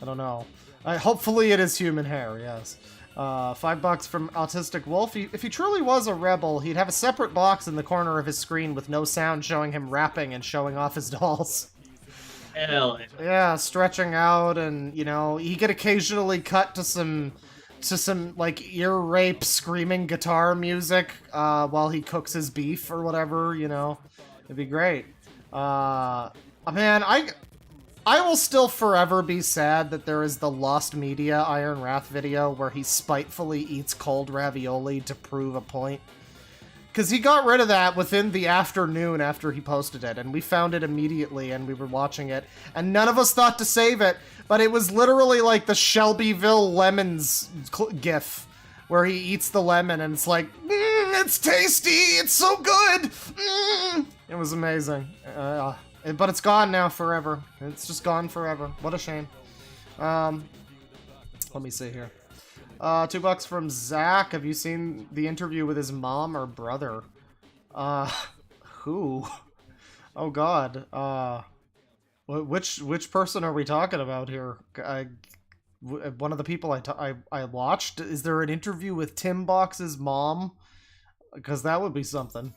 don't know. Hopefully, it is human hair. Yes. $5 from Autistic Wolf. If he truly was a rebel, he'd have a separate box in the corner of his screen with no sound showing him rapping and showing off his dolls. Hell yeah, stretching out, and you know, he could occasionally cut to some like ear rape screaming guitar music while he cooks his beef or whatever, you know. It'd be great. Man, I will still forever be sad that there is the Lost Media Iron Wrath video where he spitefully eats cold ravioli to prove a point. Because he got rid of that within the afternoon after he posted it, and we found it immediately, and we were watching it, and none of us thought to save it, but it was literally like the Shelbyville Lemons gif, where he eats the lemon, and it's like, it's tasty, it's so good! It was amazing. But it's gone now forever. It's just gone forever. What a shame. Let me see here. $2 from Zach. Have you seen the interview with his mom or brother? Who? Oh God. Which person are we talking about here? One of the people I watched. Is there an interview with Tim Box's mom? Because that would be something.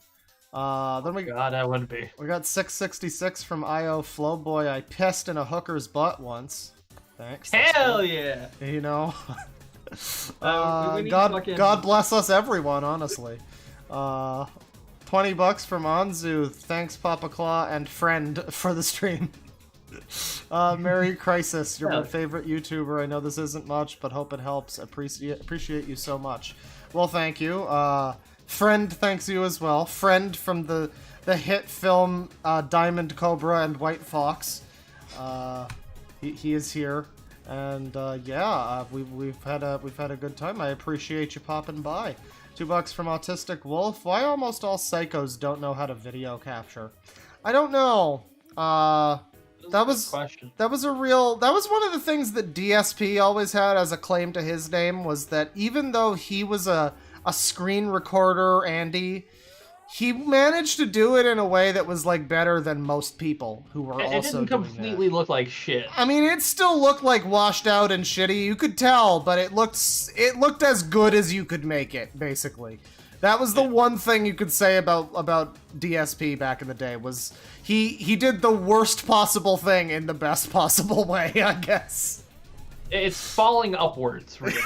Then we God, that wouldn't be. We got 666 from IO Flowboy. I pissed in a hooker's butt once. Thanks. Hell yeah. You know. We need God, fucking... God bless us, everyone. Honestly. $20 from Anzu. Thanks, Papa Claw and friend for the stream. Merry Crisis. You're my favorite YouTuber. I know this isn't much, but hope it helps. Appreciate you so much. Well, thank you. Friend thanks you as well. Friend from the hit film Diamond Cobra and White Fox. He is here, and yeah, we've had a good time. I appreciate you popping by. $2 from Autistic Wolf. Why almost all psychos don't know how to video capture? I don't know. That was one of the things that DSP always had as a claim to his name, was that even though he was a screen recorder, Andy, he managed to do it in a way that was like better than most people who were also doing that. It didn't completely look like shit. I mean, it still looked like washed out and shitty. You could tell, but it looked as good as you could make it, basically. That was the one thing you could say about DSP back in the day, was he did the worst possible thing in the best possible way, I guess. It's falling upwards, really.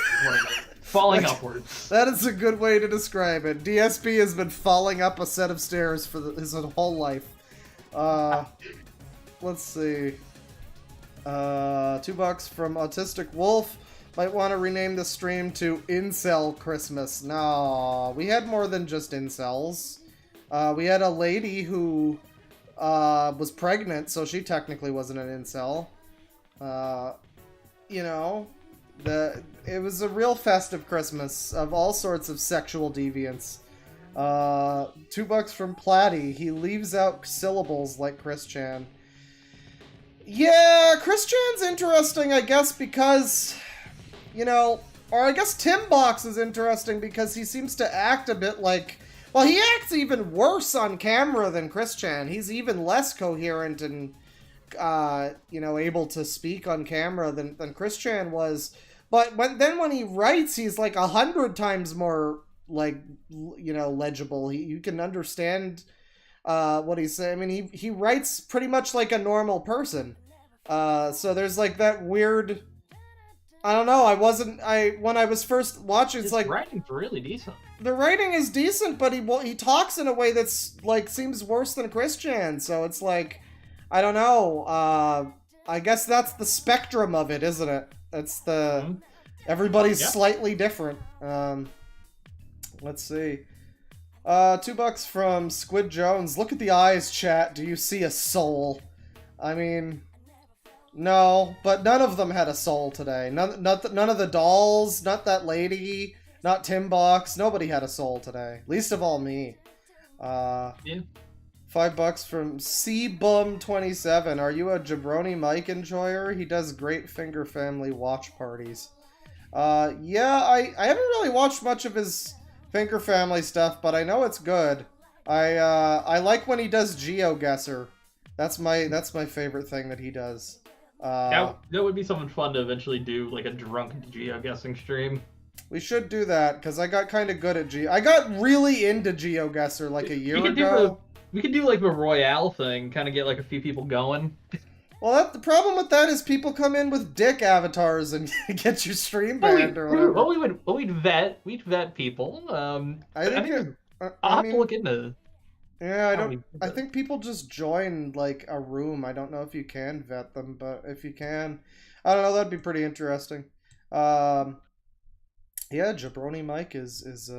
Falling upwards. That is a good way to describe it. DSP has been falling up a set of stairs for his whole life. Let's see. $2 from Autistic Wolf. Might want to rename the stream to Incel Christmas. No, we had more than just incels. We had a lady who was pregnant, so she technically wasn't an incel. You know, it was a real festive Christmas of all sorts of sexual deviance. $2 from Platty. He leaves out syllables like Chris Chan. Yeah, Chris Chan's interesting, I guess, because, you know, or I guess Tim Box is interesting because he seems to act a bit like, well, he acts even worse on camera than Chris Chan. He's even less coherent and, you know, able to speak on camera than Chris Chan was. But when he writes, he's like 100 times more, like, you know, legible. You can understand what he's saying. I mean, he writes pretty much like a normal person. So there's like that weird, I don't know, when I was first watching, it's like, the writing's really decent. The writing is decent, but he talks in a way that's like seems worse than Chris Chan. So it's like, I don't know. I guess that's the spectrum of it, isn't it? It's the everybody's slightly different. Let's see. $2 from Squid Jones. Look at the eyes, chat. Do you see a soul? I mean, no, but none of them had a soul today. None of the dolls, not that lady, not Tim Box. Nobody had a soul today. Least of all me. $5 $5 from CBum27. Are you a Jabroni Mike enjoyer? He does great Finger Family watch parties. Yeah, I haven't really watched much of his Finger Family stuff, but I know it's good. I like when he does GeoGuessr. That's my favorite thing that he does. That would be something fun to eventually do, like a drunk GeoGuessing stream. We should do that, because I got kind of good at I got really into GeoGuessr like a year ago. We could do like the Royale thing, kind of get like a few people going. Well, the problem with that is people come in with dick avatars and get your stream banned or whatever. Well, we'd vet people. I think I'll have to look into. Yeah, I think people just join like a room. I don't know if you can vet them, but if you can, I don't know. That'd be pretty interesting. Yeah, Jabroni Mike is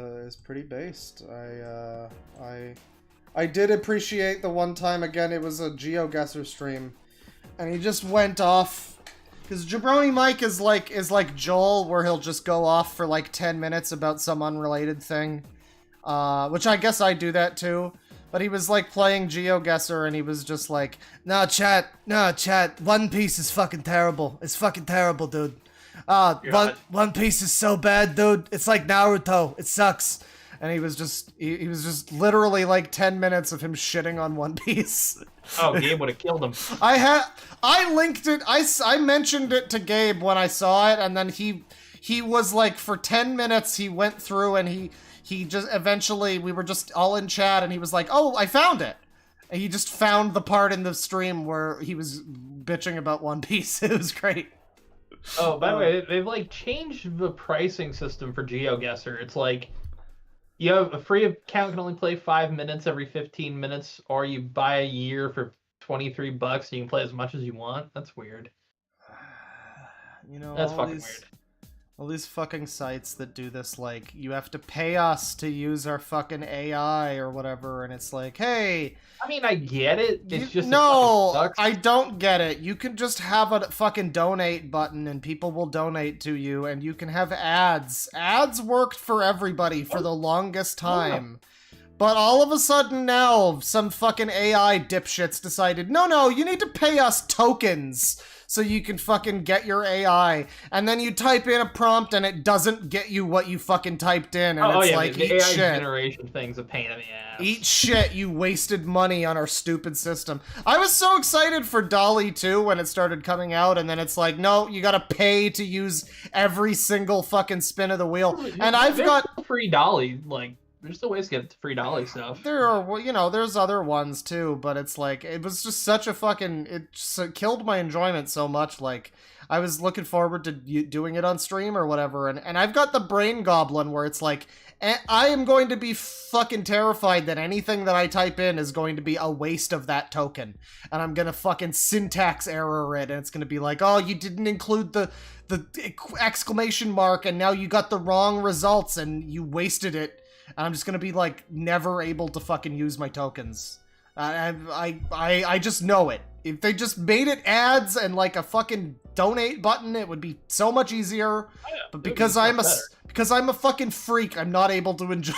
pretty based. I did appreciate the one time, again, it was a GeoGuessr stream, and he just went off, because Jabroni Mike is like Joel, where he'll just go off for like 10 minutes about some unrelated thing, which I guess I do that too, but he was like playing GeoGuessr, and he was just like, nah, chat, One Piece is fucking terrible, it's fucking terrible, dude. One Piece is so bad, dude, it's like Naruto, it sucks. And he was just literally like 10 minutes of him shitting on One Piece. Oh, Gabe would have killed him. I linked it. I mentioned it to Gabe when I saw it, and then he was like, for 10 minutes he went through, and he just eventually, we were just all in chat, and he was like, oh, I found it. And he just found the part in the stream where he was bitching about One Piece. It was great. Oh, by the way, they've like changed the pricing system for GeoGuessr. It's like, you have a free account, can only play 5 minutes every 15 minutes, or you buy a year for $23 and you can play as much as you want. That's weird. You know, that's fucking weird. All these fucking sites that do this, like, you have to pay us to use our fucking AI or whatever, and it's like, hey... I mean, I get it. It's just... No, I don't get it. You can just have a fucking donate button, and people will donate to you, and you can have ads. Ads worked for everybody for the longest time. But all of a sudden now, some fucking AI dipshits decided, no, you need to pay us tokens so you can fucking get your AI. And then you type in a prompt and it doesn't get you what you fucking typed in. And it's like, the eat AI shit. generation thing's a pain in the ass. Eat shit, you wasted money on our stupid system. I was so excited for DALL-E 2 when it started coming out, and then it's like, no, you gotta pay to use every single fucking spin of the wheel. And I've got... free DALL-E, like... There's still ways to get free DALL-E stuff. There are, well, you know, there's other ones too, but it's like, it was just such a fucking, it just killed my enjoyment so much. Like, I was looking forward to doing it on stream or whatever, and I've got the brain goblin where it's like, I am going to be fucking terrified that anything that I type in is going to be a waste of that token. And I'm gonna fucking syntax error it, and it's gonna be like, oh, you didn't include the exclamation mark, and now you got the wrong results, and you wasted it. And I'm just gonna be like never able to fucking use my tokens. I just know it. If they just made it ads and like a fucking donate button, it would be so much easier. But because I'm a fucking freak, I'm not able to enjoy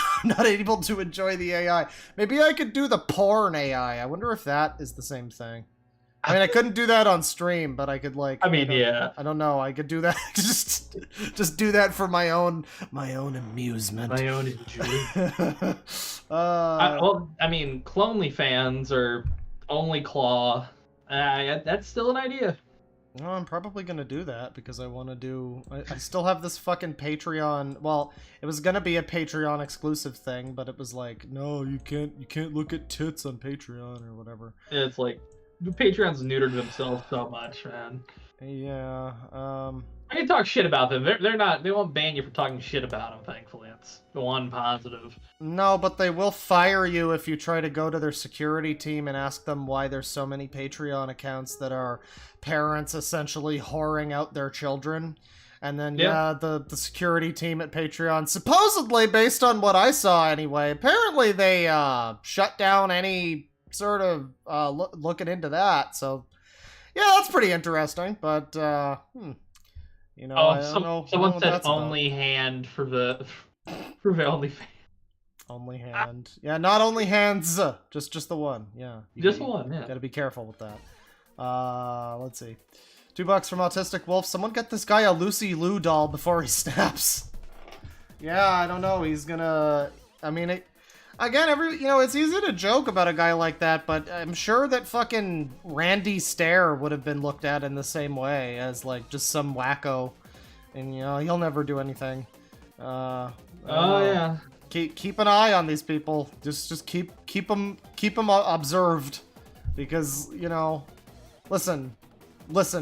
the AI. Maybe I could do the porn AI. I wonder if that is the same thing. I mean, I couldn't do that on stream, but I could like. I mean, yeah. I don't know. I could do that. just do that for my own amusement. My own enjoyment. Well, I mean, Clonely fans or Only Claw. That's still an idea. No, I'm probably gonna do that because I want to do. I still have this fucking Patreon. Well, it was gonna be a Patreon exclusive thing, but it was like, no, you can't look at tits on Patreon or whatever. It's like. The Patreon's neutered themselves so much, man. Yeah, I can talk shit about them. They won't ban you for talking shit about them, thankfully. That's the one positive. No, but they will fire you if you try to go to their security team and ask them why there's so many Patreon accounts that are parents essentially whoring out their children. And then, the security team at Patreon, supposedly, based on what I saw anyway, apparently they shut down any sort of looking into that, so yeah, that's pretty interesting. But you know, I don't know. Someone said only hand for the OnlyFans. Only hand. Yeah, not only hands. Just the one. Yeah. Just one, yeah. Gotta be careful with that. Let's see. $2 from Autistic Wolf. Someone get this guy a Lucy Liu doll before he snaps. Yeah, I don't know. He's gonna... I mean, again, it's easy to joke about a guy like that, but I'm sure that fucking Randy Stair would have been looked at in the same way as, like, just some wacko. And, he'll never do anything. Yeah. Keep an eye on these people. Just keep them observed, because listen,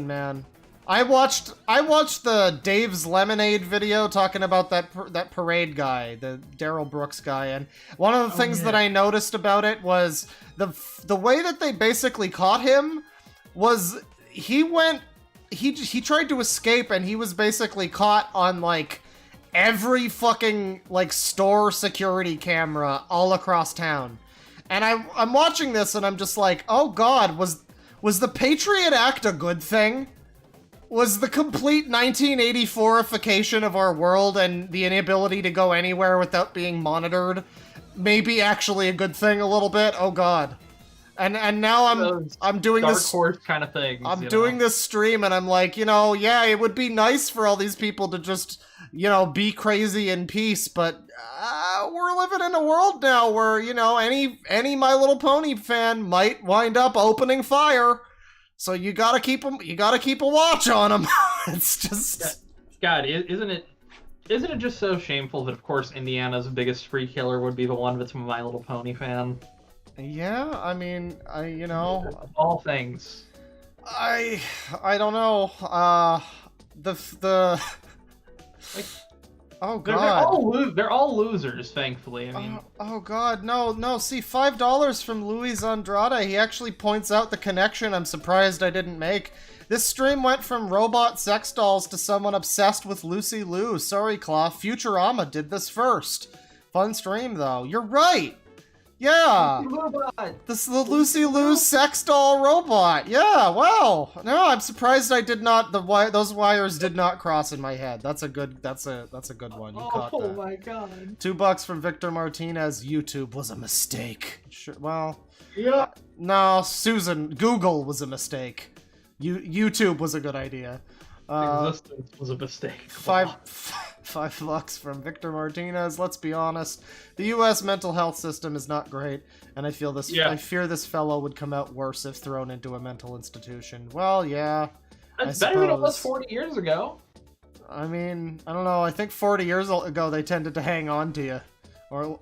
man. I watched the Dave's Lemonade video talking about that parade guy, the Daryl Brooks guy, and one of the things that I noticed about it was the way that they basically caught him was he tried to escape, and he was basically caught on like every fucking like store security camera all across town. And I'm watching this and I'm just like, oh god, was the Patriot Act a good thing? Was the complete 1984ification of our world and the inability to go anywhere without being monitored maybe actually a good thing a little bit? Oh god. And now I'm doing dark this horse kind of thing. I'm doing this stream and I'm like, yeah, it would be nice for all these people to just, be crazy in peace, but we're living in a world now where, any My Little Pony fan might wind up opening fire. So you gotta keep a watch on them. It's just... God, isn't it just so shameful that, of course, Indiana's biggest spree killer would be the one that's a My Little Pony fan? Yeah, I mean, Of all things. I don't know. Oh god. They're all losers, thankfully. I mean, oh god, no. See, $5 from Luis Andrade. He actually points out the connection I'm surprised I didn't make. This stream went from robot sex dolls to someone obsessed with Lucy Liu. Sorry, Claw. Futurama did this first. Fun stream, though. You're right. Yeah. This is the Lucy Liu sex doll robot. Yeah, wow. No, I'm surprised I did not, those wires did not cross in my head. That's a good one. You caught that. Oh my god. $2 from Victor Martinez. YouTube was a mistake. Sure, well. Yeah. No, Susan, Google was a mistake. YouTube was a good idea. Existence was a mistake. $5 from Victor Martinez. Let's be honest, the U.S. mental health system is not great, and I fear this fellow would come out worse if thrown into a mental institution. Well, yeah. That's better than it was 40 years ago. I mean, I don't know. I think 40 years ago they tended to hang on to you, or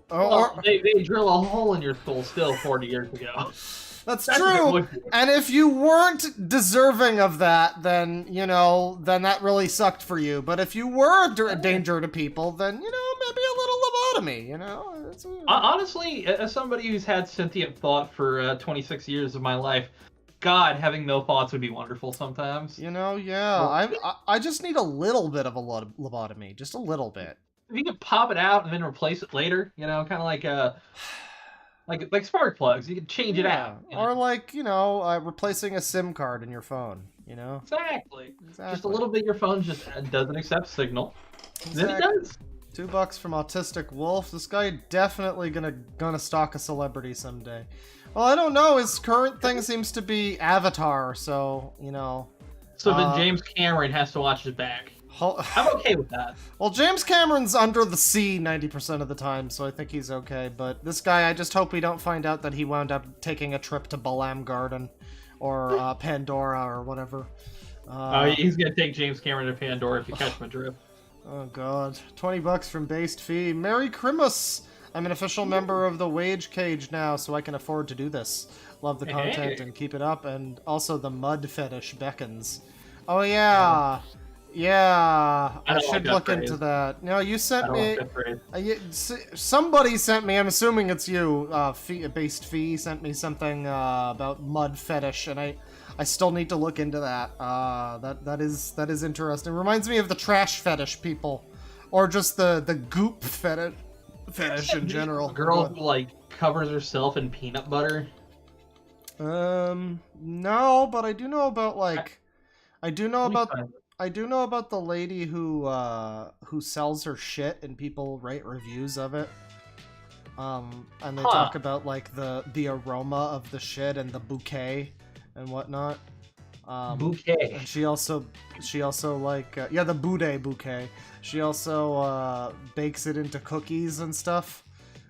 they drill a hole in your skull still 40 years ago. That's true. And if you weren't deserving of that, then, then that really sucked for you. But if you were a danger to people, then, maybe a little lobotomy, Honestly, as somebody who's had sentient thought for 26 years of my life, God, having no thoughts would be wonderful sometimes. Yeah. I just need a little bit of a lobotomy. Just a little bit. If you could pop it out and then replace it later, kind of like a... Like spark plugs, you can change it out. Or replacing a SIM card in your phone, Exactly. Just a little bit, your phone just doesn't accept signal. Then it does. $2 from Autistic Wolf. This guy definitely gonna stalk a celebrity someday. Well, I don't know. His current thing seems to be Avatar, so, So then James Cameron has to watch his back. I'm okay with that. Well, James Cameron's under the sea 90% of the time, so I think he's okay. But this guy, I just hope we don't find out that he wound up taking a trip to Balam Garden or Pandora or whatever. He's gonna take James Cameron to Pandora if you catch my drift. Oh god. $20 from Based Fee. Merry Christmas! I'm an official member of the Wage Cage now, so I can afford to do this. Love the content and keep it up, and also the mud fetish beckons. Oh yeah! Yeah, I should look into that. No, you sent me. Somebody sent me. I'm assuming it's you. Based Fee sent me something about mud fetish, and I still need to look into that. That is interesting. It reminds me of the trash fetish people, or just the goop fetish in general. A girl who covers herself in peanut butter. No, but I do know about I do know about the lady who sells her shit and people write reviews of it. And they talk about like the aroma of the shit and the bouquet and whatnot. Bouquet. And she also like the bouquet. She also bakes it into cookies and stuff.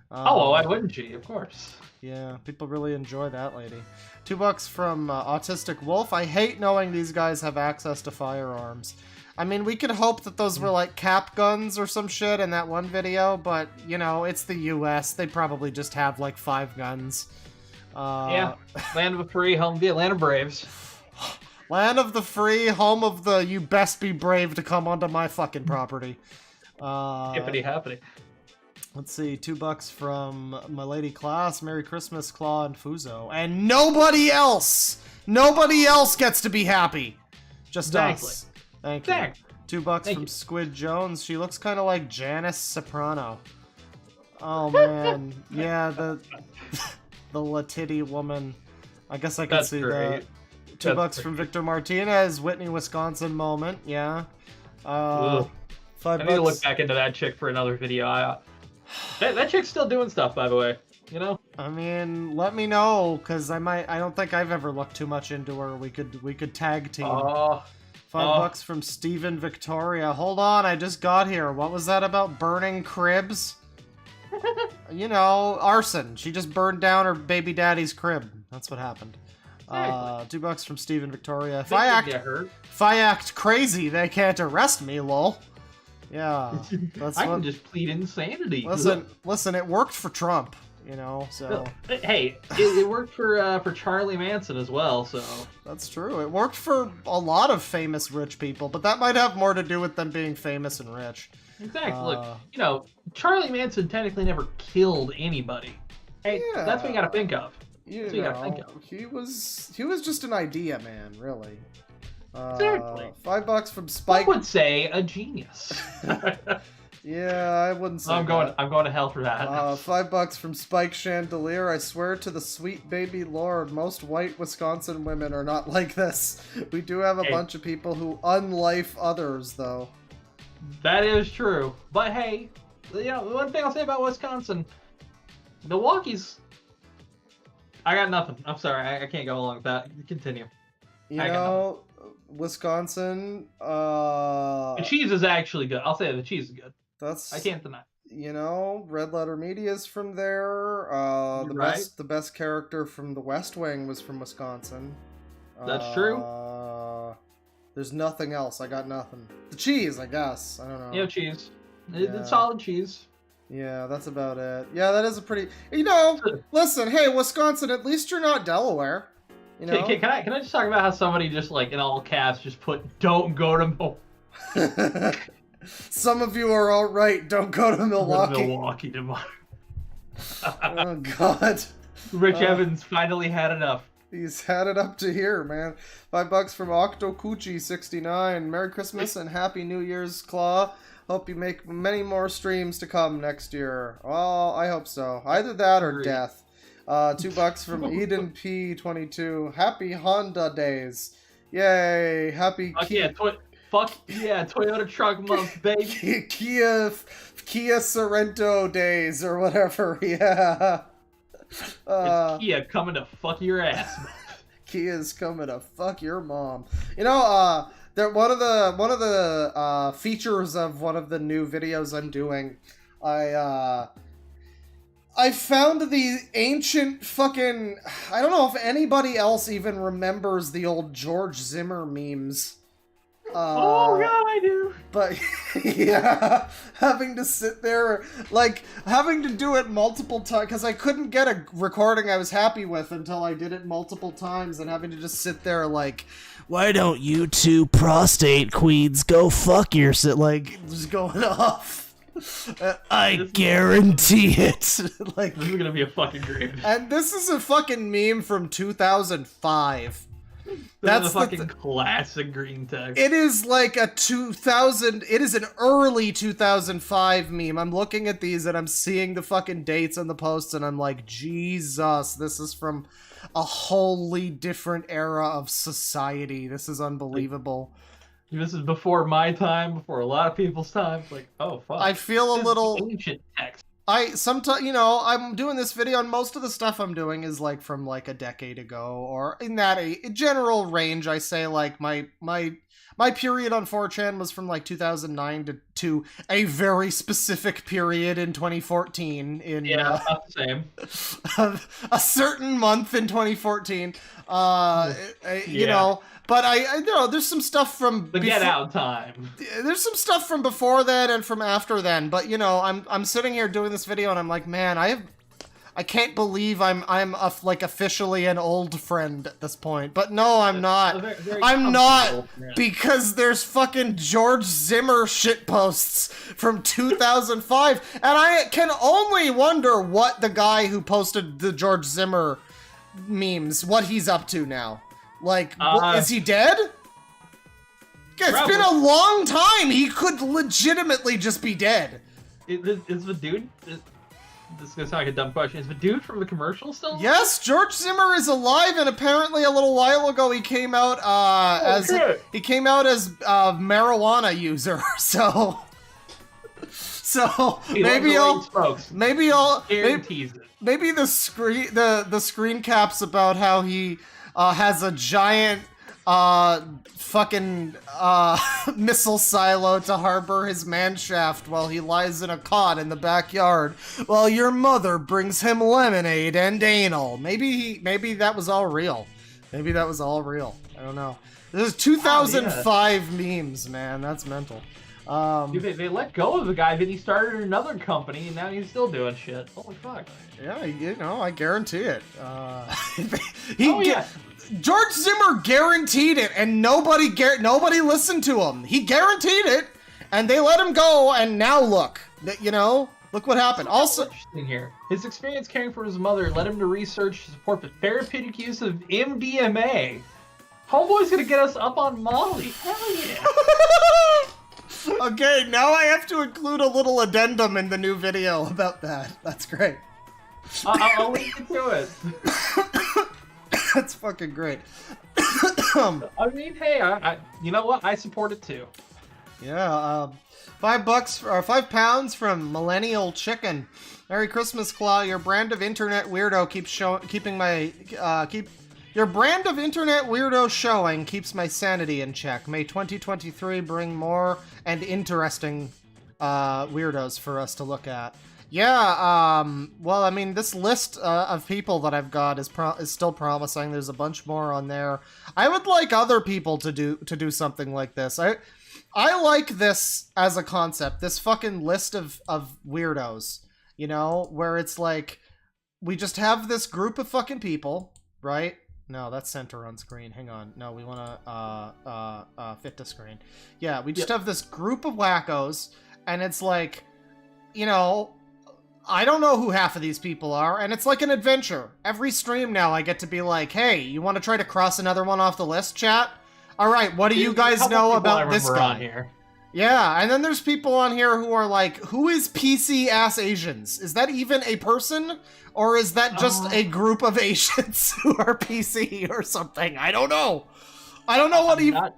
Why wouldn't she? Of course. Yeah, people really enjoy that lady. $2 from Autistic Wolf. I hate knowing these guys have access to firearms. I mean, we could hope that those were like cap guns or some shit in that one video, but, you know, it's the US. They probably just have like 5 guns. Yeah, land of the free, home of the Atlanta Braves. Land of the free, home of the you best be brave to come onto my fucking property. Hippity happity. Let's see, $2 from my lady Class, Merry Christmas, Claw, and Fuzo. And nobody else! Nobody else gets to be happy! Just us. Thank you. $2 from Squid Jones. She looks kind of like Janice Soprano. Oh man, yeah, the Latitty woman. I guess I can see that. $2 from Victor Martinez. Whitney, Wisconsin moment. Yeah. $5. I need to look back into that chick for another video. That chick's still doing stuff, by the way. You know. I mean, let me know, cause I don't think I've ever looked too much into her. We could tag team. $5 from Steven Victoria. Hold on, I just got here. What was that about burning cribs? You know, arson. She just burned down her baby daddy's crib. That's what happened. $2 from Steven Victoria. If I act crazy, they can't arrest me, lol. Yeah, that's I can just plead insanity. Listen, it worked for Trump, you know. So hey, it worked for Charlie Manson as well. So that's true. It worked for a lot of famous rich people, but that might have more to do with them being famous and rich. Exactly. Look, you know, Charlie Manson technically never killed anybody. Hey, that's what you gotta think of. You know, he was just an idea man, really. Exactly. $5 from Spike. I would say a genius. Yeah, I wouldn't say I'm going to hell for that. $5 from Spike Chandelier. I swear to the sweet baby lord, most white Wisconsin women are not like this. We do have a bunch of people who unlife others, though. That is true. But hey, you know, one thing I'll say about Wisconsin, Milwaukee's... I got nothing. I'm sorry. I can't go along with that. Continue. You know, Wisconsin... The cheese is actually good. I'll say the cheese is good. I can't deny. You know, Red Letter Media's from there. The best character from The West Wing was from Wisconsin. That's true. There's nothing else. I got nothing. The cheese, I guess. I don't know. Yeah, cheese. It's solid cheese. Yeah, that's about it. Yeah, that is a pretty... You know, listen, hey, Wisconsin, at least you're not Delaware. You know? Can I just talk about how somebody just, like, in all caps, just put, don't go to Milwaukee. Some of you are all right, don't go to Milwaukee. Milwaukee tomorrow. Oh, God. Rich Evans finally had enough. He's had it up to here, man. $5 from Octokuchi69. Merry Christmas and Happy New Year's, Claw. Hope you make many more streams to come next year. Oh, I hope so. Either that or death. $2 from Eden P22. Happy Honda days. Yay. Happy Fuck yeah, Toyota truck month, baby. Kia Sorento days or whatever. Yeah. It's Kia coming to fuck your ass. Kia's coming to fuck your mom. You know, one of the features of one of the new videos I'm doing, I found the ancient fucking... I don't know if anybody else even remembers the old George Zimmer memes. Oh god, I do. But yeah, having to sit there, like having to do it multiple times because I couldn't get a recording I was happy with until I did it multiple times, and having to just sit there like, why don't you two prostate queens go fuck yourself? Like just going off. I guarantee it. Like this is gonna be a fucking great. And this is a fucking meme from 2005. That's a fucking classic green text. It is like a 2000... It is an early 2005 meme. I'm looking at these and I'm seeing the fucking dates on the posts and I'm like, Jesus, this is from a wholly different era of society. This is unbelievable. This is before my time, before a lot of people's time. Like, oh, fuck. I feel a little... Ancient text. sometimes, you know, I'm doing this video and most of the stuff I'm doing is like from like a decade ago or in that a general range. I say like my period on 4chan was from like 2009 to a very specific period in 2014 in about the same. a certain month in 2014. You know, but I you know, there's some stuff from the Get Out time. There's some stuff from before then and from after then, but you know, I'm sitting here doing this video and I'm like, man, I can't believe I'm like officially an old friend at this point. But no, I'm not. I'm not, because there's fucking George Zimmer shitposts from 2005, and I can only wonder what the guy who posted the George Zimmer memes, what he's up to now. Like, is he dead? It's been a long time. He could legitimately just be dead. Is the dude? This is gonna sound like a dumb question. Is the dude from the commercial still? Yes, George Zimmer is alive, and apparently a little while ago he came out as a marijuana user. So maybe the screen caps about how he has a giant fucking missile silo to harbor his manshaft while he lies in a cot in the backyard while your mother brings him lemonade and anal. Maybe that was all real. Maybe that was all real. I don't know. This is 2005 memes, man. That's mental. Dude, they let go of the guy, then he started another company, and now he's still doing shit. Holy fuck. Yeah, you know, I guarantee it. George Zimmer guaranteed it, and nobody listened to him. He guaranteed it, and they let him go, and now look. You know, look what happened. Also, interesting here, his experience caring for his mother led him to research to support the therapeutic use of MDMA. Homeboy's gonna get us up on Molly. Hell yeah. Okay, now I have to include a little addendum in the new video about that. That's great. I'll leave you to it. That's fucking great. I mean, hey, I you know what? I support it too. Yeah, $5 or £5 from Millennial Chicken. Merry Christmas, Claw. Your brand of internet weirdo Your brand of internet weirdo showing keeps my sanity in check. May 2023 bring more and interesting weirdos for us to look at. Yeah, well, I mean, this list of people that I've got is still promising. There's a bunch more on there. I would like other people to do something like this. I like this as a concept, this fucking list of weirdos, you know, where it's like, we just have this group of fucking people, right? No, that's center on screen. Hang on. No, we want to fit to screen. Yeah, we just have this group of wackos, and it's like, you know, I don't know who half of these people are, and it's like an adventure. Every stream now I get to be like, hey, you want to try to cross another one off the list, chat? All right, what do you guys know about this guy? On here. Yeah, and then there's people on here who are like, who is PC-ass Asians? Is that even a person? Or is that just a group of Asians who are PC or something? I don't know. I don't know what even...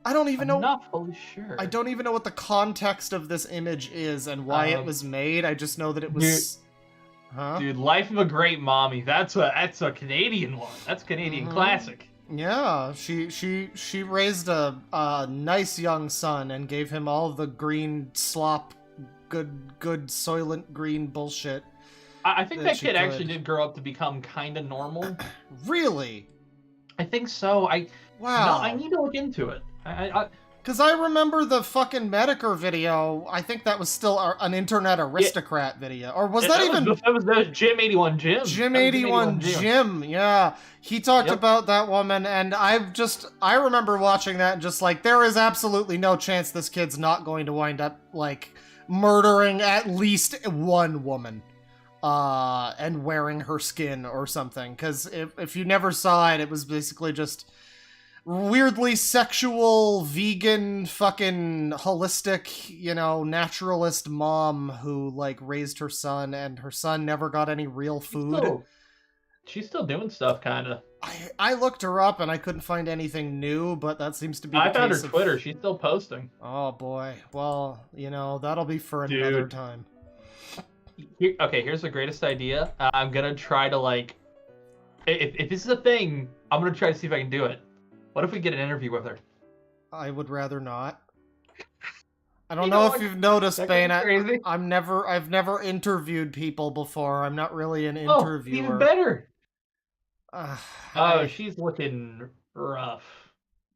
I don't even know. I'm not fully sure. I don't even know what the context of this image is and why it was made. I just know that it was... Dude, Life of a Great Mommy. That's a Canadian one. That's a Canadian classic. Yeah, she raised a nice young son and gave him all the green slop, good Soylent Green bullshit. I think that kid actually did grow up to become kind of normal. Really? I think so. Wow. No, I need to look into it. Because I remember the fucking Medicare video. I think that was still an internet aristocrat video. Or was that even... That was Jim 81 Jim. Jim 81 Jim, yeah. He talked about that woman, and I remember watching that and just like, there is absolutely no chance this kid's not going to wind up, like, murdering at least one woman. And wearing her skin or something. Because if you never saw it, it was basically just... weirdly sexual, vegan, fucking holistic, you know, naturalist mom who, like, raised her son, and her son never got any real food. She's still doing stuff, kind of. I looked her up, and I couldn't find anything new, but that seems to be the case. I found her Twitter. She's still posting. Oh, boy. Well, you know, that'll be for another time. Okay, here's the greatest idea. I'm gonna try to like, if this is a thing, I'm gonna try to see if I can do it. What if we get an interview with her? I would rather not. I don't know if you've noticed, Bane. I've never interviewed people before. I'm not really an interviewer. Even better. She's looking rough.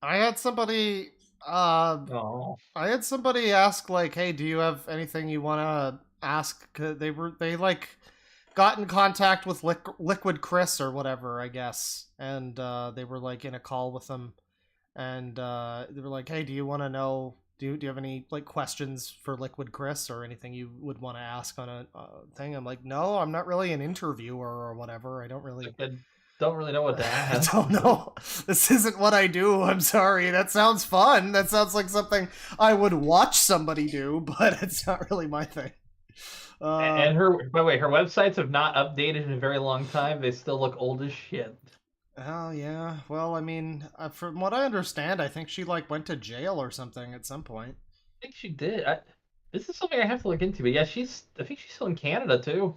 I had somebody. I had somebody ask like, "Hey, do you have anything you want to ask?" They like got in contact with Liquid Chris or whatever, I guess, and they were like in a call with them, and they were like, "Hey, do you want to know? Do you have any like questions for Liquid Chris or anything you would want to ask on a thing?" I'm like, "No, I'm not really an interviewer or whatever. I don't really know what to ask. I don't know. This isn't what I do. I'm sorry. That sounds fun. That sounds like something I would watch somebody do, but it's not really my thing." And by the way, her websites have not updated in a very long time. They still look old as shit. Oh, yeah. Well, I mean, from what I understand, I think she, like, went to jail or something at some point. I think she did. This is something I have to look into, but yeah, I think she's still in Canada, too.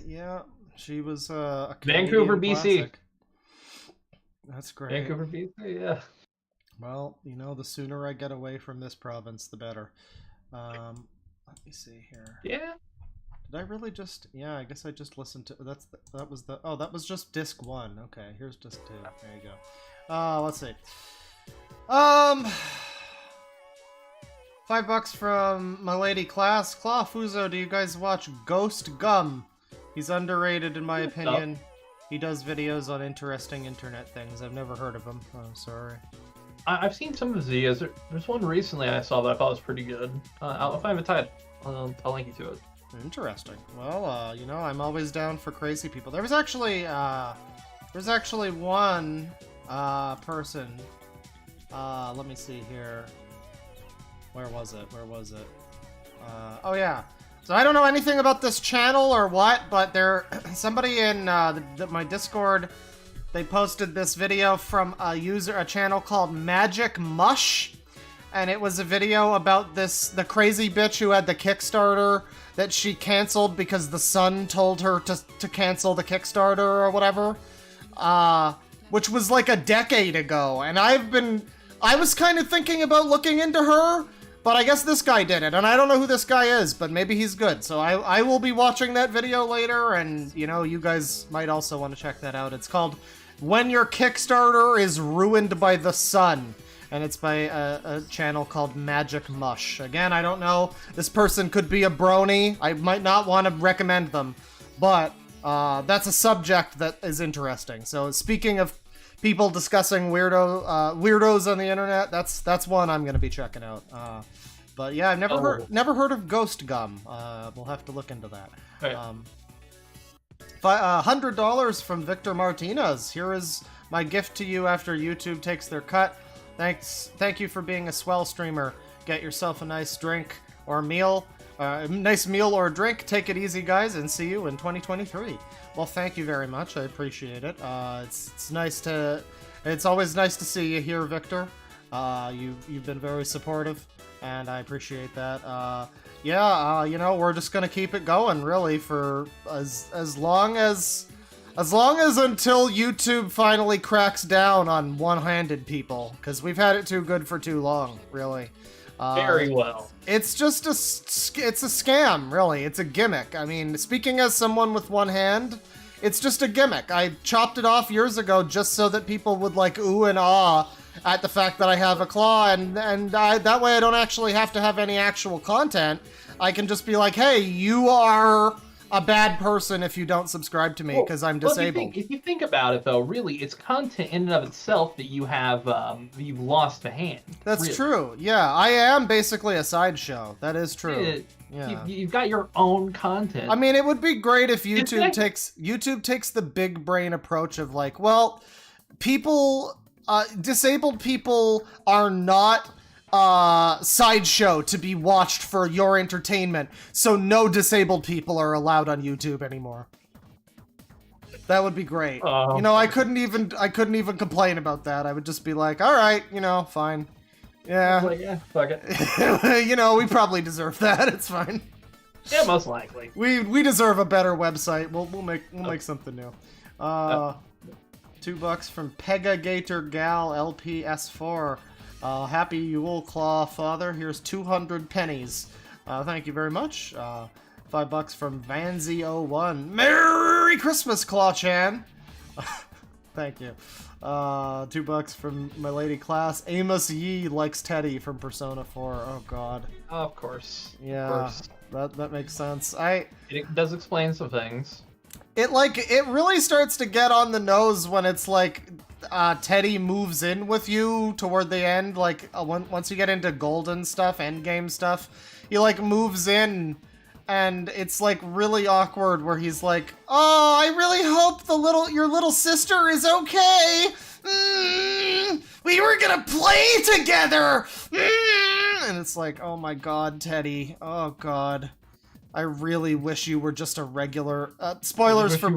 Yeah, she was a Vancouver, BC. Classic. That's great. Vancouver, BC, yeah. Well, you know, the sooner I get away from this province, the better. Let me see here. Yeah. Did I really just... Yeah, I guess I just listened to... that was just disc 1. Okay, here's disc 2. There you go. Let's see. $5 from my lady Class. Claw Fuzo, do you guys watch Ghost Gum? He's underrated in my opinion. He does videos on interesting internet things. I've never heard of him. I'm sorry. I've seen some of his videos. There's one recently I saw that I thought was pretty good. If I have it tied, I'll link you to it. Interesting. Well, you know, I'm always down for crazy people. There's actually one person. Let me see here. Where was it? Oh yeah. So I don't know anything about this channel or what, but somebody in my Discord, they posted this video from a channel called Magic Mush, and it was a video about the crazy bitch who had the Kickstarter that she canceled because the Sun told her to cancel the Kickstarter or whatever, which was like a decade ago, and I was kind of thinking about looking into her, but I guess this guy did it, and I don't know who this guy is, but maybe he's good, so I will be watching that video later, and, you know, you guys might also want to check that out. It's called When Your Kickstarter is Ruined by the Sun, and it's by a channel called Magic Mush. Again, I don't know. This person could be a brony. I might not want to recommend them, but that's a subject that is interesting. So speaking of people discussing weirdos on the internet, that's one I'm going to be checking out. But yeah, I've never heard of Ghost Gum. We'll have to look into that. Right. $100 from Victor Martinez. Here is my gift to you after YouTube takes their cut. Thank you for being a swell streamer. Get yourself a nice drink or meal, nice meal or drink. Take it easy, guys, and see you in 2023. Well, thank you very much. I appreciate it. It's always nice to see you here, Victor. You've been very supportive, and I appreciate that. You know, we're just gonna keep it going, really, for as long as until YouTube finally cracks down on one-handed people, because we've had it too good for too long, really. Very well. It's just it's a scam, really. It's a gimmick. I mean, speaking as someone with one hand, it's just a gimmick. I chopped it off years ago just so that people would like ooh and ah at the fact that I have a claw, and that way I don't actually have to have any actual content. I can just be like, hey, you are a bad person if you don't subscribe to me because I'm disabled. If you think about it, though, really, it's content in and of itself that you have, you've lost the hand. That's really true. Yeah, I am basically a sideshow. That is true. Yeah. You've got your own content. I mean, it would be great if YouTube takes the big brain approach of like, well, disabled people are not sideshow to be watched for your entertainment, so no disabled people are allowed on YouTube anymore. That would be great. You know, I couldn't even complain about that. I would just be like, all right, you know, fine. Yeah. Like, yeah, fuck it. You know, we probably deserve that. It's fine. Yeah, most likely. We deserve a better website. We'll make something new. $2 from Pegagator-Gal LPS4. Happy Yule Claw Father. Here's 200 pennies. Thank you very much. $5 from Vanzy01. Merry Christmas, Claw-chan. Thank you. $2 from my lady class. Amos Yee likes Teddy from Persona 4. Oh god. Of course. Yeah. Of course. That makes sense. It does explain some things. It really starts to get on the nose when it's like Teddy moves in with you toward the end. Like once you get into golden stuff, endgame stuff, he like moves in. And it's like really awkward where he's like, "Oh, I really hope your little sister is okay. We were gonna play together." And it's like, "Oh my god, Teddy. Oh god. I really wish you were just a regular." Spoilers for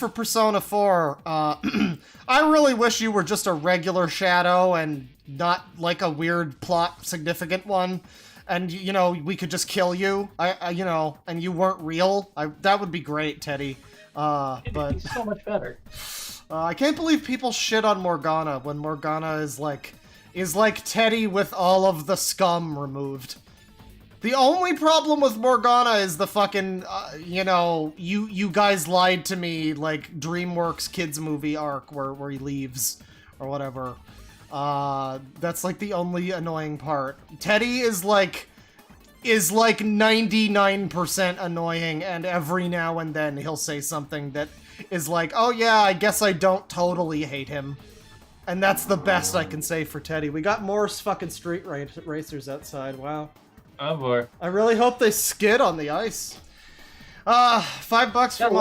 Persona 4. I really wish you were just a regular shadow and not like a weird plot significant one. And, you know, we could just kill you, you know, and you weren't real. That would be great, Teddy. It'd be so much better. I can't believe people shit on Morgana when Morgana is like Teddy with all of the scum removed. The only problem with Morgana is the fucking, you know, you guys lied to me, like, DreamWorks kids movie arc where he leaves, or whatever. That's like the only annoying part. Teddy is like 99% annoying, and every now and then he'll say something that is like, "Oh yeah, I guess I don't totally hate him." And that's the best I can say for Teddy. We got more fucking street racers outside, wow. Oh boy. I really hope they skid on the ice. $5 from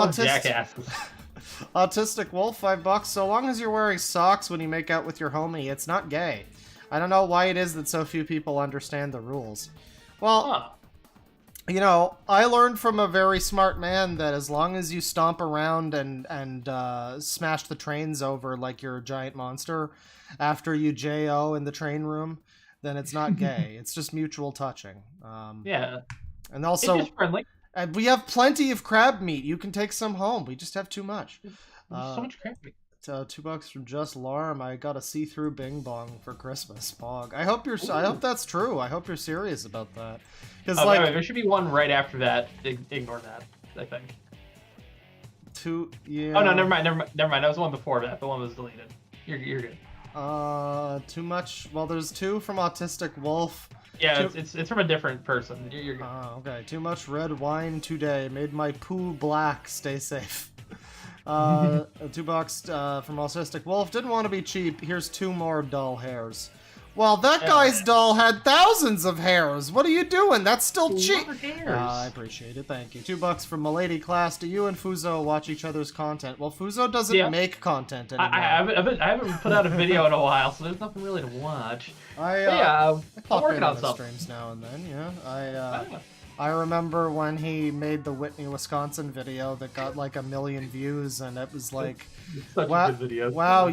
Autistic Wolf, $5. So long as you're wearing socks when you make out with your homie, it's not gay. I don't know why it is that so few people understand the rules. Well, you know, I learned from a very smart man that as long as you stomp around and smash the trains over like you're a giant monster after you J.O. in the train room, then it's not gay. It's just mutual touching. Yeah. And also, it's just friendly. And we have plenty of crab meat. You can take some home. We just have too much. There's so much crab meat. $2 from Just Larm. I got a see-through Bing Bong for Christmas. Pog. I hope that's true. I hope you're serious about that. Because there should be one right after that. Ignore that. I think. Yeah. Oh no, never mind. That was the one before that. The one was deleted. You're good. Too much. Well, there's 2 from Autistic Wolf. Yeah, it's from a different person. You're good. Okay. Too much red wine today. Made my poo black. Stay safe. $2 from Autistic Wolf. Didn't want to be cheap. Here's 2 more dull hairs. Well, that guy's doll had thousands of hairs. What are you doing? That's still cheap. I appreciate it. Thank you. $2 from Milady Class. Do you and Fuzo watch each other's content? Well, Fuzo doesn't make content anymore. I haven't put out a video in a while, so there's nothing really to watch. I pop working in on the something. streams now and then. Yeah. I remember when he made the Whitney, Wisconsin video that got like 1 million views, and it was like, such a good video. Wow,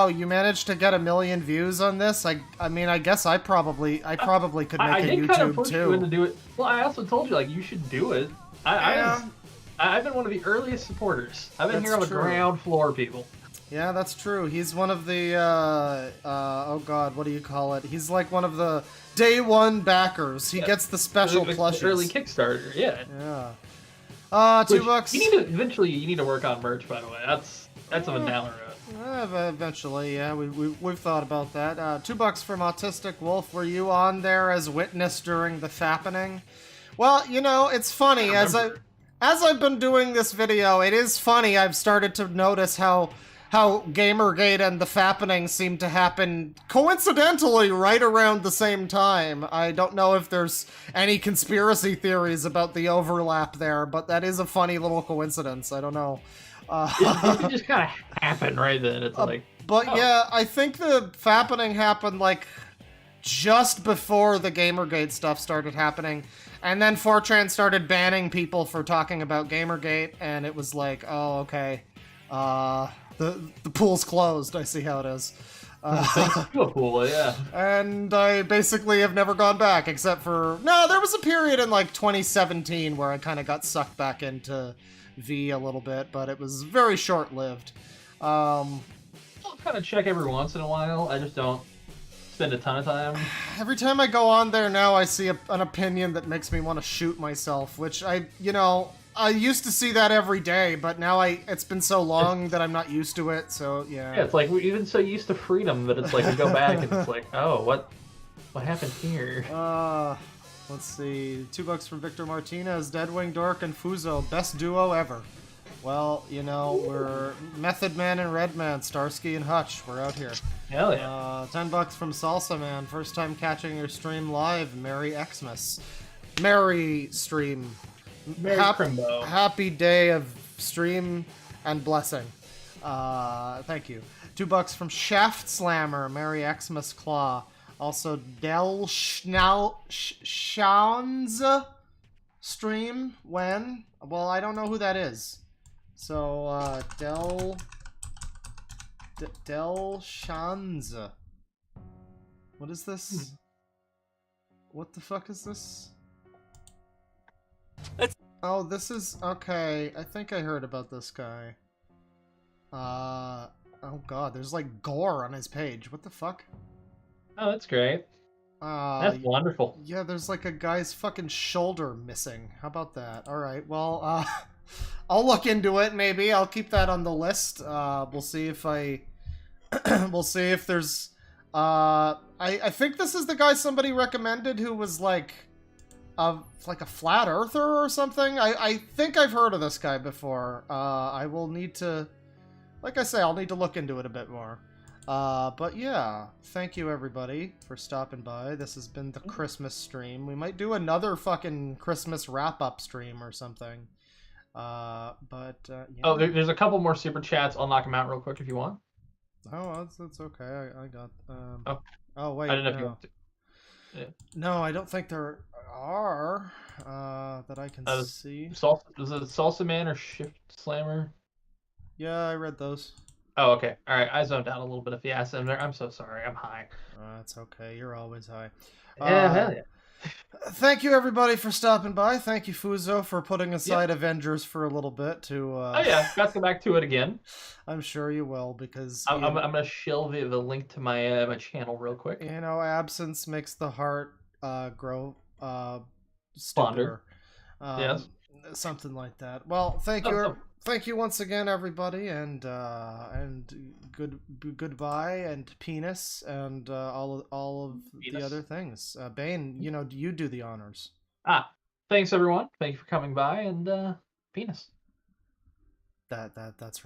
you managed to get 1 million views on this. I mean, I guess I probably could make a YouTube kind of push too. You into do it. Well, I also told you like you should do it. I've been one of the earliest supporters. I've been here on the ground floor, people. Yeah, that's true. He's one of the, oh god, what do you call it? He's like one of the day one backers. He gets the special plushies. Early Kickstarter, yeah. Yeah. $2. Eventually, you need to work on merch, by the way. That's something down the road. Eventually, yeah. We've thought about that. $2 from Autistic Wolf. Were you on there as witness during the fappening? Well, you know, it's funny. As I've been doing this video, it is funny. I've started to notice how Gamergate and the fappening seem to happen coincidentally right around the same time. I don't know if there's any conspiracy theories about the overlap there, but that is a funny little coincidence. I don't know. It just kind of happened right then. It's like, but yeah, I think the fappening happened like just before the Gamergate stuff started happening, and then 4chan started banning people for talking about Gamergate, and it was like, oh, okay. The pool's closed. I see how it is. Thanks to a pool, yeah. And I basically have never gone back, except for... No, there was a period in, like, 2017 where I kind of got sucked back into V a little bit, but it was very short-lived. I'll kind of check every once in a while. I just don't spend a ton of time. Every time I go on there now, I see an opinion that makes me want to shoot myself, which I used to see that every day, but now it's been so long that I'm not used to it, so yeah. Yeah, it's like we're even so used to freedom that it's like we go back and it's like, oh, what happened here? Let's see. $2 from Victor Martinez, Deadwing Dork and Fuzo, best duo ever. Well, we're Method Man and Redman, Starsky and Hutch. We're out here. Hell yeah. $10 from Salsa Man, first time catching your stream live. Merry Xmas. Merry stream. Happy day of stream and blessing. Thank you. $2 from Shaft Slammer, Merry Xmas Claw. Also, Del Shaun's stream when? Well, I don't know who that is. So, Del Shanza. What is this? What the fuck is this? Oh, this is... Okay, I think I heard about this guy. Oh god, there's like gore on his page. What the fuck? Oh, that's great. That's wonderful. Yeah, there's like a guy's fucking shoulder missing. How about that? Alright, well, I'll look into it, maybe. I'll keep that on the list. We'll see if we'll see if there's... I think this is the guy somebody recommended who was like a flat earther or something. I think I've heard of this guy before. I will need to... Like I say, I'll need to look into it a bit more. But yeah, thank you everybody for stopping by. This has been the Christmas stream. We might do another fucking Christmas wrap-up stream or something. Yeah. Oh, there's a couple more super chats. I'll knock them out real quick if you want. Oh, that's okay. I got... Oh, wait. I didn't know if you want to. Yeah. No, I don't think there are that I can see. Is it Salsa Man or Shift Slammer? Yeah, I read those. Oh, okay. All right. I zoned out a little bit if you asked them there. I'm so sorry. I'm high. That's okay. You're always high. Yeah, hell yeah. Thank you, everybody, for stopping by. Thank you, Fuzo, for putting aside Avengers for a little bit to... Oh, yeah. Got to go back to it again. I'm sure you will, because... I'm going to shill the link to my my channel real quick. Absence makes the heart grow Fonder. Yes. Something like that. Well, thank you. Thank you once again, everybody, and goodbye, and penis, and all of penis. The other things. Bane, you do the honors. Thanks everyone. Thank you for coming by, and penis. That's